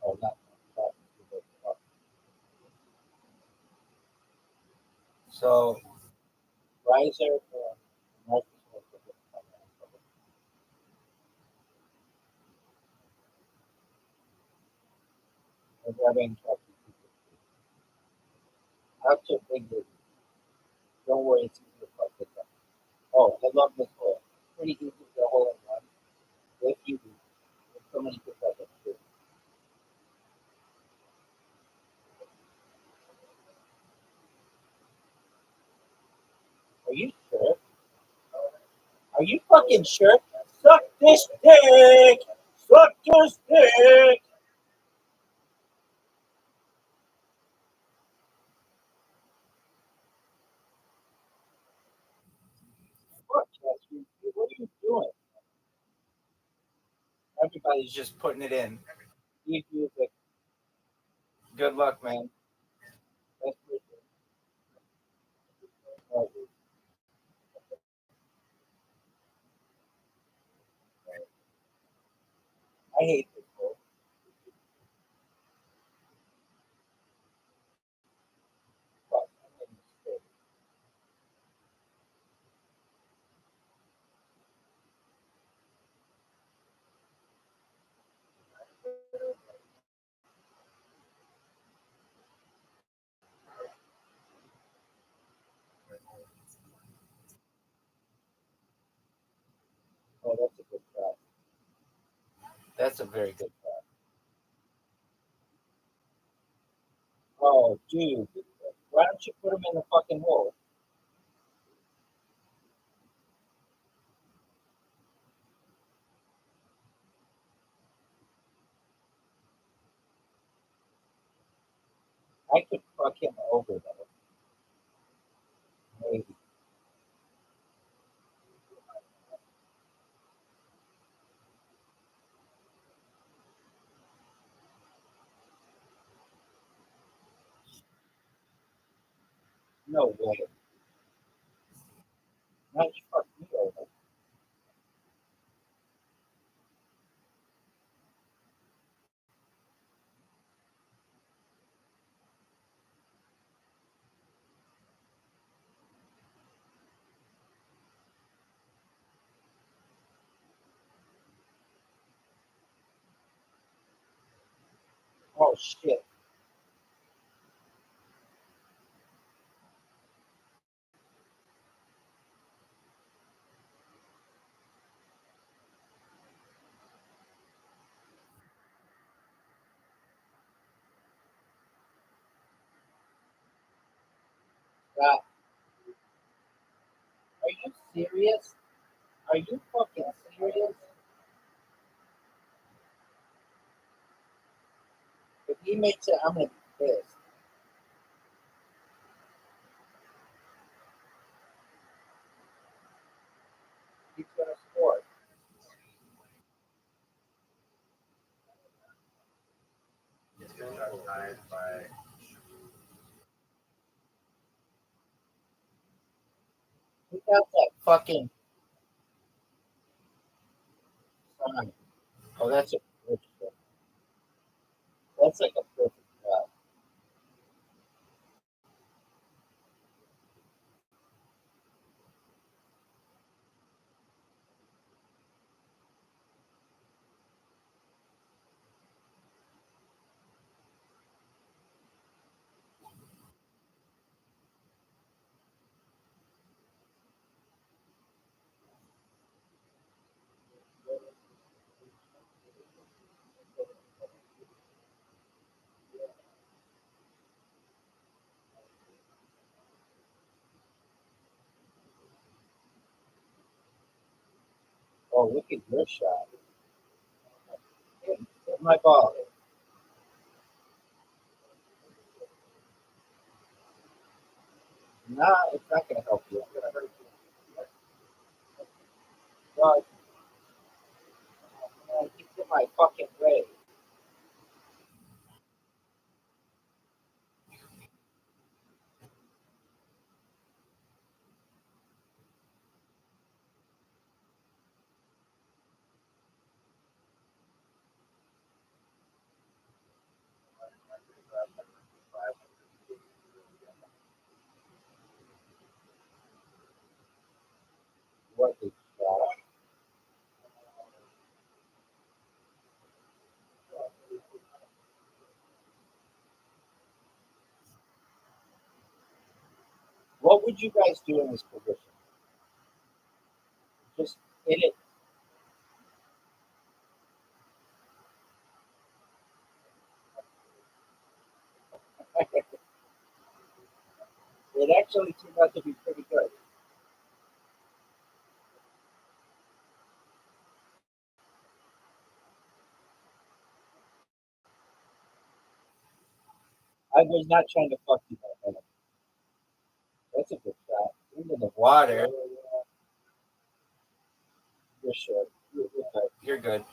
Oh, not. So riser and grabbing out to big business. Don't worry, it's easy to fuck with them. Oh, I love this hole. Pretty easy to get a hole in one. If you do, there's so many people that do. Are you sure? Are you fucking sure? Suck this dick! Suck this dick! Fuck, Chester. What are you doing? Everybody's just putting it in. Deep music. Good luck, man. That's pretty good. I hate this book. Fuck, I made a mistake. Oh, that's a good try. That's a very good try. Oh, dude. Why don't you put them in the fucking hole? I could fuck him over though. Maybe. No way. Now you fuck me over. Oh shit. God, are you serious? Are you fucking serious? If he makes it, I'm gonna be pissed. He's gonna score. It's been tied by. He got that fucking sign. Oh, that's a good shot. That's like a perfect shot. Oh, look at your shot. Hit my ball. Nah, it's not gonna help you. It's gonna hurt you. God, man, he's in my fucking way. What is that? What would you guys do in this position? Just hit it. It actually turned out to be pretty good. I was not trying to fuck you, man. That's a good shot. Into the water. You're sure. You're good. You're good.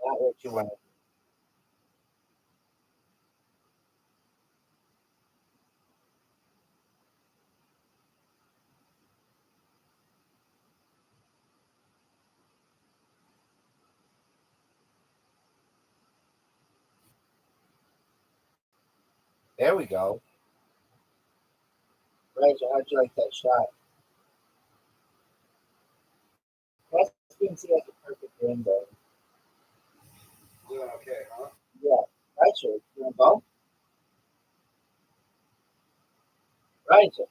Not what you want. There we go. Right, how'd you like that shot? That's Quincy has a perfect window. Doing okay, huh? Yeah, right, sure. You want to go? Right, sure.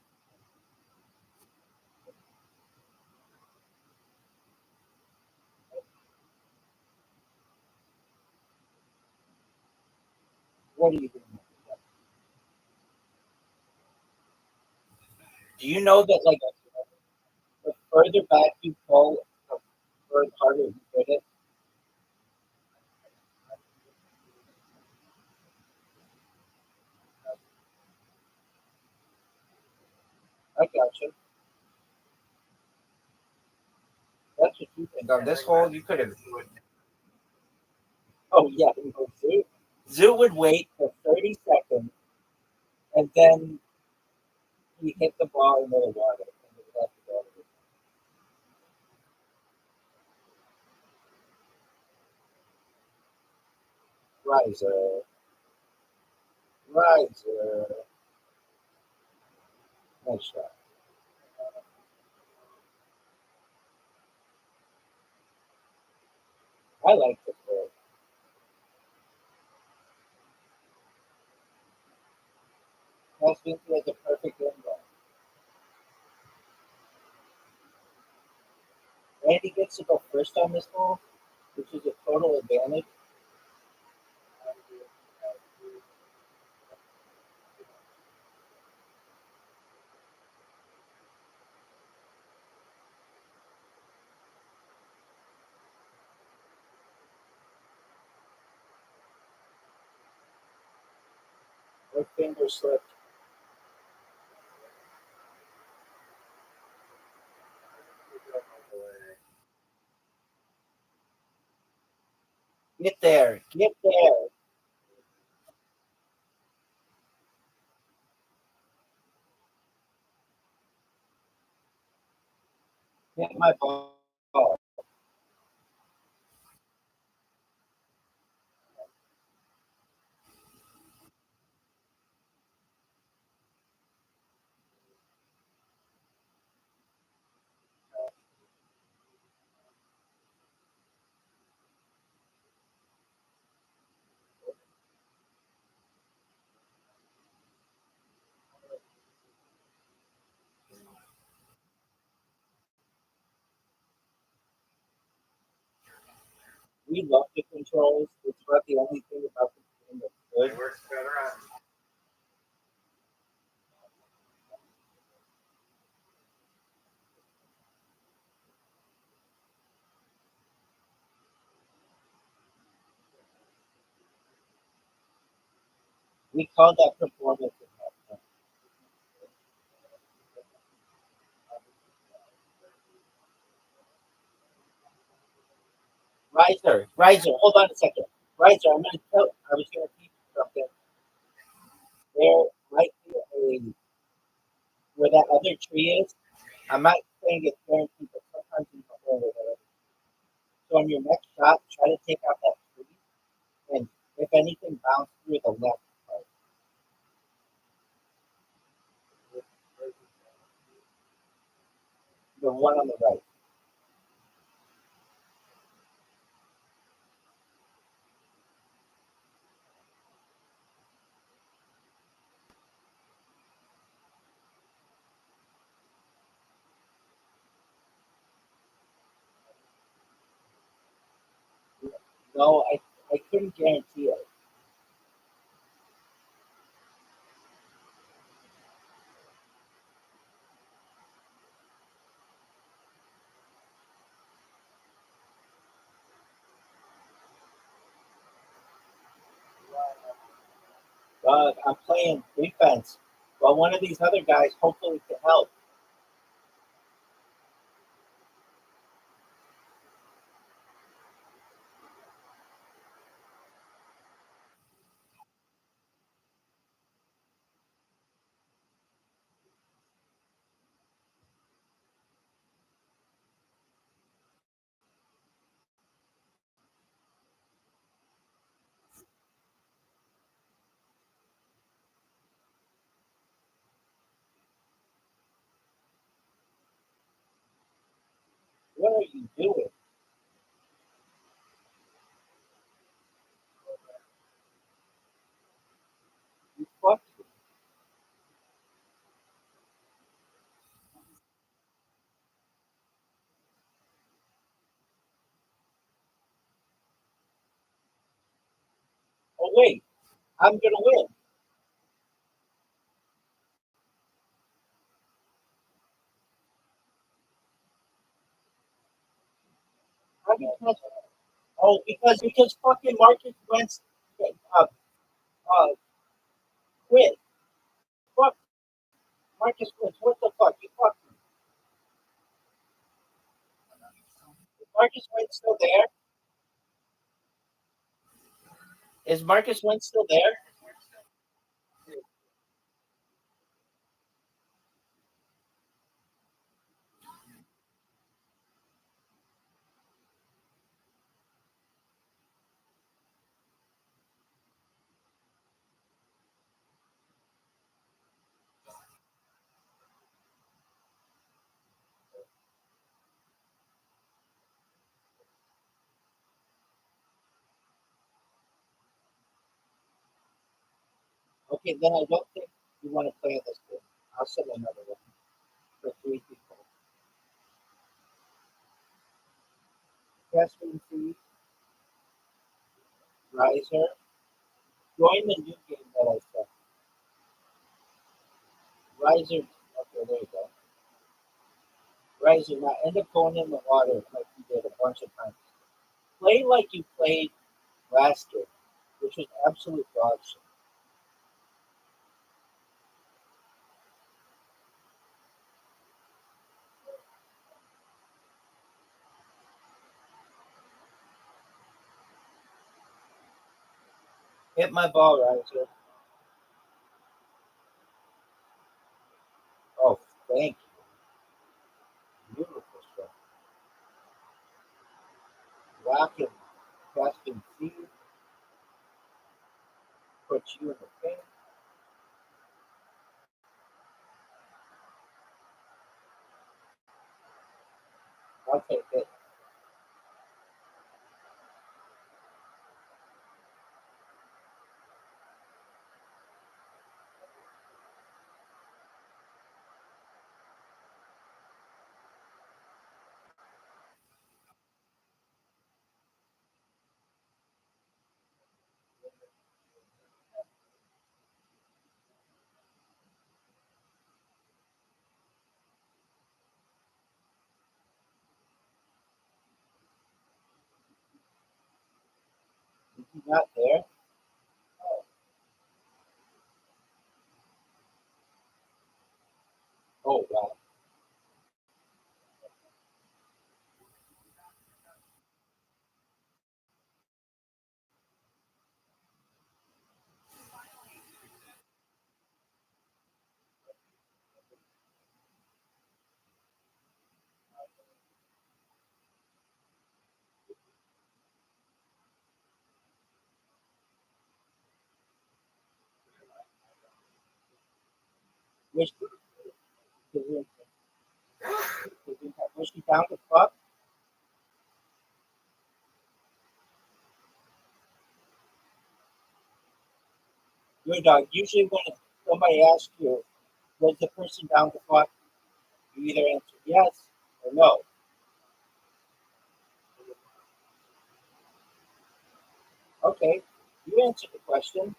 What are you doing? Do you know that, like, the further back you pull, the further harder you get it? I got you. That's what you think. On this hole, you could have. Oh, yeah. Zoo would wait for 30 seconds, and then he hit the ball into the water. And it would have to go. Riser. Riser. Nice shot. I like this ball. That's Vinci has a perfect angle. Randy gets to go first on this ball, which is a total advantage. Her finger slipped. Get there. Get there. Hit my ball. We love the controls. It's about the only thing about the game that's good. It works better on. We call that performance enhancement. Riser, hold on a second. Riser, I'm gonna tell. I was gonna teach you something. There might be a where that other tree is. I'm not saying it's guaranteed, but sometimes you don't know where that is. So on your next shot, try to take out that tree, and if anything, bounce through the left part, the one on the right. No, I couldn't guarantee it. I'm playing defense, but one of these other guys hopefully can help. you do it. You fucked it. Oh wait, I'm gonna win. How because, because fucking Marcus Wentz uh, uh, quit. Fuck Marcus Wentz. What the fuck? You fucked me. Is Marcus Wentz still there? Is Marcus Wentz still there? Okay, then I don't think you want to play this game. I'll send another one for 3 people. Casting Fee, Riser. Join the new game that I sent. Riser. Okay, there you go. Riser, now end up going in the water like you did a bunch of times. Play like you played last year, which was absolute dog shit. Hit my ball, Riser. Oh, thank you. Beautiful stuff. Rocking, casting feet, put you in the paint. I'll take it. Is he not there? Oh, wow. Wish, wish he down the fuck? Good dog. Usually when somebody asks you, was the person down the fuck? You either answer yes or no. Okay, you answered the question.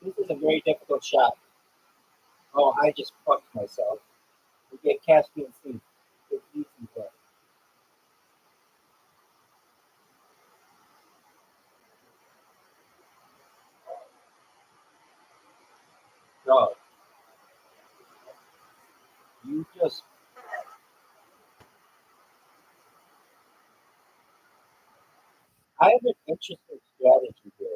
This is a very difficult shot. Oh, I just fucked myself. We get Caspian Sea. It's easy there. Dog, you just, I have an interesting strategy here.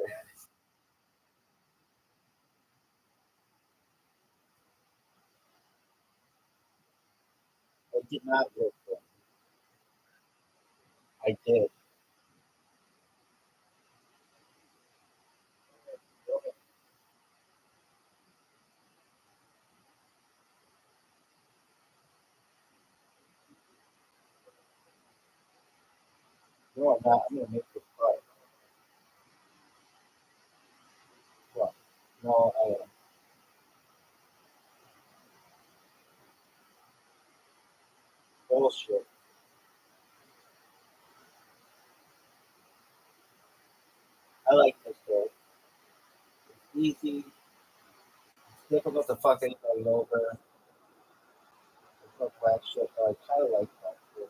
It did not work for me. I did. No, I'm not. I'm gonna make this fry. What? No, I am. Bullshit. I like this though. It's easy. It's difficult to fuck anybody over. There's no black shit, but I kind of like that too.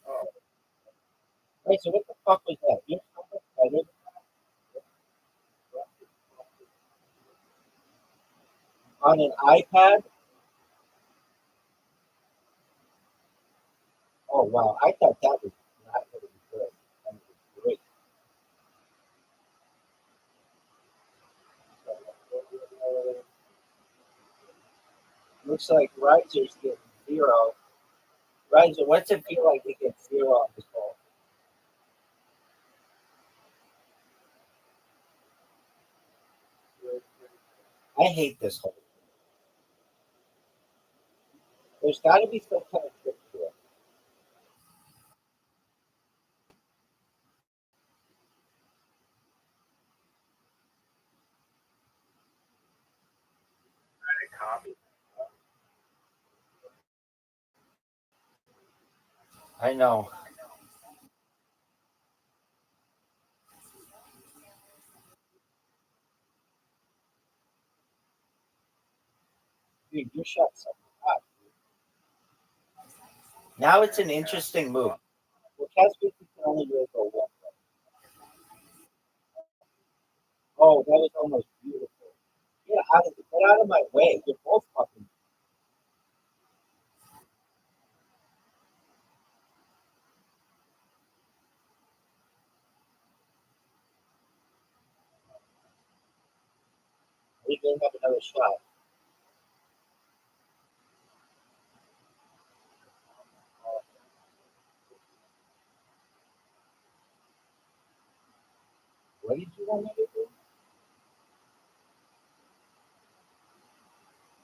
Oh. Wait, so what the fuck was that? You know, on an iPad? Oh wow, I thought that was not going to be good. That was great. Looks like Riser's getting zero. Riser, what's it feel like to get zero on this ball? I hate this hole. There's got to be some kind of trick to it. I know. Dude, you shot something up. Now it's an interesting move. Well, Casper can only really go one. Oh, that was almost beautiful. Get out of my way. You're both fucking. We didn't have another shot. What did you want me to do?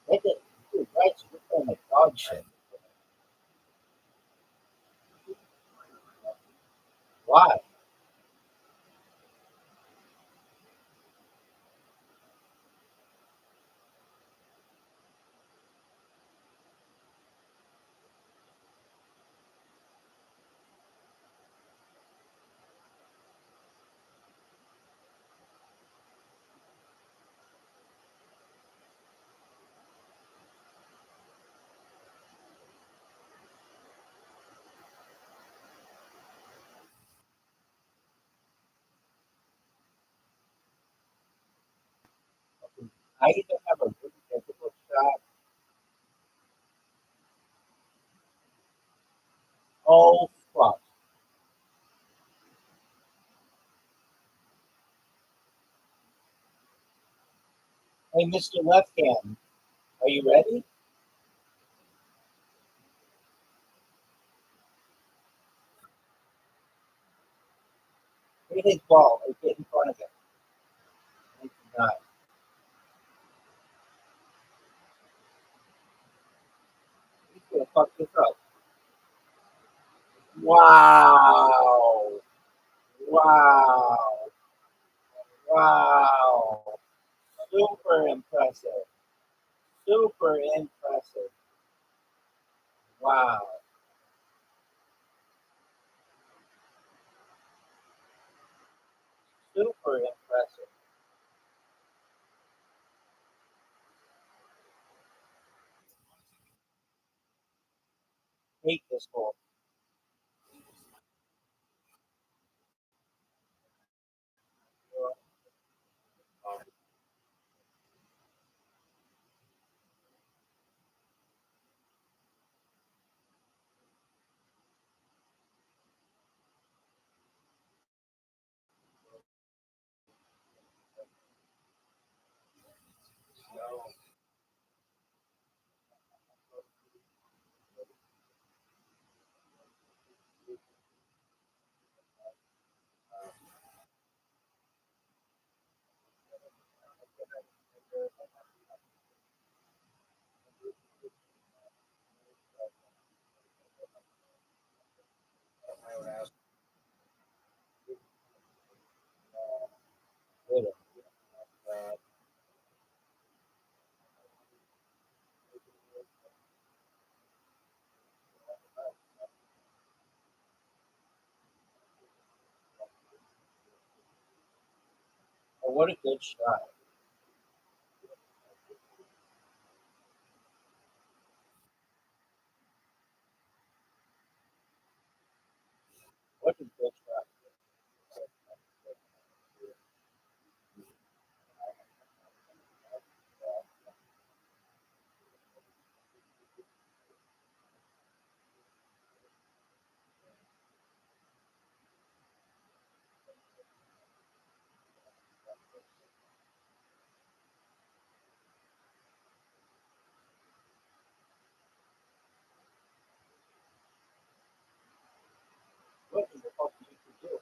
What the, dude, right? So you're playing like dog shit. Why? I either have a really difficult shot. Oh, fuck. Hey, Mr. Left Hand, are you ready? Hit his ball or get in front of him. It's not. He's going to fuck this up. Wow. Wow. Wow. Super impressive. Super impressive. Wow. Super impressive. Hate this goal. Oh, what a good shot. What a good shot. What in the fuck did you do?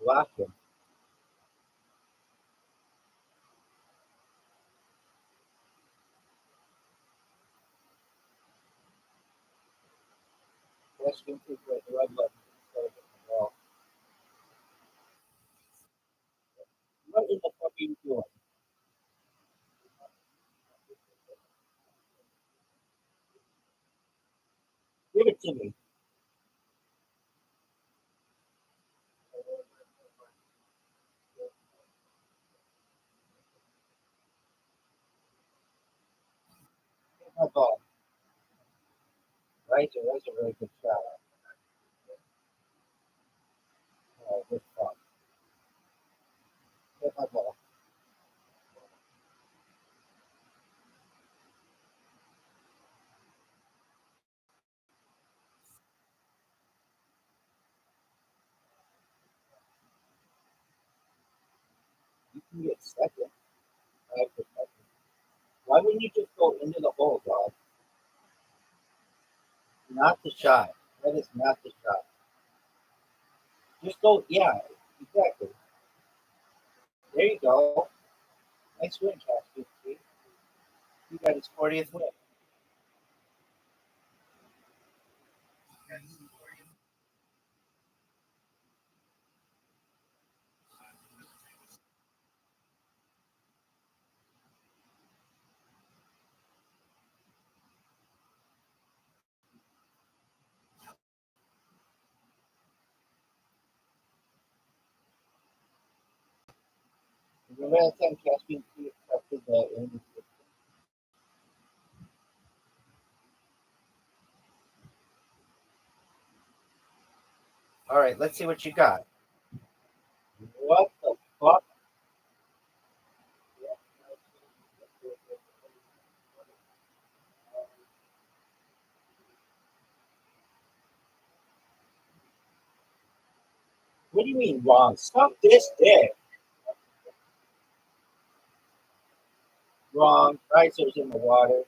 Block him. Press him to the red button. Instead of the ball. What in the fuck are you doing? Give it to me. Get my ball. Right there. That's a very good shot. Oh, good fuck. Get my ball. You can get second. I have to second. Why wouldn't you just go into the hole, dog? Not the shot. That is not the shot. Just go. Yeah, exactly. There you go. Nice win, Casper. You got his 40th win. Remember that time Caspian accepted the end. All right, let's see what you got. What the fuck? What do you mean wrong? Stop this dick. Wrong. Riser's in the water.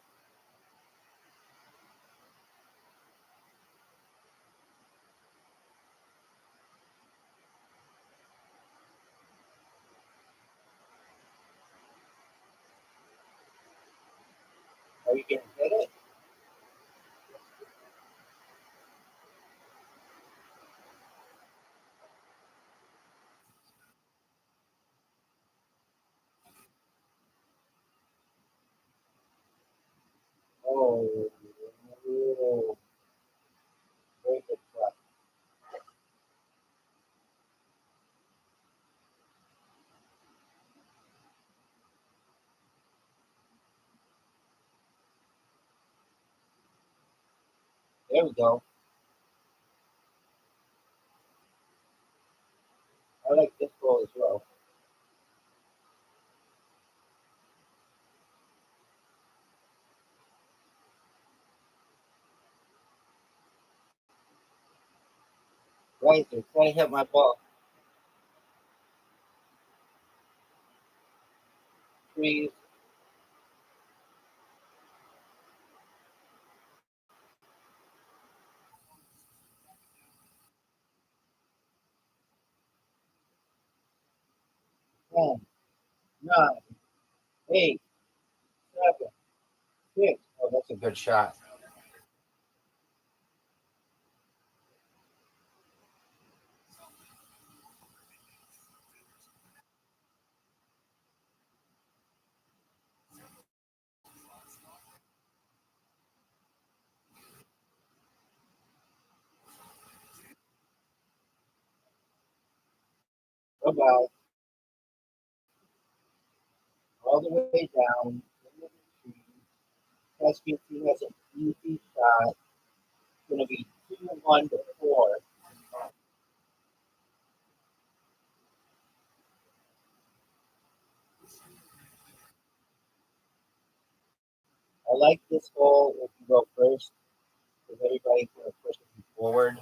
Are you gonna hit it? Oh, oh, very good try. There we go. I like this goal as well. Riser, try to hit my ball. Trees. Ten, 9, 8, a good shot. Bye-bye. All the way down. Caspian has an easy shot. It's going to be 2-1 to 4. I like this hole if you go first, because everybody's going to push it forward.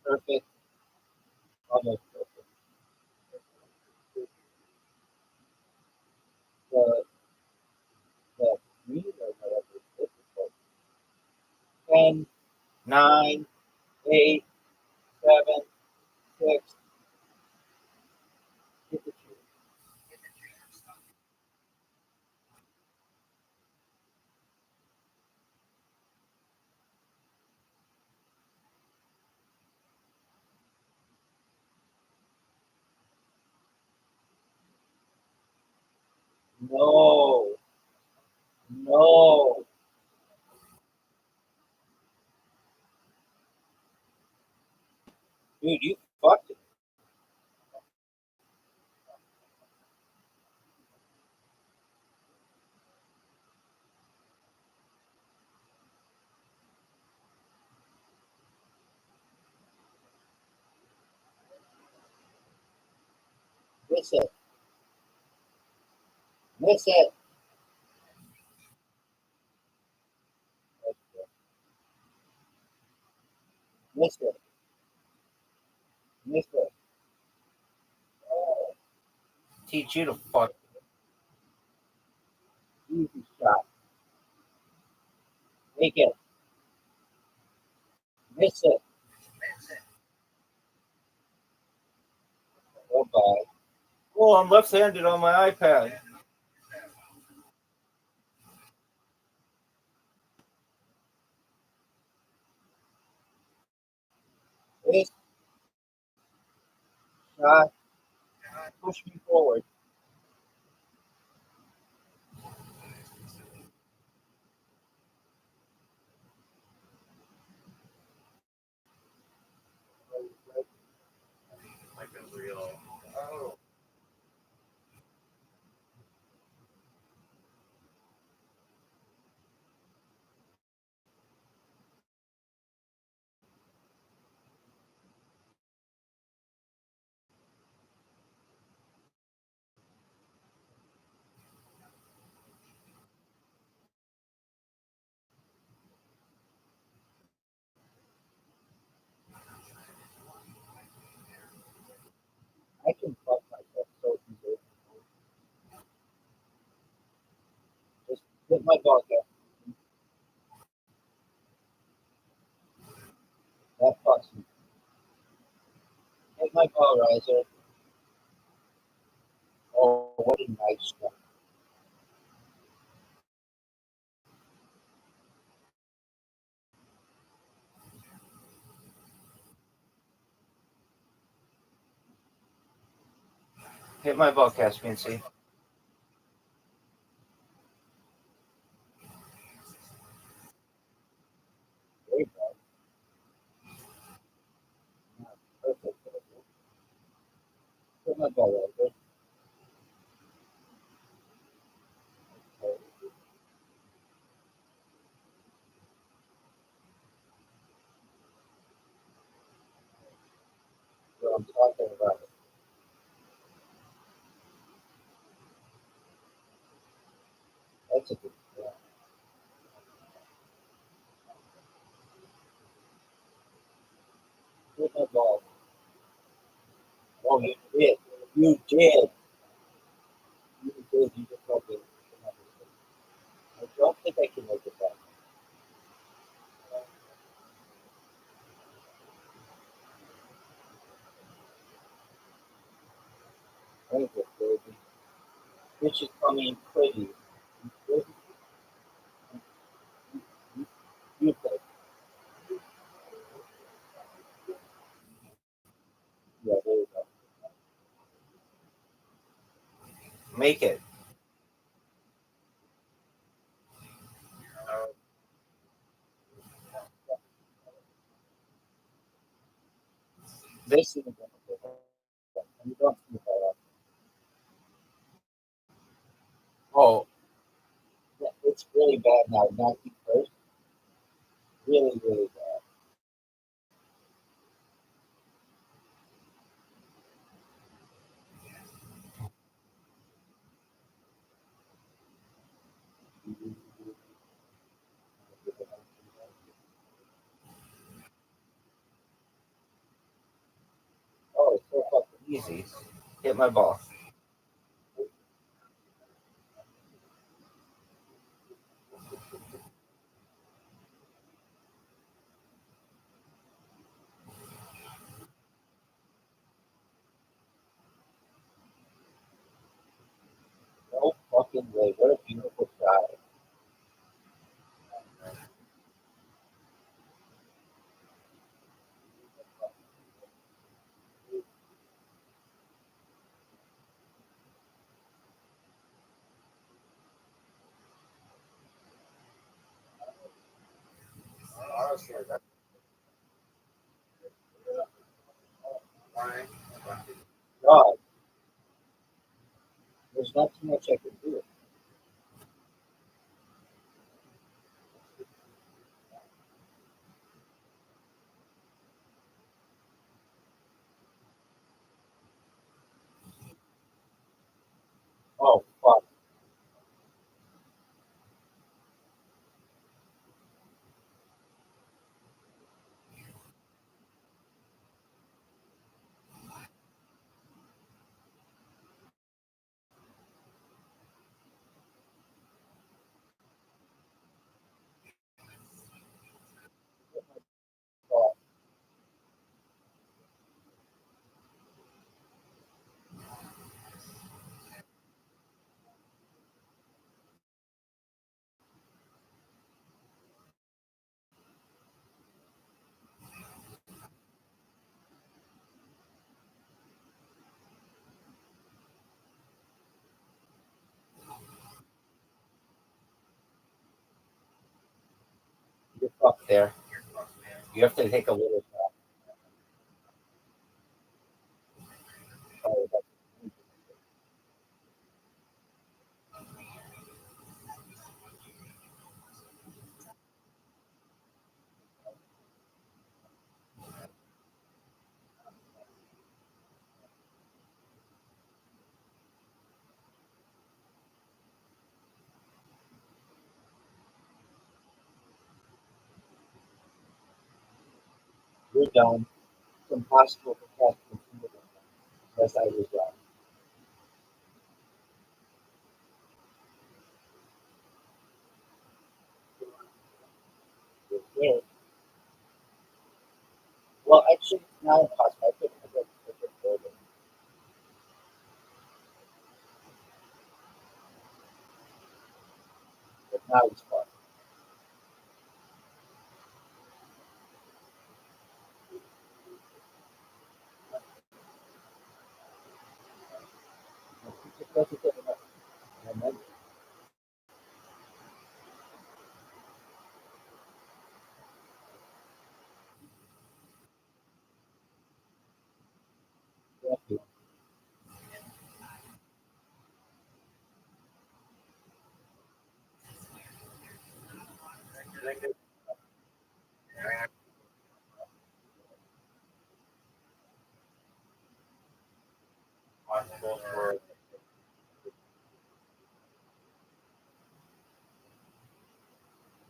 Perfect. Almost perfect. The, the green or whatever is difficult. 10, 9, 8, 7, 6. Get the two. No. No. Dude, you fucked it. Miss it. Miss it. Miss it. Miss it. Teach you to fuck. Easy shot. Make it. Miss it. Bye-bye. Oh, I'm left-handed on my iPad. This shot. Push me forward. Like a real. Oh. I can fuck myself so easily. Just hit my ball there. That fucks me. Hit my ball riser. Oh, what a nice shot. Hit my ball, Caspian, see? There you go. Perfect. Hit my ball riser. What I'm talking about. That's a good shot. Hit my ball. Oh, you did. You did. You did. You just fucking. I don't think I can make it back. Thank you, baby. This is coming pretty. You, you think. Yeah, there you go. Make it. This is going to be. You don't see that. Oh, yeah, it's really bad now. Not you first. Really, really bad. Oh, it's so fucking easy. Hit my ball. No fucking way. What a beautiful shot. God, there's not too much I can do. Oh, fuck. Fuck. You're fucked there. You have to take a little shot. Oh, you're done. It's impossible to pass the field unless I was done. Yeah. Well, actually, it's not impossible. I couldn't have it further. But now it's fun. It doesn't get enough momentum. Thank you.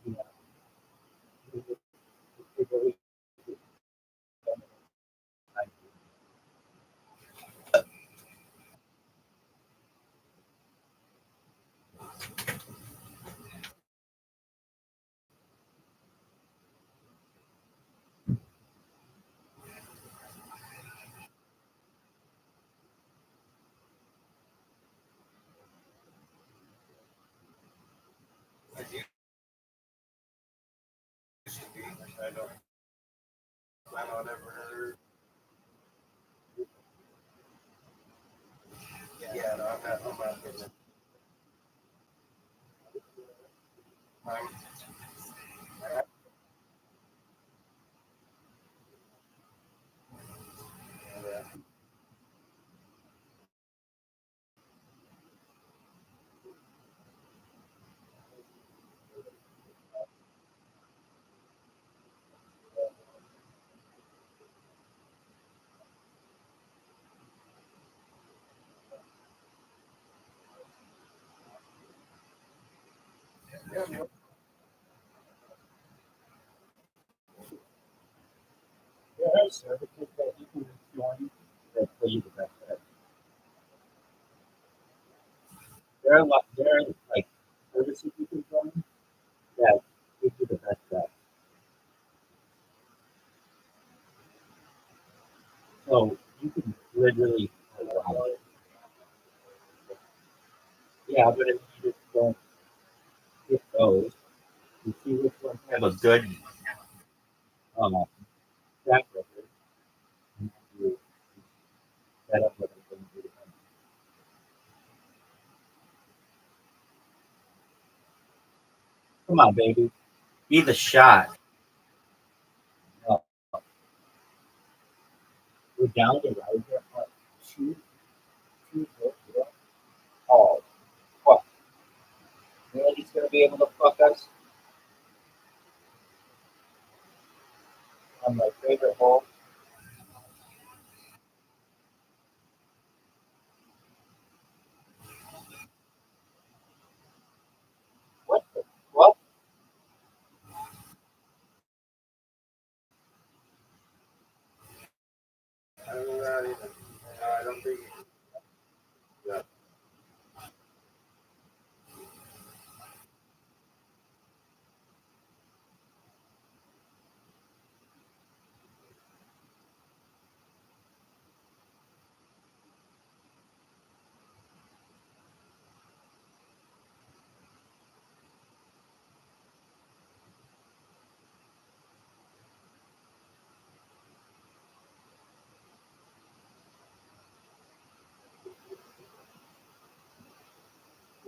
Yeah. It really is. about that. I'm about to. There are services that you can join that pay you the best. There are like services you can join that give you the best bet. So you can literally yeah, but if you just don't get those, you see which ones have a good um, track record, and you set up what it's going to do. Come on, baby, be the shot. No, we're down to right here. Two, two, oh, fuck. Andy's going to be able to fuck us on my favorite hole. What the fuck? I don't know that either. I don't think. Yeah.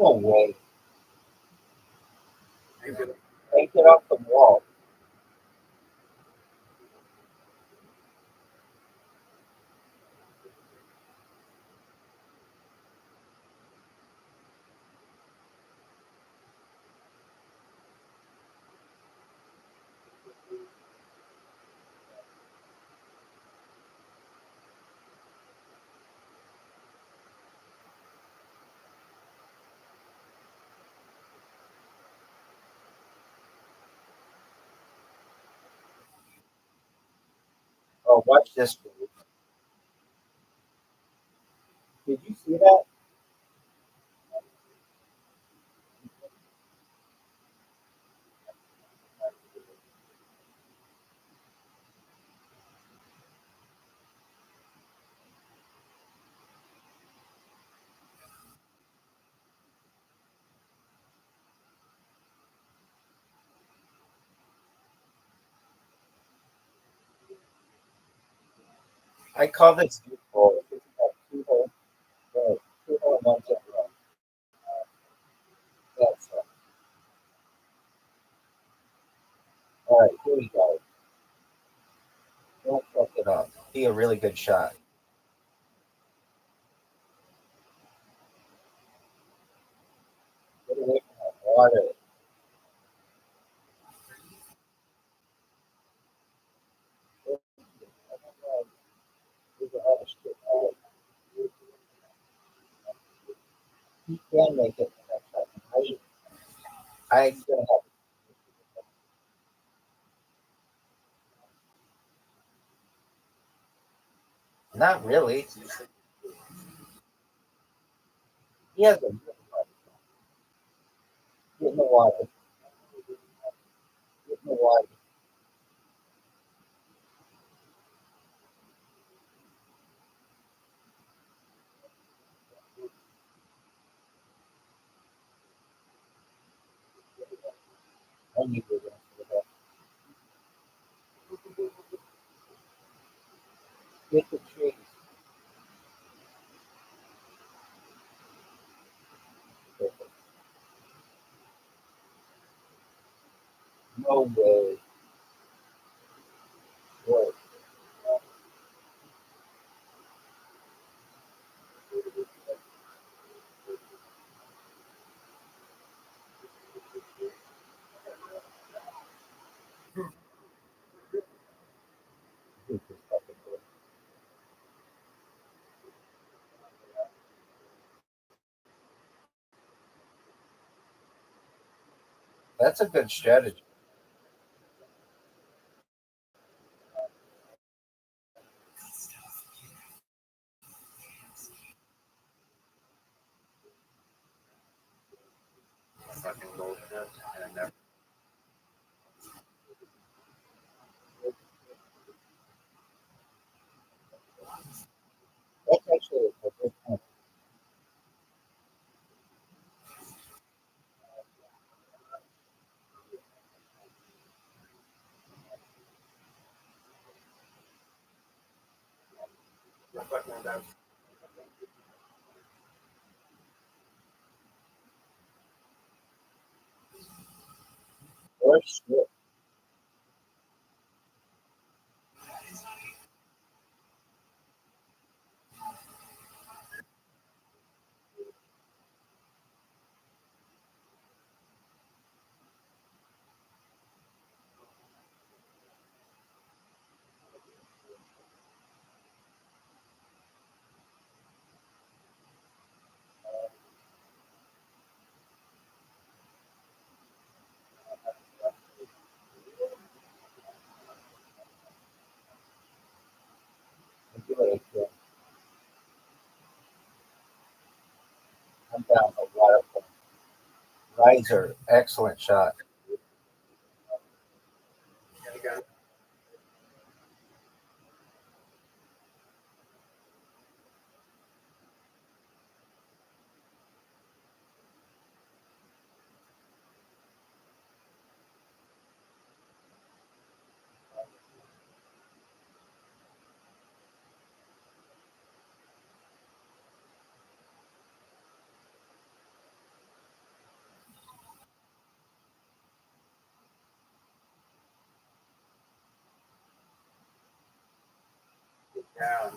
No way. You could- Take it off the wall. Oh, watch this. Did you see that? I call this deep hole. This is like two hole ones in a row. That's all right. Here we go. Don't fuck it up. Be a really good shot. Get away from that water. There's a lot of shit. He can make it. I'm gonna have. Not really. He has a get in the water. Get in the water. I need to go. Get the trees. No way. What? That's a good strategy. Fucking bullshit. And never. That's actually a good point. Or shit. I feel like I'm down a lot of points. Riser, excellent shot. Down.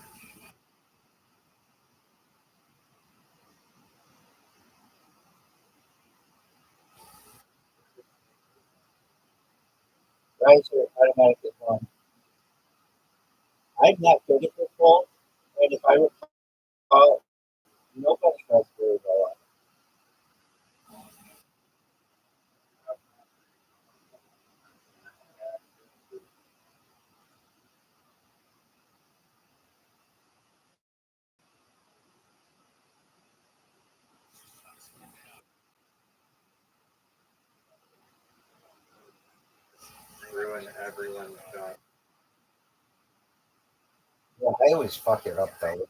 Riser, automatically one. I'm not good at this ball, and if I recall, nobody does very well. Ruin everyone's shot. Yeah, I always fuck it up though.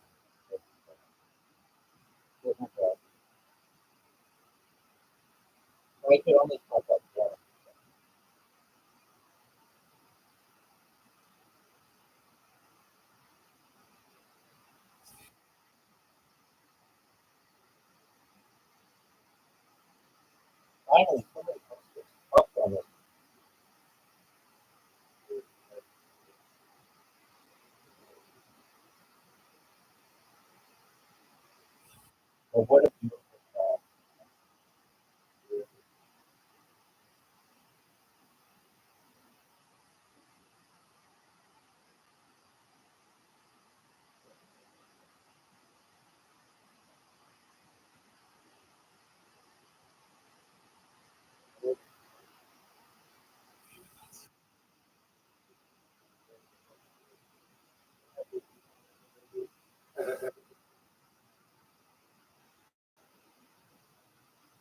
I could only fuck up one. Finally, somebody fuck on it. Or what if you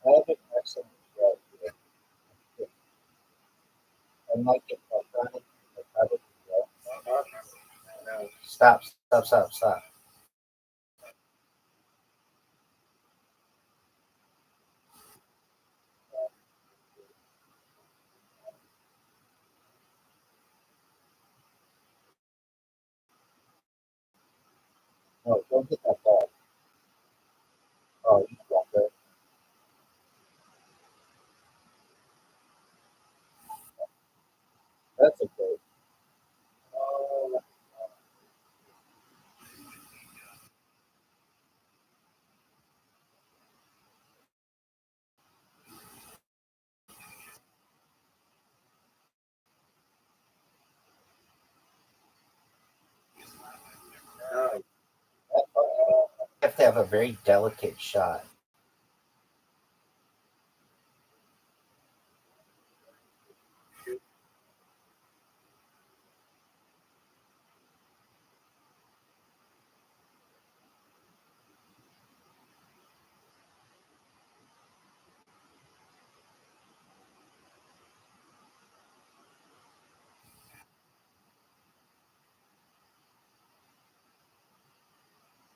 I have an excellent strategy. I might get fucked on it. I probably will. No. Stop, stop, stop, stop. No, don't get that ball. Oh, you fucker. to have a very delicate shot.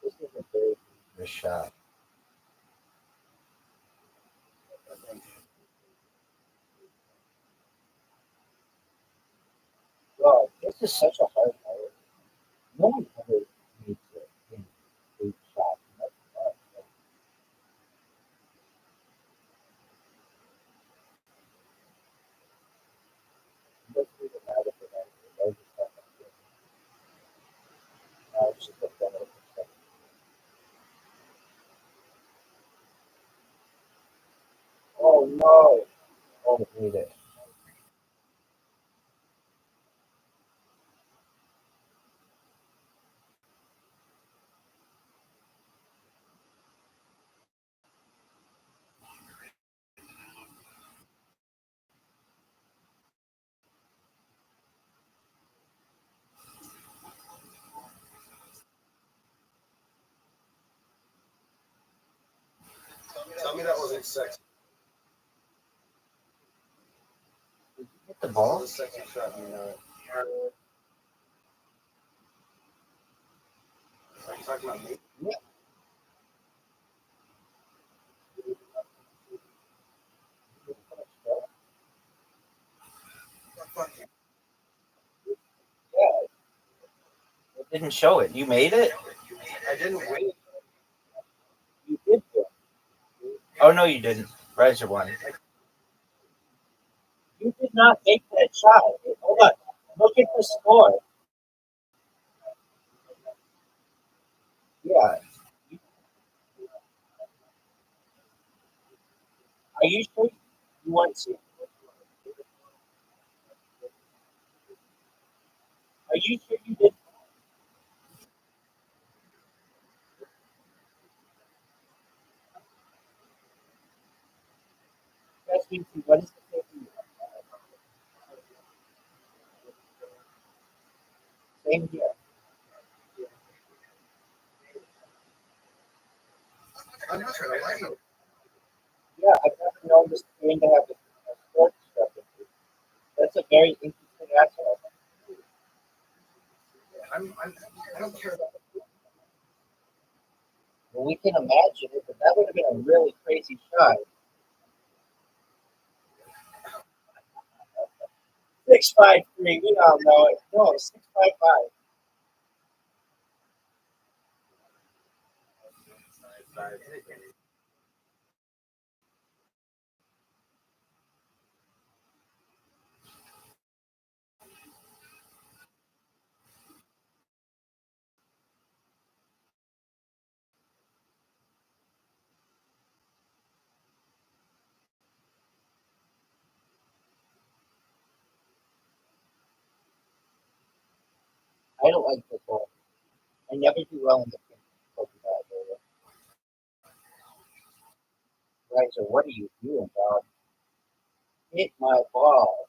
This is a very good shot. Well, this is such a hard part. No one ever makes it in 8 shots. That's hard. It doesn't even matter for that. It does just have to be. It's just a better perspective. Oh no! Oh, it made it. Tell me that wasn't sexy. Did you hit the ball? A sexy shot. Are you talking about me? Yeah. Yeah. It didn't show it. You made it? I didn't wait. You did do it. Oh no, you didn't. Riser won. You did not make that shot. Hold on. Look at the score. Yeah. Are you sure you want to? Are you sure you did? That's me too. What is the safety? Same here. I'm not trying to lie to you. Yeah, I've never known this game to have a sports discrepancy. That's a very interesting aspect. I don't care about Well, we can imagine it, but that would have been a really crazy shot. 653. We all know it. No, 655. I don't like football. I never do well in the football area. Right, so what are you doing, dog? Hit my ball.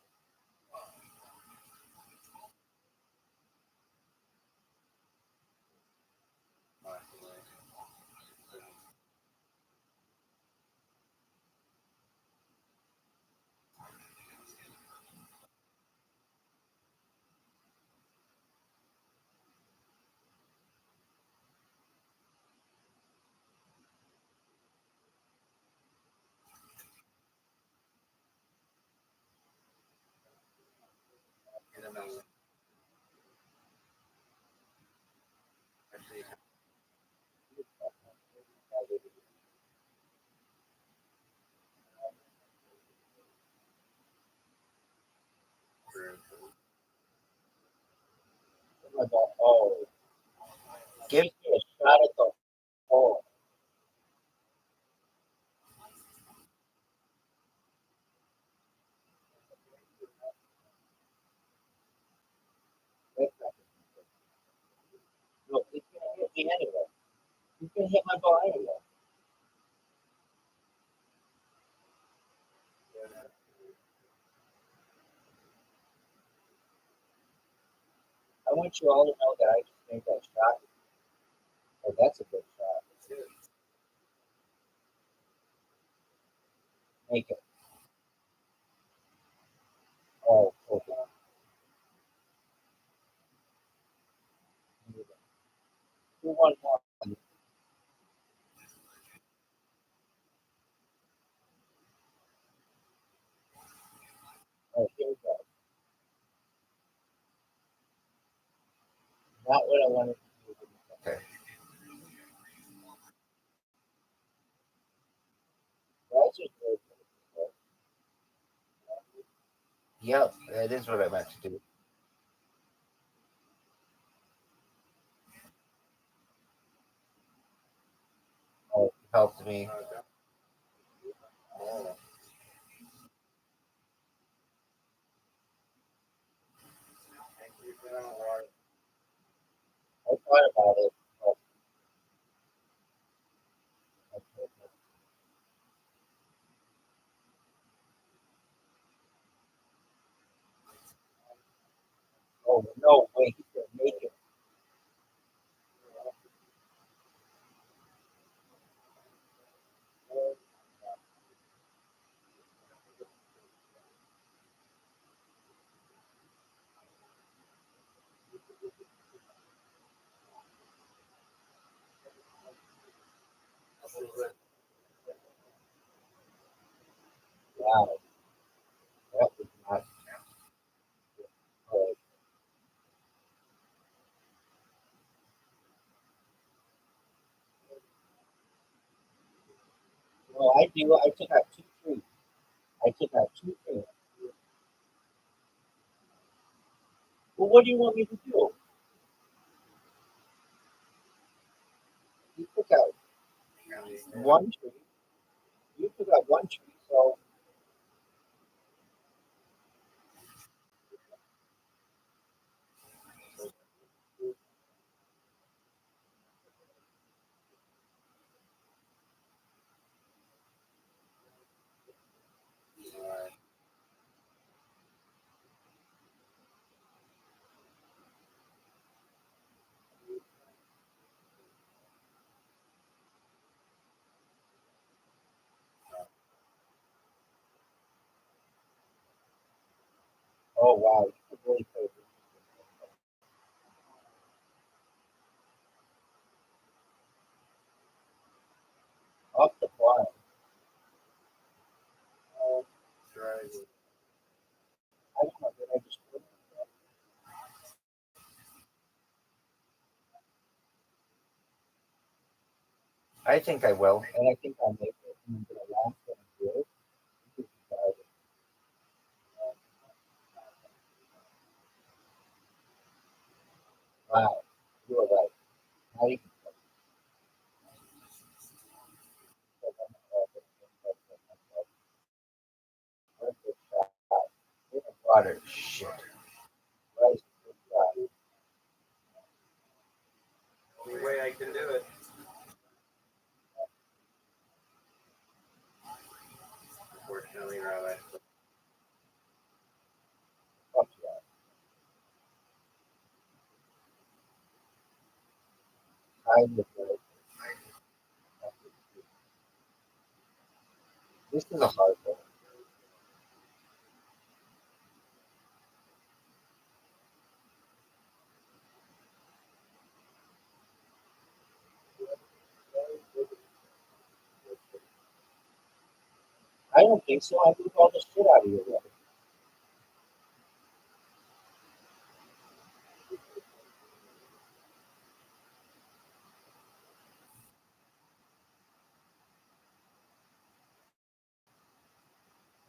Hit my ball. Oh, gives me a shot at the hole. That's not good. No, it's gonna hit me anyway. He's gonna gonna hit my ball anyway. I want you all to know that I just made that shot. Oh, that's a good shot. Make it. Oh, okay. Do one more. Oh, here we go. Not what I wanted to do. Okay. That's just good. Yep, that is what I meant to do. Oh, it helped me. I thought about it. Oh, no way. He's going to make it. Wow. That was not good. Well, I do. I took out 2 trees. I took out 2 trees. Well, what do you want me to do? You took out 1 tree. You took out 1 tree, so oh wow, you could really play off the farm. I don't know. Did I just put it? I think I will, and I think I'll make it. And I'm gonna laugh and do it. Wow, you are right. Now you can water. Shit. Right. Only way I can do it. Unfortunately, Rabbi. Fuck yeah. I would right. This is a hard one. I don't think so. I moved all the shit out of your way.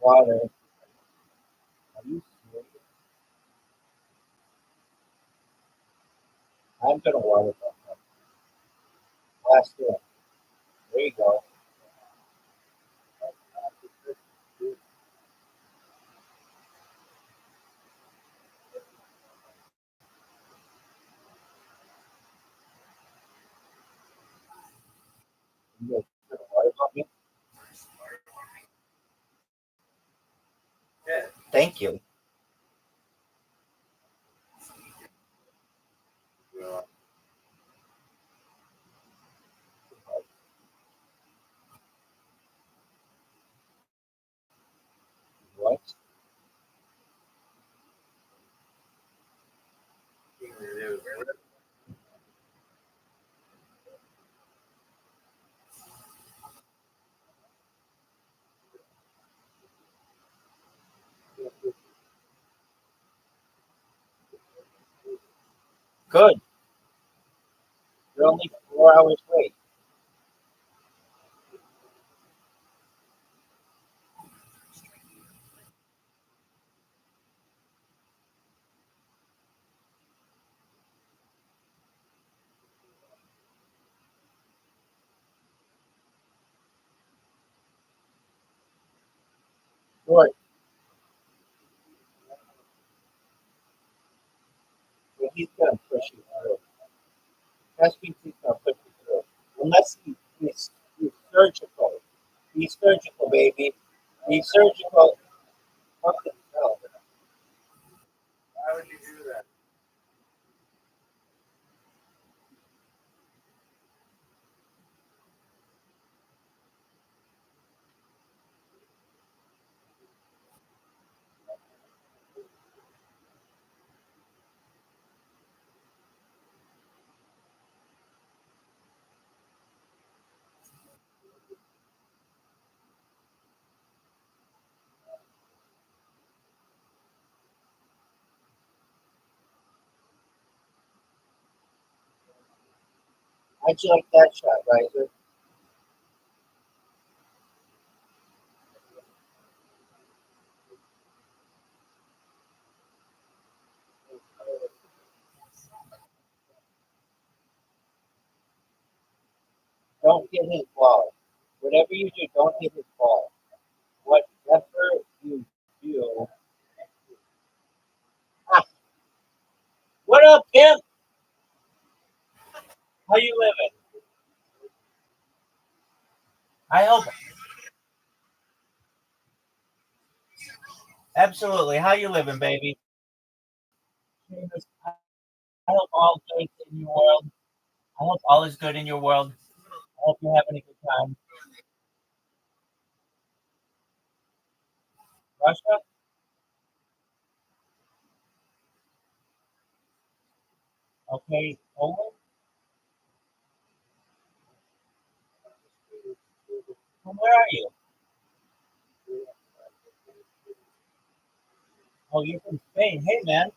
Water. Are you serious? I'm gonna water that. Last year. There you go. You guys put a water on me? Yeah. Thank you. Well, What? Good. You're only 4 hours late. Good. Well, he's gonna push you through. SBT's gonna push you through. Unless he's surgical. He's surgical, baby. He's surgical. What the hell? why would you do that? How'd you like that shot, Riser? Don't hit his ball. Whatever you do, don't hit his ball. Whatever you do. Ah, what up, Kim? How you living? I hope. Absolutely. How you living, baby? I hope all good in your world. I hope all is good in your world. I hope you're having a good time. Russia? Okay. Poland? Well, where are you? Oh, you're from Spain. Hey, man.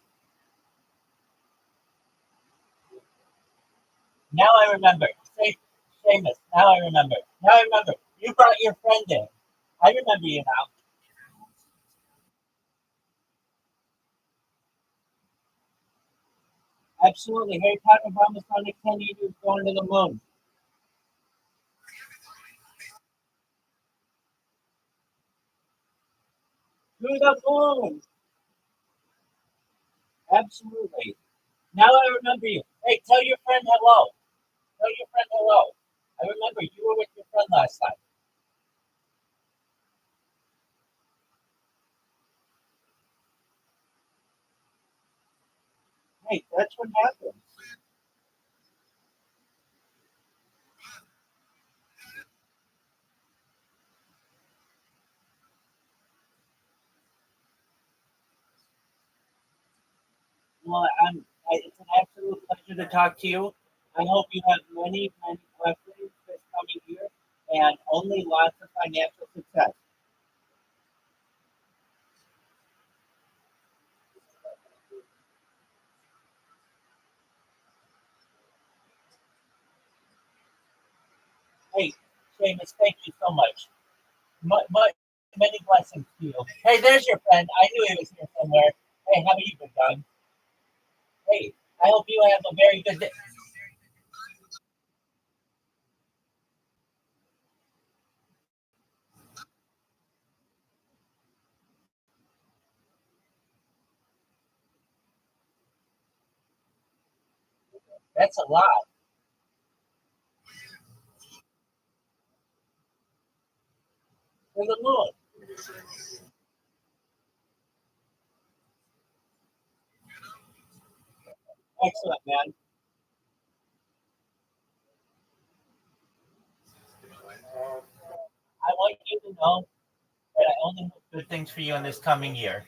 Now I remember. Seamus. Now I remember. Now I remember. You brought your friend in. I remember you now. Absolutely. Harry Potter promised on the 10 years going to the moon. To the moon. Absolutely. Now I remember you. Hey, tell your friend hello. Tell your friend hello. I remember you were with your friend last time. Hey, that's what happens. Well, it's an absolute pleasure to talk to you. I hope you have many, many blessings this coming year and only lots of financial success. Hey, Seamus, thank you so much. Many blessings to you. Hey, there's your friend. I knew he was here somewhere. Hey, how are you been, done? Hey, I hope you have a very good day. That's a lot. To the moon. Excellent, man. I want you to know that I only hope good things for you in this coming year.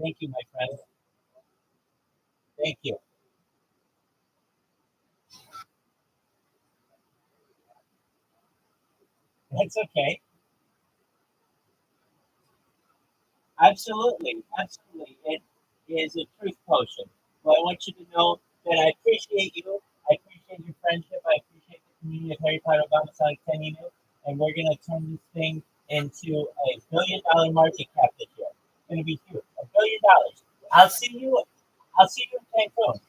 Thank you, my friend. Thank you. That's okay. Absolutely. Absolutely. It is a truth potion. But I want you to know that I appreciate you. I appreciate your friendship. I appreciate the community of Harry Potter Obama Sonic 10 unit. And we're going to turn this thing into $1 billion market cap this year. It's going to be huge. $1 billion. I'll see you. I'll see you in Cancun.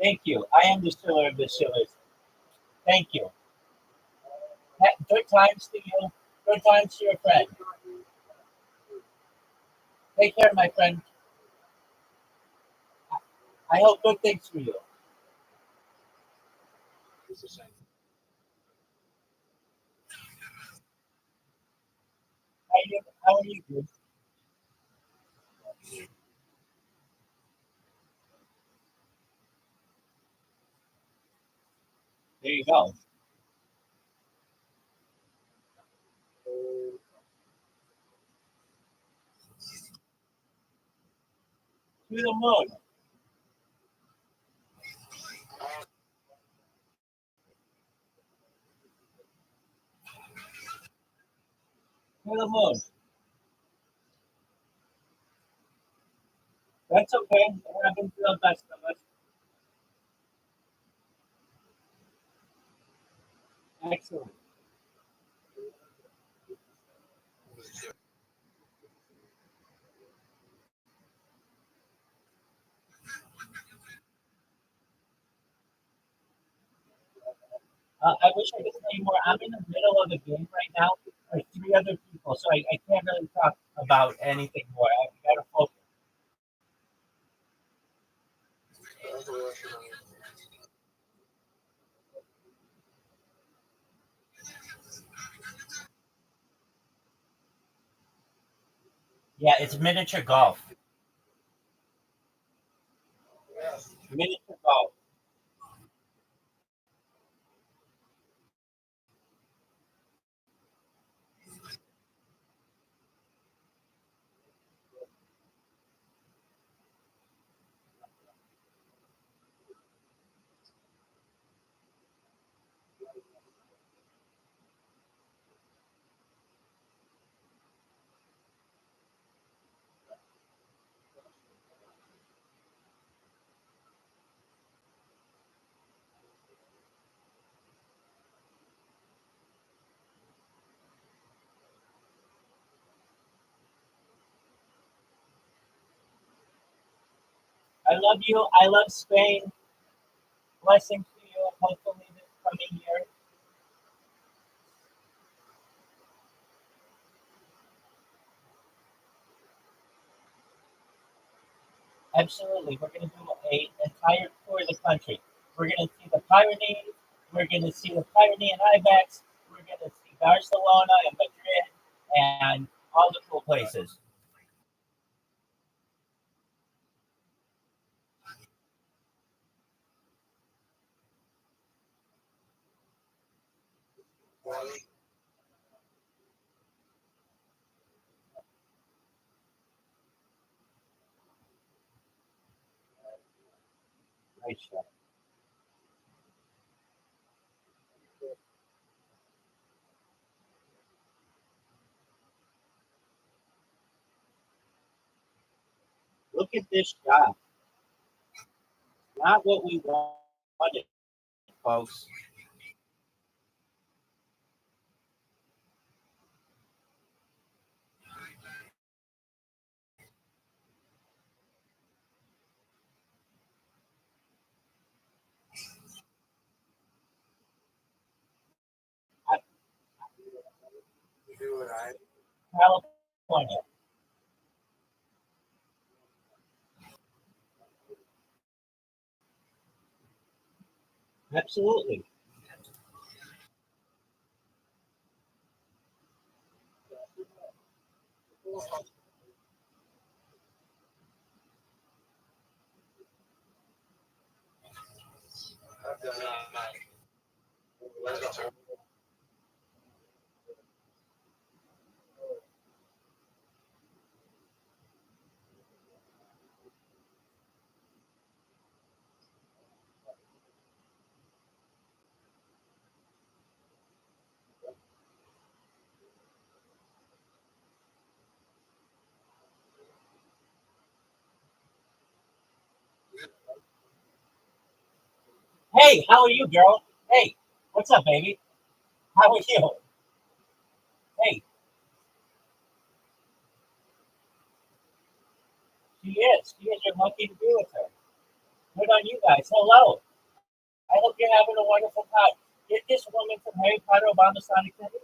Thank you. I am the shiller of the shillers. Thank you. Good times to you. Good times to your friend. Take care, my friend. I hope good things for you. How are you, dude? There you go. To the moon. To the moon. That's okay. It happens to the best of us. Excellent. I wish I could tell you more. I'm in the middle of a game right now. There's three other people, so I can't really talk about anything more. I gotta focus. Yeah, it's miniature golf. Miniature golf. I love you. I love Spain. Blessings to you. Hopefully this coming year. Absolutely. We're going to do an entire tour of the country. We're going to see the Pyrenees. We're going to see the Pyrenean Ibex. We're going to see Barcelona and Madrid and all the cool places. Nice shot. Look at this shot. Not what we wanted, folks. do what I California. Absolutely. have done on my legislature. Hey, how are you, girl? Hey, what's up, baby? How are you? Hey, she is. She is. You're lucky to be with her. Good on you guys. Hello. I hope you're having a wonderful time. Get this woman from Harry Potter Obama Sonic Tornado.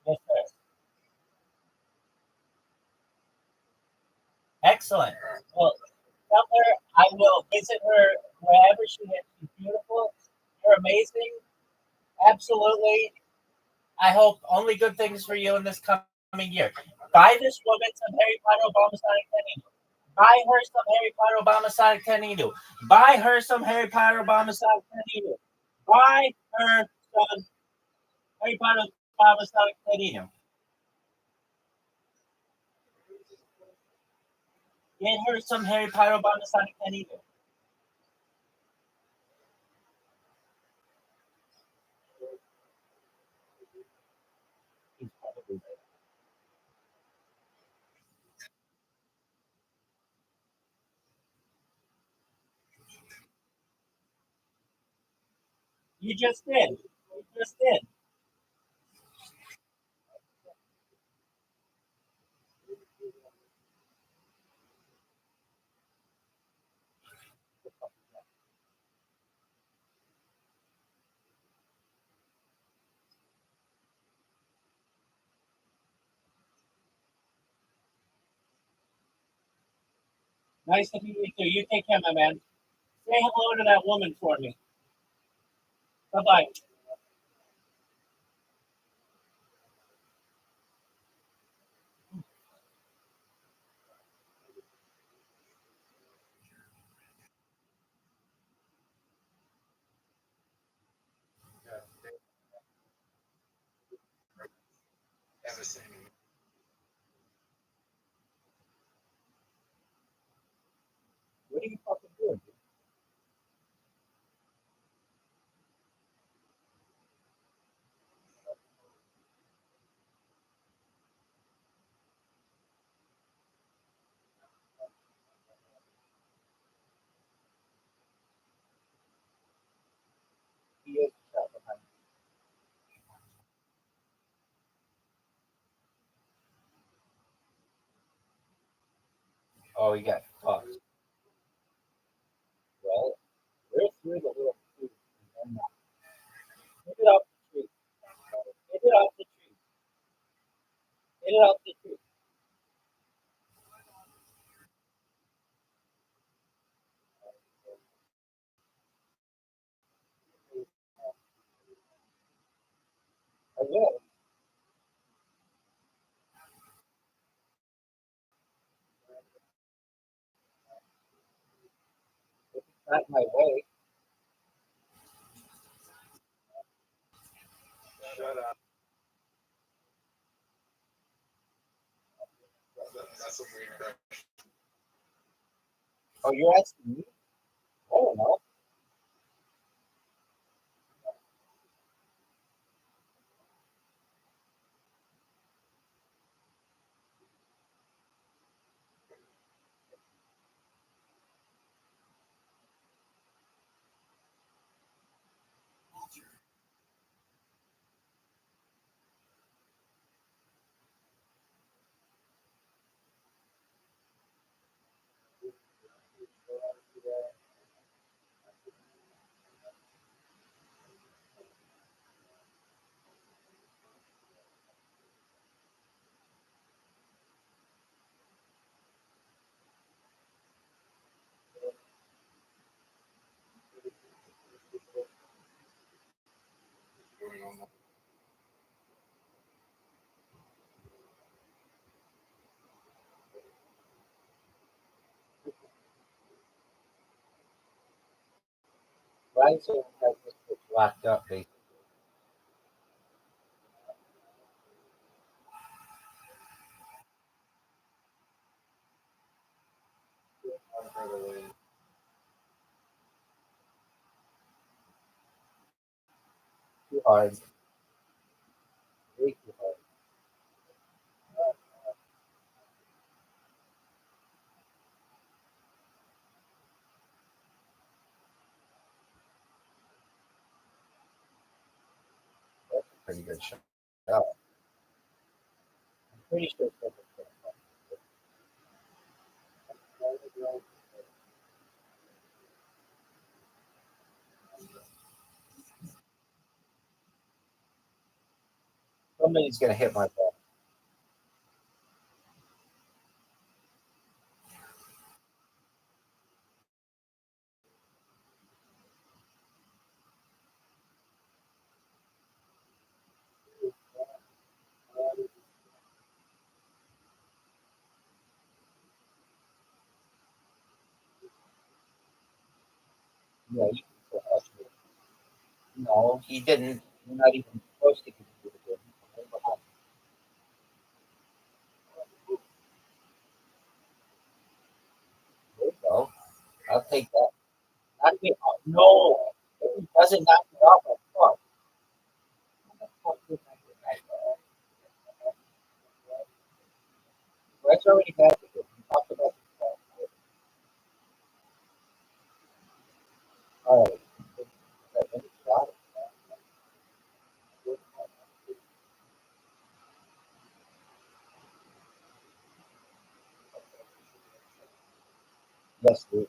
Yes, sir. Excellent. Well, tell her I will visit her wherever she is. She's beautiful. You're amazing. Absolutely. I hope only good things for you in this coming year. Buy this woman some Harry Potter Obama Sonic Tornado. Buy her some Harry Potter Obama Sonic Tornado. Buy her some Harry Potter Obama Sonic Tornado. Buy her some Harry Potter Obama Sonic Tornado. Get her some Harry Potter Obama Sonic Tornado. He's probably right. You just did. You just did. Nice to meet you too. You take care, my man. Say hello to that woman for me. Bye bye. Yeah, they have the same. What are you fucking doing? He is shot behind. Oh, he got fucked. Well, we're through the little tree. Get it off the tree. Get it off the tree. Get it off the tree. I will. If it's not my way. Shut up. That's a weird question. Oh, you're asking me? I don't know. Rice or has this bitch locked up, basically. Too hard. Way too hard. That's a pretty good shot. I'm pretty sure it's somebody's gonna hit my ball. Yeah, you can put us with- No, he didn't. You're not even supposed to continue to do it. There you go. I'll take that. Not me. No. If he doesn't knock it off, I'm fucked. What the fuck is that? That's already happened. We talked about this. All right. Any shot? Yes, dude.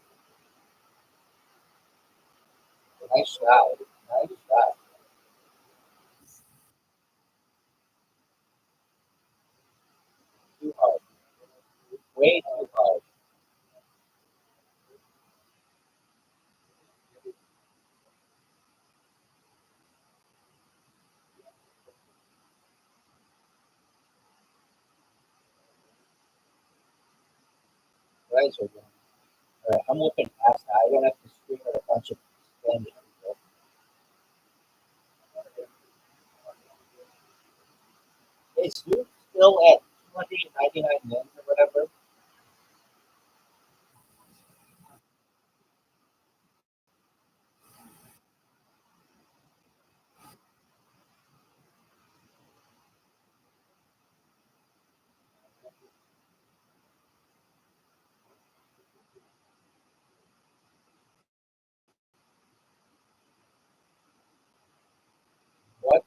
Nice shot. Nice shot. Too hard. Way too hard. Right, so all right, I'm looking past that. I don't have to scream at a bunch of Spanish people. Is Duke still at 299 men or whatever? What?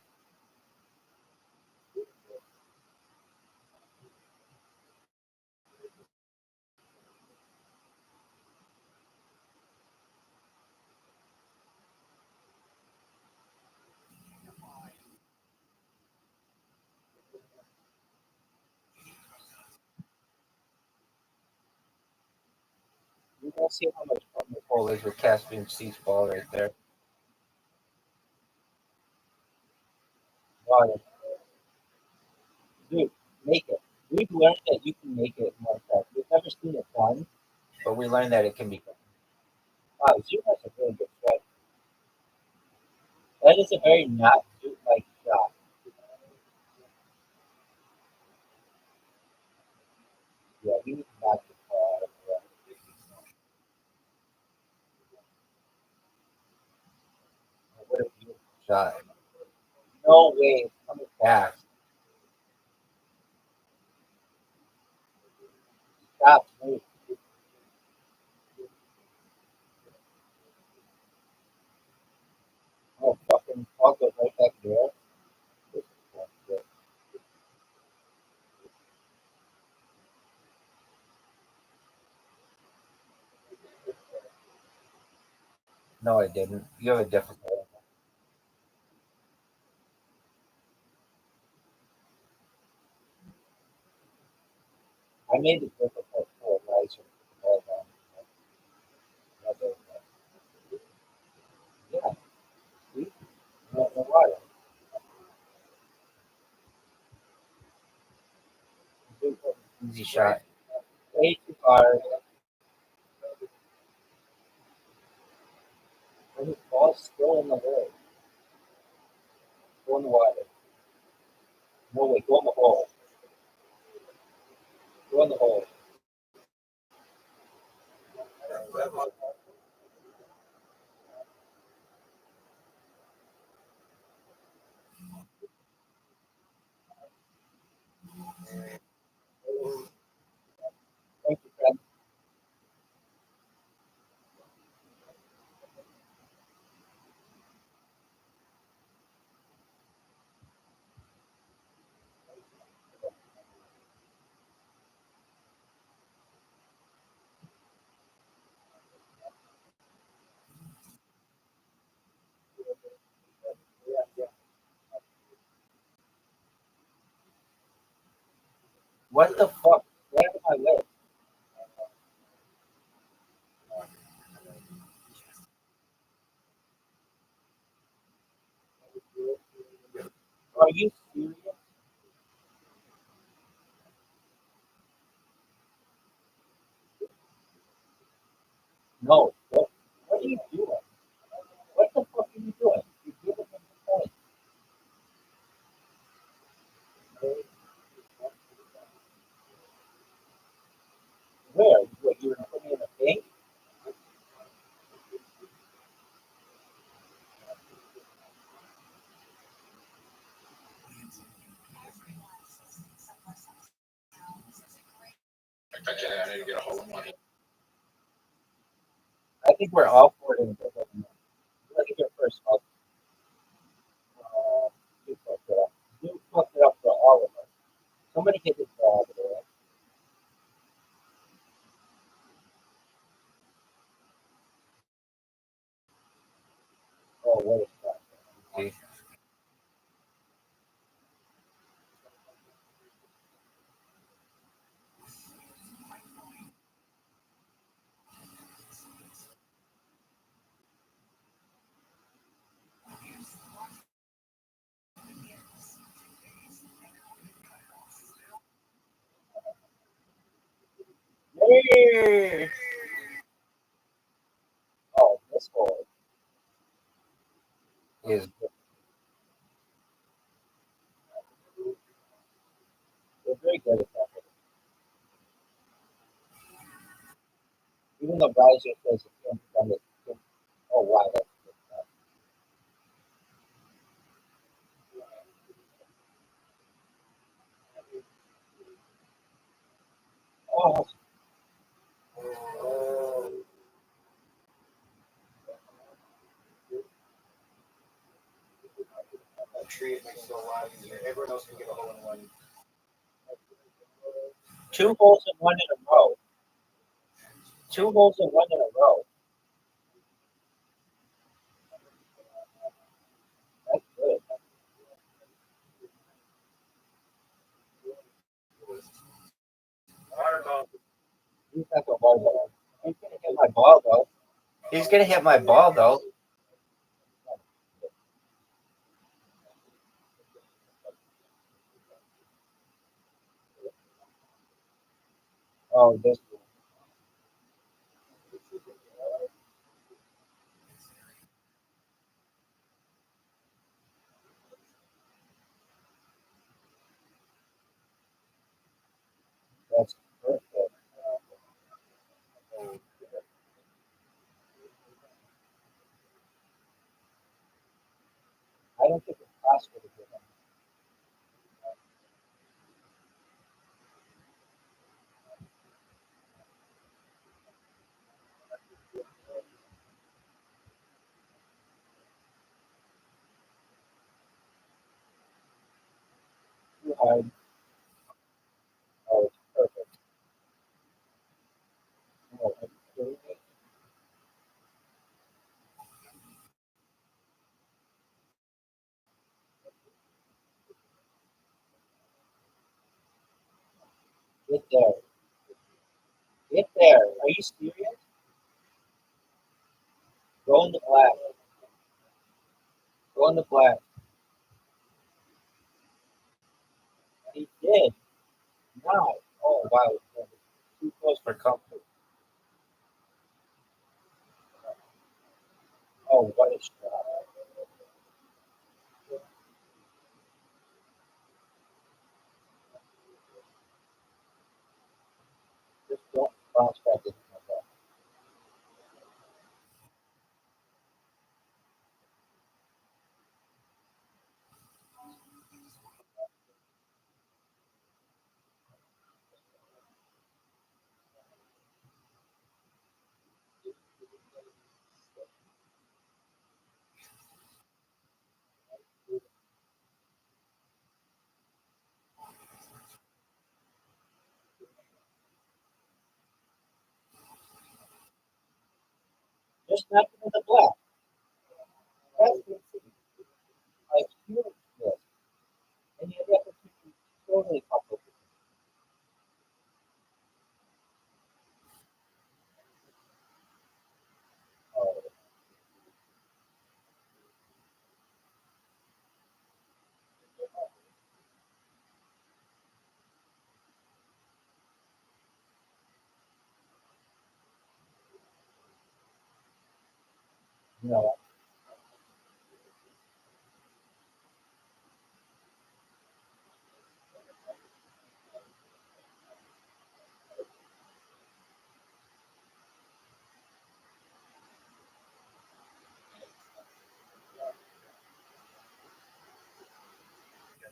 You can see how much fun the ball is with Caspian Sea's ball right there. Wow, dude, make it. We've learned that you can make it like that. We've never seen it done, but we learned that it can be done. Wow, Zoo has a really good strike. That is a very not Zoo like shot. Yeah, he was not the ball out of the way. What a beautiful shot. No way it's coming back. Stop, move. Oh, fucking ball goes right back there. This is bullshit. No, I didn't. You have a different one. I made it difficult for a riser. Yeah, see? No water. easy shot. Way too hard. And his ball's still in the hole. Go in the water. No way, go in the hole. Go in the hole. Thank you, friend. What the fuck? Get out of my way. Are you serious? No. What are you doing? What the fuck are you doing? You're giving him the point. Where? What, you were putting in a thing? I need to get a hold of money. I think we're all for it. Let me get first. You fucked it up. You fucked it up for all of us. Somebody get this ball out of the way. Oh, what is that? Yeah. Oh, this hole is. They're very good at that. Even though guys just says it can't be done it. Oh wow, that's good stuff. Oh, A tree, it makes it a lot easier. Everyone else can get a hole in one. 2 holes in one in a row. 2 holes in one in a row. That's good. He's not the hard one. He's gonna hit my ball though. He's gonna hit my ball though. Oh, this one. That's perfect. I don't think it's possible to get him. Too hard. Oh, it's perfect. Oh, are you kidding me? Get there. Get there. Are you serious? Go in the black. Go in the black. He did. Now. Oh wow, too close for comfort. Oh, what a shot! Just don't bounce back into my back. Just knock it in the black. That's like huge miss. And you have to totally fuck with it. Oh, no.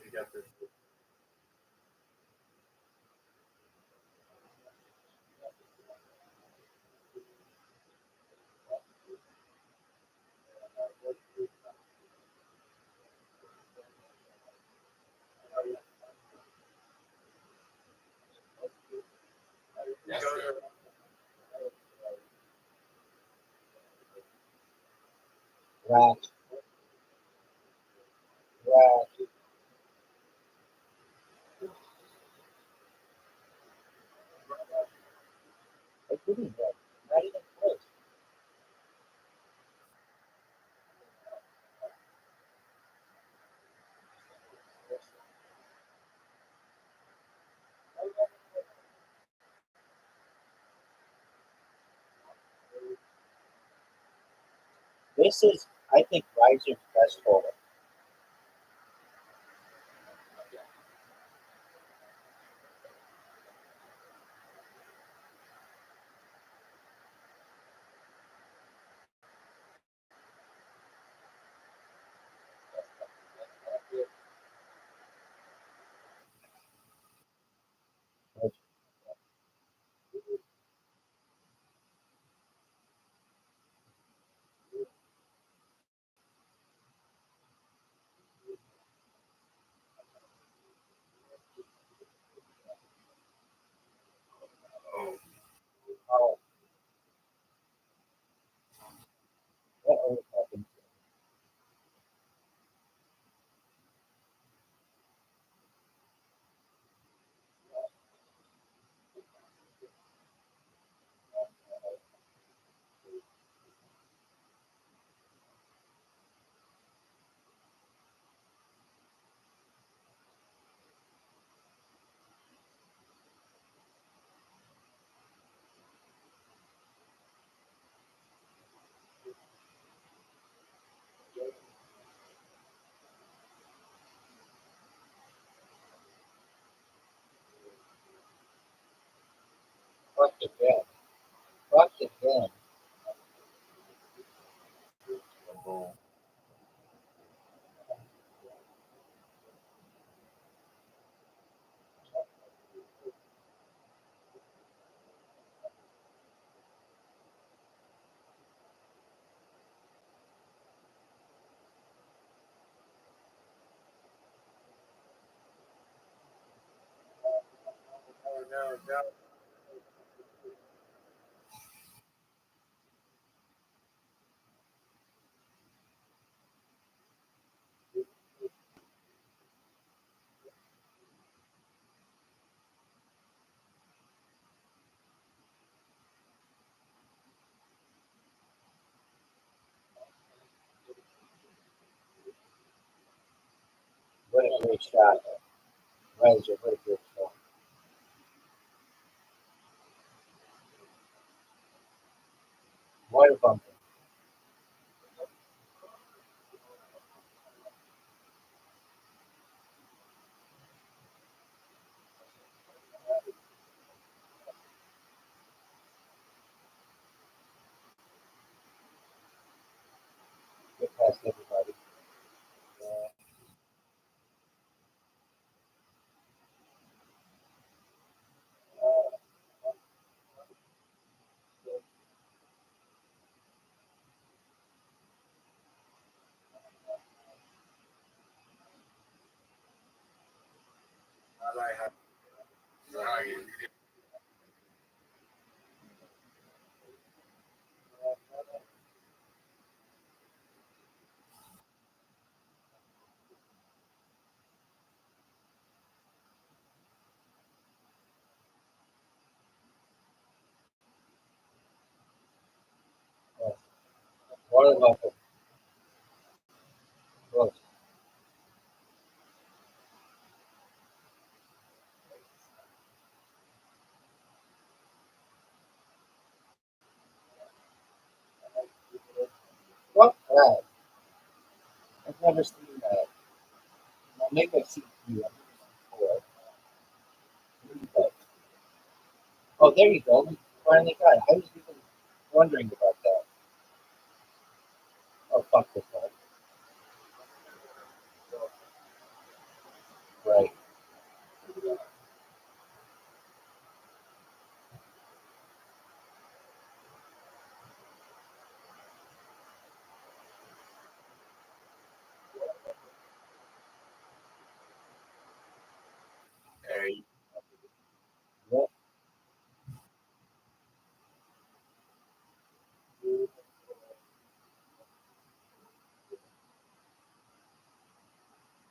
You got this. Yes. Right, right. I didn't hit. Not even close. This is, I think, Riser's best photo. Oh, what always happens? Fuck again. Fuck again. Oh, no, no. What a great shot. Riser, what a great shot. ask everybody. Water level. Close. What that? I've never seen that. Well, maybe I've seen you. I've never seen before. Oh, there you go. We finally got it. I was even wondering about that. Oh, fuck this one. Right. There you Yep.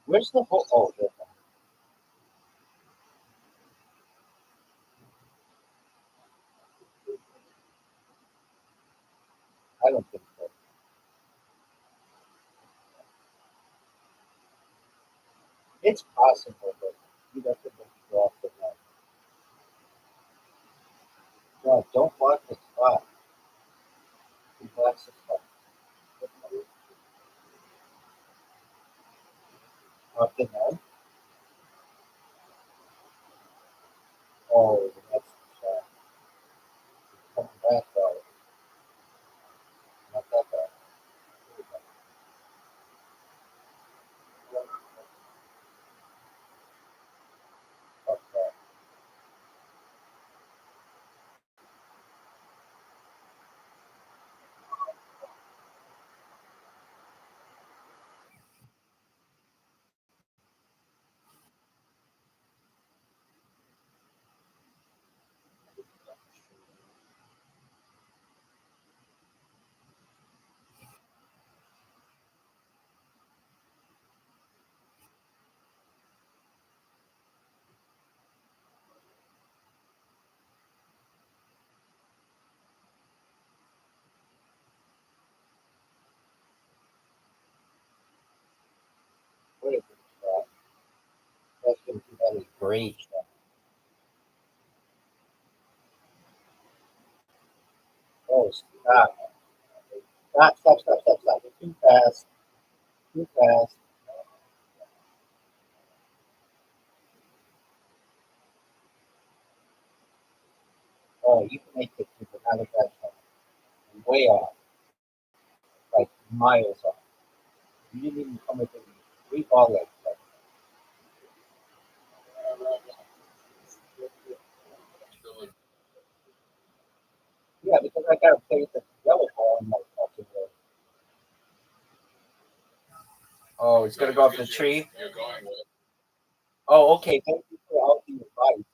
Where's the whole? Oh, there. I don't think so. It's possible, but you'd have to make it off the net. No, don't block the spot. He blocks the spot. Off the net. Oh, that's the shot. Coming back though. Not that bad. Fuck that. What a good shot. That's going to be that is great shot. Oh, stop. Stop. You're too fast. Too fast. Oh, you can make it to another bad shot. Way off. Like miles off. You didn't even come within 3 ball legs. Yeah, because I got to play with the yellow ball in my fucking way. Oh, it's going to go off the tree? You're going with. Oh, okay. Thank you for all the advice.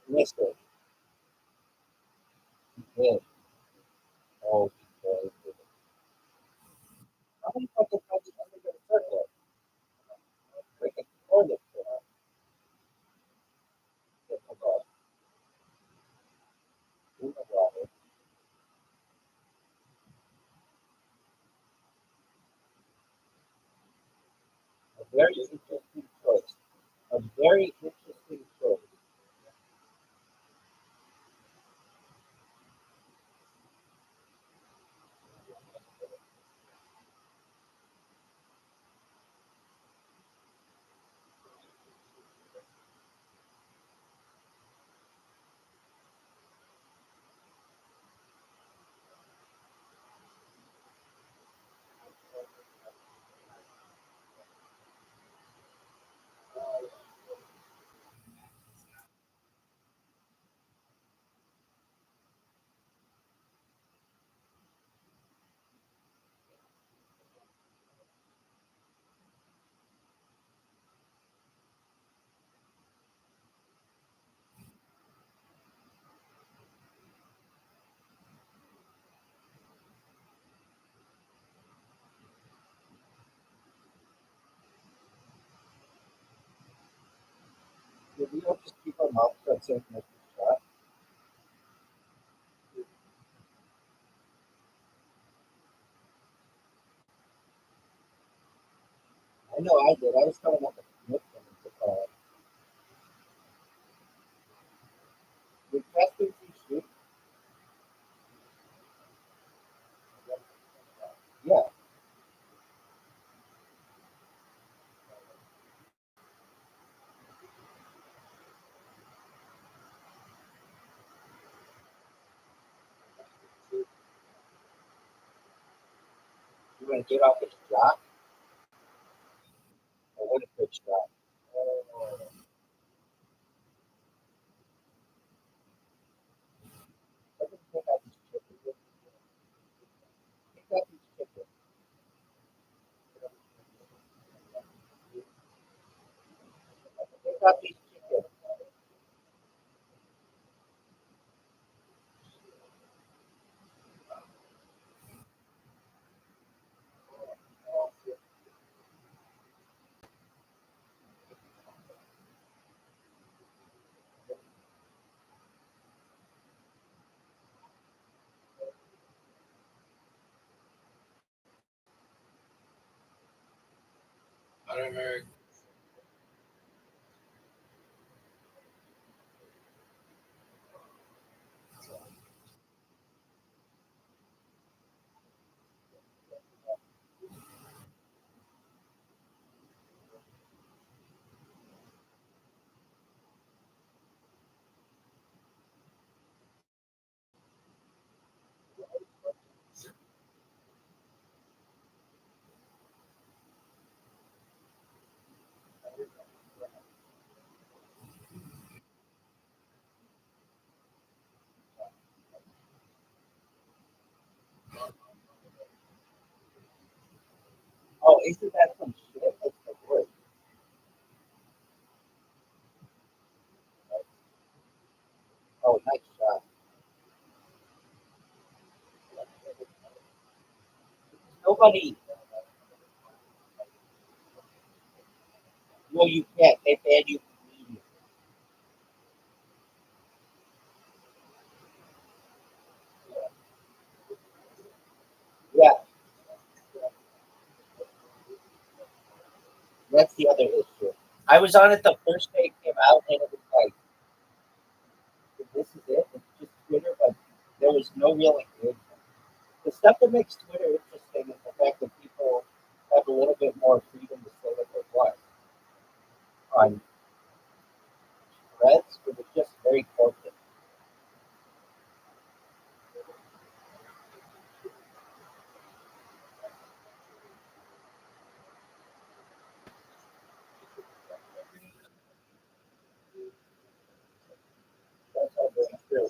Missed it. He did. Oh, he did. How many fucking times did I get a circle? Freaking toilet. In the water. A very interesting choice. A very interesting choice. we don't just keep our mouth shut so we can make a shot. I know I did. I was coming up with a nickname to call it. Did Casper shoot? Yeah. You want to get off his jock? Or what a good shot. Let me take out these chickens. Take out these chickens. Take out these chickens. Oh, isn't that some shit? That's the word. Oh, nice shot. Nobody. Well, you can't. They ban you from media. Yeah, that's the other issue. I was on it the first day it came out, and it was like, this is it. It's just Twitter, but there was no real engagement. The stuff that makes Twitter interesting is the fact that people have a little bit more freedom to say what they want. On threads, it was just very corporate. That's all very true.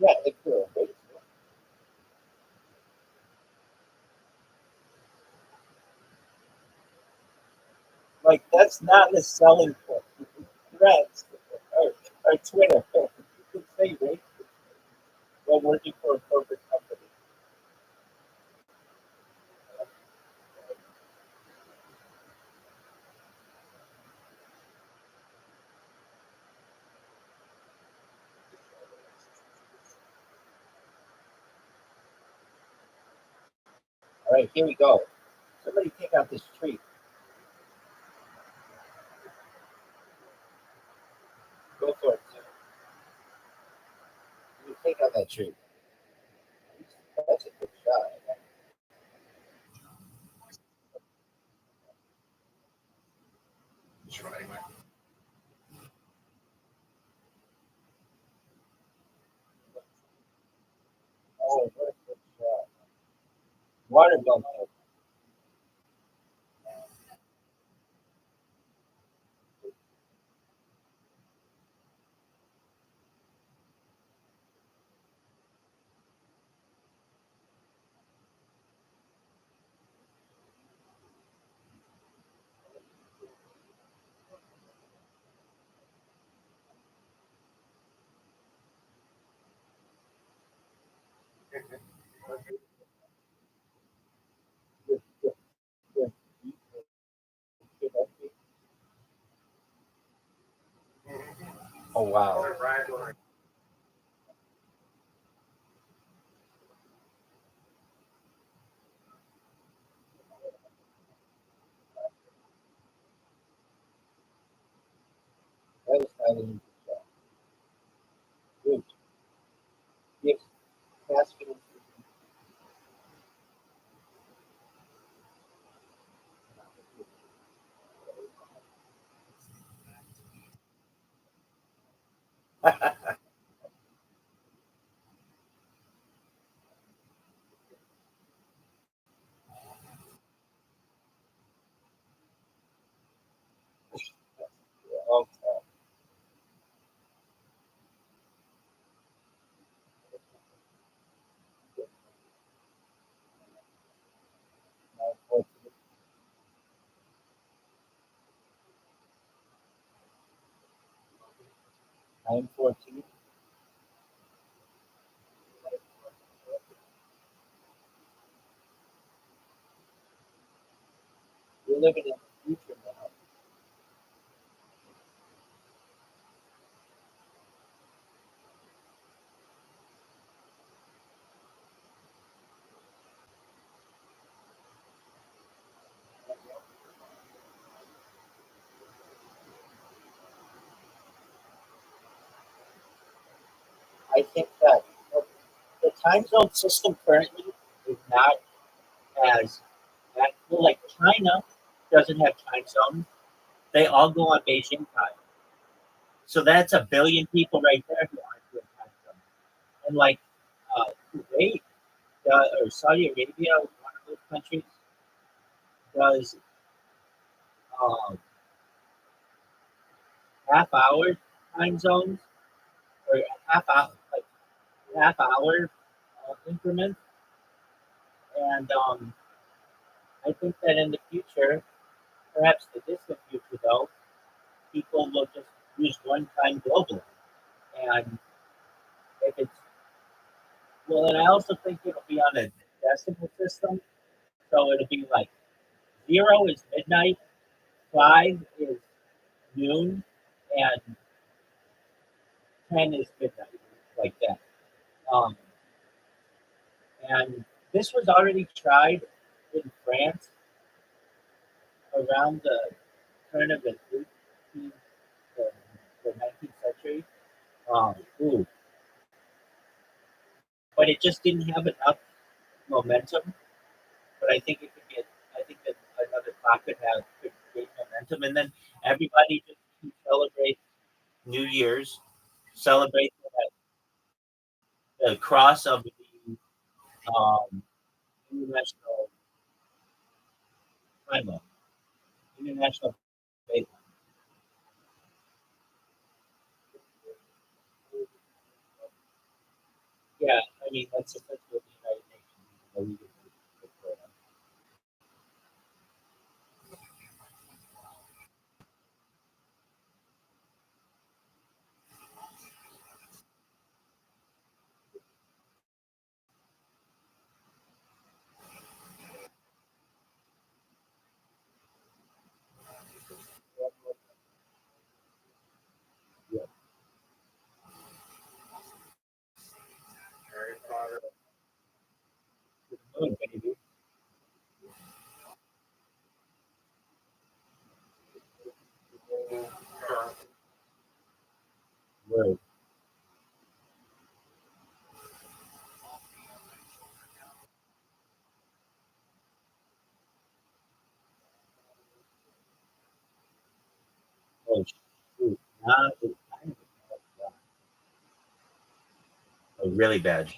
Yeah, it's true. Like, that's not the selling point. Threads or Twitter. You can say racist while working for a corporate company. All right, here we go. Somebody take out this tree. Go for it, sir. You take out that tree. That's a good shot. Oh, what a good shot. Watermelon. Oh wow. That was not an good. Yes, masculine. Oh, 9:14. We're living in the future now. I think that the time zone system currently is not as well, like China doesn't have time zones. They all go on Beijing time. So that's a billion people right there who aren't doing time zone. And like Kuwait or Saudi Arabia, one of those countries, does um, half hour time zones or half hour increments. And I think that in the future, perhaps the distant future though, people will just use one time globally. And if it's well, and I also think it'll be on a decimal system. So it'll be like 0 is midnight, 5 is noon, and 10 is midnight, like that. Um, and this was already tried in France around the turn of the 18th, the 19th century. Ooh, but it just didn't have enough momentum. But I think it could get. I think that another clock could gain momentum, and then everybody just celebrate New Year's, celebrate the cross of the international time limit, international date. Yeah, I mean that's essentially what the United Nations is the leader for. Yeah. Harry Potter. To the moon, baby. Word. Oh shoot! Now it's kind of really bad.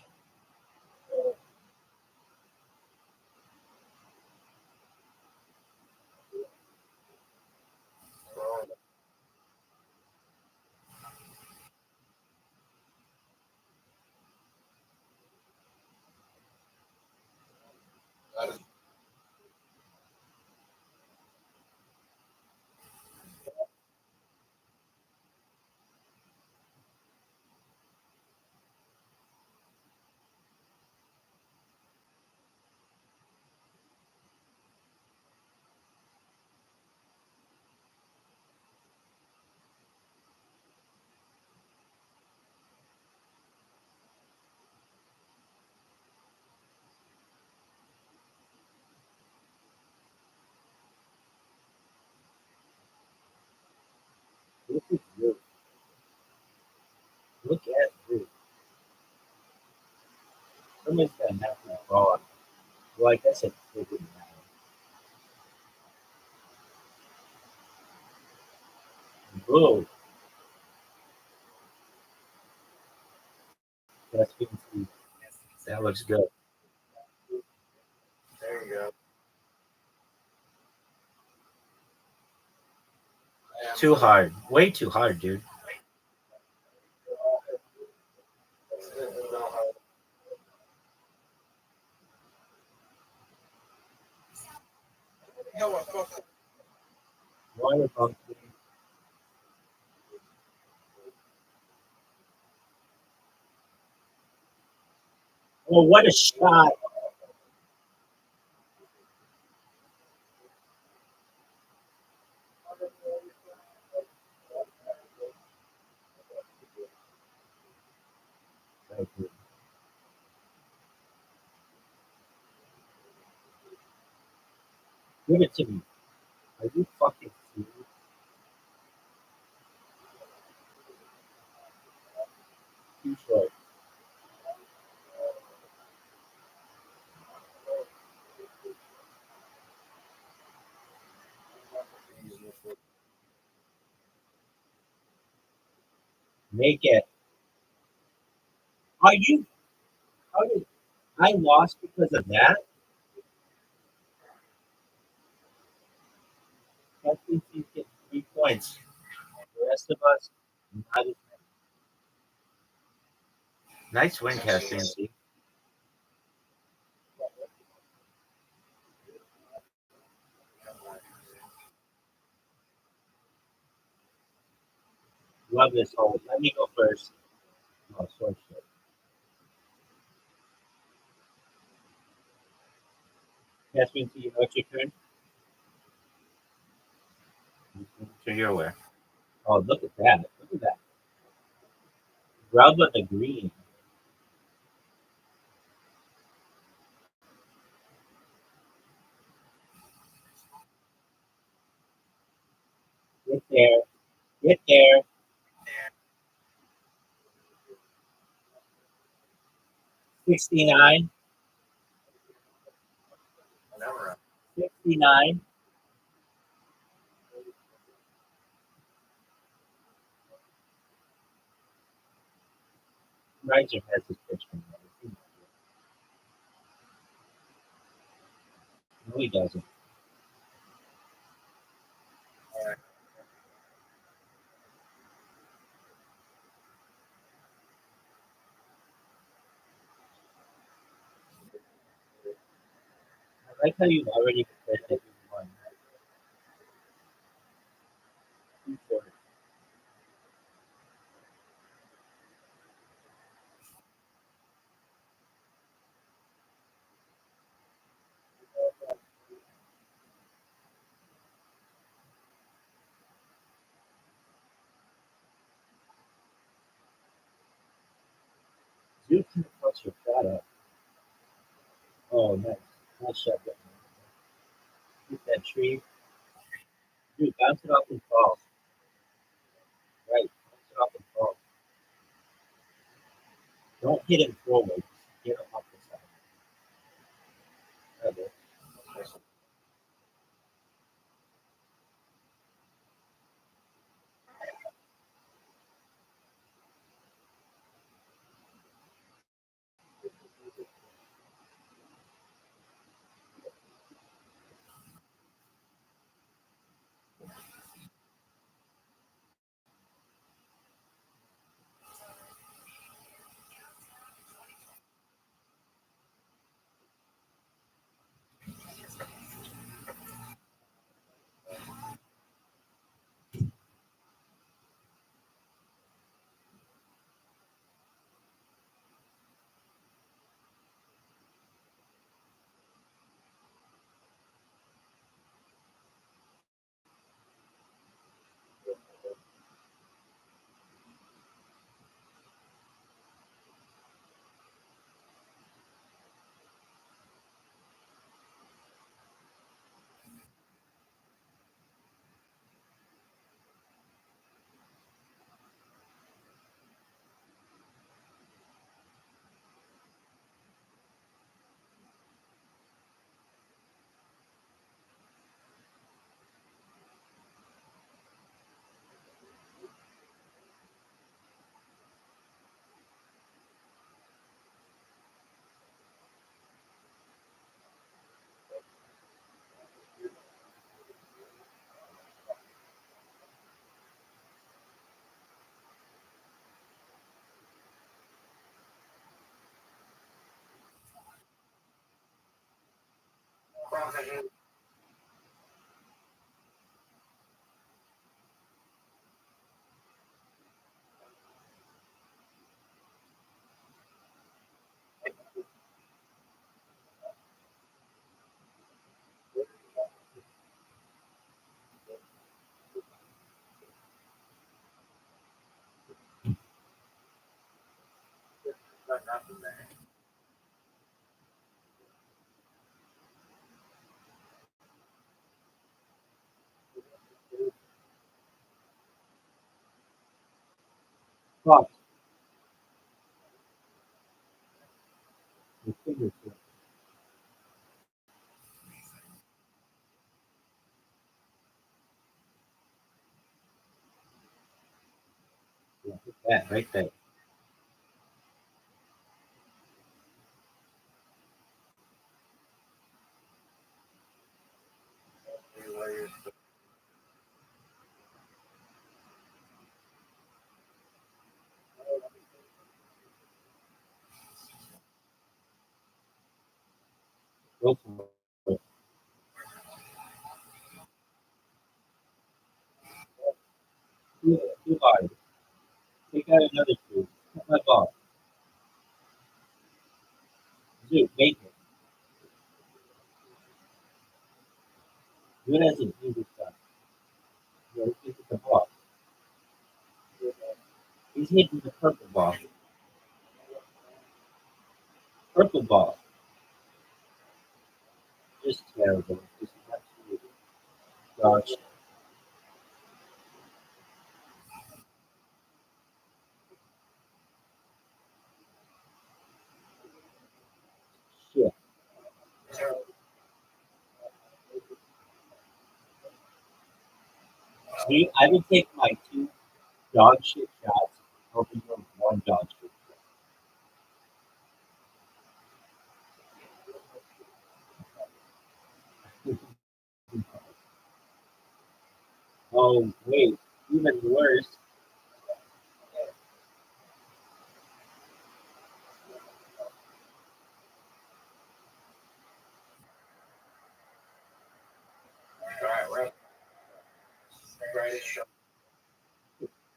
Well, I guess it wouldn't matter. Whoa. That's good. That looks good. There you go. Too hard. Way too hard, dude. Water pump. Oh, what a shot. Give it to me. Are you fucking serious? Too short. Make it. Are you? How did I lost because of that? That means you get 3 points. The rest of us, not as nice win, Castancy. Love this hole. Let me go first. Oh, so shit. Castancy, you know it's your turn? So you're aware. Oh, look at that. Look at that. Rub with the green. Get there. Get there. 69. 69. Riser has his pitch from there. No, he doesn't. I like how you've already prepared that you won. Too short. You can punch your shot up. Oh, nice. Nice shot there. Hit that tree. Dude, bounce it off and fall. Right. Bounce it off and fall. Don't hit him forward. Get him off the side. Okay. Fuck. Your fingers. Yeah, that right there. Go for it. Too hard. Take out another two. Cut my ball. Dude, make it. Do it as an easy stuff. Yeah, let's get the ball. He's hitting the purple ball. Purple ball. Just terrible. Just absolute dodge. Shit. See, I would take my two dog shit shots over your one dog shit shot. Oh, wait. Even worse.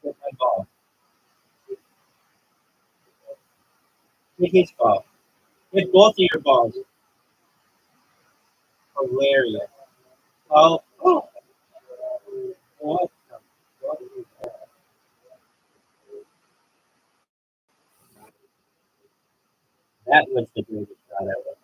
Hit my ball. Hit his ball. Hit both of your balls. Hilarious. Oh, oh. What the fuck is that? That was the greatest shot ever.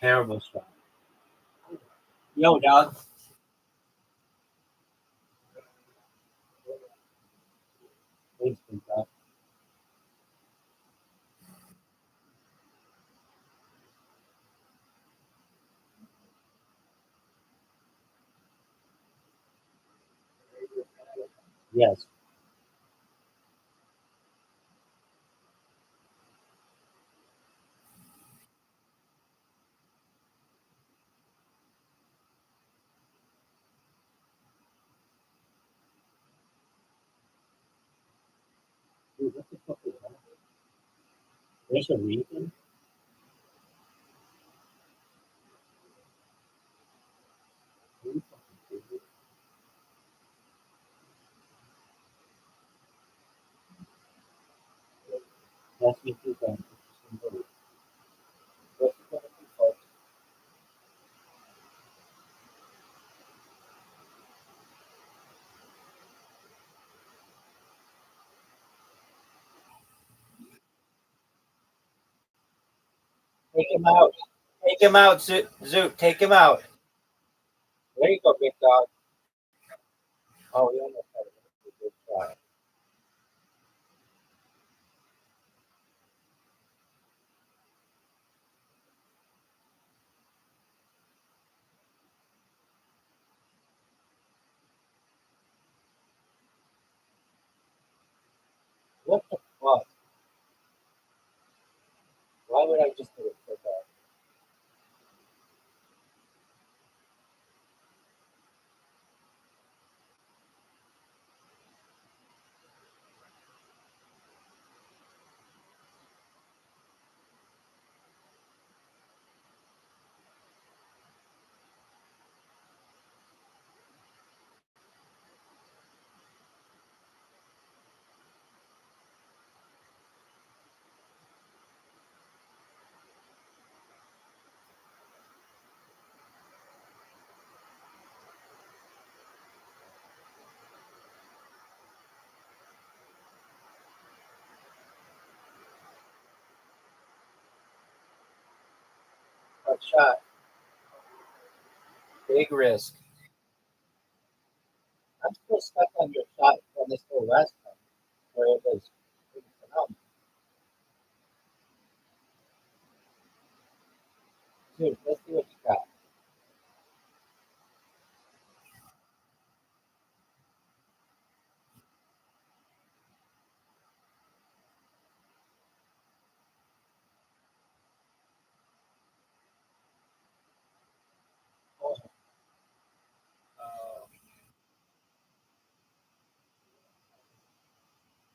Terrible shot. Yo, dog. Thanks, big dog. Yes. Dude, what the fuck is that? There's a reason? Are you fucking serious? That's me too, man. What's the fucking fault? Take him out. Take him out, Zoot. Take him out. There you go, big dog. Oh, he almost had a good shot. What the fuck? Why would I just do it so bad? Tough shot. Big risk. I'm still stuck on your shot from this whole last time, where it was phenomenal. Dude, let's see what you got. Oh,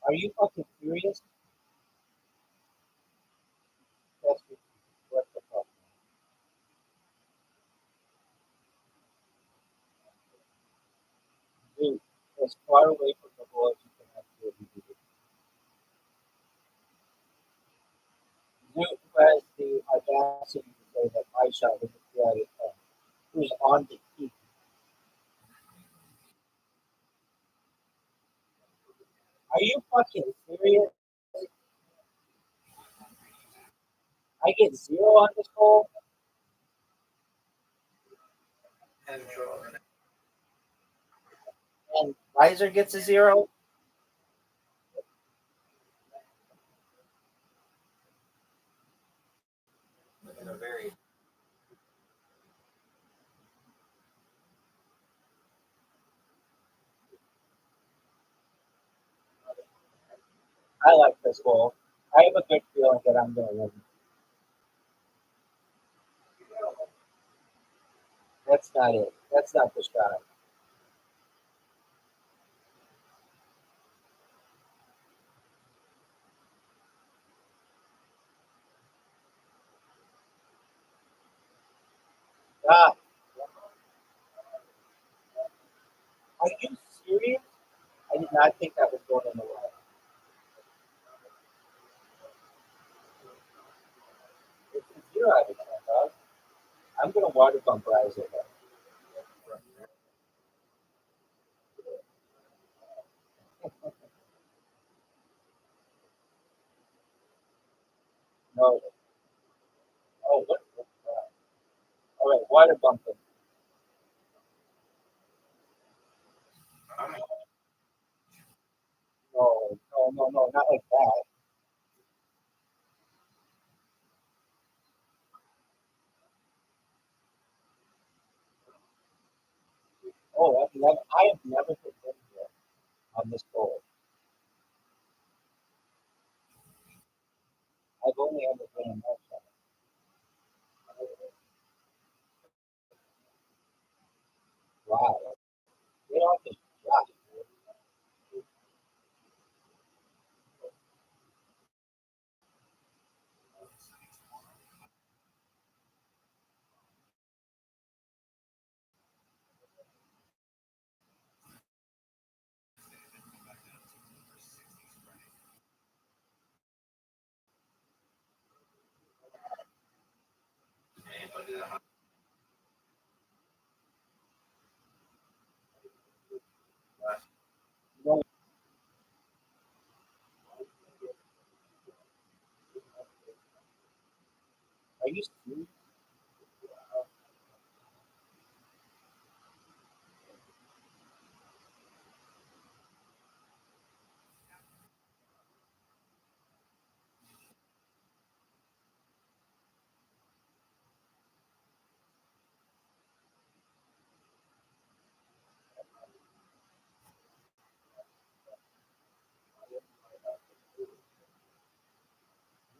are you fucking serious? That's what the fuck? Dude, as far away from the ball as you can absolutely do. Dude has the audacity to say that my shot was a 3 out of 10. Who's on the team? Are you fucking serious? I get 0 on this hole, and Riser gets a 0. I like this hole. I have a good feeling that I'm going to win. That's not it. That's not the shot. Ah, are you serious? I did not think that was going in the water. It's a 0 out of 10, dog. I'm going to water bump Riser. No. Oh, what? All right, water bump him. No, no, no, no, not like that. Oh, I have never hit him here on this hole. I've only ever been in that shot. Wow. Get off the shot. Are you serious?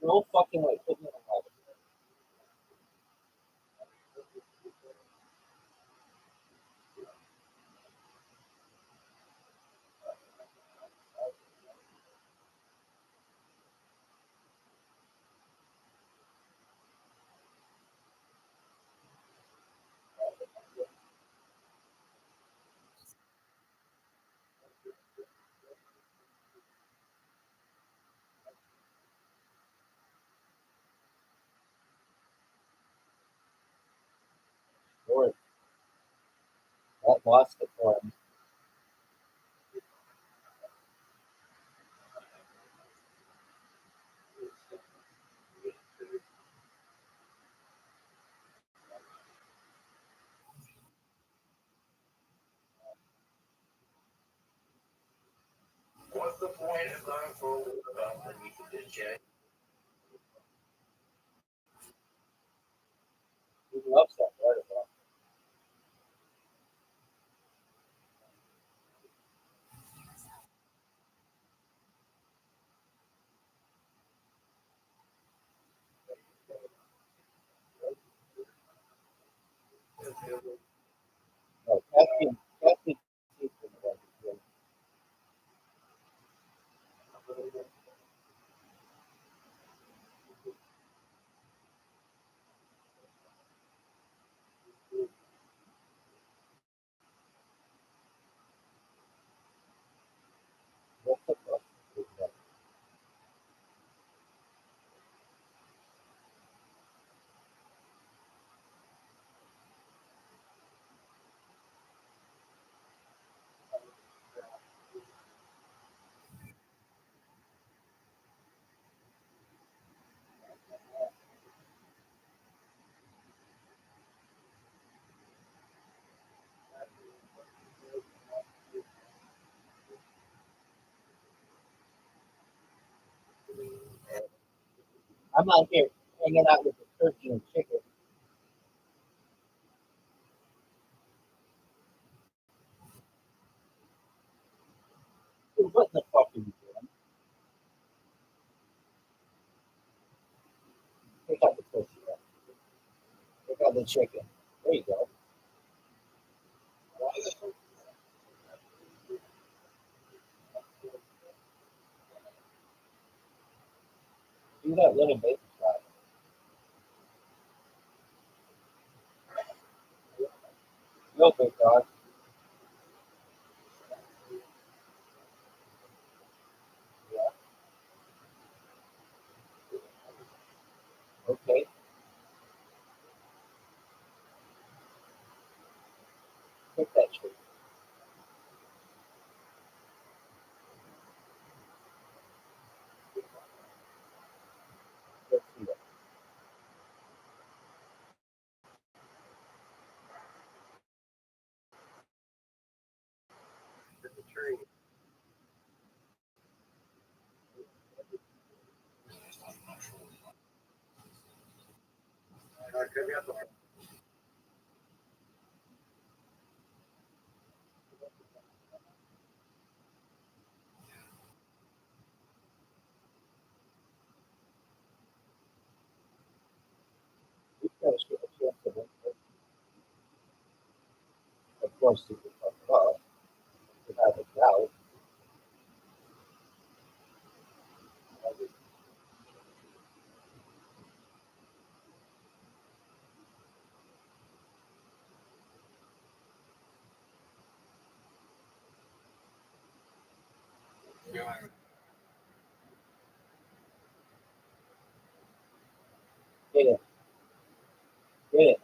No fucking way. Put me on the hold. Lord, that lost it for him. What's the point of going forward about when you can just check? He loves that part of it. No, Caspian sees him like it's what's the fuck? I'm out here hanging out with the turkey and chicken. Dude, what the fuck are you doing? Take out the turkey. Right? Take out the chicken. There you go. Do that little baby shot. Real big dog. Yeah. Okay. Take that tree. Let's see that. These guys get a chance to win. Of course, you can fuck it up without a doubt. Get it. Get it.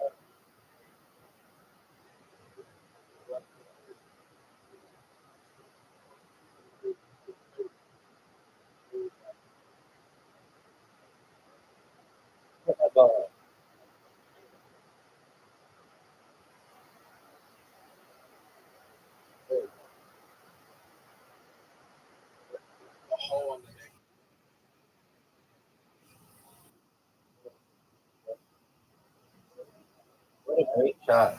Put that ball. hole in the neck. What a great shot.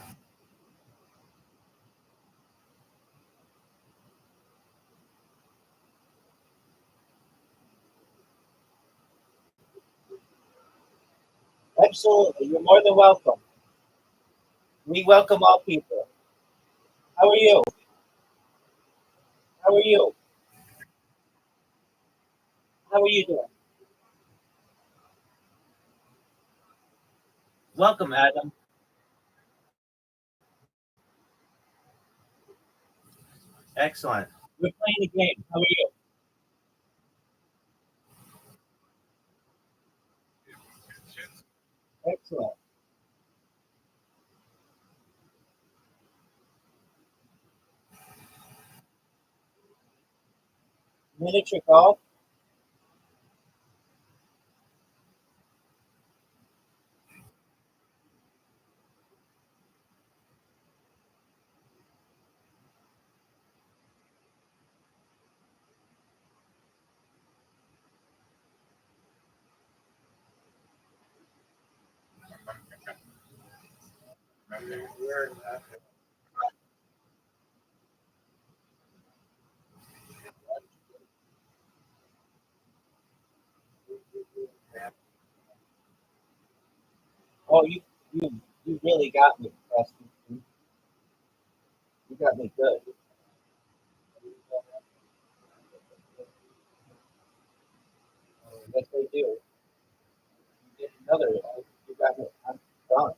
Absolutely. You're more than welcome. We welcome all people. How are you? How are you? How are you doing? Welcome, Adam. Excellent. We're playing a game. How are you? Excellent. Miniature golf. Oh, you really got me, Preston. You got me good. Yes, they do. You get another. You got me. I'm done.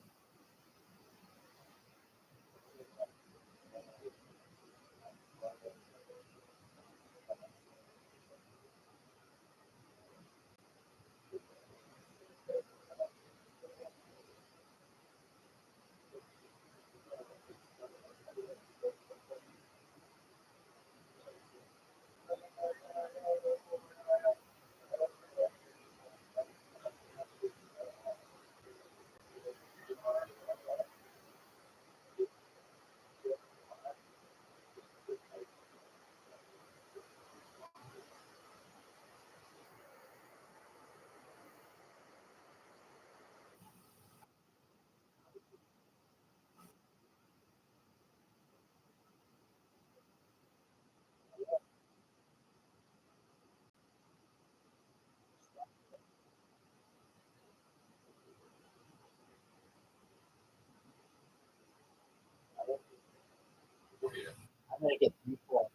I'm gonna get 3 points.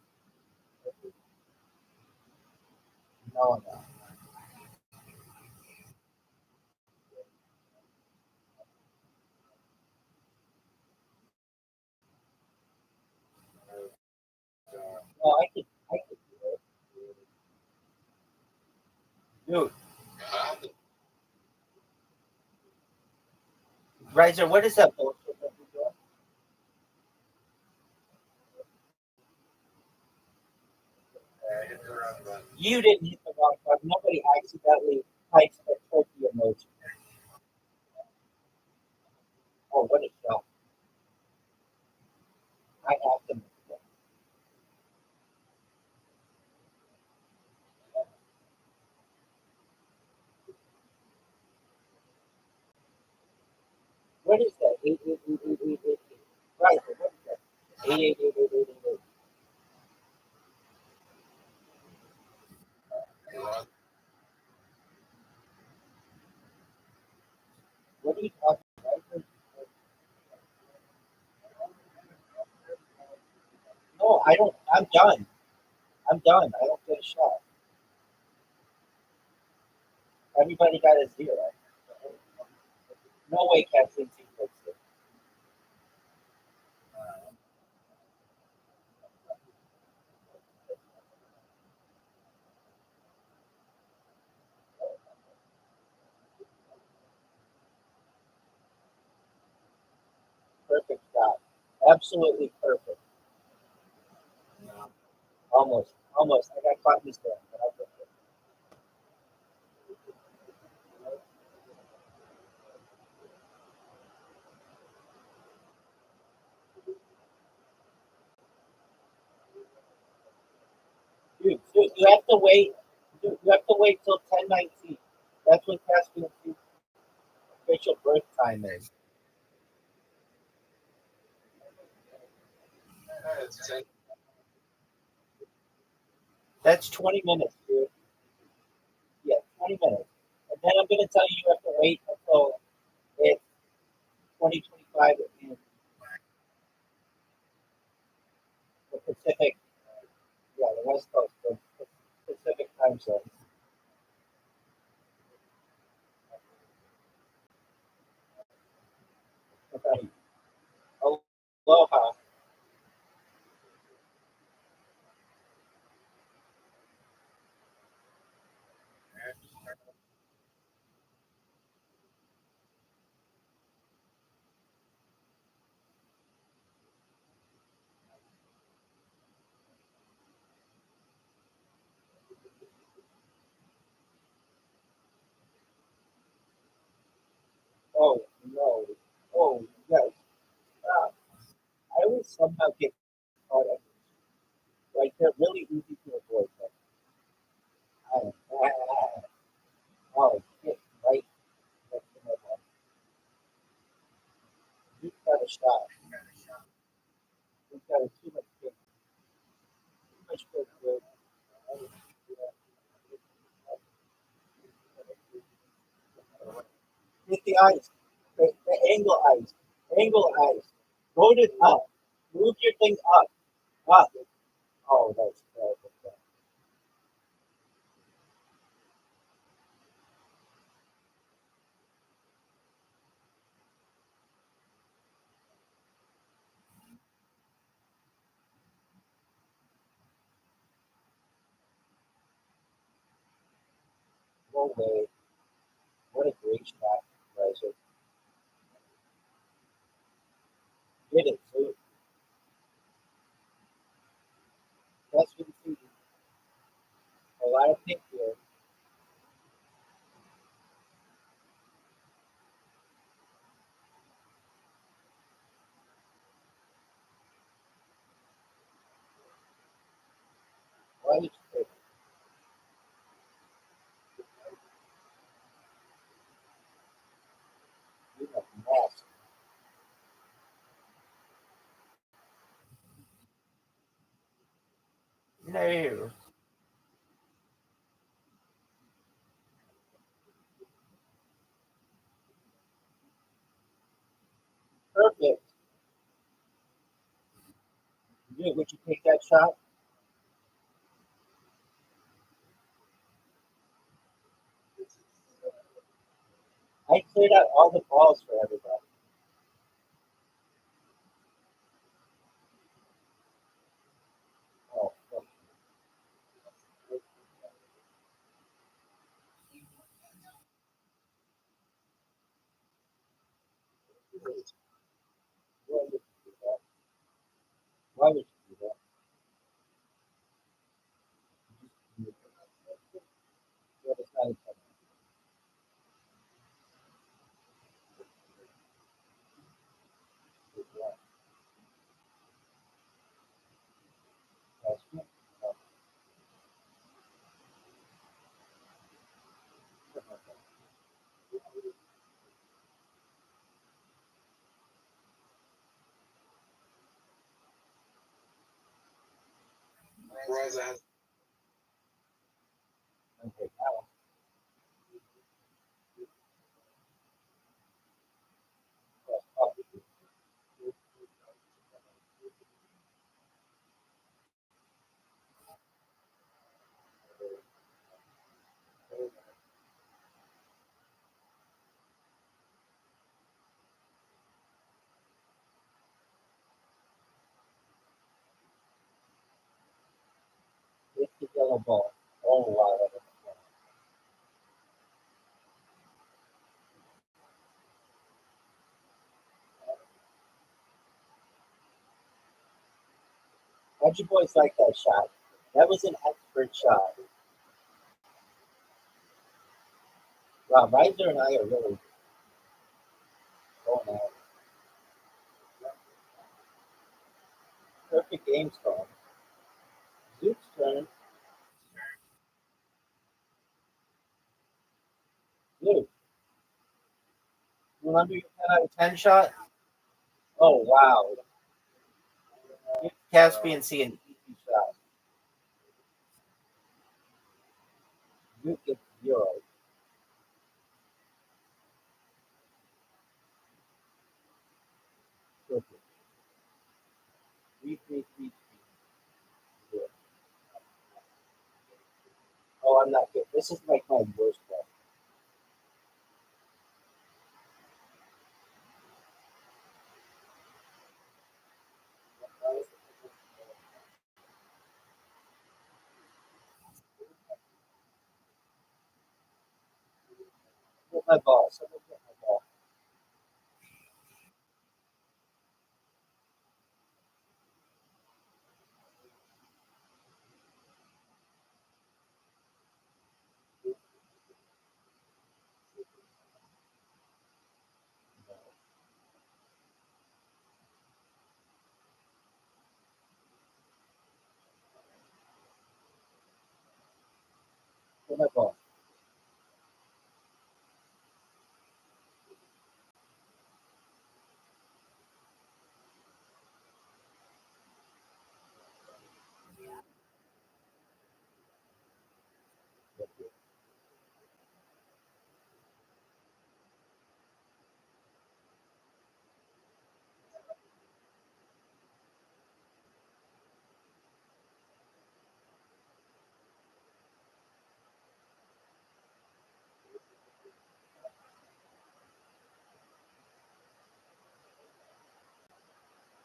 No, no. No, I could do it. Dude, Riser, what is that bullshit that you're doing? Hit the wrong button. You didn't hit the wrong button. Nobody accidentally types a turkey emoji. Oh, what a shot. I have to make it. What is that? 8888888. Riser, what is that? 8888888. What are you talking about? Riser? No, I don't. I'm done. I'm done. I don't get a shot. Everybody got a 0. No way Kathleen takes it. Perfect shot. Absolutely perfect. Almost. Almost. I got caught mistake. But I'll get it. Dude, you have to wait. You have to wait till 10:19. That's when Caspian's official birth time is. It's 10. That's 20 minutes, dude. Yeah, 20 minutes. And then I'm going to tell you you have to wait until it's 2025 in the Pacific, yeah, the West Coast, the Pacific time zone. Okay. Aloha. Oh, no. Oh, yes. Ah, I always somehow get caught up. Like, they're really easy to avoid. But oh, shit, right next to my mom. You got a shot. You got too much good. Too much good. Hit the ice. The angle ice. Angle ice. Load it up. Move your thing up. Up. Oh, that's terrible. No way. What a great shot, Riser. Get it, too. That's what you see. A lot of pink here. Why did you take it? You have mask. No. Perfect. Would you take that shot? I cleared out all the balls for everybody. Oh, fuck. Why would you do that? Why would you do that? Well, it's not intentional. That's me. Whereas I Okay, now press up. Hit the yellow ball. Oh, wow. How'd you boys like that shot? That was an expert shot. Wow, Riser and I are really going at it. Perfect game score. Zook's turn. Dude, remember your 10 out of 10 shot? Oh, wow. Give Caspian Sea an easy shot. You get 0. Perfect. 3, 3, 3, 0. Oh, I'm not good. This is like my worst one. Get my ball. Someone get my ball. Get my ball.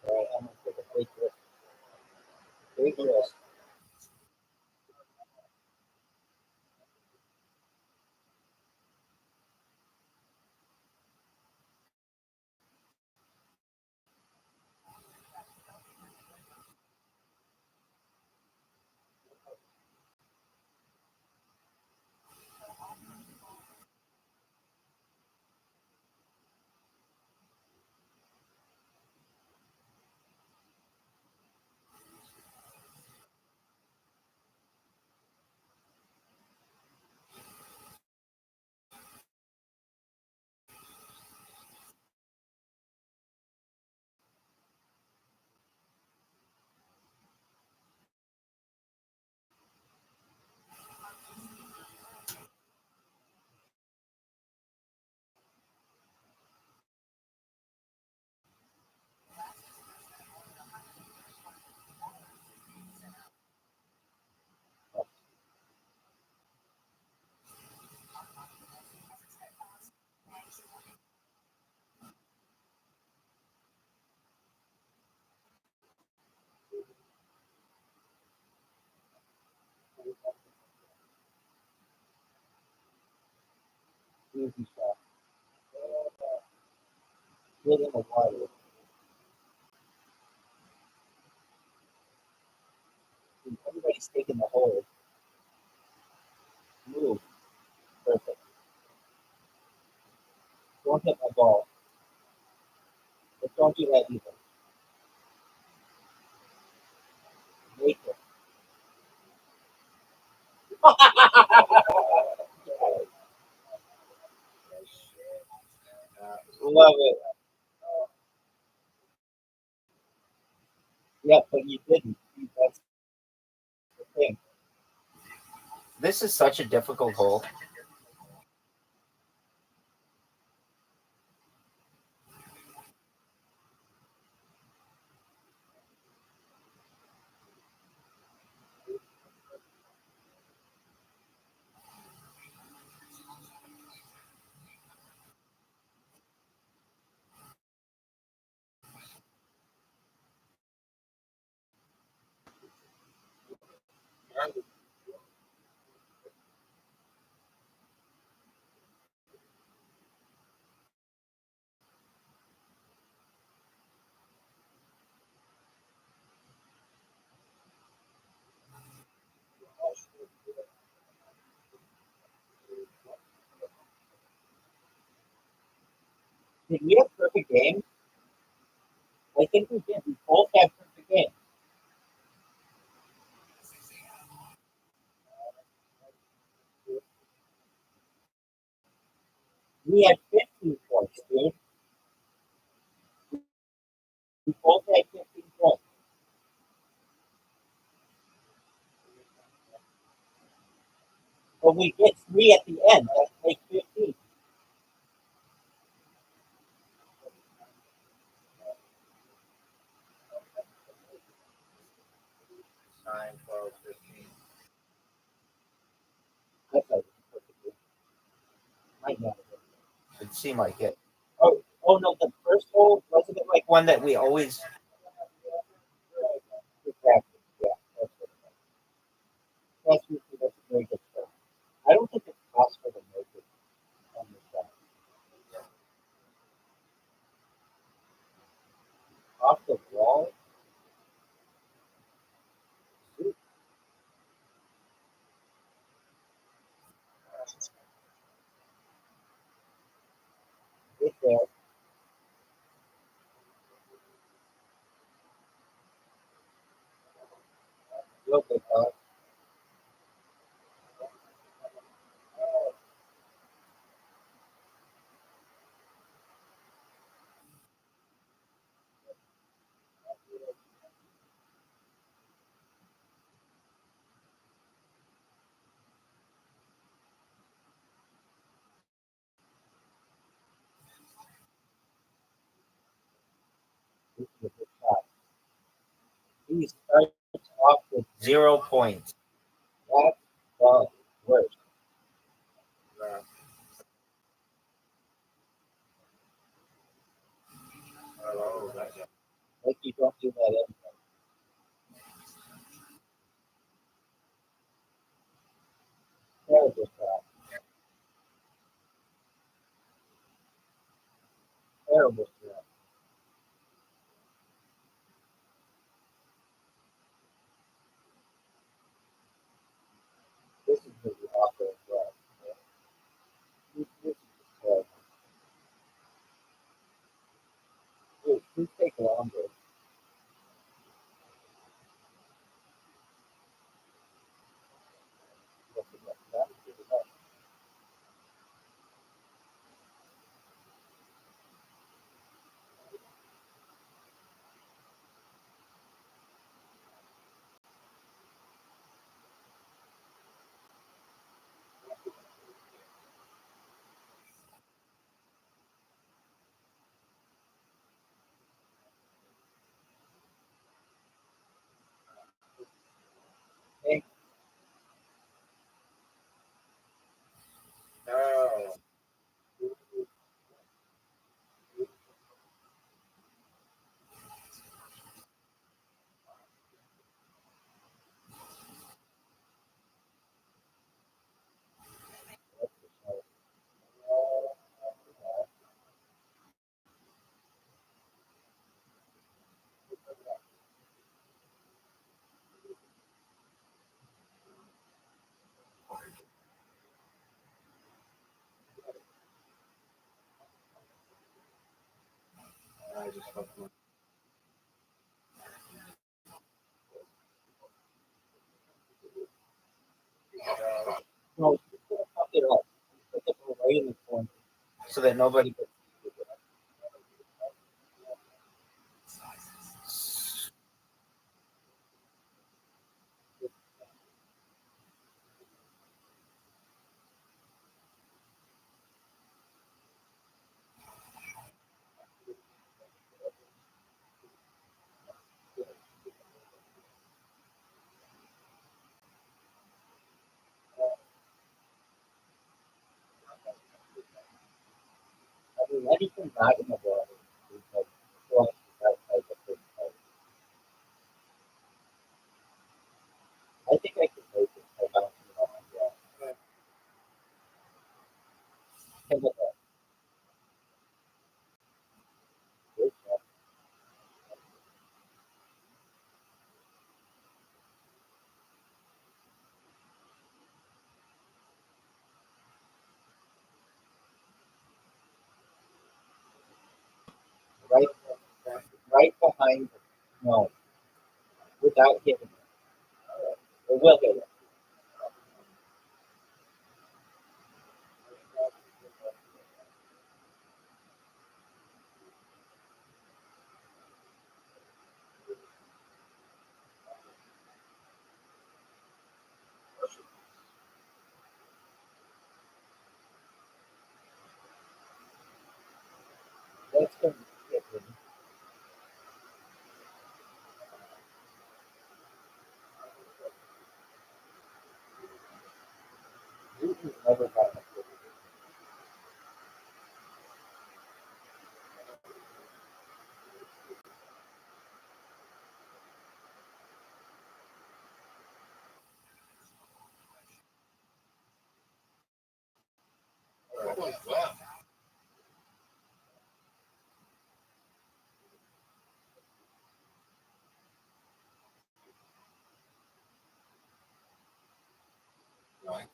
All right, I'm going to take a big risk. Big risk. Easy shot. Get in the water. Everybody's taking the hole. Move. Perfect. Don't hit my ball. But don't do that either. Make it. Love it. Yeah, but you didn't. That's the thing. This is such a difficult hole. Did we have perfect game? I think we did. We both had perfect game. We had 15 points, dude. We both had 15 points. But we get 3 at the end. That makes 15. Nine, 12, 15. That's how we might not. It seemed like it. Oh no, the first hole wasn't it like One that we always. exactly? Yeah, that's what it was. That's a very good start. I don't think it's possible to make it on the shot. Off the wall. It's there. Look at that. This is a good shot. He starts off with 0 points. that's the worst. Like you don't do that anymore. Terrible shot. Terrible shot. This is going to be awful as well. This is just terrible. Dude, please take longer. That was good enough. Hey, No. that's the shot. I just fucked one. No, just gonna fuck it up. Put the ball right in the corner. So that nobody gets. I mean, anything not in the water is like flush outside the first part. I think I can make it by bouncing it off the wall. Take it back. Good shot. Right, right behind it. No, without hitting it. It will hit it. wow. Right.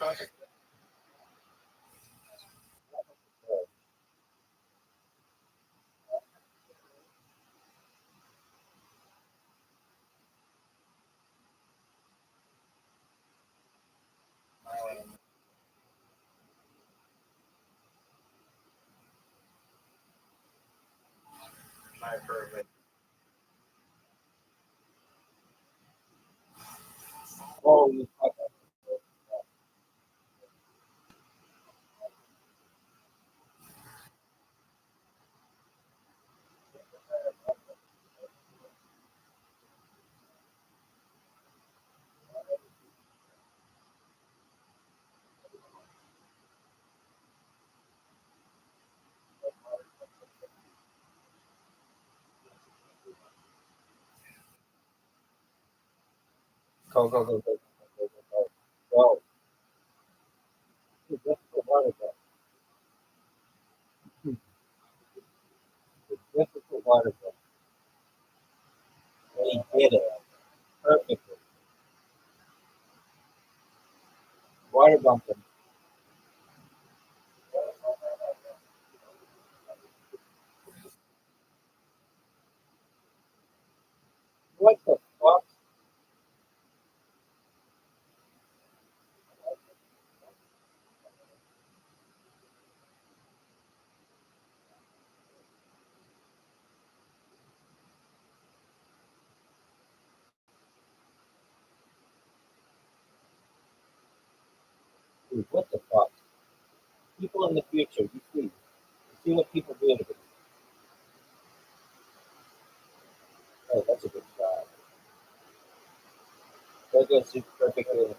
Okay. My perfect. Oh, you fucking. Go, go, go, go, go, go, go, go. Dude, that's the water bill. This is the water bill. They did it perfectly. Water bumping. What the fuck? Dude, what the fuck? People in the future, you see what people do to me. Oh, that's a good shot. That goes super perfectly.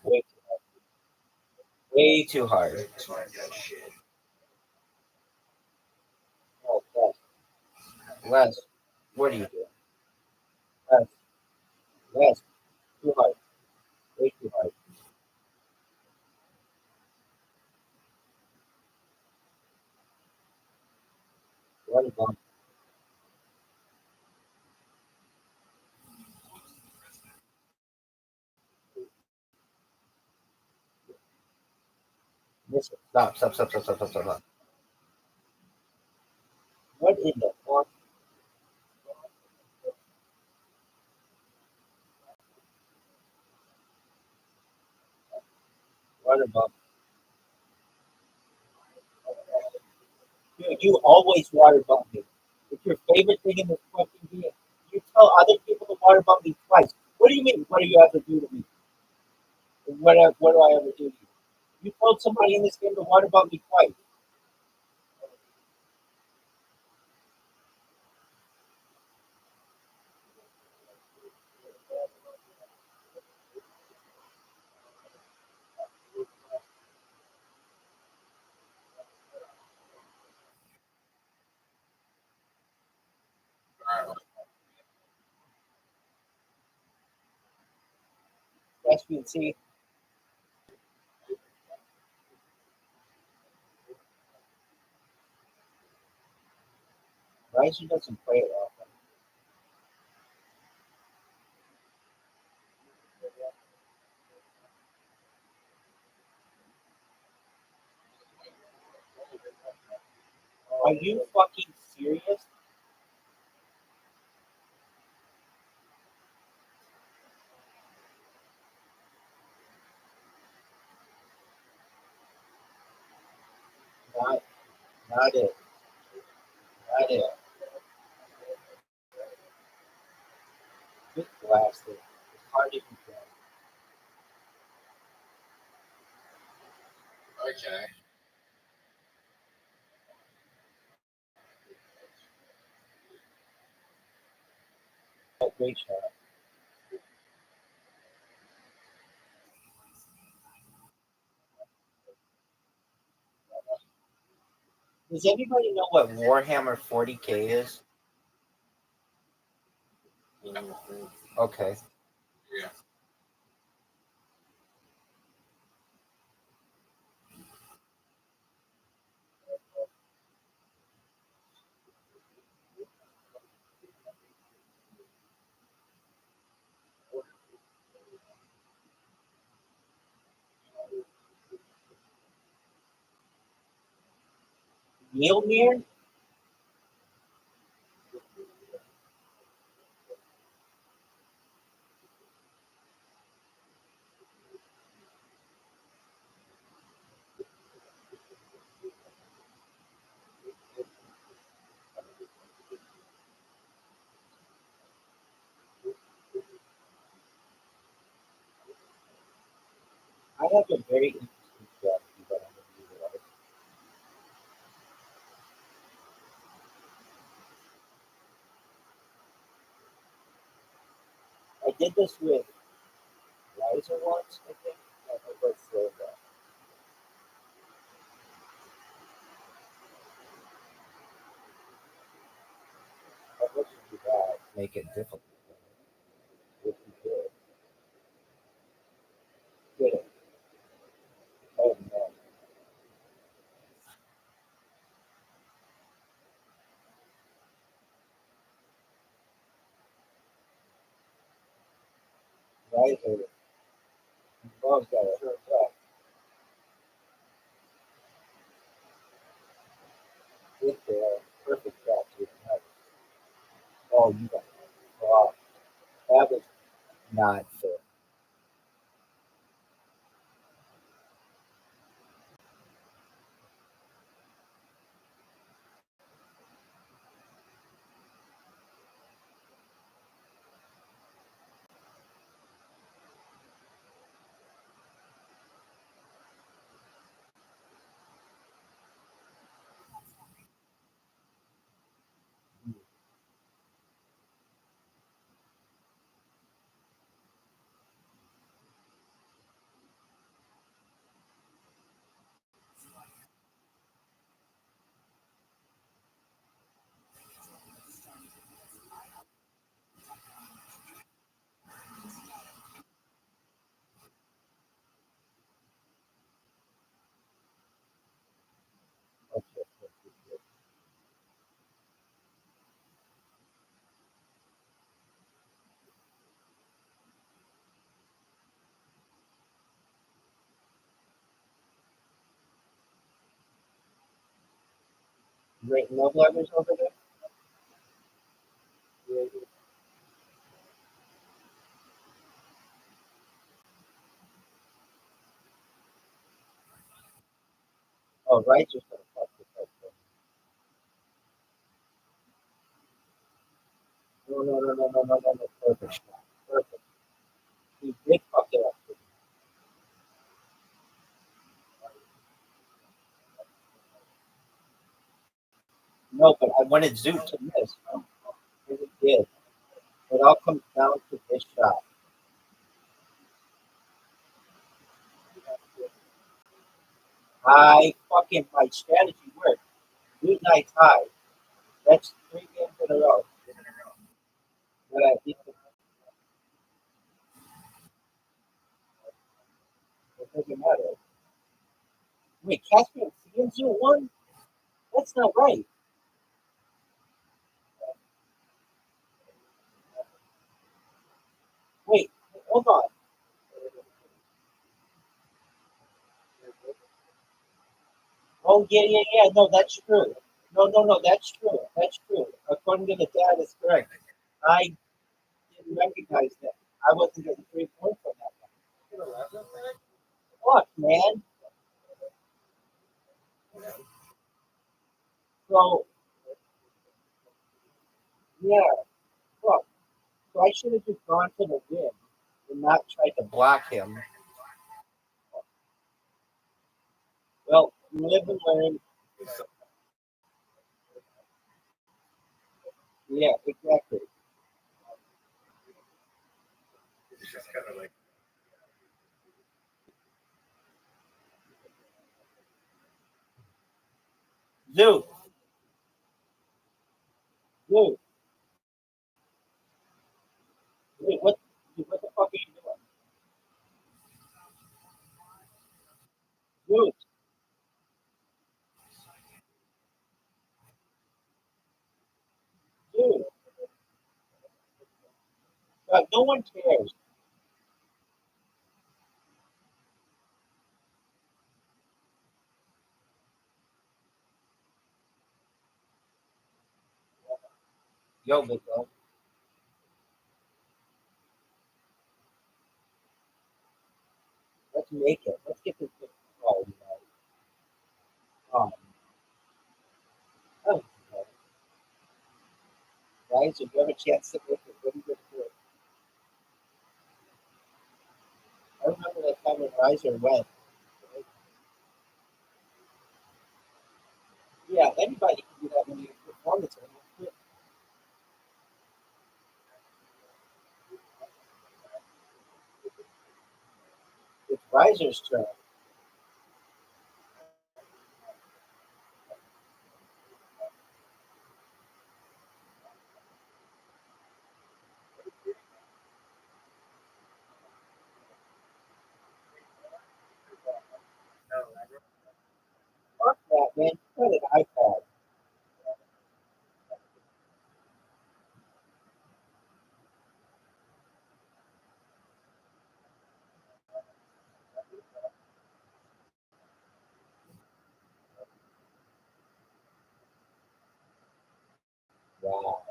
Way, way too hard. Oh, God. Les, what are you doing? Les, Les, too hard. Way too hard. Water bump. Listen, stop, stop, stop, stop, stop, stop, stop. What in the fuck? Water bump. Dude, you always water bump me. It's your favorite thing in this fucking game. You tell other people to water bump me twice. What do you mean? What do you have to do to me? What do I ever do to you? You told somebody in this game to water bump me twice. SBC. Bryson doesn't play it often. Are you fucking serious? Not, not it. Not it. Just blasted. It's hard to control. Okay. Oh, great shot. Does anybody know what Warhammer 40K is? Okay. Yeah. Mjolnir? I have a very interesting strategy that I'm going to utilize. I did this with Riser once, I think. I think let's say that. I wish you do that. Make it difficult. If you did. Get it. Oh, man. Riser. Bob's got a hurt back. With the perfect shot to the net. Oh, you got it. Wow. That was not fair. Okay. Great love letters over there? Yeah. Oh, Riser's going to fuck this up. No, no, no, no, no, no, no, no. Perfect shot. Perfect. He did fuck it up. No, but I wanted Zoot to miss. And he did. It all comes down to this shot. My strategy worked. Zoot and I tied. That's 3 games in a row. But I think it doesn't matter. Wait, Caspian Sea and Zoot won? That's not right. Wait, hold on. Oh, yeah, yeah, yeah. No, that's true. No, no, no, that's true. That's true. According to the data, is correct. I didn't recognize that. I wasn't getting 3 points on that one. Fuck, man. So, yeah, fuck. So I should have just gone for the win and not tried to block him. Well, you live and learn. Yeah, exactly. It's just kind of like, Zoo. Zoo. What the fuck are you doing? Zoo. Zoo. God, no one cares. Yo, big dog. Let's make it. Let's get this thing started. Um, oh, guys, if you have a chance to make it, what are you going to do? I remember that time when Riser went. Right? Yeah, anybody can do that when you perform it. It's Riser's turn. Fuck that, man. Put an iPad. Wow.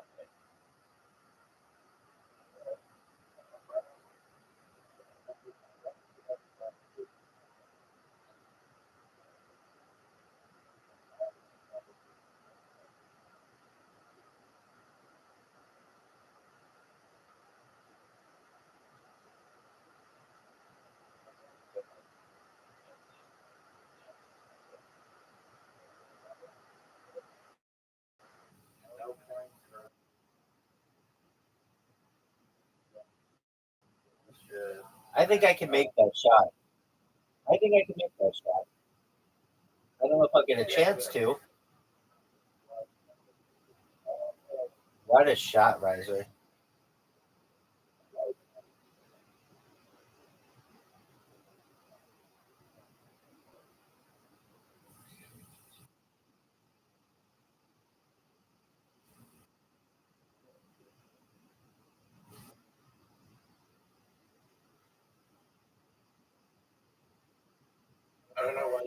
I think I can make that shot. I think I can make that shot. I don't know if I'll get a chance to. What a shot, Riser. I don't know why.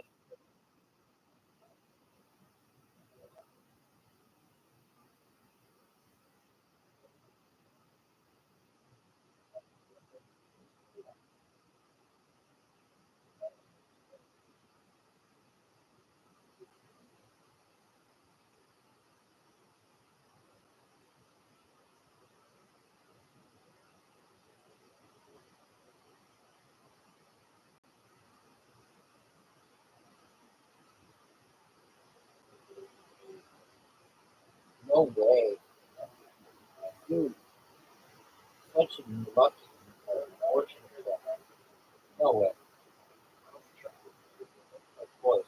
No way. Dude, such a lucky fortunate guy. No way. Of course.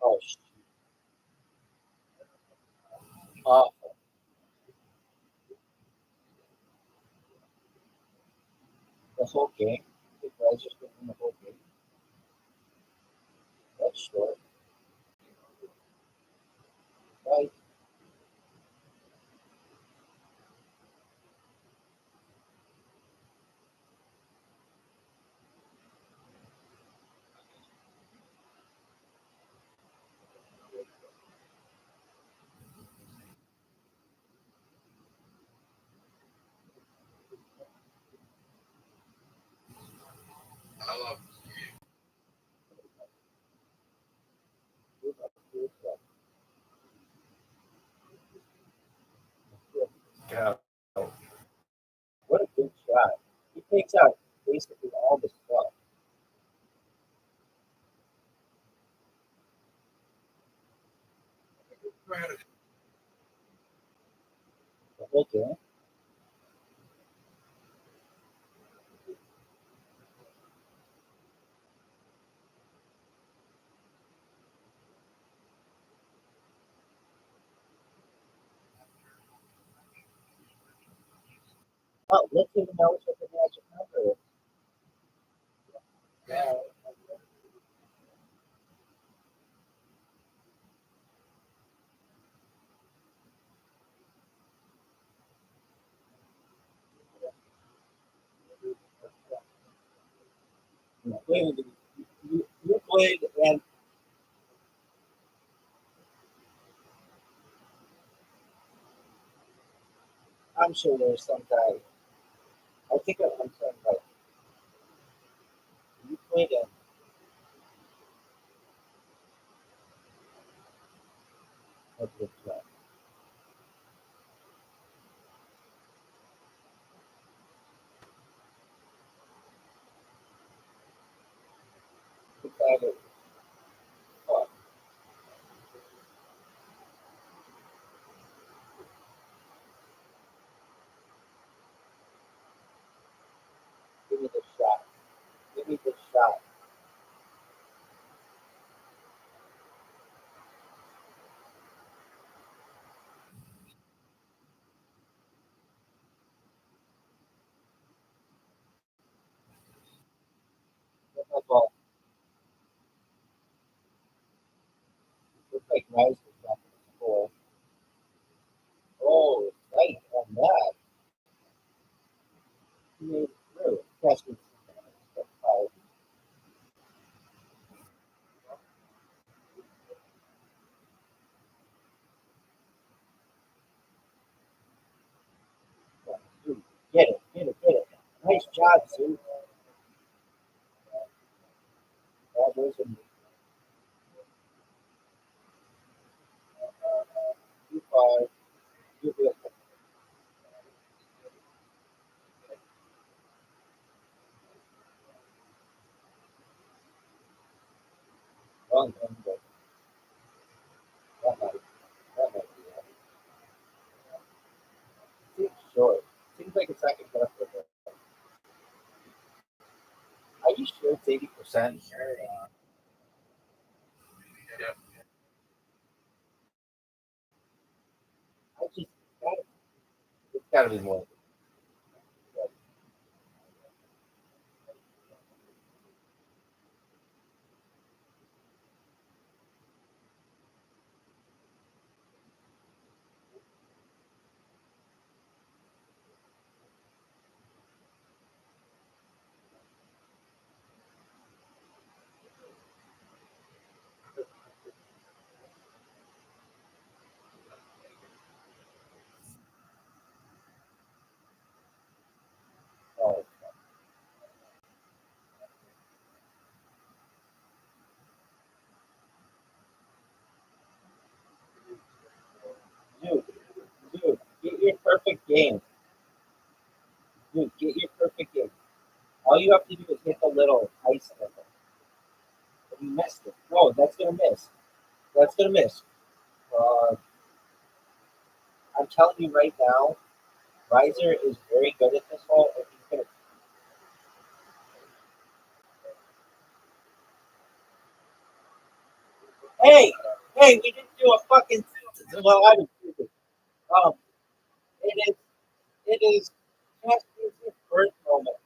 Oh, awful. The whole game. The guys just win the whole game. That's short. Right? I love God. What a good shot. He takes out basically all the stuff. Okay. Oh, let's even know what the magic number is. You played, and I'm sure there's some guy. I think I'm saying like you played it. At the club. The guy that fuck. Give me the shot. Give me the shot. Get my ball. Looks like Rice was not going to score. Oh, right on that. He made it through. Freshman. Get it, get it, get it. Nice job, Sue. That was a 2-5. You good. One and good. That might, that might be it. Seems short. Seems like it's not good enough for her. Are you sure it's 80%? Yeah. I just got it. It's got to be more. Oh, dude, dude, get your perfect game. Dude, get your perfect game. All you have to do is hit the little ice level. But you missed it. No, that's gonna miss. That's gonna miss. Uh, I'm telling you right now, Riser is very good at this hole, and he's gonna. Hey, hey, we didn't do a fucking. Well, I was stupid. Um, it is, it is. Championship first moment.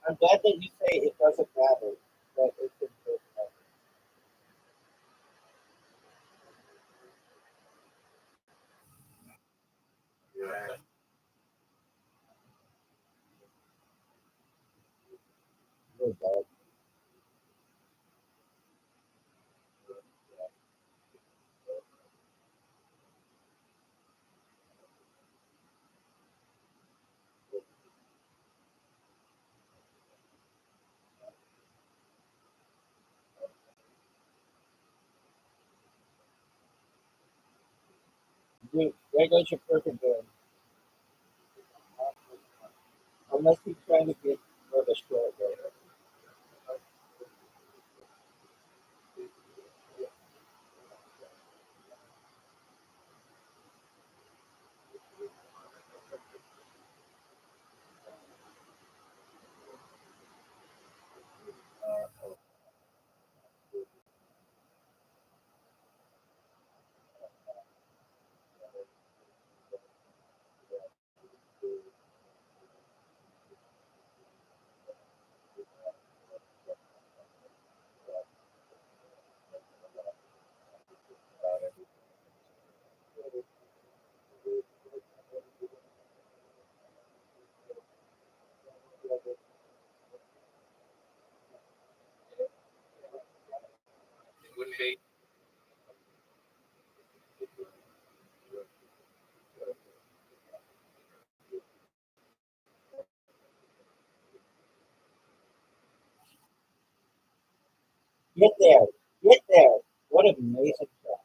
I'm glad that you say it doesn't matter that it's in first moment. Yeah. Really bad. Dude, there goes your perfect game. Unless he's trying to get for the short there. Get there. Get there. What an amazing shot.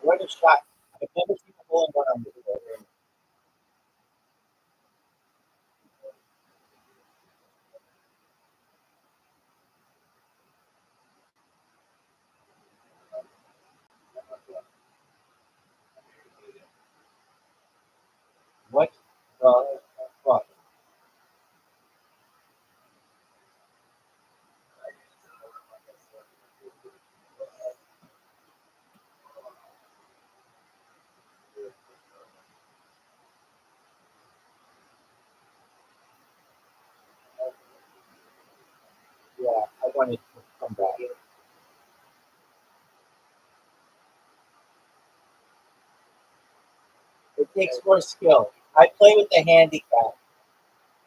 What a shot. I've never seen a hole in one on this before. What the fuck? Yeah, I wanted to come back. It takes more skill. I play with the handicap.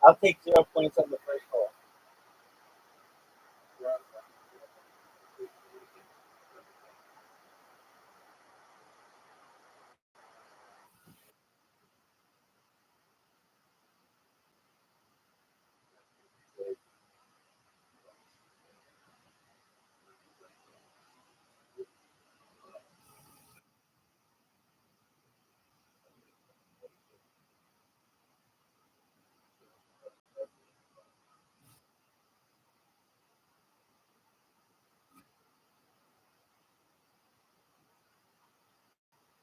I'll take 0 points on the first hole.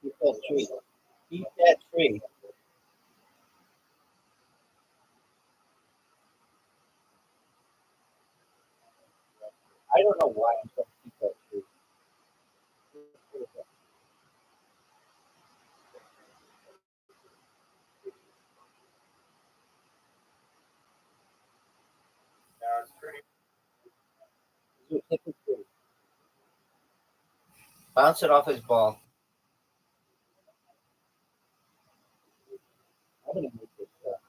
Keep that tree. Keep that tree. I don't know why I'm trying to keep that tree. Dude, hit the tree. Bounce it off his ball. I'm gonna make this shot.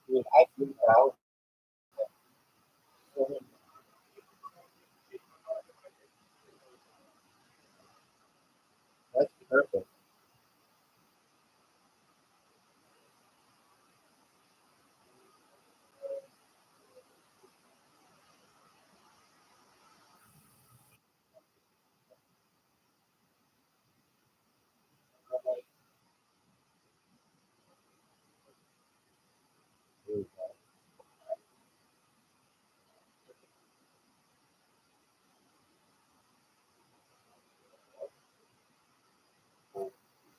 Dude, I blew out. That's perfect.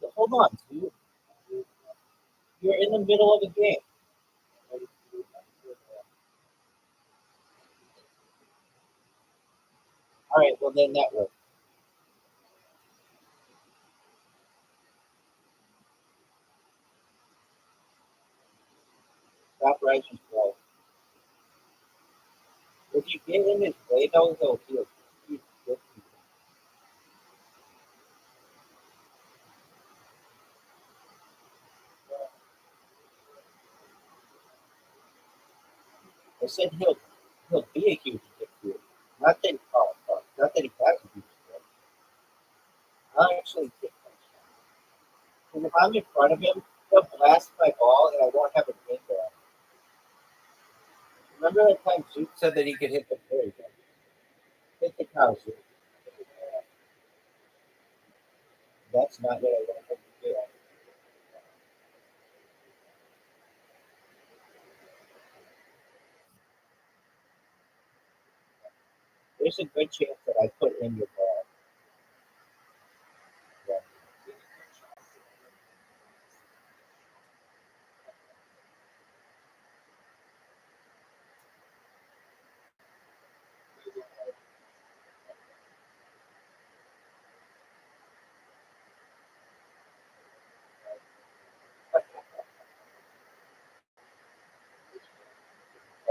So hold on, dude. You're in the middle of a game. All right, well then that works. Riser's blow. If you get in his way, though, he'll good people. I said he'll be a huge dick to you. Not that not that he has a huge dick. I'll actually take that shot. Because if I'm in front of him, he'll blast my ball and I won't have a game there. Remember that time Zoot said that he could hit the bird? Hit the cow, Zoot. That's not what I want him to do. There's a good chance that I put in your ball. Yeah.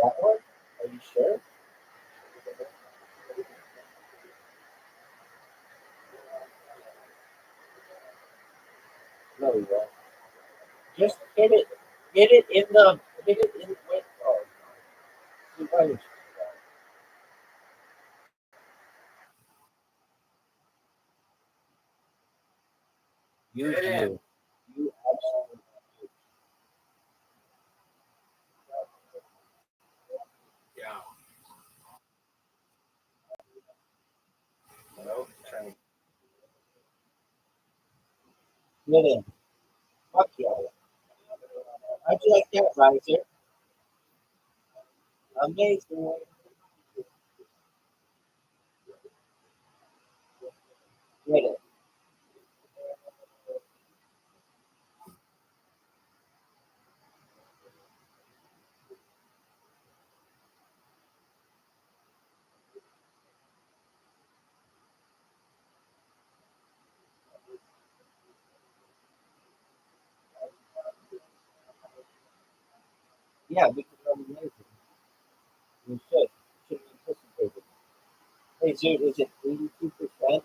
That one? Are you sure? No, we won't. Just hit it. Hit it in the. Hit it in with. Oh, no. Why would you do that? You do. You absolutely do. Yeah. No, trying to get in. Fuck yeah. How'd you like that, Riser? Amazing. Get it. Yeah, we can run amazing. We should. Should have anticipated. Hey, Zoot, is it 82%?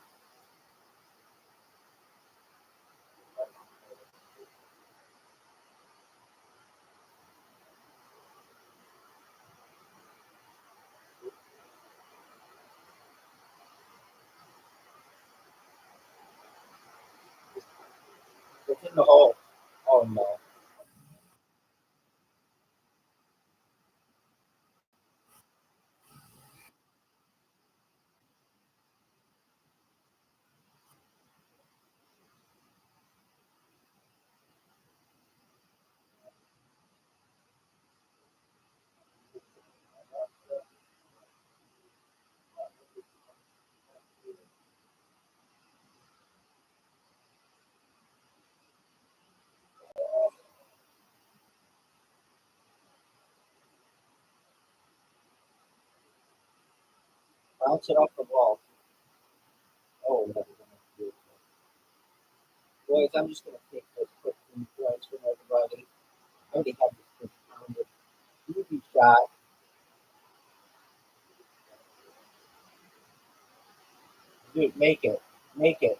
It's in the hole. Oh, no. Bounce it off the wall. Oh, that's beautiful. Boys, I'm just going to take this quick influence from everybody. I already have this thing pounded. Easy shot. Zoot, make it. Make it.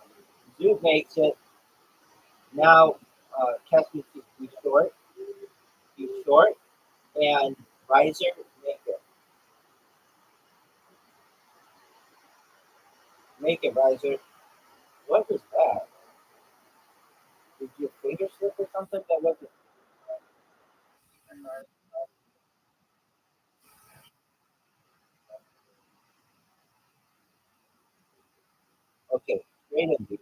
Zoot makes it. Now, Kesman he's short. He's short. And Riser, make it. Make it, Riser. What was that? Did your finger slip or something? That wasn't. Okay, straight in, dude.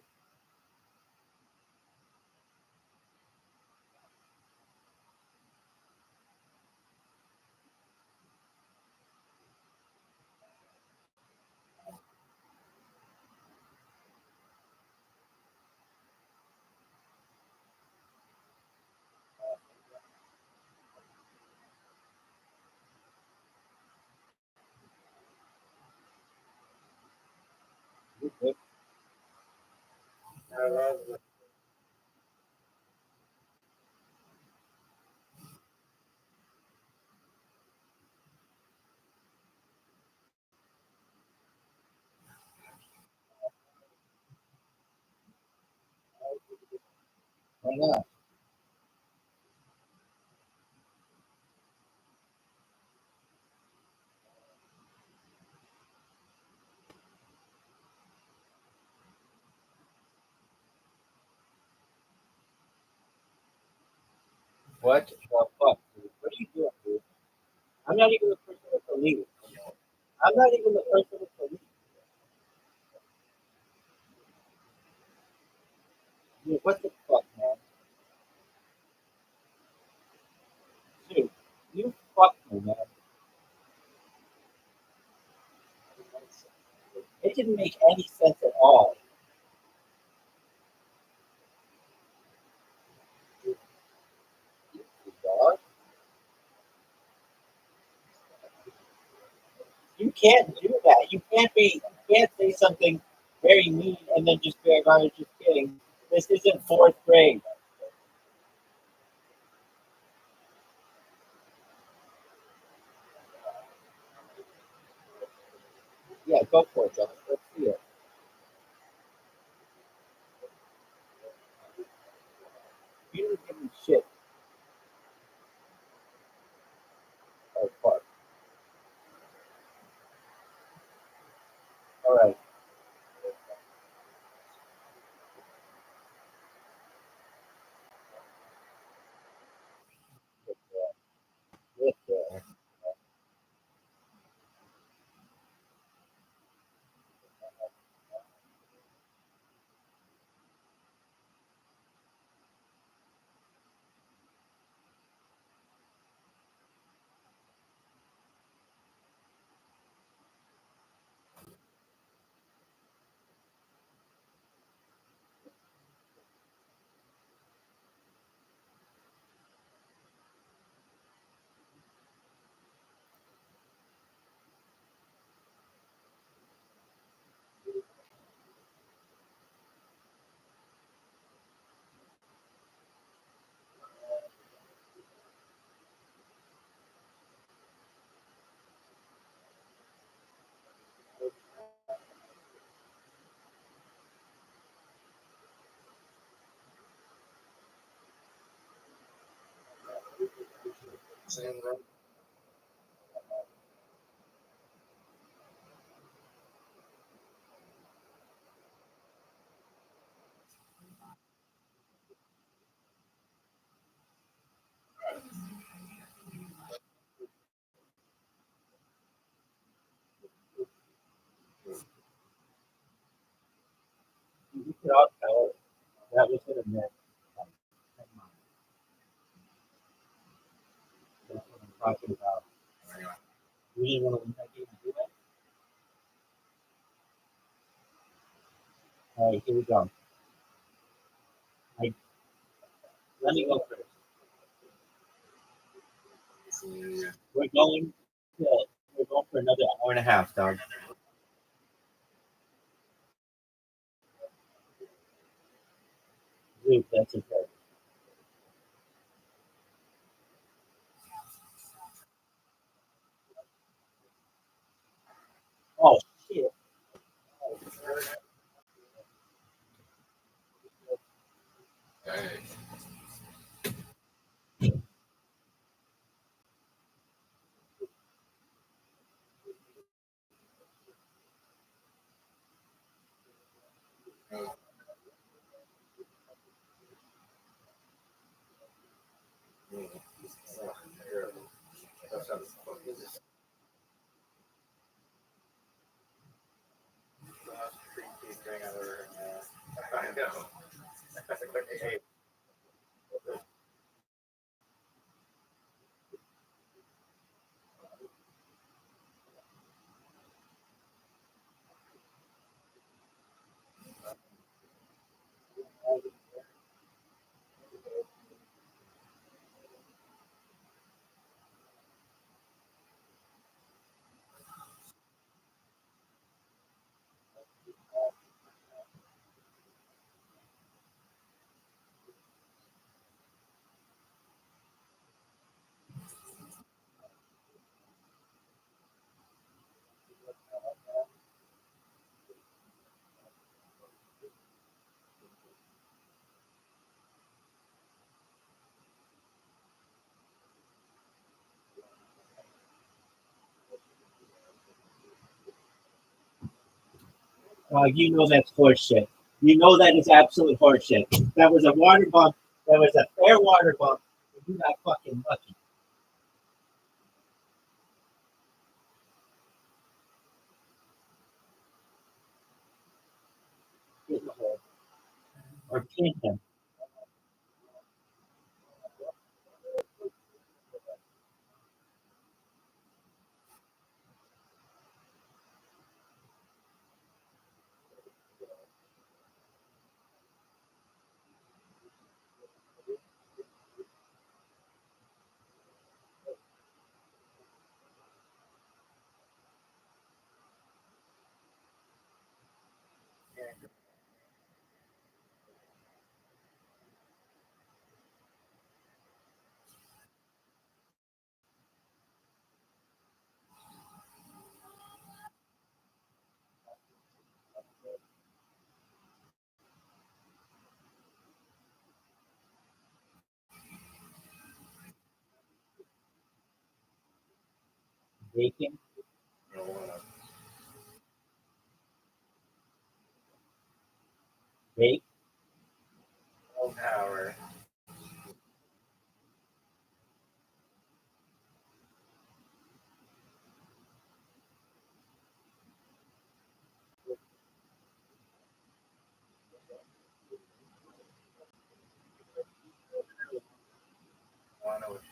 You're good. Why not? What the fuck, dude? What are you doing, dude? I'm not even the person with the lead. I'm not even the person with the lead. Dude, what the fuck, man? Dude, you fucked me, man. It didn't make any sense at all. Dog. You can't do that. You can't say something very mean and then just be like, I was just kidding. This isn't fourth grade. Yeah, go for it, John. Let's see it. You didn't give me shit. Oh, fuck. All right. Good girl. Good girl. You could all tell it. That was gonna miss. Never mind. That's what I'm talking about. You didn't want to win that game and do that? All right, here we go. I, let me go first. We're going to, we're going for another hour and a half, dog. Dude, that's okay. Oh shit. I know. You know that's horseshit. You know that is absolute horseshit. That was a water bump. That was a fair water bump. You got fucking lucky. Get in the hole. Or pin him. Bacon. Bake. Power. I know what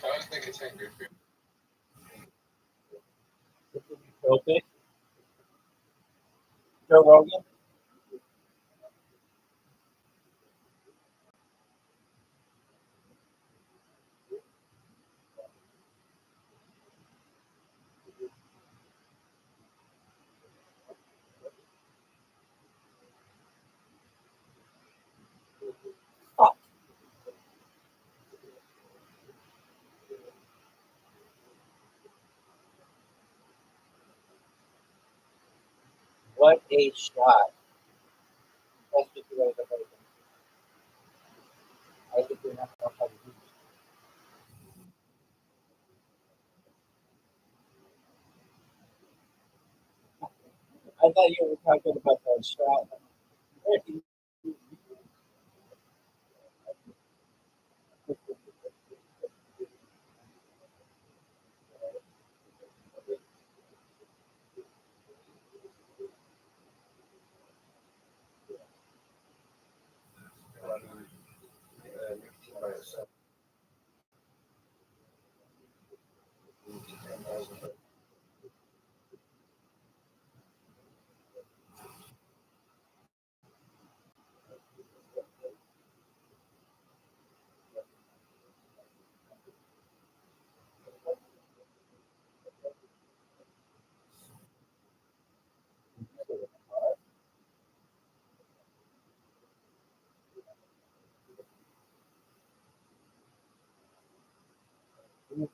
I think it's angry food. Okay. Joe Rogan. Fuck. What a shot. That's just the way the whole thing. I think we're not going to do this. I thought you were talking about that shot.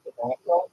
Tobacco.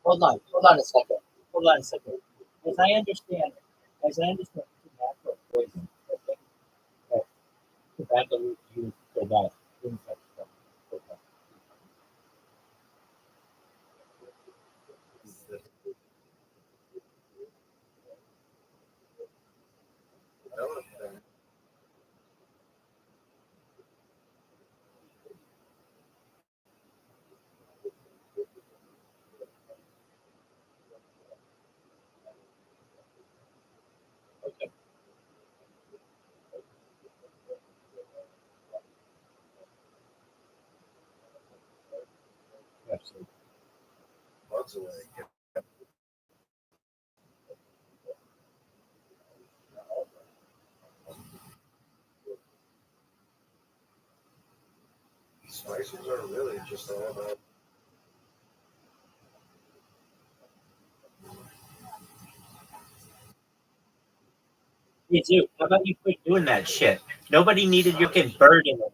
Hold on a second. Hold on a second. As I understand, tobacco poison. Okay, that tobacco is used for that insect stuff. Okay. miles away. Spices are really just all about. Hey, dude, how about you quit doing that shit? Nobody needed your fucking bird in the way.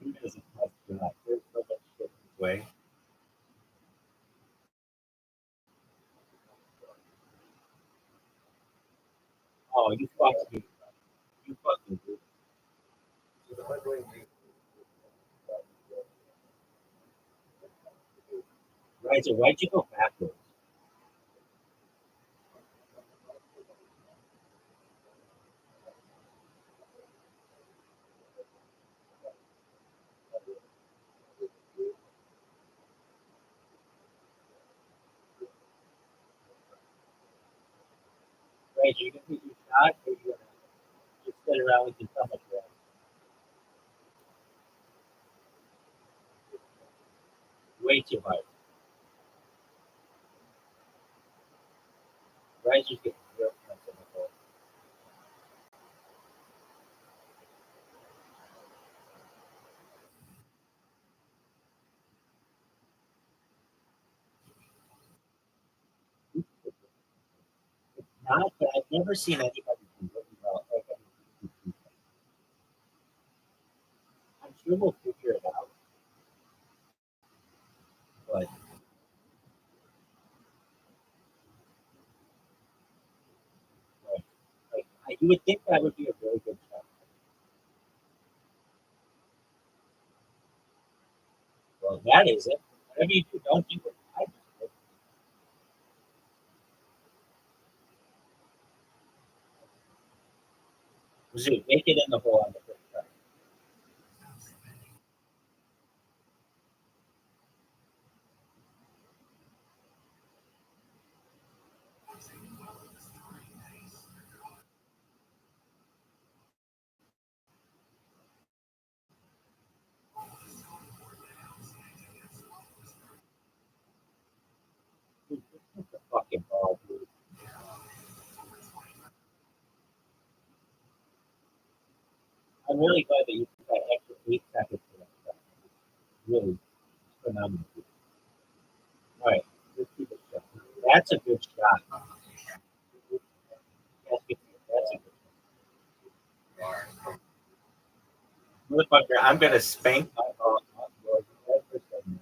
Who doesn't like that? There's so much shit in the way. Oh, you fucked me. You fucking dude. Right, so why'd you go backwards? Right, you gonna get your shot or you gonna just sit around with your stomach around? Way too hard. Right, you get real comfortable. Not that I've never seen anybody do really well. I'm sure we'll figure it out. But you would think that would be a really good shot. Well, that is it. Whatever you do, don't do it. I just do it. Zoo, make it in the hole on the first try. Dude, hit the fucking ball, dude. I'm really glad that you took that extra 8 seconds for that shot. Really phenomenal. All right, let's keep it shot. That's a good shot. That's a good shot. Motherfucker, I'm gonna spank my ball on yours every second.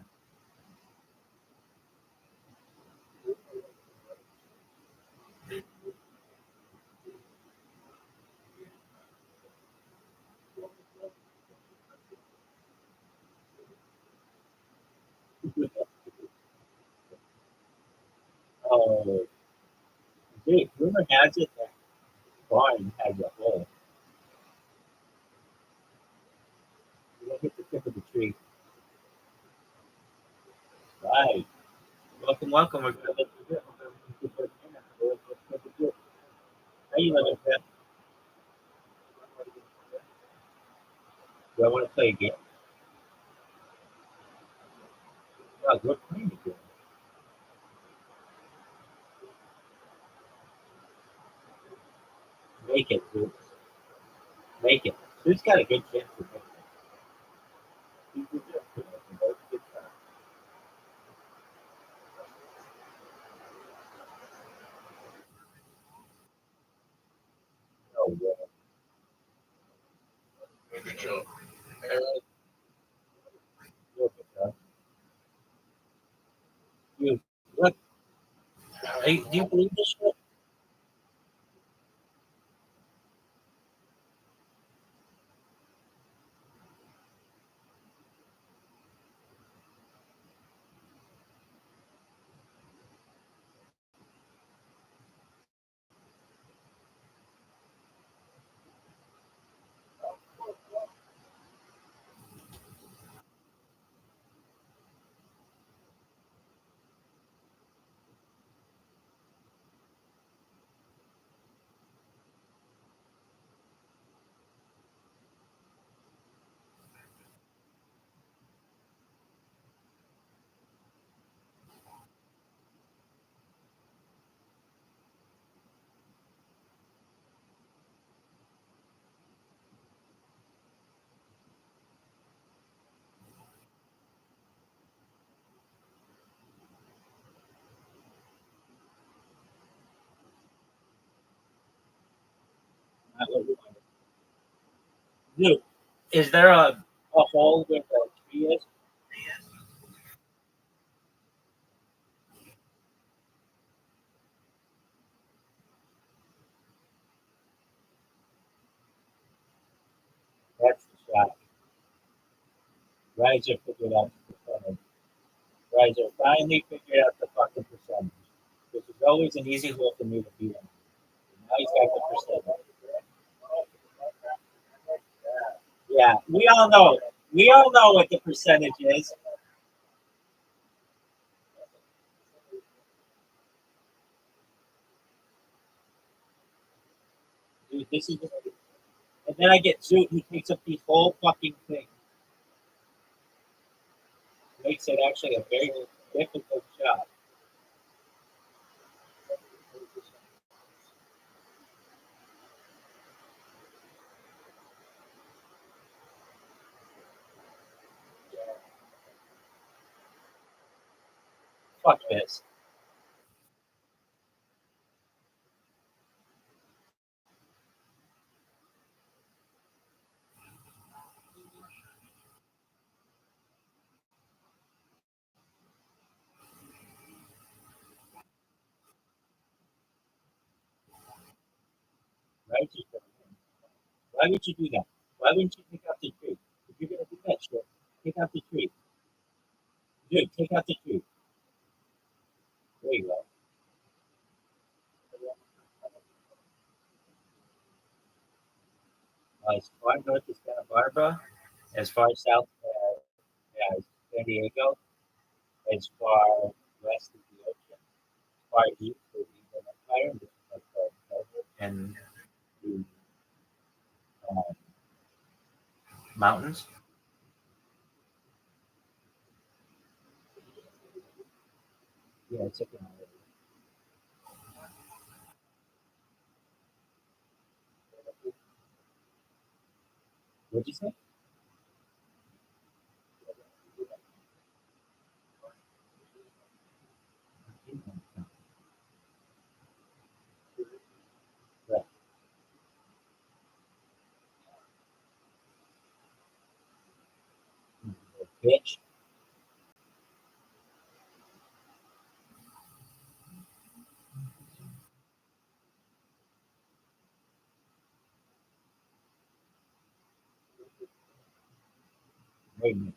Oh, dude, rumor has it that Barn has a hole. You don't hit the tip of the tree. Right. Welcome, welcome. We're gonna let you do it. We're gonna let you do it. How you living, Pep? Do I want to play a game? Yeah, we're playing a game. Make it, dude. Make it. Who's got a good chance to make it? You can do it. Both good shots. Oh, yeah. Good job. You're good, huh? Dude, what? Hey, do you believe this shit? Not what we wanted. Luke, is there a hole where the tree is? That's the shot. Riser figured out the percentage. Riser finally figured out the fucking percentage. Which is always an easy hole for me to beat him. Now he's got the percentage. Yeah, we all know. We all know what the percentage is. Dude, this is. And then I get Zoot, he takes up the whole fucking thing. Makes it actually a very difficult job. Fuck this. Right? Why would you do that? Why wouldn't you take out the tree? If you're gonna do that shit, take out the tree. Dude, take out the tree. There you go. As far north as Santa Barbara, as far south as San Diego, as far west as the ocean, as far east as the Empire, which is like the desert and the um, mountains. Yeah, it's like what'd you say? Right. Bitch. Wait a minute.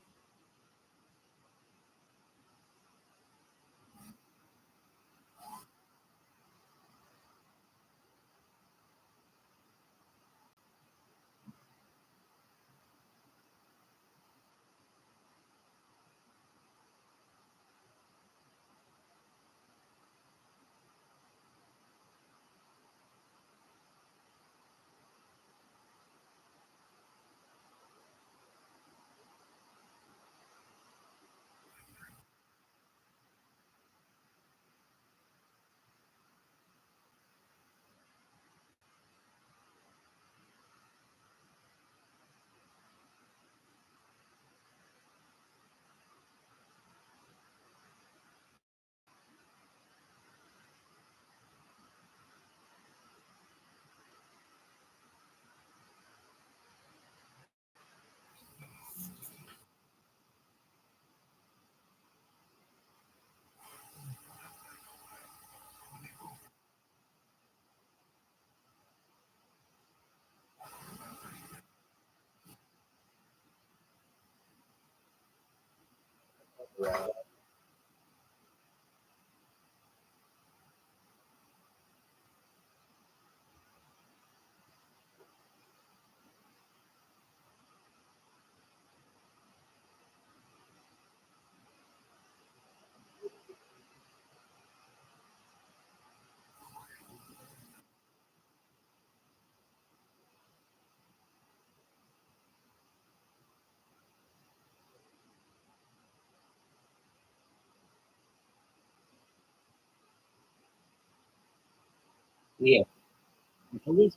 Yeah. Police.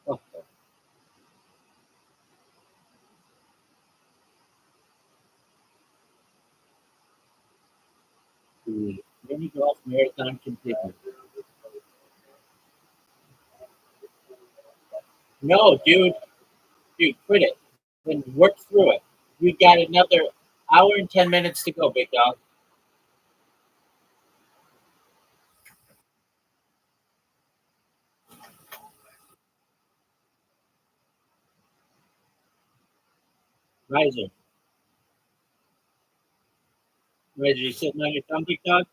Oh, the mini golf marathon continues. No, dude, quit it. Then work through it. You got another hour and 10 minutes to go, big dog. Riser, you sitting on your thumb, big dog?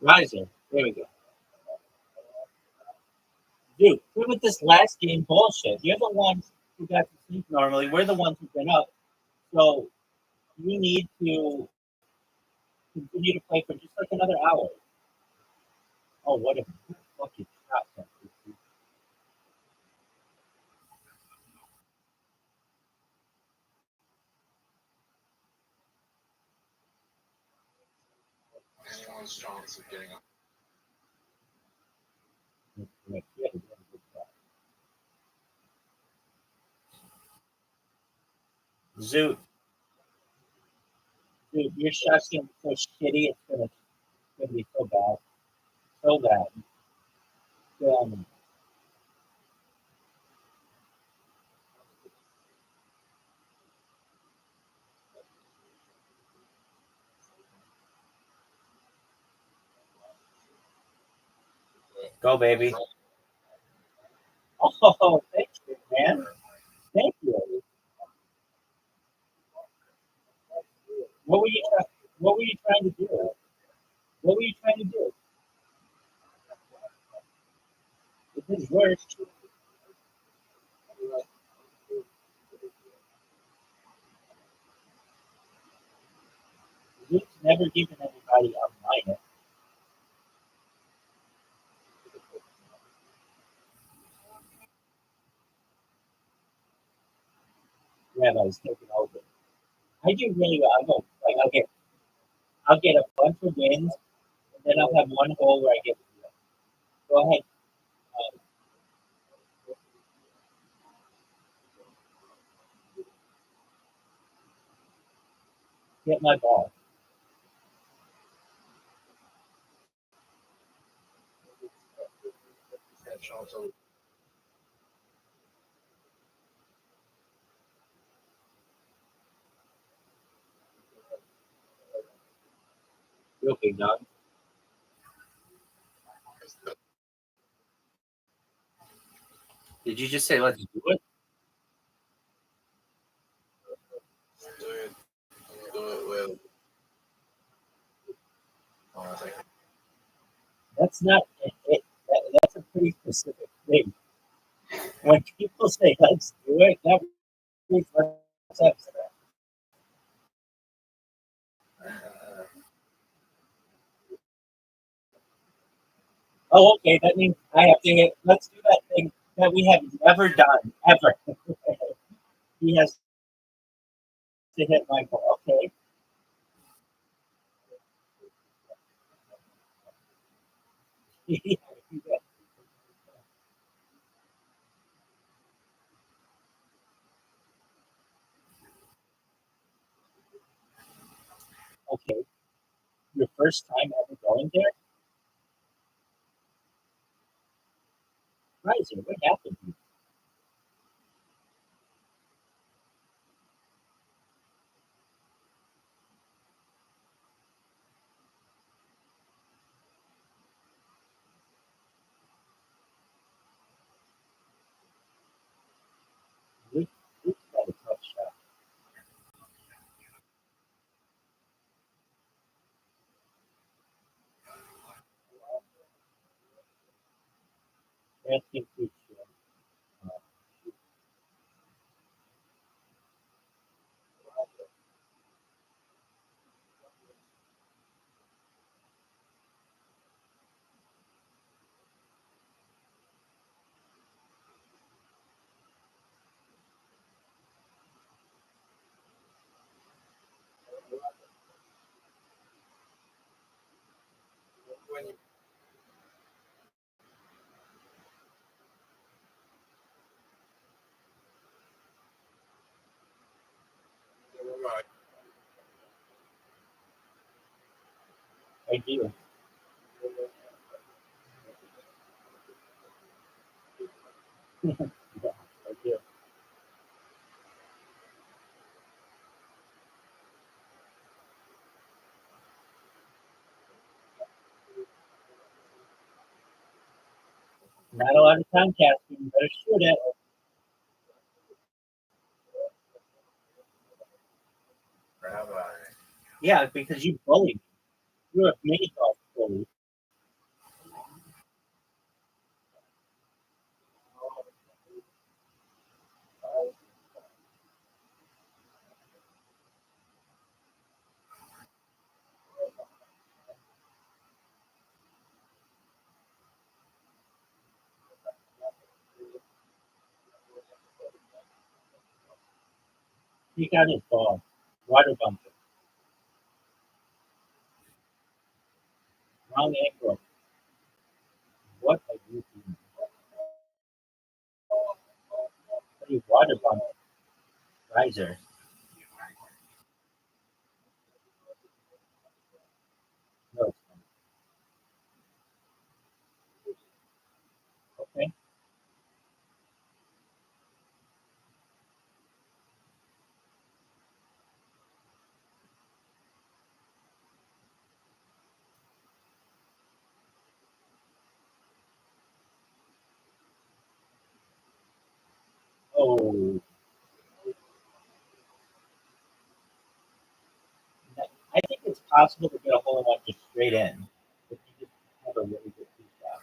Riser, there we go. Dude, quit with this last game bullshit. You're the ones who got to sleep normally. We're the ones who've been up. So you need to continue to play for just like another hour. Oh, what a fucking shot. Anyone's chance of getting up. Zoot, dude, your shot's gonna be so shitty. It's gonna be so bad, so bad. Um, Go, baby. Oh, thank you, man. Thank you. What were you trying? What were you trying to do? What were you trying to do? It didn't work. Zoot's never given anybody a minus. Rabbi's taking over. I do really well. I go like I'll get a bunch of wins, and then I'll have one hole where I get. Go ahead. Uh, get my ball. Real big dog. Did you just say let's do it? Do it. Do it well. I think That's not that's a pretty specific thing. When people say let's do it, that means let's have sex. Oh, okay. That means I have to hit. Let's do that thing that we have never done ever. He has to hit my ball. Okay. Okay. Your first time ever going there, Riser. What happened? We got a tough shot. Can't think we should. when you were right. I do. Yeah, I do. Not a lot of time casting. Better shoot it. Rabbi. Yeah, because you bullied. You're a mini golf bully. He got his ball. Water bumper. Wrong ankle. What are you doing? What are you water bumper? Riser. No, it's not. Okay. Oh, I think it's possible to get a hole in one just straight in. If you just have a really good tee shot.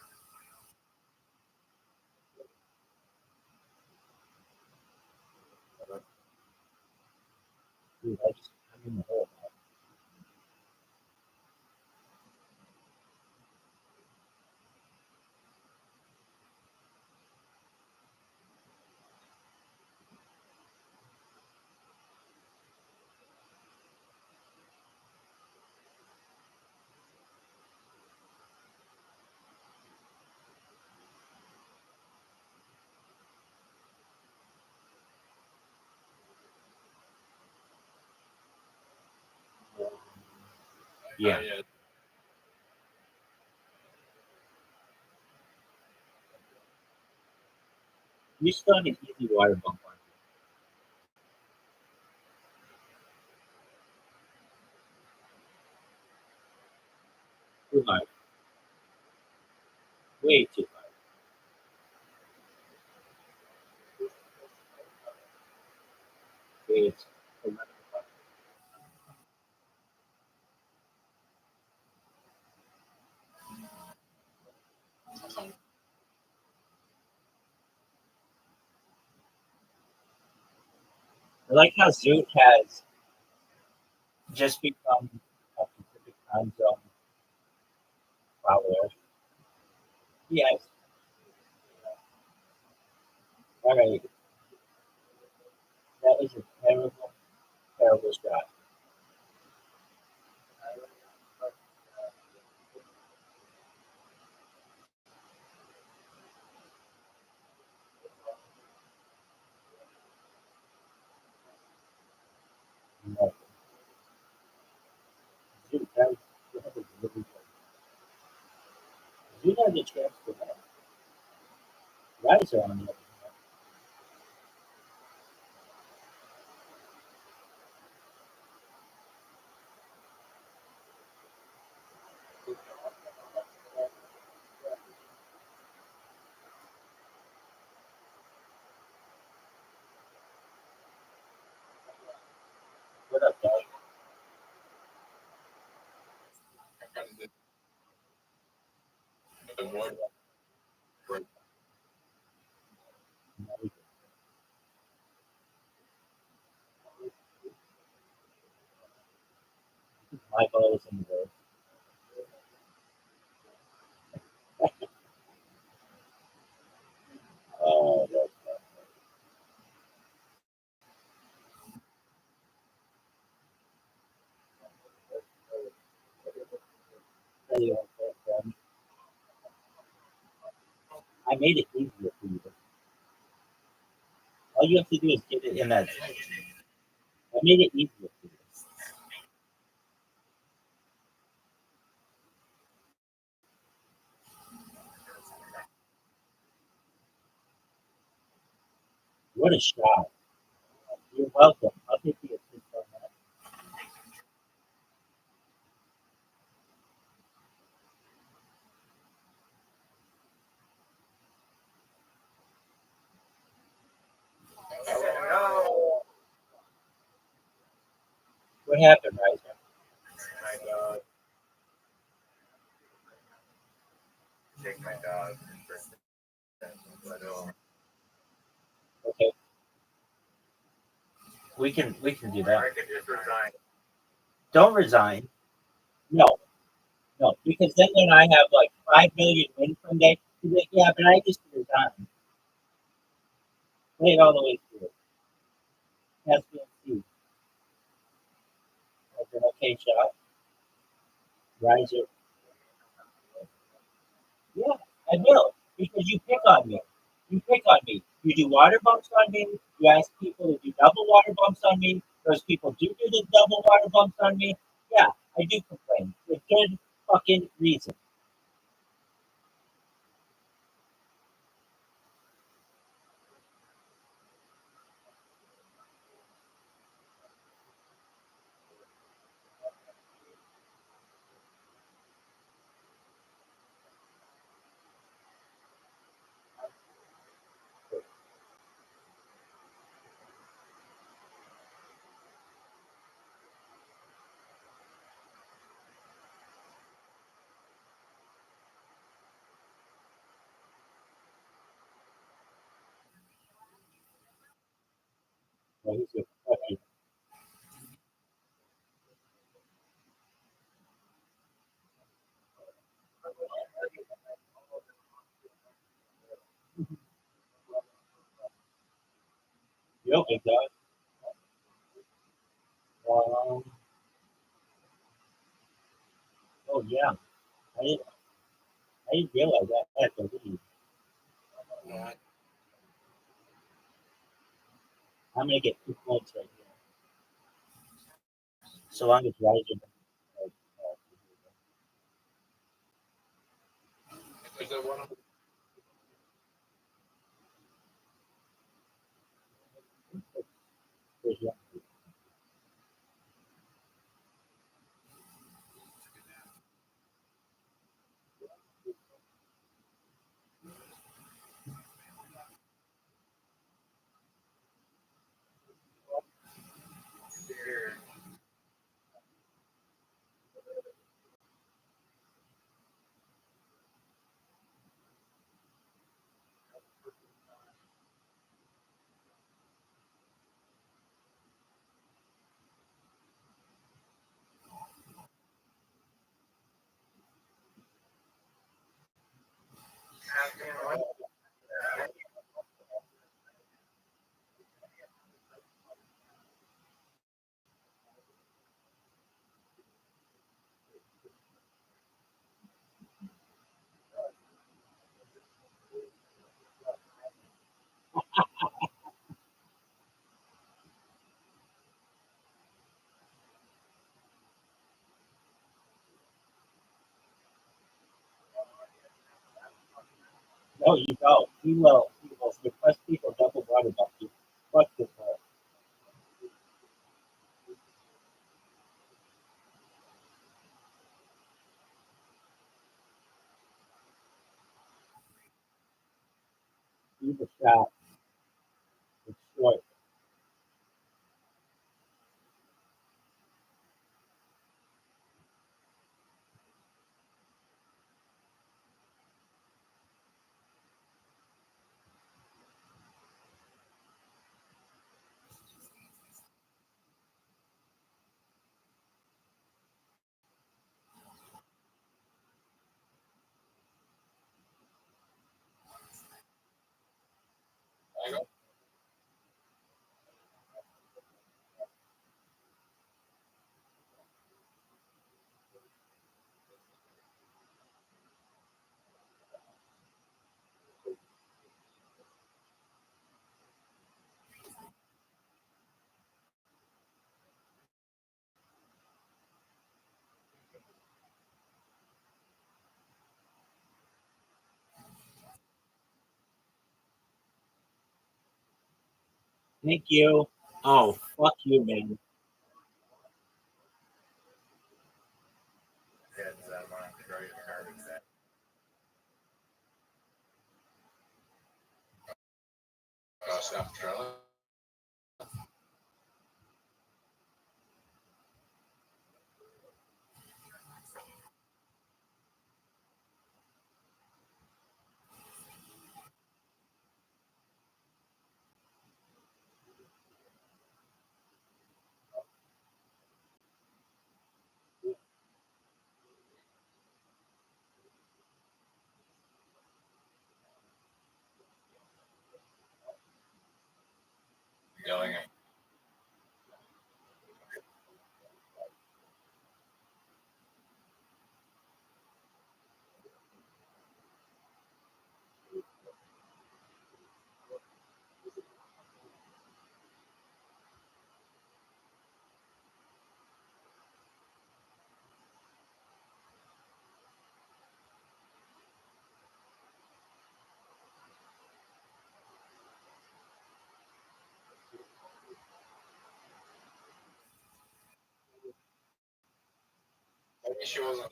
Dude, I'm in the hole now. Yeah. You still have an easy water bump on you. Too hard. Way too hard. It's 11 o'clock. I like how Zoot has just become a Pacific time zone follower. Yes. All right. That was a terrible, terrible shot. No. Zoot that was really good. Zoot has a chance for that. Riser on the other hand. What up, dog? My ball is in the way. Oh, that's tell you what, I made it easier for you. All you have to do is get it in that. I made it easier for you. What a shot. You're welcome. I'll take you a assist on that. What happened, Riser? My dog. Take my dog. Okay. We can do that. I could just resign. Don't resign. No, no, because then when I have like 5 million wins one day, you're like, yeah, but I just resigned. Play it all the way through. Has been seen. That's an okay shot. Riser. Yeah, I will. Because you pick on me. You pick on me. You do water bumps on me. You ask people to do double water bumps on me. Those people do the double water bumps on me. Yeah, I do complain. For good fucking reason. Well, he's a fucking. You okay, dog? Oh yeah. I didn't, I didn't realize that. I had to leave. I'm gonna get 2 points right here. So long as Riser. Is there one of No, you don't. He will request people double water bump you. Fuck this hole. He's a shot. It's short. Thank you. Oh, fuck you, man. South Carolina. Yelling at she wasn't.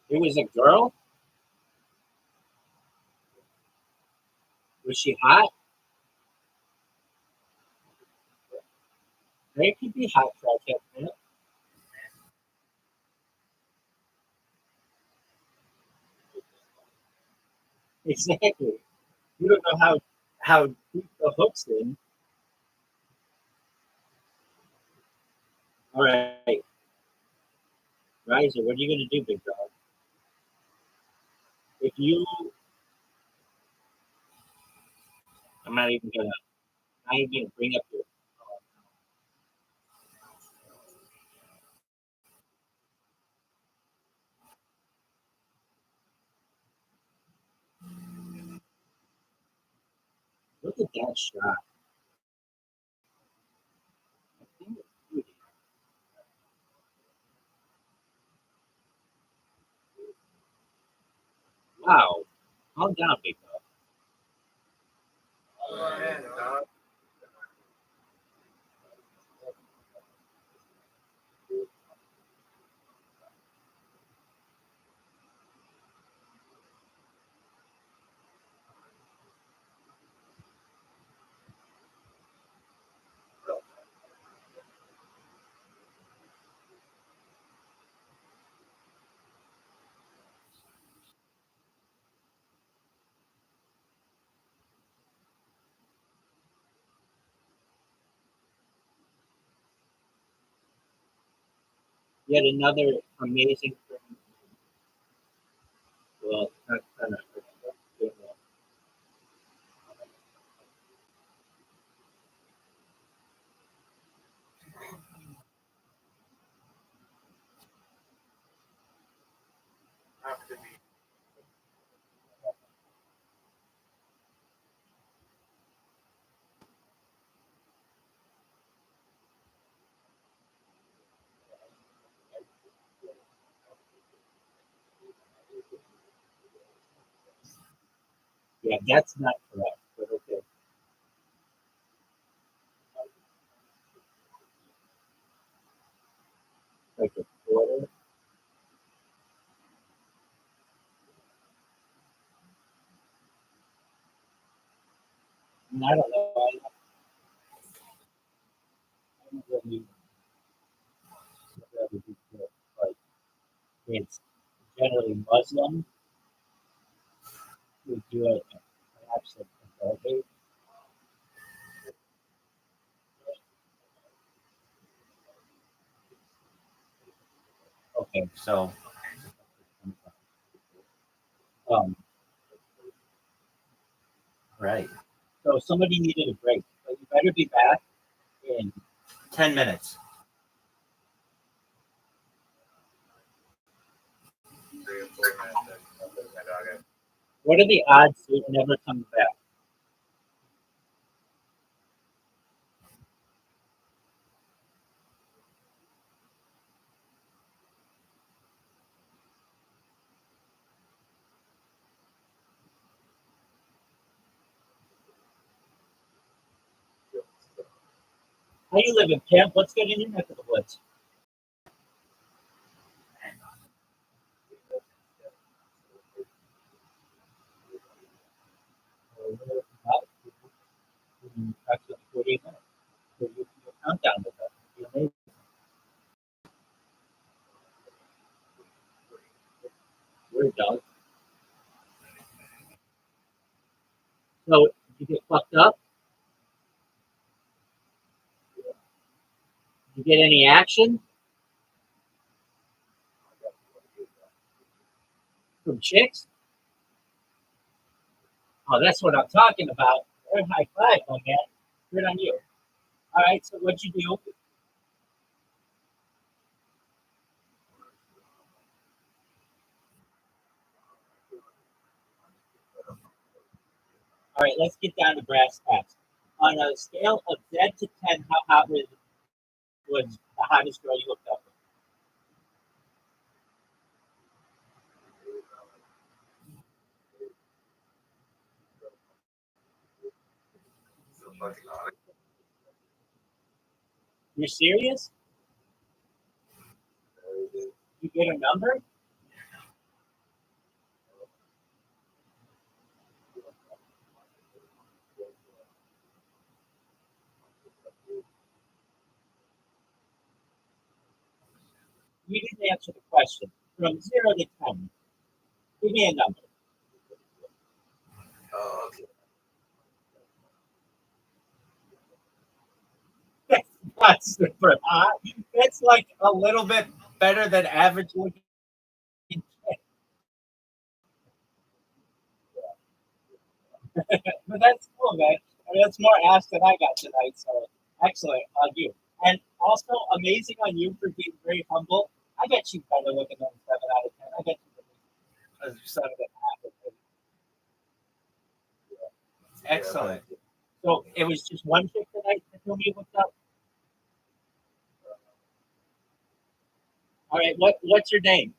It was a girl? Was she hot? There could be hot trash, man. Exactly. You don't know how deep the hook's in. All right, Riser, what are you gonna do, big dog? If you, I'm not even gonna bring up your. Look at that shot. Wow. Calm down, big dog. Yet another amazing thing. Well, not kind of. Yeah, that's not correct, but okay. Like a quarter. I don't know. I don't really rather be good. Like it's generally Muslim who do it perhaps at a birthday. Okay, so um, right. So somebody needed a break, but you better be back in 10 minutes. 3 or 4 minutes. What are the odds it never comes back? How you living, Pimp? What's good in your neck of the woods? Actually, 48 minutes. So you can count down with us. It'd be amazing. Weird dog. So you get fucked up? You get any action from chicks? Oh, that's what I'm talking about. They're high five, my man. Good on you. All right, so what'd you do? All right, let's get down to brass tacks. On a scale of 10 to 10, how hot was the hottest girl you hooked up with? You're serious? You get a number? You didn't answer the question. From 0 to 10, give me a number. Oh, okay. That's not super hot. That's like a little bit better than average looking. But that's cool, man. I mean, that's more ass than I got tonight. So excellent on you. And also amazing on you for being very humble. I bet you better looking than 7 out of 10. I bet you a 7.5. Excellent. So it was just one chick tonight that whom you looked up. All right. What's your name?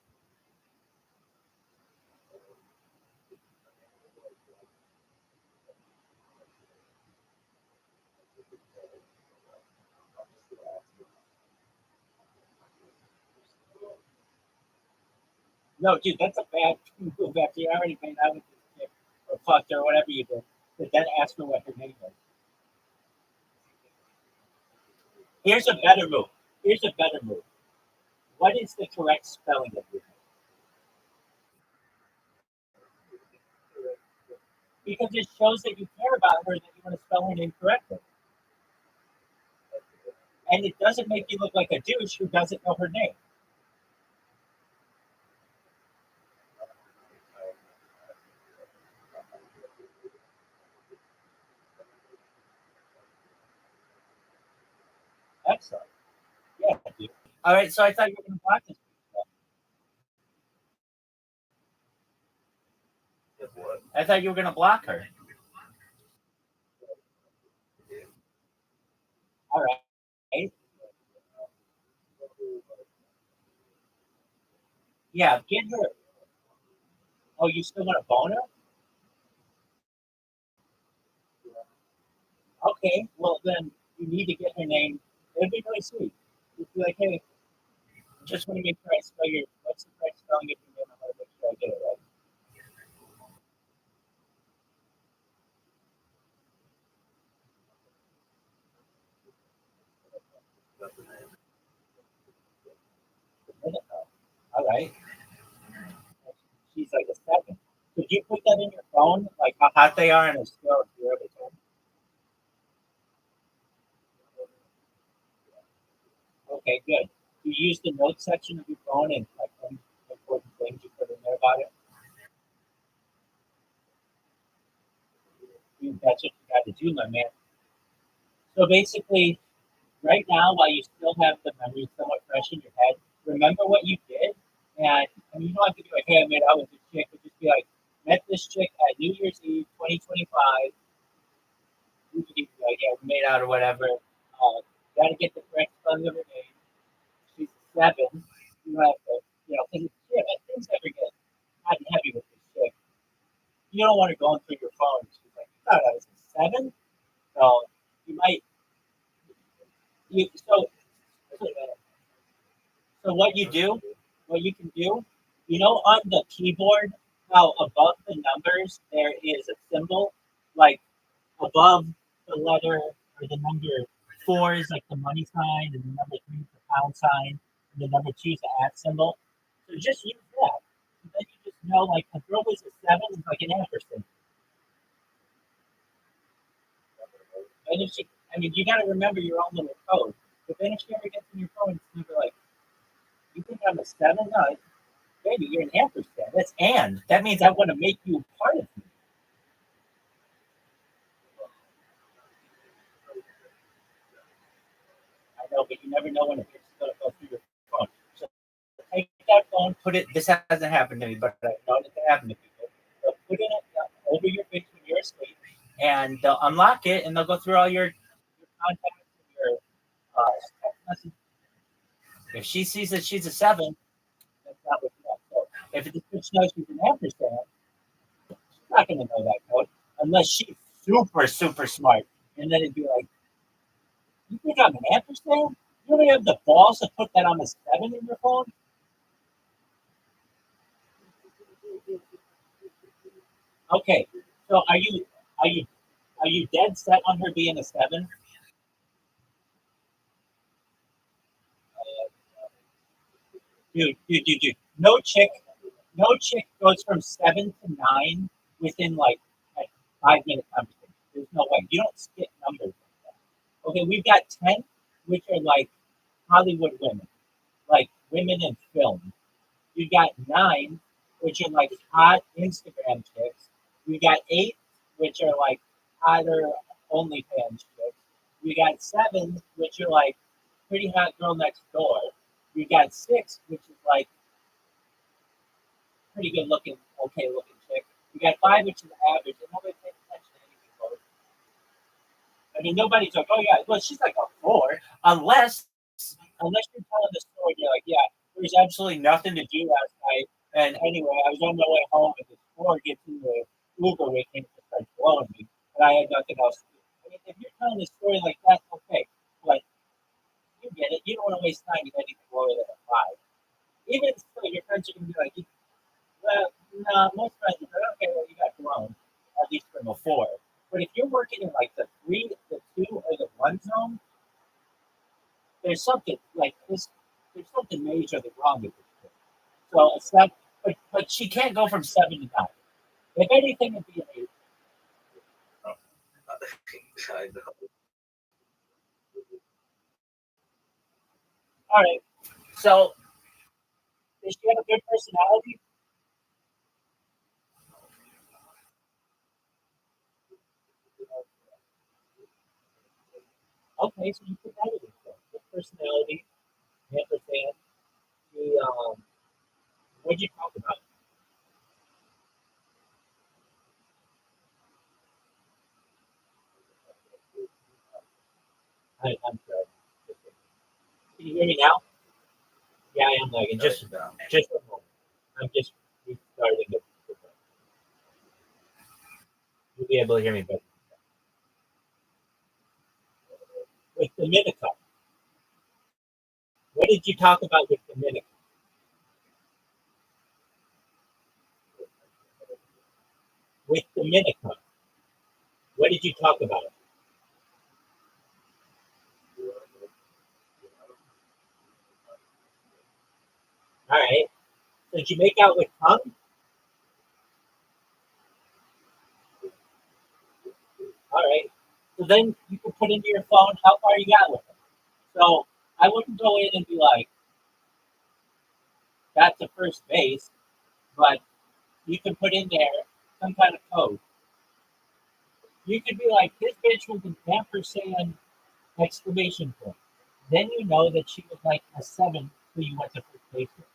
No, dude, that's a bad move after you already made out with this chick or fucked her or whatever you did. But then ask her what her name is. Here's a better move. Here's a better move. What is the correct spelling of your name? Because it shows that you care about her, that you want to spell her name correctly. And it doesn't make you look like a douche who doesn't know her name. Excellent. Yeah, dude. All right, so I thought you were going to block this. I thought you were going to block her. All right. Yeah, get her. Oh, you still want a boner? Okay, well then you need to get her name. It'd be really sweet. Just be like, hey, just want to make sure I spell your what's the correct spelling of your name? I want to make sure I get it right. All right. She's like a 7. Could you put that in your phone, like how hot they are on a scale of 0 to 10? Okay, good. You use the notes section of your phone and like any important things you put in there about it. That's what you got to do, my man. So basically, right now, while you still have the memory somewhat fresh in your head, remember what you did. And I mean, you don't have to be like, hey, I made out with this chick, but just be like, met this chick at New Year's Eve 2025. You can even be like, yeah, we made out or whatever. Got to get the correct spelling of her name. She's a 7. You have to, because shit, things never get hot and heavy with this chick. You don't want to go through your phone. She's like, you thought I was a 7? So you might So, so what you can do, on the keyboard, how above the numbers there is a symbol, like above the letter or the number 4 is like the money sign, and the number 3 is the pound sign, and the number 2 is the at symbol. So just use that. And then you just know, like, a girl is a 7 is like an ampersand. And if she, you got to remember your own little code. But then if she ever gets in your phone, it's gonna be like, you think I'm a 7? No, baby, you're an ampersand. That's and. That means I want to make you part of me. I know, but you never know when it's going to go through your phone. So take that phone, put it. This hasn't happened to me, but I know it can happen to people. So put it over your face when you're asleep, and they'll unlock it, and they'll go through all your contacts and your text messages. If she sees that she's a 7, that's not what you want. So if the bitch knows she's an ampersand, she's not going to know that code unless she's super, super smart. And then it'd be like, you think I'm an ampersand? You really have the balls to put that on a 7 in your phone? Okay, so are you dead set on her being a 7? Dude. No chick goes from 7 to 9 within like a 5-minute conversation. There's no way. You don't skip numbers like that. Okay, we've got 10, which are like Hollywood women, like women in film. You got 9, which are like hot Instagram chicks. We got 8, which are like hotter OnlyFans chicks. We got 7, which are like pretty hot girl next door. We got 6, which is like pretty good looking, okay looking chick. We got 5, which is average, and nobody pays attention to anything close. Nobody's like, oh yeah, well she's like a 4, unless you're telling the story. You're like, yeah, there was absolutely nothing to do last night. And anyway, I was on my way home, and this 4 gets in the Uber with me and starts blowing me, and I had nothing else to do. If you're telling a story like that, okay, but you get it. You don't want to waste time with anything lower than a 5. Even so, your friends are going to be like, well, no, most friends are like, okay, well, you got blown, at least from a 4. But if you're working in like the 3, the 2, or the 1 zone, there's something like this. There's something majorly wrong with this. So it's not, but she can't go from 7 to 9. If anything, it'd be an 8. I know. All right. So does she have a good personality? Okay, so you put that in there. Good personality, ampersand. The what'd you talk about? I'm sorry. Can you hear me now? Yeah, I am lagging. Just a moment. I'm just restarting it. You'll be able to hear me better. With Dominica, what did you talk about with Dominica? With Dominica, what did you talk about? All right. So did you make out with tongue? All right. So then you can put into your phone how far you got with them. So I wouldn't go in and be like, got to first base, but you can put in there some kind of code. You could be like, this bitch was an ampersand exclamation point. Then you know that she was like a 7 who you went to first base with.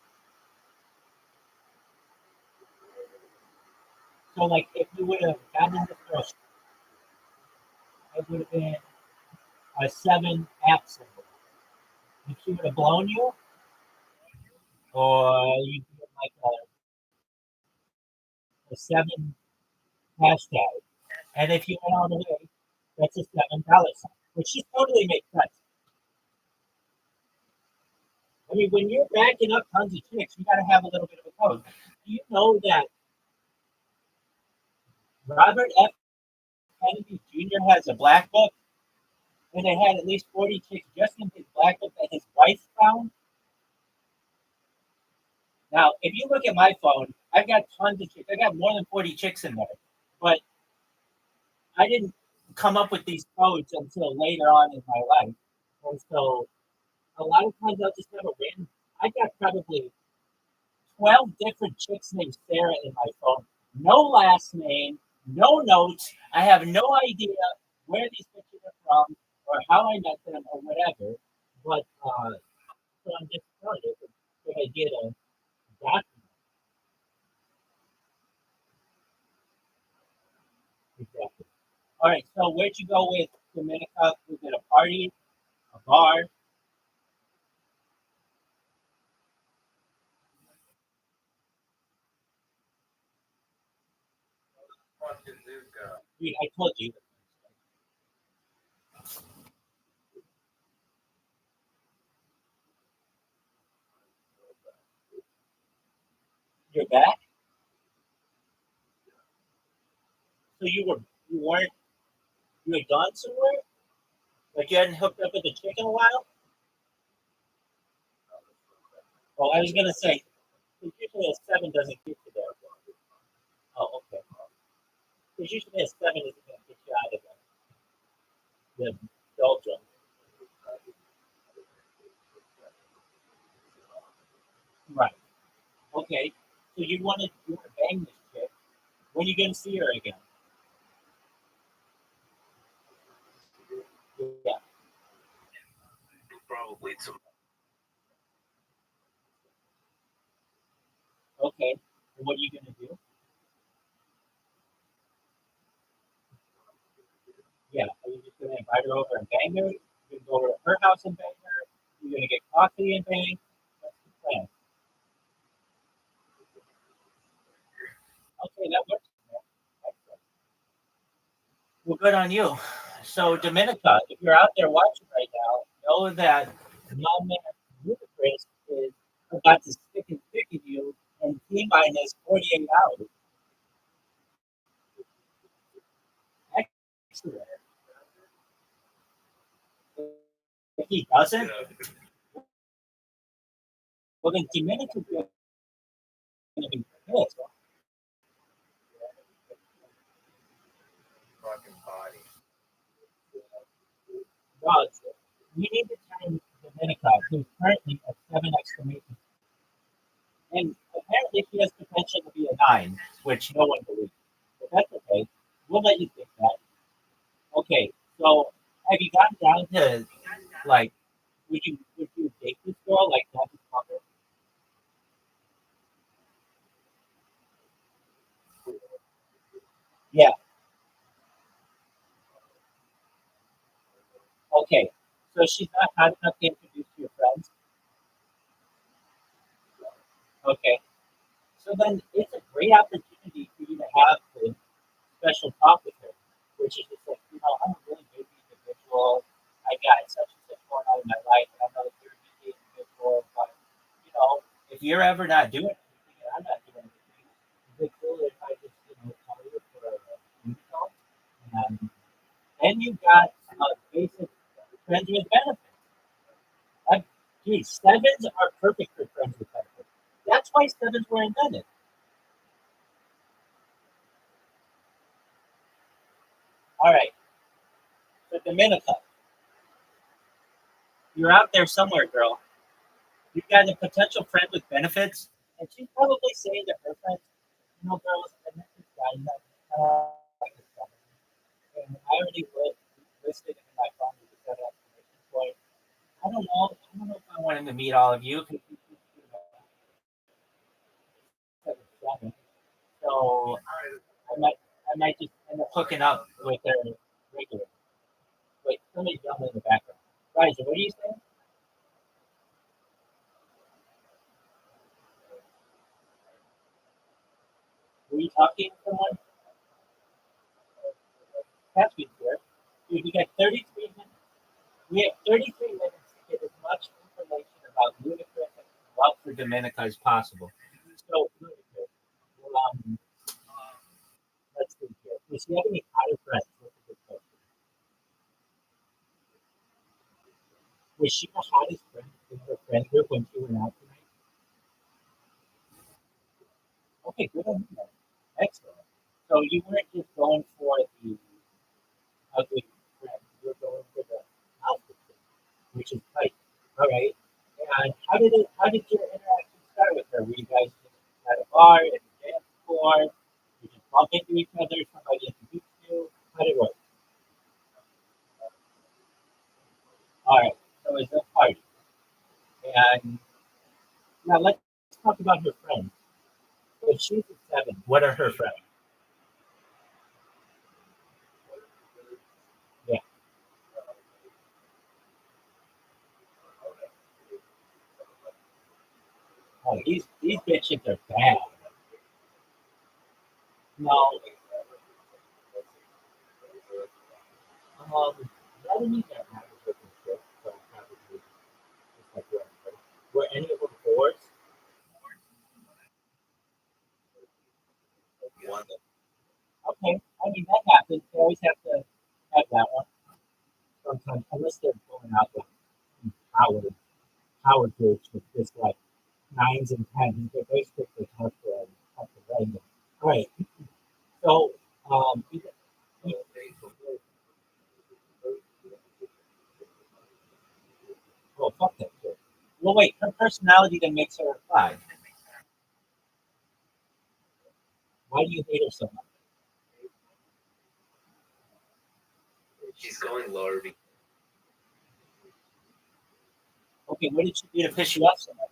So like if you would have gotten the first, it would have been a 7 at symbol. If she would have blown you, or you'd be like a 7 hashtag. And if you went all the way, that's a $7 sign, which just totally makes sense. I mean, when you're backing up tons of chicks, you got to have a little bit of a code. Do you know that Robert F. Kennedy Jr. has a black book, and it had at least 40 chicks just in his black book that his wife found? Now, if you look at my phone, I've got tons of chicks. I got more than 40 chicks in there, but I didn't come up with these codes until later on in my life, and so a lot of times I'll just have a random. I got probably 12 different chicks named Sarah in my phone. No last name, no notes. I have no idea where these pictures are from or how I met them or whatever. But so I'm just telling you, it's a good idea to document. Exactly. All right, so where'd you go with Dominica? Was it a party, a bar? I told you. You're back? So you weren't you had gone somewhere? Like you hadn't hooked up with a chick in a while? Well, I was gonna say, usually a seven doesn't get you there. Oh, okay. Because usually a seven isn't gonna get you out of the doldrum. Right. Okay. So you want to bang this chick. When are you gonna see her again? Yeah. Probably tomorrow. Okay. And what are you gonna do? Yeah. Are you just gonna invite her over and bang her? You're gonna go over to her house and bang her? You're gonna get coffee and bang? What's the plan? Okay, that works. Excellent. Well, good on you. So, Dominica, if you're out there watching right now, know that my man Ludacris is about to stick and stick in you in T minus 48 hours. Excellent. If he doesn't, well, then Dominica's going to be pissed. Fucking body. Well, we need to turn Dominica, who's currently a 7 exclamation. And apparently she has potential to be a 9, which no one believes. But that's okay. We'll let you think that. Okay, so have you gotten down to like, would you date this girl like not just fuck her? Yeah. Okay. So she's not hot enough to introduce to your friends. Okay. So then it's a great opportunity for you to have the special talk with her, which is just like, I'm a really busy individual. I got such and such going on in my life, and I know that you're a busy individual, but if you're ever not doing anything and I'm not doing anything, is it cool if I just, call you for a phone call? And then you got basic friends with benefits. Like, geez, sevens are perfect for friends with benefits. That's why sevens were invented. All right, so Dominica, you're out there somewhere, girl. You've got a potential friend with benefits, and she's probably saying to her friends, girls, I met this guy, like this guy. And I already listed him in my phone with a 7 exclamation point. I don't know if I want him to meet all of you because he's just, 7. So I might just end up hooking up with her regular. Wait, somebody's yelling in the background. Riser, what are you saying? Were you talking to someone? Catch here. Dude, we got 33 minutes. We have 33 minutes to get as much information about Ludacris for Dominica as possible. So, let's see here. Does she have any other friends? That's a good question. Was she the hottest friend in her friend group when she went out tonight? Okay, good on you. Excellent. So you weren't just going for the ugly friend, you were going for the outfit, which is tight. All right. And how did your interaction start with her? Were you guys just at a bar, at a dance floor? Did you just bump into each other? Somebody introduced you? How did it work? All right. So it was a party. And now let's talk about her friends. So she's a 7. What are her friends? Yeah. Oh, these bitches are bad. No. None of these are having relationships, so probably just like everybody. Were any of them whores? One. Okay. I mean, that happens. They always have to have that one sometimes, unless they're going out with power, power groups with just like 9s and 10s. They're basically tough to write. All right. So, you- well, fuck that shit. Well, wait, her personality then makes her a 5. Why do you hate her so much? She's going lower. Okay, what did she do to piss you off so much?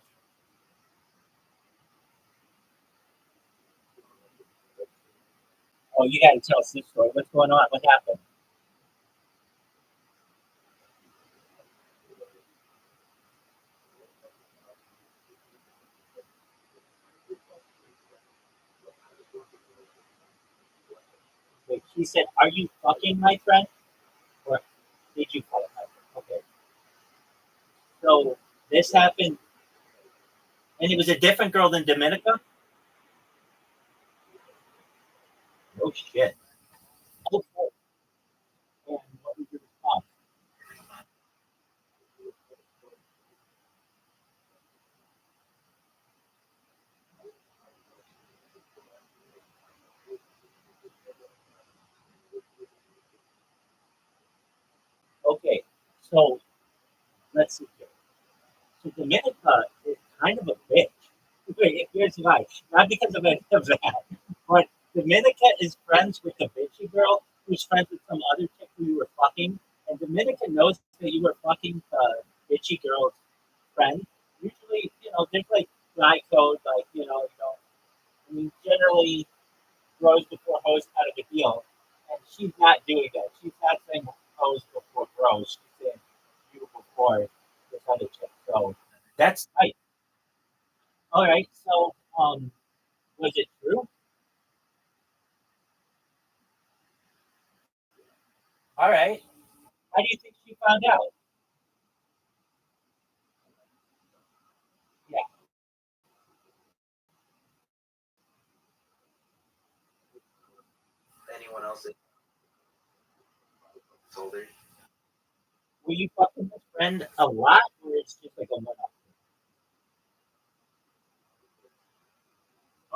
Oh, you had to tell us this story. What's going on? What happened? Wait, she said, "Are you fucking my friend?" Or did you call it my friend? Okay. So this happened, and it was a different girl than Dominica? Oh, shit. Okay. And what was your response? Okay. So let's see here. So Dominica is kind of a bitch. Wait, here's why. Not because of any of that, but Dominica is friends with the bitchy girl who's friends with some other chick who you were fucking, and Dominica knows that you were fucking the bitchy girl's friend. Usually, there's like guy code, like I mean, generally, bros before hoes kind of a deal, and she's not doing that. She's not saying hoes before bros. She's saying you before this other chick. So that's tight. All right. So, was it true? All right. How do you think she found out? Yeah. Anyone else that told her? Were you fucking this friend a lot, or it's just like a one-off?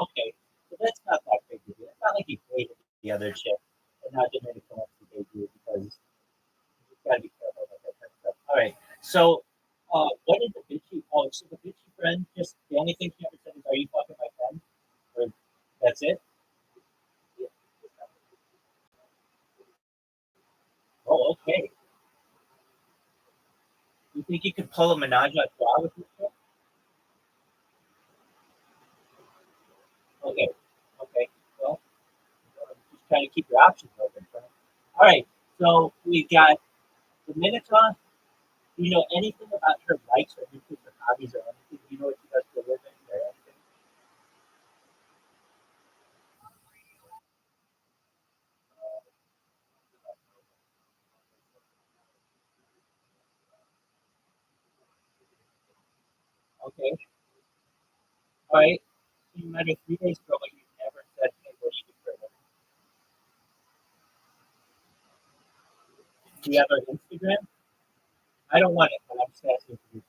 Okay. So that's not that big a deal. It's not like you dated the other chick and now Dominica wants to date you because you just gotta be careful about that kind of stuff. All right. So, what did the bitchy? Oh, so the bitchy friend just the only thing she ever said is, "Are you fucking my friend?" Or that's it. Oh, okay. You think you could pull a menage a trois with this chick? Okay. Okay. Well, just trying to keep your options open. Friend. All right. So we got Dominica. Do you know anything about her likes or interests or hobbies or anything? Do you know what she does for a living or anything? Okay. right? You met her 3 days ago, but you never said, hey, what do you do for a living? Do you have her Instagram? I don't want it, but I'm just asking for you.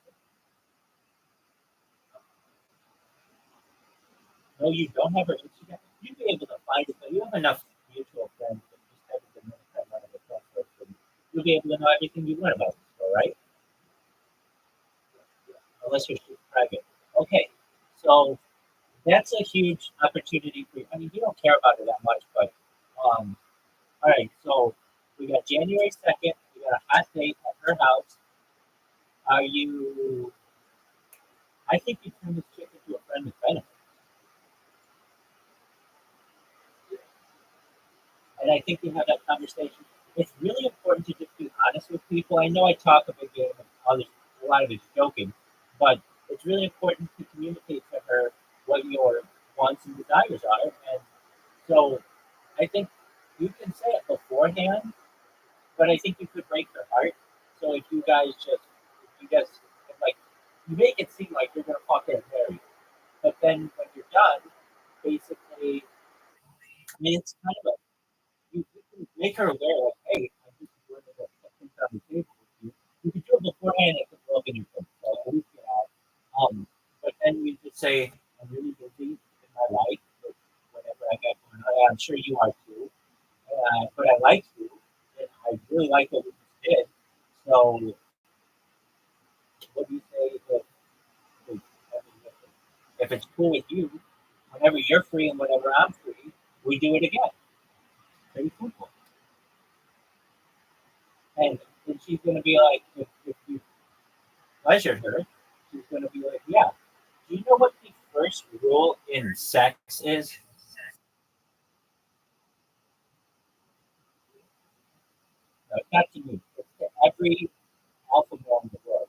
No, you don't have her Instagram. You'd be able to find it, but you have enough mutual friends that just haven't been one of the friends, and you'll be able to know everything you want about the store, right? Unless you're super private. Okay, so that's a huge opportunity for you. I mean, you don't care about it that much, but all right. So we got January 2nd. We got a hot date at her house. Are you? I think you turn this chick into a friend with benefits, and I think you have that conversation. It's really important to just be honest with people. I know I talk a big game, and a lot of it's joking, but it's really important to communicate to her what your wants and desires are. And so I think you can say it beforehand, but I think you could break her heart. So if you guys, like, you make it seem like you're gonna fuck her and marry, but then when you're done, basically, I mean, it's kind of a you can make her aware, like, hey, I'm just willing to put things on the table with you. You can do it beforehand and put love in your face. So at least you have. But then you just say, I'm really busy in my life with whatever I got going on. I'm sure you are too. But I like you, and I really like what we just did. So what do you say if, if it's cool with you, whenever you're free and whenever I'm free, we do it again. Pretty simple. And she's gonna be like, if you pleasured her, she's gonna be like, yeah. Do you know what the first rule in sex is? No, it's not to me. It's to every alpha male in the world.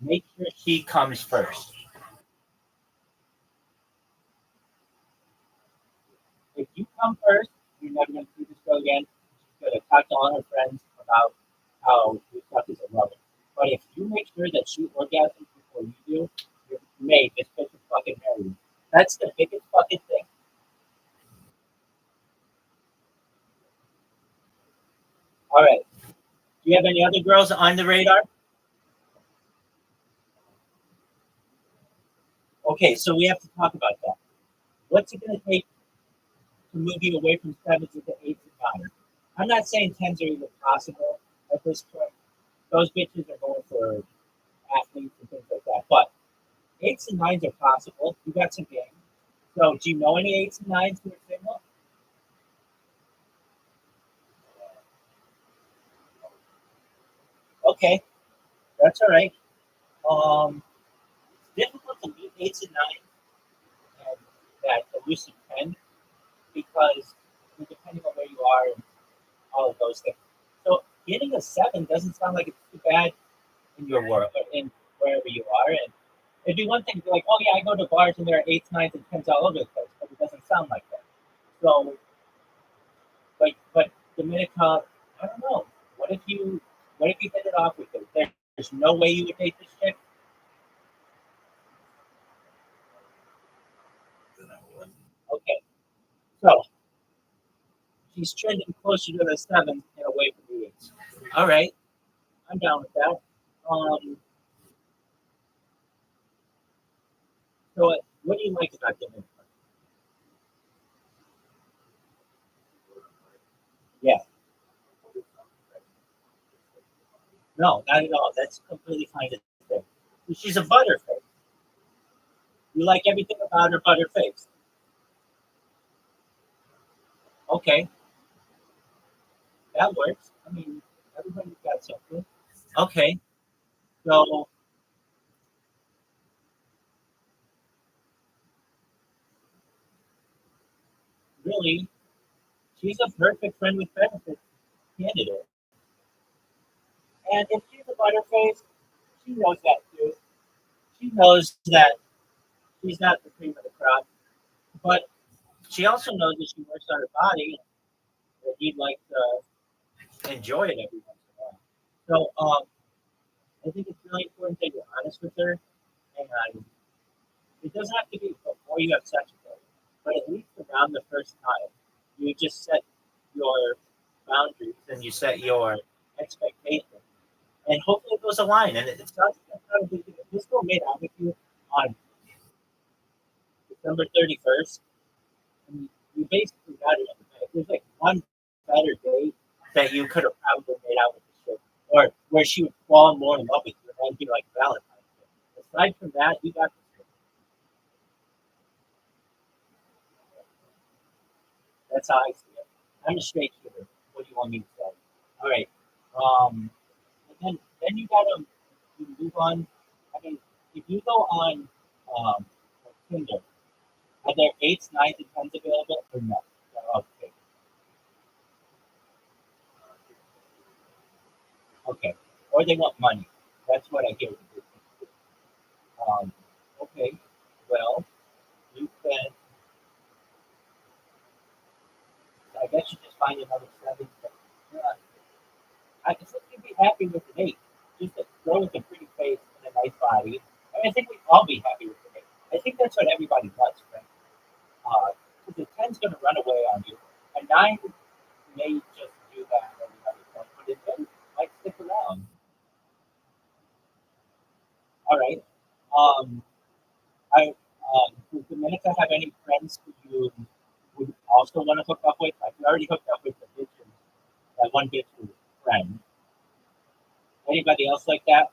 Make sure she comes first. If you come first, you're never gonna see this girl again. She's gonna talk to all her friends about how your stuff is a lover. But if you make sure that she orgasms before you do, you're made. This bitch is fucking married. That's the biggest fucking thing. All right. Do you have any other girls on the radar? Okay, so we have to talk about that. What's it going to take to move you away from sevens into eights and nines? I'm not saying tens are even possible at this point. Those bitches are going for athletes and things like that. But eights and nines are possible. You got some game. So, do you know any eights and nines who are single? Okay, that's all right. It's difficult to meet eights and nines and that elusive 10 because depending on where you are and all of those things. So getting a seven doesn't sound like it's too bad in your world or in wherever you are. And it'd be one thing to be like, oh yeah, I go to bars and there are eights, nines, and tens all over the place, but it doesn't sound like that. So, but Dominica, I don't know. What if you hit it off with her? There's no way you would date this chick. Okay, so she's trending closer to the seven and away from the eights. All right, I'm down with that. Um, so what do you like about Dominica? Yeah. No, not at all. That's completely fine to say. She's a butterface. You like everything about her butterface. Okay, that works. I mean, everybody's got something. Okay, so really, she's a perfect friend with benefits candidate. And if she's a butterface, she knows that too. She knows that she's not the cream of the crop, but she also knows that she works on her body and he'd like to enjoy it every once in a while. So I think it's really important that you're honest with her, and it doesn't have to be before or you have sex with her. But at least around the first time, you just set your boundaries and you set your expectations, and hopefully those align. And it's not a big deal. If this girl made out with you on December 31st, and you basically got it in the bag. There's like one better date that you could have probably made out with this chick, or where she would fall more in love with you, and that'd be like Valentine's Day. Aside from that, you got this. That's how I see it. I'm a straight shooter. What do you want me to say? All right. And then you move on. I mean, if you go on Tinder, are there eights, nines, and tens available or no? Okay. Okay. Or they want money. That's what I hear. Okay. Well, you can. I guess you just find another seven. But, I think you'd be happy with an eight. Just a girl with a pretty face and a nice body. I mean, I think we'd all be happy with an eight. I think that's what everybody wants, right? Because the ten's going to run away on you. A nine may just do that every other point, but it might stick around. All right. Um, does Dominica have any friends who you would also want to hook up with? Like, you already hooked up with the bitches, that one bitch who's a friend. Anybody else like that?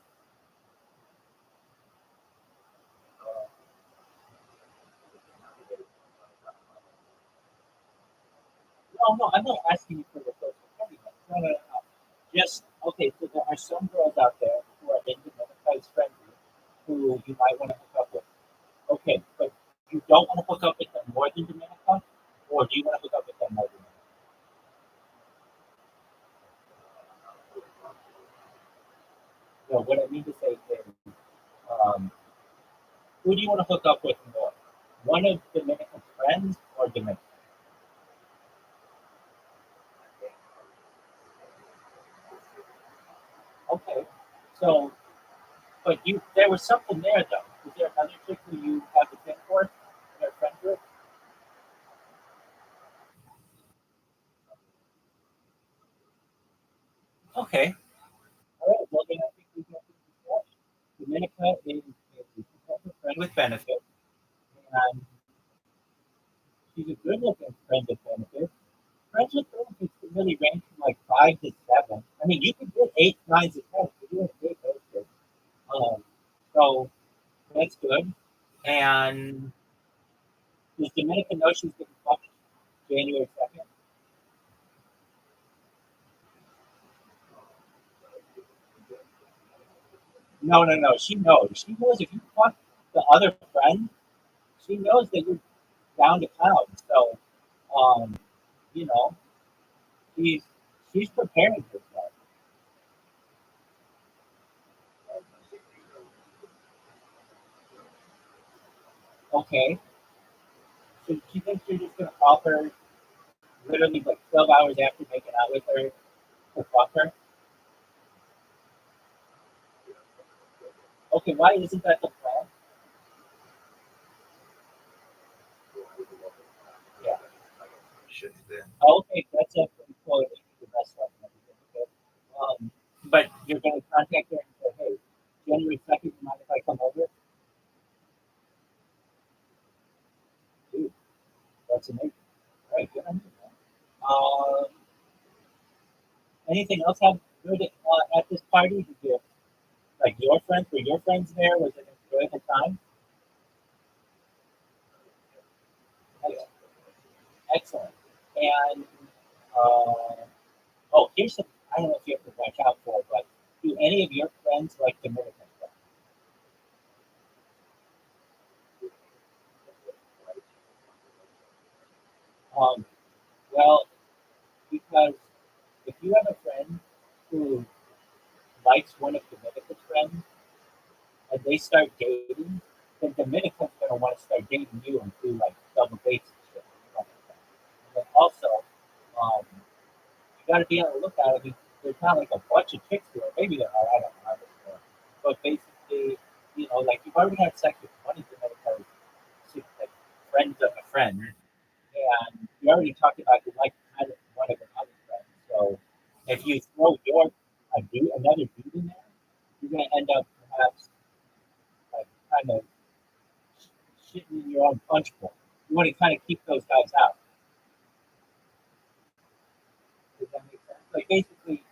No, I'm not asking you for the social media. No. Just, okay, so there are some girls out there who are into Dominica's friendly who you might want to hook up with. Okay, but you don't want to hook up with them more than Dominica? Or do you want to hook up with them more than Dominica? No, what I mean to say is, um, who do you want to hook up with more? One of Dominica's friends or Dominica? Okay, so, but there was something there though. Is there another chick who you have a thing for in your friend group? Okay, all right, well then I think we got this discussion. Dominica is a friend with benefit, and she's a good looking friend with benefit. Friends with benefits can really range from like 5 to 7. I mean, you could get 8, 9, to 10. You don't get those kids. So that's good. And does Dominica know she's getting fucked January 2nd? No. She knows. She knows if you fuck the other friend, she knows that you're down to pound. So, um, you know, she's she's preparing herself. Okay. So she thinks you're just gonna call her literally like 12 hours after making out with her to fuck her. Okay, why isn't that the plan? Yeah. Oh, okay, that's a pretty cool. The best one and everything. Okay. But you're gonna contact her and say, hey, January 2nd, you mind if I come over? Dude, that's amazing. All right, good on you, man. Anything else have good at this party? Did you like were your friends there? Was it an enjoyable time? Excellent. Excellent. And here's something I don't know if you have to watch out for, but do any of your friends like Dominican stuff? Um, well, because if you have a friend who likes one of Dominica's friends and they start dating, then Dominica's gonna want to start dating you and do like double dates and shit. Like that. And then also, um, you got to be on the lookout. I mean, there's not like a bunch of chicks here. Maybe there are. I don't know. But basically, like you've already had sex with one of Dominica's, like friends of a friend, and we already talked about you like kind of one of another friend. So if you throw another dude in there, you're going to end up perhaps like kind of shitting in your own punch bowl. You want to kind of keep those guys out. Does that make sense? Like basically,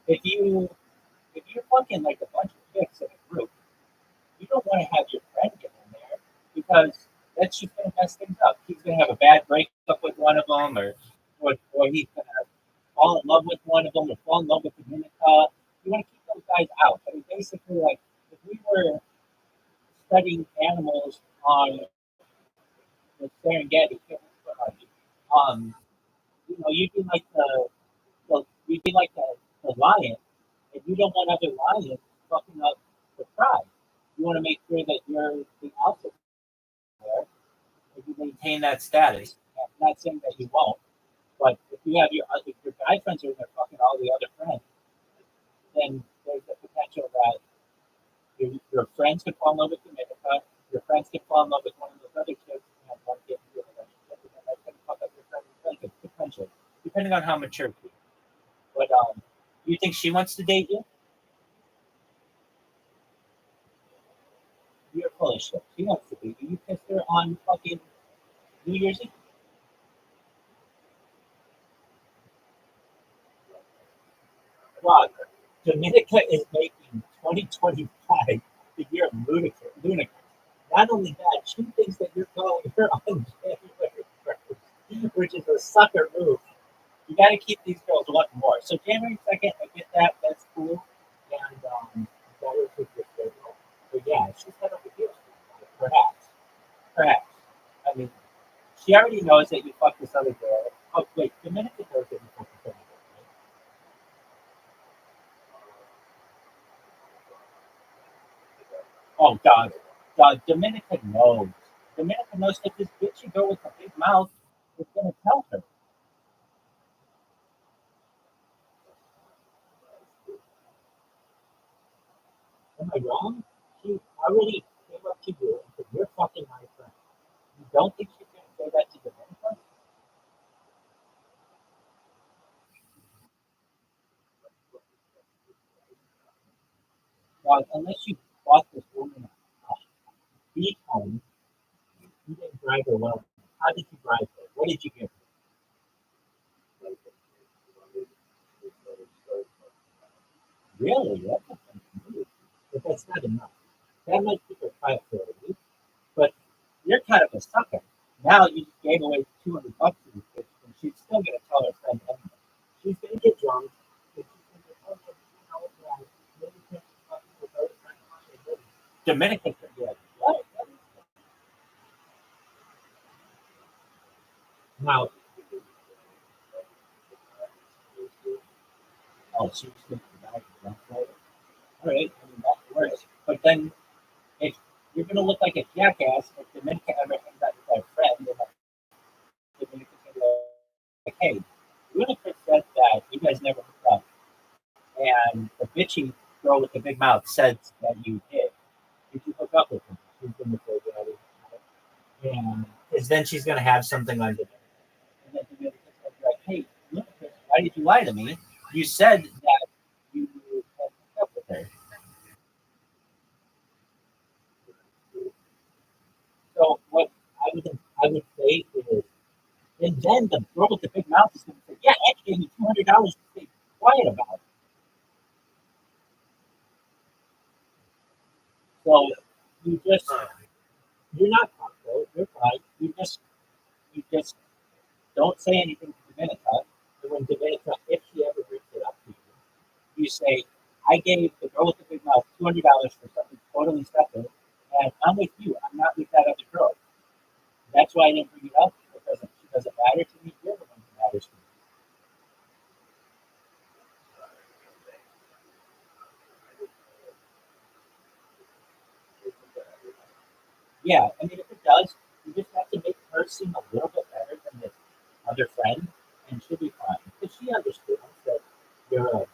if you're fucking like a bunch of chicks in a group, you don't want to have your friend get in there because that's just going to mess things up. He's going to have a bad breakup with one of them, or he's going to fall in love with one of them, or fall in love with the Dominica. You want to keep those guys out. I mean, basically, like if we were studying animals on the Serengeti, you'd be like you'd be like the lion, and you don't want other lions fucking up the pride. You want to make sure that you're the alpha there, if you maintain that status. I'm not saying that you won't, but if you have if your guy friends are in there fucking all the other friends, then there's the potential that your friends could fall in love with Dominica, your friends could fall in love with one of those other kids, and one get into a relationship, and then that's going to fuck up your friend's relationship, potentially, depending on how mature you are. But you think she wants to date you? You're full of shit. She wants to date you. You kissed her on fucking New Year's Eve. Wow, Dominica is making 2025 the year of lunatic. Not only that, she thinks that you're calling her on January 1st, which is a sucker move. You got to keep these girls wanting more. So January 2nd, I get that. That's cool. And that was with your schedule. But yeah, she's had a deal. Perhaps. Perhaps. I mean, she already knows that you fucked this other girl. Oh, wait, Dominica knows that you fucked this other girl, right? Oh, God. God, Dominica knows. Dominica knows that this bitchy girl with the big mouth is going to tell her. Am I wrong? She already came up to you and said, you're fucking my friend. You don't think she's going to say that to Dominica? Well, unless you bought this woman a beach home, you didn't drive her well. How did you drive her? What did you give her? Really? That's a funny move. But that's not enough. That might keep her quiet for a week, but you're kind of a sucker. Now you just gave away $200 to this bitch, and she's still going to tell her friend anyway. She's going to get drunk, and she's going to get, oh, yeah, maybe can't fucking with her friend. Dominican could be like, what? Now, oh, she's going to die. All right, I mean, that works. But then if you're going to look like a jackass if Dominica ever hangs out with their friend, and Dominica's going to be like, hey, Winifred said that you guys never hooked up, and the bitchy girl with the big mouth said that you did. Did you hook up with him? She's going to say that. And because then she's going to have something on Dominica. And then Dominica's going to be like, hey, Winifred, why did you lie to me? You said that you had hooked up with her. So what I would say is, and then the girl with the big mouth is going to say, "Yeah, Ed gave me $200 to stay quiet about it." So you you're not comfortable. You're fine. You just don't say anything to Dominica. And when Dominica, if she ever brings it up to you, you say, "I gave the girl with the big mouth $200 for something totally separate, and I'm with you. I'm not with that other girl. That's why I didn't bring it up because she doesn't matter to me. You're the one who matters to me." Yeah, I mean, if it does, you just have to make her seem a little bit better than this other friend, and she'll be fine. Because she understands that you're a,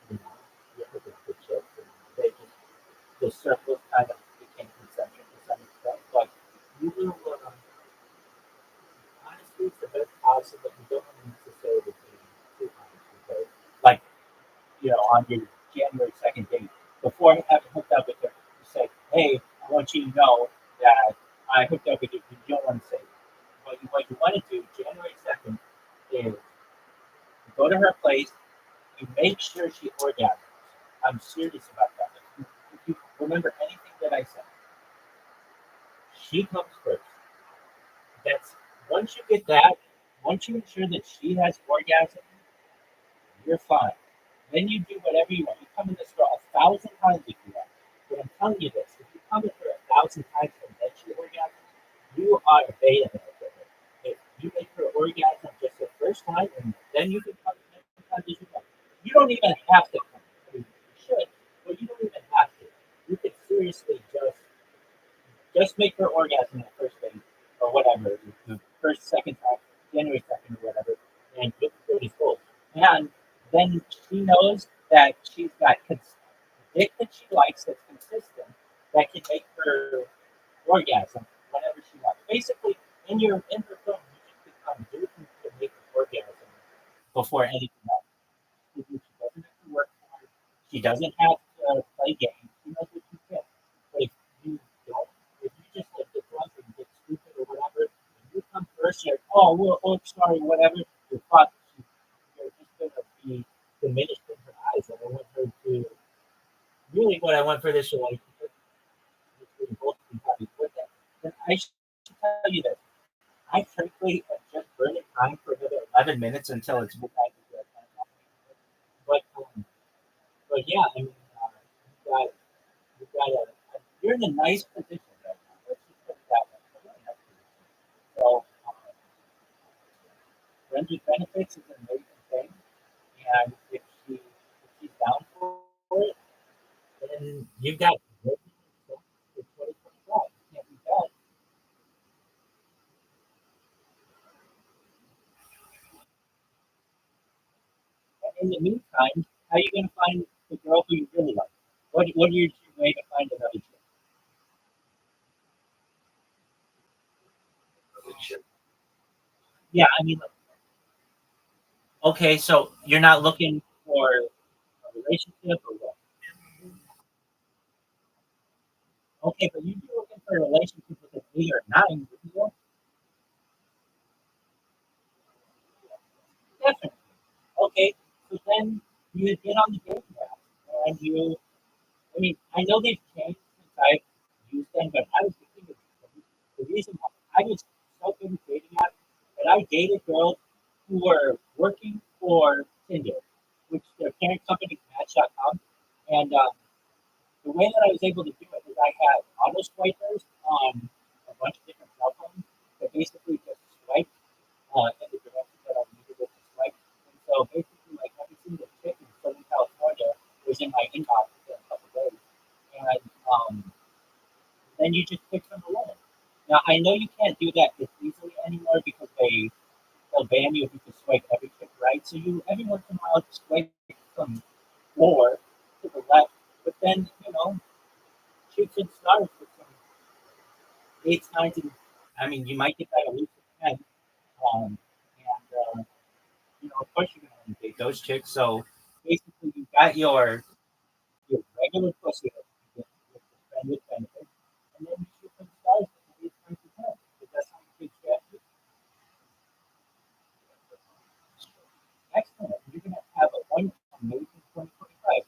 you know, you're a good chick, and they just, the circle kind of became concentric to some extent, but you will, on your January 2nd date before having hooked up with her. You say, hey, I want you to know that I hooked up with you. You don't want to say what you want to do January 2nd is go to her place, you make sure she orgasms. I'm serious about that. If you remember anything that I said, she comes first. That's once you get that, once you ensure that she has orgasm, you're fine. Then you do whatever you want. You come in the store 1,000 times if you want. But I'm telling you this: if you come in her 1,000 times and then she orgasms, you are a beta male for her. If you make her orgasm just the first time, and then you can come as many times as you want. You don't even have to come. I mean, you should, but you don't even have to. You could seriously just make her orgasm the first day or whatever, the first, second time, January 2nd or whatever, and it's pretty cool. And then she knows that she's got dick that she likes that's consistent that can make her orgasm whenever she wants. Basically, in her phone, you just become Duke to make her orgasm before anything else. She doesn't have to work hard. She doesn't have to play games. She knows what she can. But if you don't, if you just like get drunk and get stupid or whatever, and you come first, you're like, oh, well, oh, sorry, whatever, you're fucked. You're just going to be diminished in her eyes. And I want her to, really what I want for this relationship is for you both to be happy with that. And I should tell you that I frankly am just burning time for another 11 minutes until it's midnight. But, um, but yeah, I mean, you've got you're in a nice position right now. Let's just put it that way. You're in a nice position. So, friends with benefits is an amazing thing. And if she's down for it, then you've got great results for 2025. You can't be bad. And in the meantime, how are you going to find the girl who you really like? What are your two ways to find another chick? Yeah, I mean, okay, so you're not looking for a relationship or what? Okay, but you'd be looking for a relationship with an 8 or 9, wouldn't you? Definitely. Okay, so then you would get on the dating app, and you. I mean, I know they've changed since I've used them, but I was thinking of the reason why I was so good at dating apps that I dated girls who were working for Tinder, which their parent company is Match.com, and the way that I was able to do it is I had auto swipers on a bunch of different cell phones that basically just swiped in the direction that I needed it to swipe. And so basically, like every single chick in Southern California was in my inbox within a couple of days. And then you just pick from the list. Now, I know you can't do that as easily anymore because they'll ban you if you can swipe every chick right. So you, every once in a while, swipe from 4 to the left. But then, shoots and stars with some 8s, 9s, and I mean, you might get that at least a 10. And of course, you're going to date those chicks. So basically, you got your regular pussy that you get with the friend with benefits, and then you shoot some stars with 8, 9, and 10. Because that's how you get strategy. Excellent. You're going to have a one amazing 2025.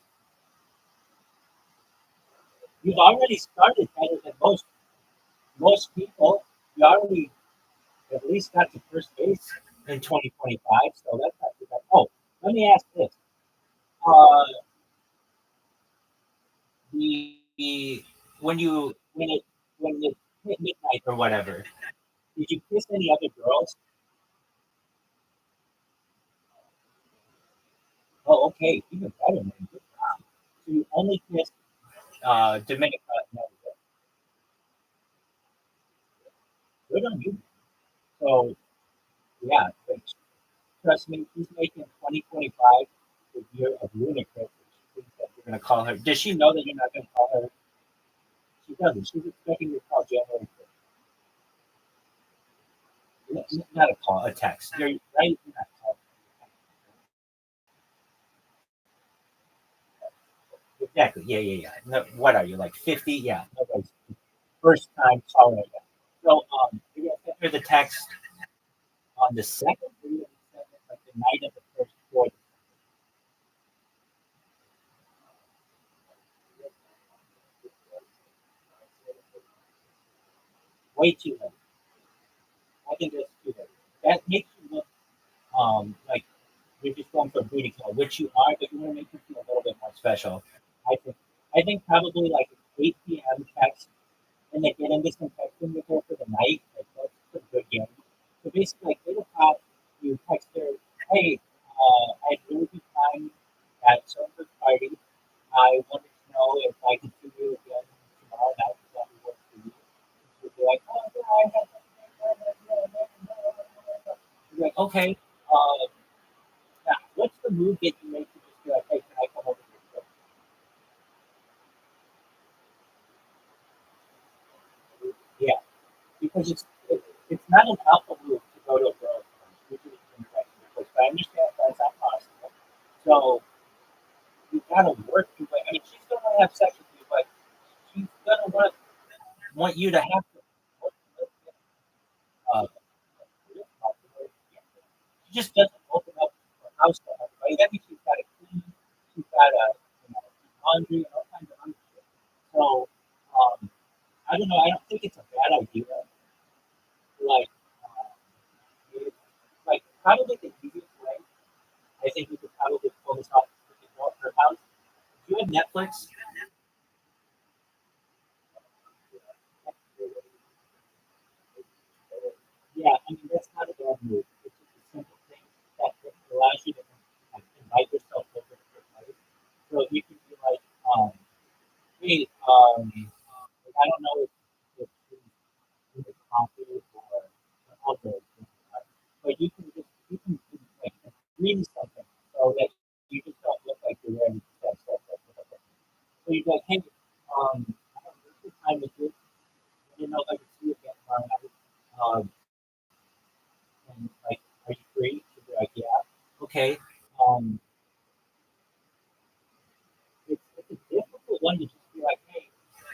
You've already started better than most people. You already at least got to first base in 2025, so that's not too bad. Oh, let me ask this: uh, the when it hit midnight or whatever, did you kiss any other girls? Oh, okay, even better, man. Good job. So you only kissed Dominica. And that was it. Good on you. So yeah, but trust me, he's making 2025 the year of ludicrous. She thinks that you're gonna call her. Does she know that you're not gonna call her? She doesn't. She's expecting you to call January 1st. Not a call, a text. You're right. You're not calling. Exactly. Yeah. No, what are you, like 50? Yeah. Nobody's first time calling it. So we got sent her the text on the second, like the night of the first quarter. Way too late. I think that's too late. That makes you look like you're just going for a booty call, which you are, but you want to make them feel a little bit more special. I think. I think probably like an 8 p.m. text, and they get into some texting with her for the night. Like that's a good game. So basically, like 8 o'clock, you text her, "Hey, I had a really good time at so and party. I wanted to know if I could see you again tomorrow night. If that would work for you." She'd be like, "Oh yeah, I have." She'd be like, "Okay, now what's the move that you make to just be like, hey, can I come over here?" Yeah, because it's not an alpha move to go to a girl first, which is incorrect. Because I understand that's not possible. So you gotta work your way. I mean, she's gonna have sex with you, but she's gonna want you to have to. Uh, she just doesn't open up her house to everybody. That means she's got to clean, she's got to laundry, all kinds of other shit. So I don't know. I don't think it's a bad idea. Like, it's, like probably the easiest way. I think we could probably pull this off in her house. Do you have Netflix? Yeah, I mean that's not a bad move. It's just a simple thing that allows you to like, invite yourself over to her place. So you can be like, hey, I don't know if she's into coffee or other, but you can like agree something so that you just don't look like you're ready to set stuff up with her. So you're like, hey, I have a good time with you. I didn't know if I could see you again tomorrow night. And like, are you free? She'd be like, yeah. Okay. Um, it's a difficult one to just be like, hey,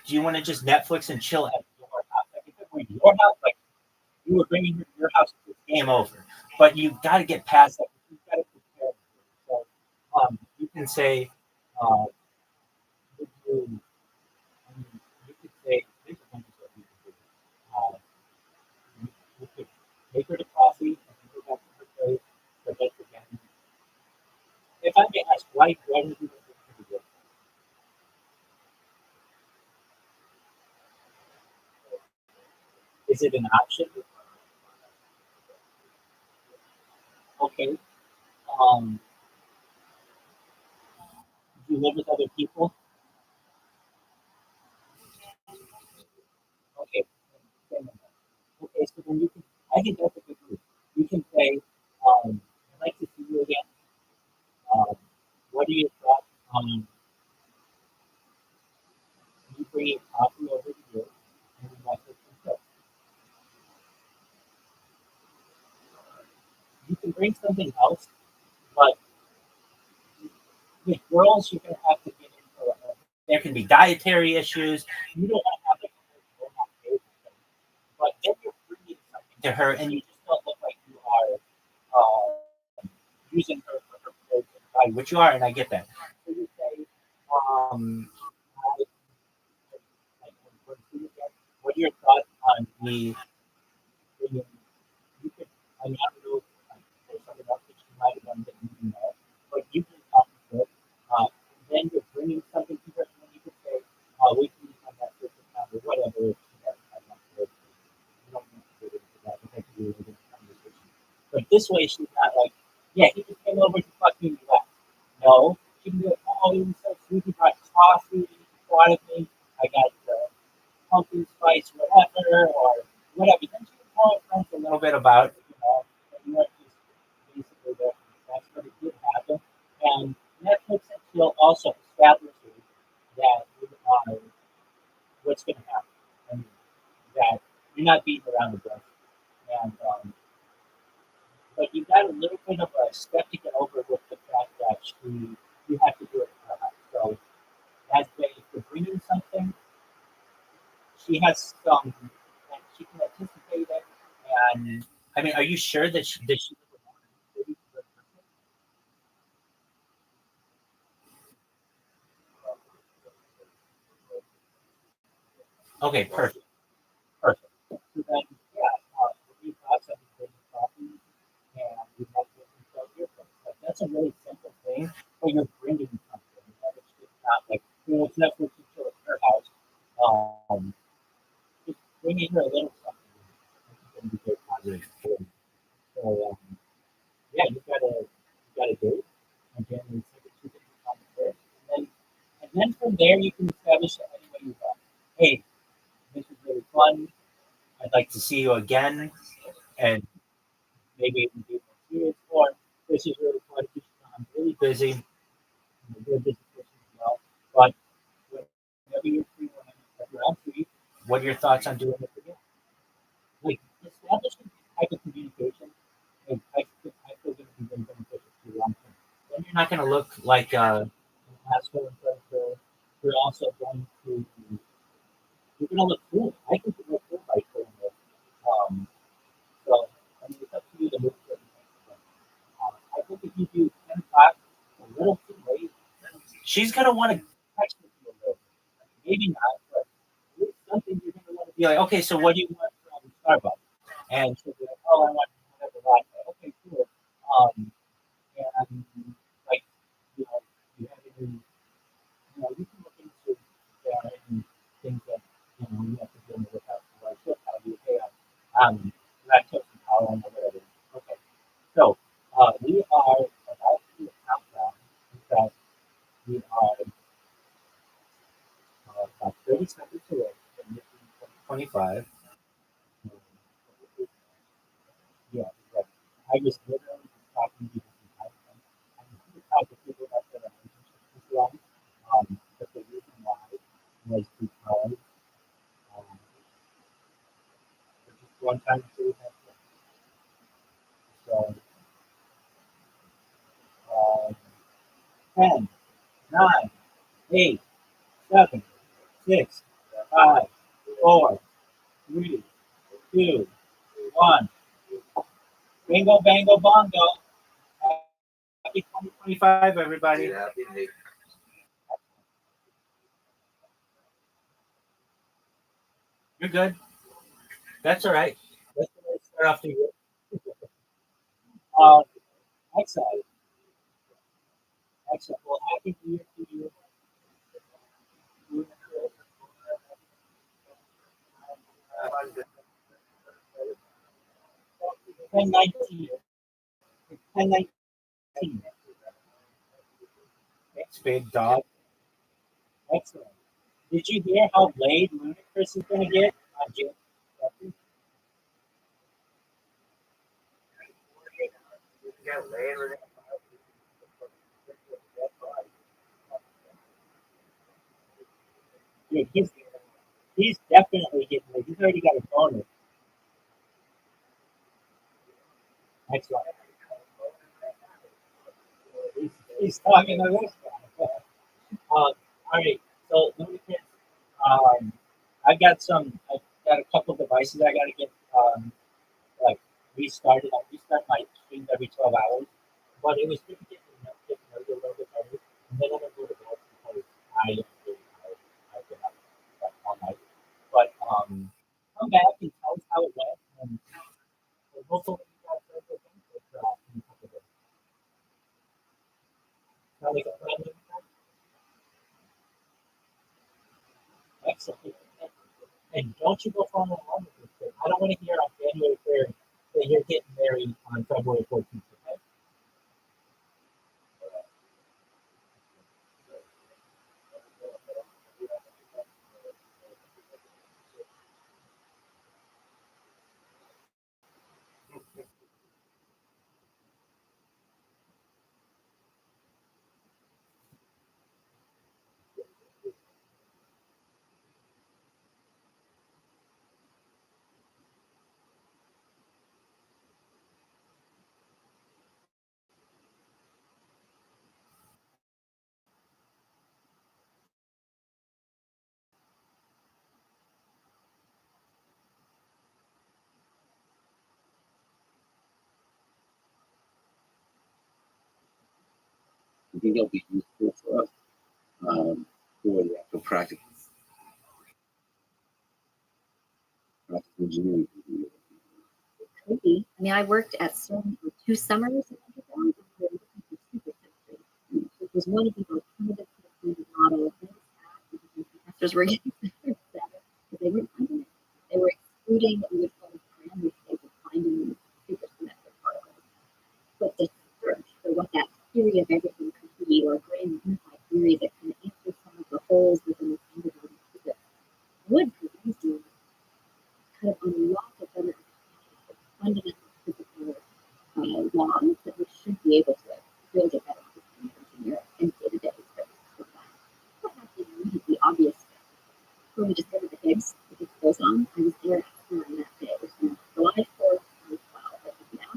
do you want to just Netflix and chill at your house? Like if it were your house, like you were bringing her to your house, it's game over. But you got to get past that. You got to prepare. So you can say, uh, would you, I mean, you could say, there's a bunch of stuff you can do. You could take her to coffee and then go back to her place. But that's again, if I may ask, why did you think this is good? Is it an option? Okay. Um, do you live with other people? Okay. Okay, so then you can, I think that's a good move. You can say, I'd like to see you again. Um, what are your thoughts on you bringing coffee over to you and then like this? You can bring something else, but with girls, you're going to have to get into there can be dietary issues. You don't want to have like a whole thing, but then you're bringing something to her, and you just don't look like you are using her for her clothes, which you are, and I get that. So you say, I, like, what are your thoughts on me bringing? You could, I mean, I don't know if there's something else that you might have done that you didn't know, but you can talk to it. Then you're bringing something to her, and then you can say, we can on that first account or whatever. If she doesn't have enough to it. You don't need to get into that. But that could be a really good conversation. But this way, she's not like, yeah, he just came over to fuck me and left. No, she can be like, oh, he was so sweet. He brought coffee, he thought of me. I got pumpkin spice, whatever, or whatever. Then she can tell her friends a little bit about, that you know, just basically that's what it did happen. And Netflix and chill also establishes that what's going to happen, and that you're not beating around the bush. And but you got a little bit of a step to get over with the fact that you have to do it for her. So as way for bringing something, she has some, and she can anticipate it. And I mean, are you sure that she okay, perfect, perfect. So then, yeah, we got some good coffee, and we have to sell your place. Like, that's a really simple thing, but you're bringing something. You know, it's just not like, it's Netflix and chill at her house. Just bringing her a little something. It's going to be very positive for you. So, yeah, you gotta do it. And then we take it to the first. And then from there, you can establish it any way you want. Hey, this is really fun. I'd like to see you again, and maybe it can be more serious. Or this is really fun. I'm really busy. I'm a really busy person as well. But whenever you're free, whenever I'm free, what are your thoughts on doing this again? Like establishing this type of communication, and I feel going to be very beneficial to you long term. Then you're not going to look like an asshole in front of her. You're also going to you're going to look cool. I think you look cool by doing this. So I mean, it's up to you to look certain things. I think if you do 10 o'clock a little too late, she's going to want to text with you a little bit. Maybe not, but at least something you're going to want to be like, okay, so what do you want from Starbucks? And she'll be like, oh, I want whatever latte. Okay, cool. And like, you have any, you can look into any things that, you have to deal with that. Like, she'll tell you, hey, lactose intolerant or whatever. Okay. So, we are about to do a countdown. In fact, we are about 30 seconds away from 25. Yeah, exactly. I was literally just talking to people from time to time. I never talked to people about their relationships this long. But the reason why was because just one time we had so 10, 9, 8, 7, 6, 5, 4, 3, 2, 1. Bingo, bango, bongo. Happy 2025, everybody. You're good. That's all right. Let's start off the year. Uh, excellent. Excellent. Well, happy New Year to you. 1019. 1019. Thanks, big dog. Excellent. Did you hear how late Ludacris is going to get on June 2nd? Dude, he's definitely getting late. He's already got a bonus. Excellent. He's talking to this guy. All right. So Ludacris, um, I've got a couple devices I got to get like restarted. I restart my streams every 12 hours, but it was good to get to know you a little bit better. And then I'm gonna go to bed because I am really tired. I've been up like all night. But come back and tell us how it went, and hopefully you guys have good things with in a couple of days. Sound like a plan? Excellent. And don't you go falling in love with this kid. I don't want to hear on January 3rd that you're getting married on February 14th. Okay? I think that'll be useful for us for the actual practical engineering. Could be. I mean, I worked at CERN for 2 summers in undergrad, and we were looking for superchemistry, which was one of the alternatives to the standard model. And it was sad because the professors were getting better and better, but they weren't finding it. They were excluding what we would call the parameters they could find in supersymmetric particles. But the search for what that theory of everything could be, or a grand unified theory that can answer some of the holes within the standard model of physics, would for reason kind of unlock a better understanding of fundamental physical laws that we should be able to build a better understanding of engineering and day-to-day experiences with that. What happened immediately obvious when we discovered the Higgs boson? I was there at CERN that day. It was from July 4th, 2012, I think now.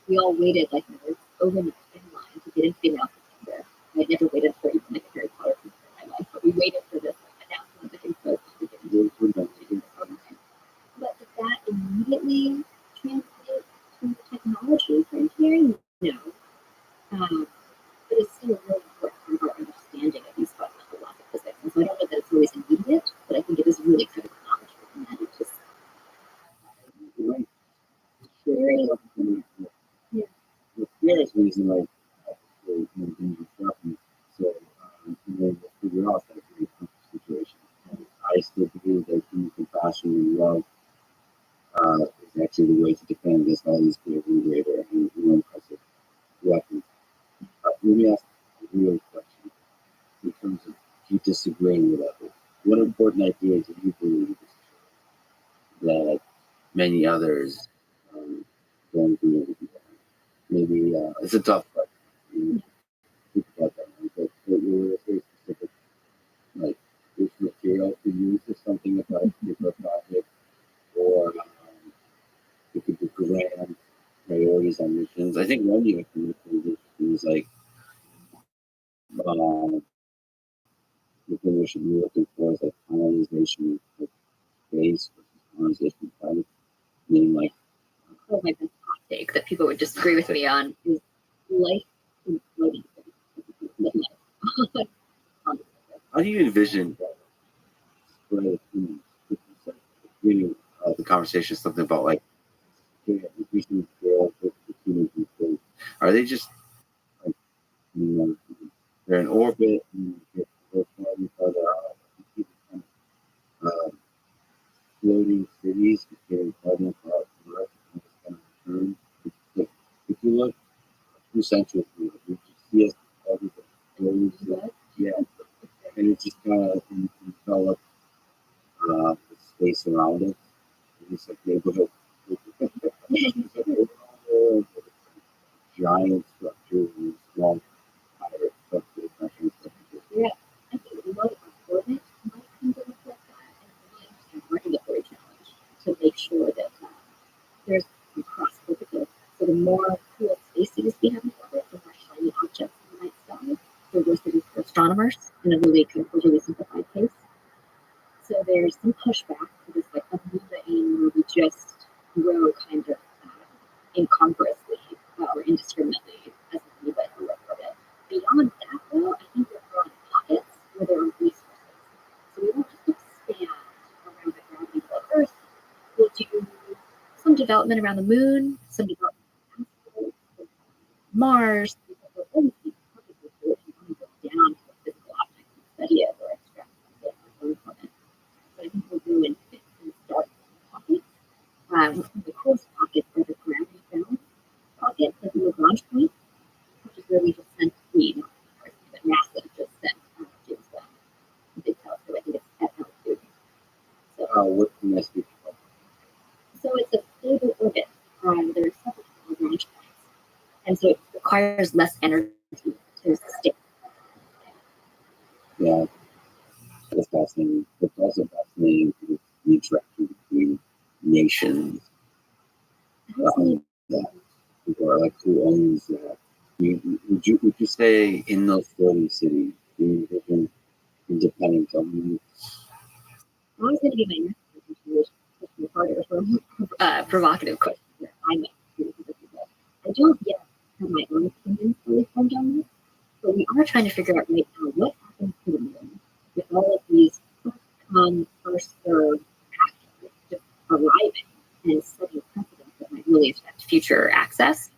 We all waited like nerds over in the spin line to get into the announcement chamber. I'd never waited for even like a Harry Potter piece in my life, but we waited for this announcement of the Higgs boson to get into the But did that immediately translate to technology for engineering? No. But it's still really important for our understanding of these fundamental laws of physics. And so I don't know that it's always immediate, but I think it is really critical knowledge for humanity to Right. very Yeah. The clearest reason, like, for dangerous weapons, so and then we'll figure out that very complex situation. And I still believe that human compassion and love is actually the way to defend against all these great and greater and more impressive weapons. Let me ask a real question in terms of you disagreeing with others. What important ideas do you believe that many others don't agree with you on? Maybe it's a tough question. Think about that, but what were very specific, like which material to use or something about a particular project, or it could be grand priorities on missions. I think one year was like the thing we should be looking for is like colonization of space versus colonization of planet. Meaning like my best hot take that people would disagree with me on is life in floating things. how do you envision that spread of humans? Beginning of the conversation, something about like increasing scale with the humans in space. Are they just like, you know, they're in orbit and get farther out? You see kind of, floating cities getting farther and farther from Earth and it's kind of return. Like, if you look 2 centuries ago, you just see us everything. Yeah, and it just kind of enveloped the space around it. It's like neighborhood. Giant structures and small higher structures. Yeah, I think a lot of our orbit might come to look like that, and really interesting regulatory challenge to make sure that there's some cross purposes. So the more cool species we have in orbit, the more shiny objects in the night sky, the worse it is for astronomers in a really kind of overly simplified case. So there's some pushback for this like amoeba aim where we just grow kind of incongruously or indiscriminately as an amoeba in Earth orbit. Beyond that, though, I think we're growing pockets where there are resources. So we won't just expand around the gravity of Earth. We'll do some development around the moon, some development around asteroids, Mars, because we'll always be perfectly good if you want to go down to a physical object and study it or extract something or learn from it. But I think we'll do in fits and starts pockets. The coolest pockets are the gravity bound pockets at the Lagrange point, which is where we just sent but NASA just sent James Webb, a big telescope. I think it's at altitude. So, what can I speak about? so it's a stable orbit. There are several Lagrange points, and so it requires less energy to stay. Yeah, that's fascinating. It's also fascinating the interaction between nations. That or like who owns that? Would you say in those floating cities, do you envision independent government? I was going to give my next question harder for provocative questions. I don't yet have my own opinion fully formed on this, but we are we're trying to figure out right now what happens to the moon with all of these first come, first served actors just arriving and setting precedents that might really affect future access.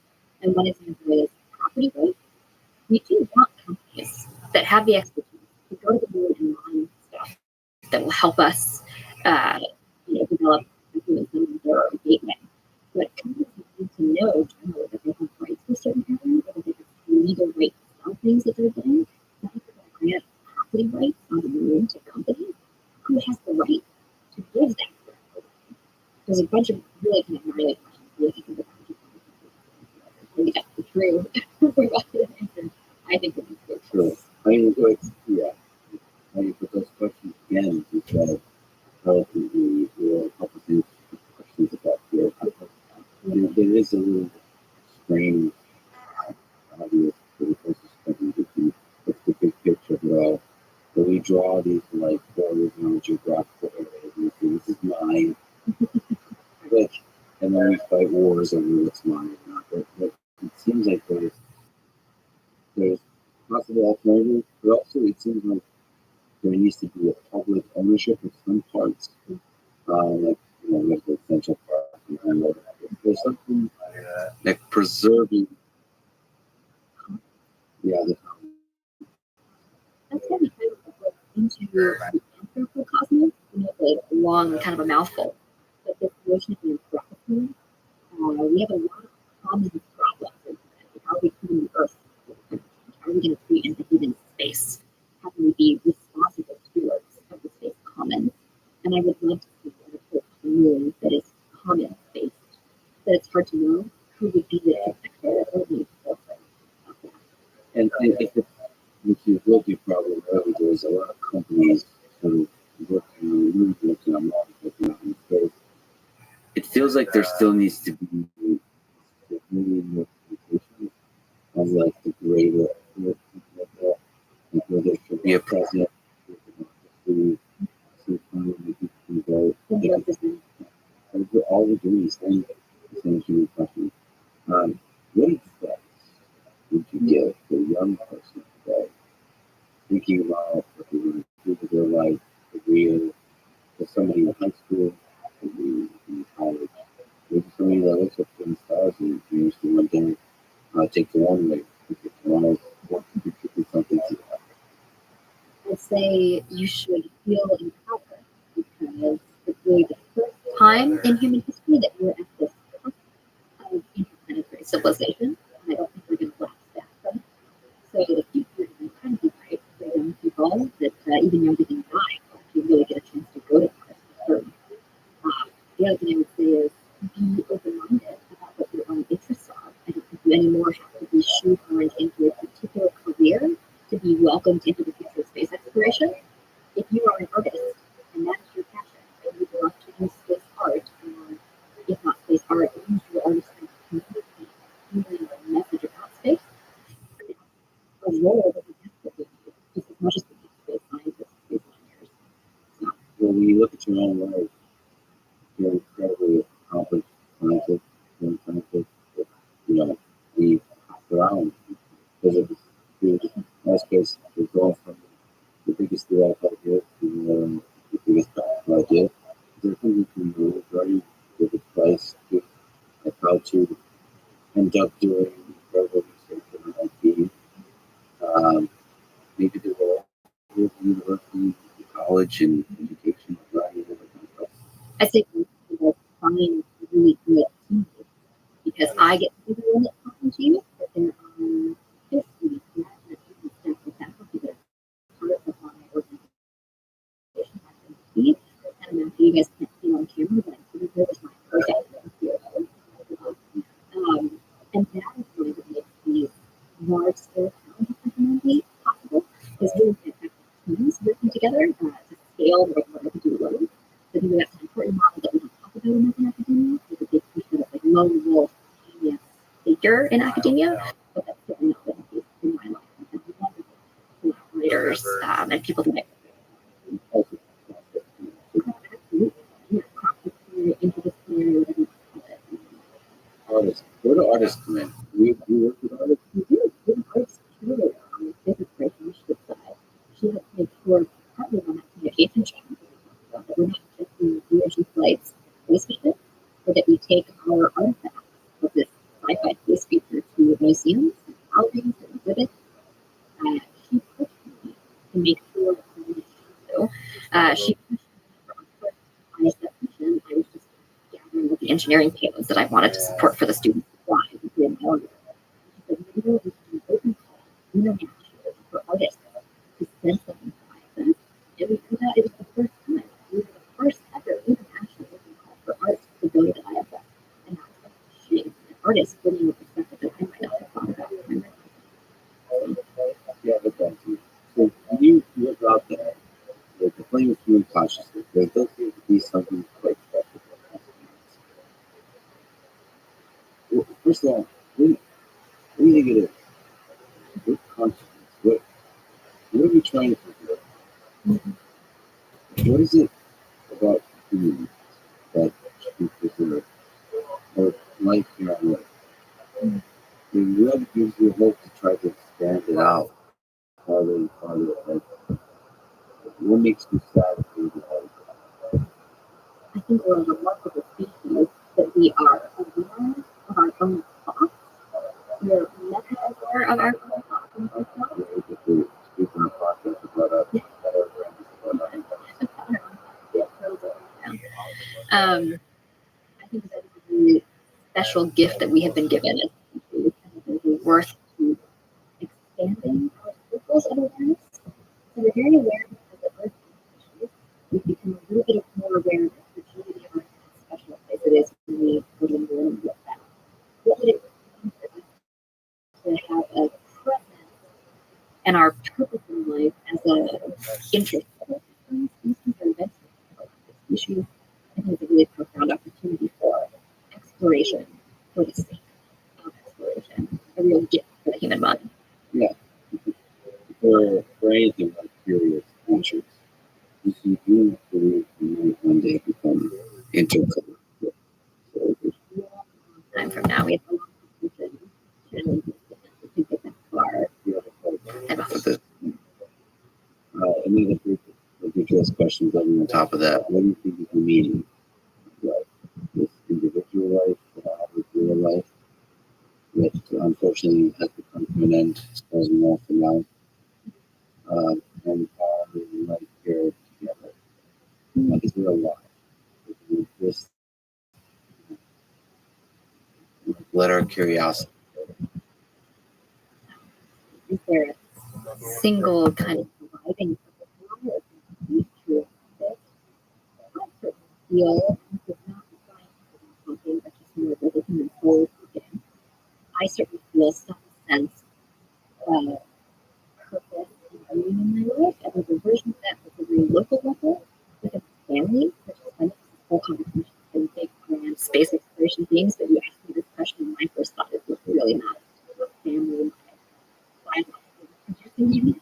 And one example is property rights. We do want companies that have the expertise to go to the moon and mine stuff that will help us develop improvements in their gateway. But companies need to know generally that they have rights for certain areas, or that they have legal right to sell things that they're doing. So if they're going to grant property rights on the moon to companies, who has the right to give that? There's a bunch of really kind of gnarly questions. Really think about maybe that's the true. I think it is True. I mean, yeah. I mean, but those questions again, is that relatively will help us answer questions about fear. There is a little strange, obvious, for the closest study to do what's the big picture of it all. But we draw these like borders on geographical areas, and we say, this is mine. And then we fight wars over what's mine or not. But it seems like there's possible alternatives, but also it seems like there needs to be a public ownership of some parts, like the Central Park. There's something like preserving the other. That's kind of into the anthropocosmos, the long kind of a mouthful. But this notion of anthropocene, we have a lot of common problems. How are we treating the Earth? How are we going to treat and live in space? How can we be responsible stewards of the space commons? And I would love to see an approach to the moon that is commons-based, that it's hard to know who would be the protector or the enforcer of that. And which is a real big problem early. There's a lot of companies sort of working on models, working on space. It feels like there still needs to be really more communication of like the greater, where there should be a president who can vote. All we're doing is saying the same human question. What advice would you give to a young person today, thinking about what they want to do with their life, career, for somebody in high school, somebody in college, maybe somebody that looks up to the stars and dreams to one day take the one way, if you want to contribute something to that? I'd say you should feel empowered because it's really the first time in human history that we're at this cusp of interplanetary civilization. And I don't think we're going to last that far. So the future is incredibly bright for young people that even younger than I you really get a chance to go to Mars. The other thing I would say is be open-minded about what your own interests are. I don't think you anymore have to be shoehorned into a particular career to be welcomed into the future of space exploration. If you are an artist and that's your passion, and you would love to use space art, or if not space art, use your artistry to communicate a message about space, a role that we desperately need, just as much as we need space scientists, space engineers. So, Well, when you look at your own life, you're incredibly accomplished scientist, young scientist. We hop around. In my case, we're going from the biggest deal I've ever to the biggest idea. There's something we can do very with advice to like how to end up doing incredible research in IT. Maybe the role with university, college, and education, variety of different kind of stuff. I say find really good teammates because I get to be the one that's talking to you, but there are 50 staff and faculty that are part of my organization. And I'm you guys can't see on camera, but I'm sort of there was my project here. And that is really what makes these large scale challenges implementing possible is really effective teams working together to scale what we're able to do alone. So I think that's an important model that we don't talk about enough in academia. There's a big push for that like lone wolf genius figure in academia, but that's certainly not been the case in my life. And we have collaborators and people that interdisciplinary, Artists. Where do artists come in? We work with artists. we do. Artists truly business or that we take our artifacts of this sci-fi space feature to museums and galleries and exhibits. She pushed me to make sure that we did so. She pushed me for our first ISF mission. I was just gathering all the engineering payloads that I wanted to support for the students to fly and create an element. She said, maybe we should do an open call internationally for artists to send something to ISF. And we found out it was the first time. We were the first ever international open call for artists to go to the ISF. And that was such a shame. An artist bringing a perspective that I might not have thought about. Yeah, that's awesome. So when you look out there, like the flame of human consciousness, there does seem to be something quite special about that. Well, first of all, what do you think it is? What consciousness? What are we trying to preserve? What is it about humans that should be preserved? Or life here on Earth? And what gives you hope to try to expand it out farther and farther? Like, what makes you sad for the life? I think we're a remarkable species that we are aware of our own thoughts. We're meta-aware of our own thoughts and ourselves. We're able to speak on a podcast about us, about our friends, about I think that is a really special gift that we have been given as a species, and it is worth to expanding our circles of awareness. So we're very aware because of Earth issues. We've become a little bit more aware of the fragility of our special place it is when we go to the moon and look back. What would it mean for us to have a presence and our purpose in life as an interest of species or events of species? I think it's a really profound opportunity for exploration for the sake of exploration, a real gift for the human mind. Yeah. For anything like curious creatures, you do believe you might one day become interconnected. So there's Time from now, we have a long discussion to get that far. for this. Any other ridiculous questions on top of that? What do you think is the meaning of life? This individual life, real life, which unfortunately has to come to an end as far as we know for now. And how we life here together. Is there a lot? We just let our curiosity. Is there a single kind of surviving purpose now, or is it true of this? I certainly feel this is not something but just more of a human soul again. I certainly feel some sense of purpose and meaning in my life. I think a version of that was a very local level with a family, which is kind of this whole conversation and big grand space exploration things. But you asked me this question, my first thought is look really not what family producing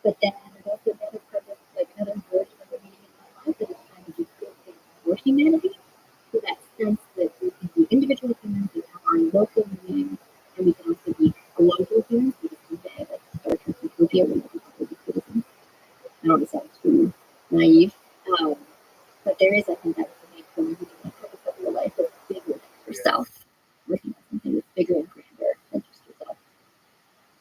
but then there's also another purpose, like another version of the meaning in my life that is trying to do good things for humanity. So that sense that we can be individual humans, we have our local meanings, and we can also be global humans. Because someday, like Star Trek Utopia, we'll be global citizens. I don't know if that sounds too naive, but there is, I think, that need for meaning and purpose of your life that's bigger than yourself. Looking at something that's bigger and grander than just yourself.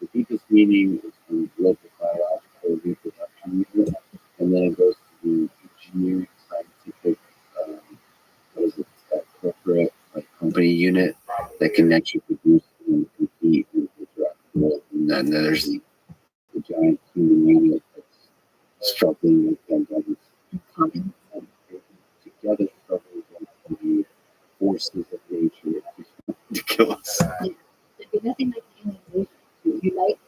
The deepest meaning is from local biological reproduction movement, and then it goes to the engineering, scientific, what is it, that corporate company unit that can actually produce and compete and interact with the world. And then there's the giant human unit that's struggling with pandemics and together struggling against the forces of nature to kill us. There'd be nothing like alienation to unite.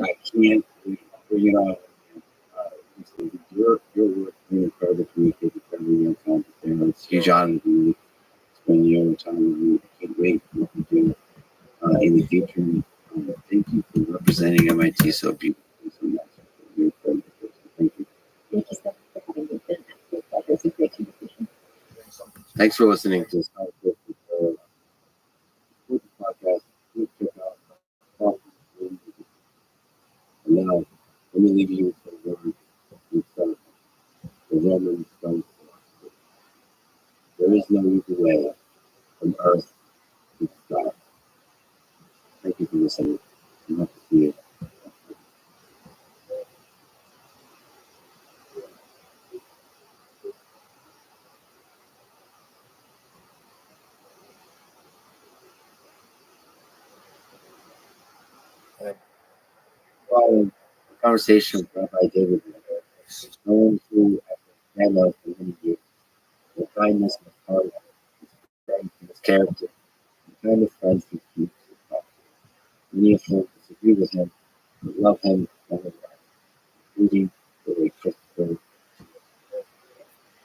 I can't, your work is incredible to me. Thank you for everything you've done. It's a huge honor to spend your time with you. I can't wait for what you do in the future. Thank you for representing MIT so beautifully. So much. Thank you. Thank you so much for having me. It's been an absolute pleasure. It's a great conversation. Thanks for listening to this podcast. Please check out and now let me leave you with the word. The Roman stones. There is no easy way from earth to the sky. Thank you for listening. I'd love to see you. Following a conversation with Rabbi David, known through Hannah for many years, the kindness of his heart, his strength, and his character, the kind of friends he keeps. Many of whom disagree with him, but love him nonetheless, including Billy Christopher.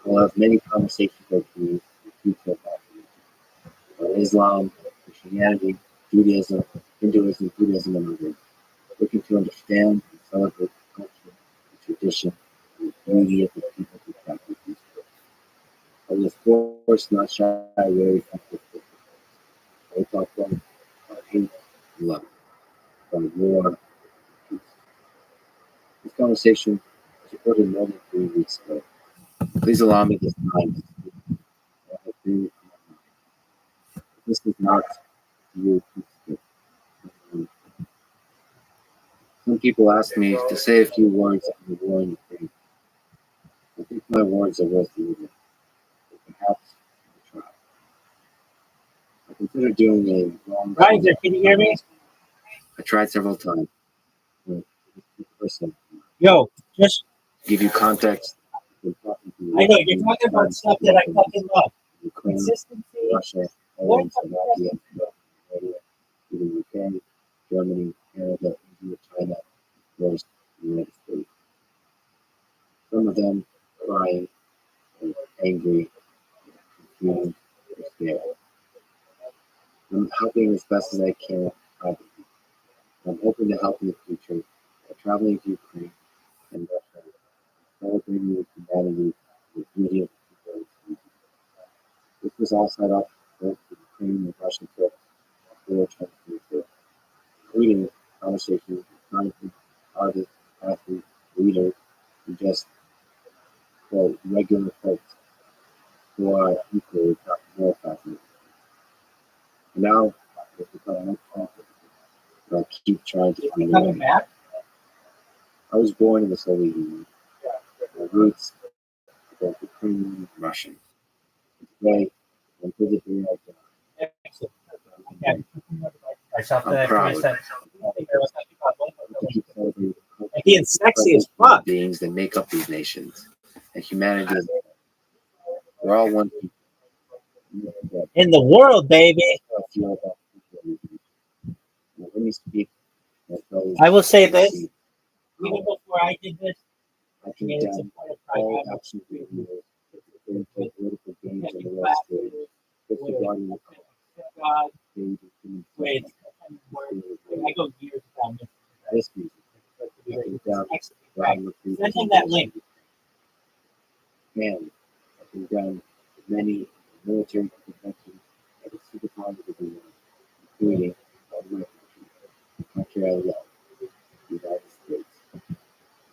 I'll have many conversations with you in the future about Islam, Christianity, Judaism, Hinduism, Buddhism, and others, looking to understand and celebrate the culture, the tradition, and the beauty of the people who practice these books. I will, of course, not shy away from this book. I will talk about hate and love, about war and peace. This conversation was recorded more than 3 weeks ago. Please allow me this time to speak. I agree with you. This is not you. Some people ask me to say a few words on the war in Ukraine. I think my words are worth reading, but perhaps I'll try. I consider doing a long Riser, can you hear me? I tried several times. But this person Yo, just give you context. I've been talking to you I know you're talking about stuff that I fucking love. Ukraine, Consistency. Russia, What Poland, Slovakia, Bulgaria, even UK, Germany, Canada, India, China, of course, the United States. Some of them crying, or angry, confused, or scared. I'm helping as best as I can privately. I'm hoping to help in the future by traveling to Ukraine and Russia, celebrating with humanity and the beauty of the people. This was all set up both the Ukraine and Russian trips before 2024, including conversations with scientists, artists, athletes, leaders, and just, quote, regular folks who are equally, if not more fascinated. And now, it's become much topic, but I'll keep trying to find a coming way. back. I was born in the Soviet Union. My roots are both Ukrainian and Russian. Today, I'm physically outside. Excellent. Okay. I'm proud. Being sexy as fuck. Beings that make up these nations. And humanity is, we're all one people. In the world, baby. Let me speak. I will say this. Even before I did this, I can down all actions we use in political games and the rest of it. Disregarding the God, wait, I go years down this music. I can down Send him that link. Man, I can down many military conventions at the superpowers of the world, including my country, the country I love, the United States.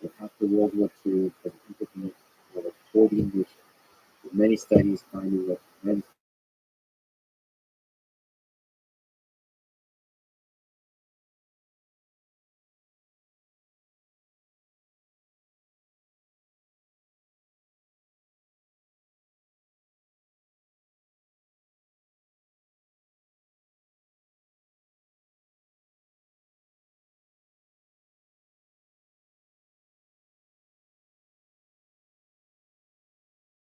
And after World War II, as an independent, over 40 nations, with many studies finding that men's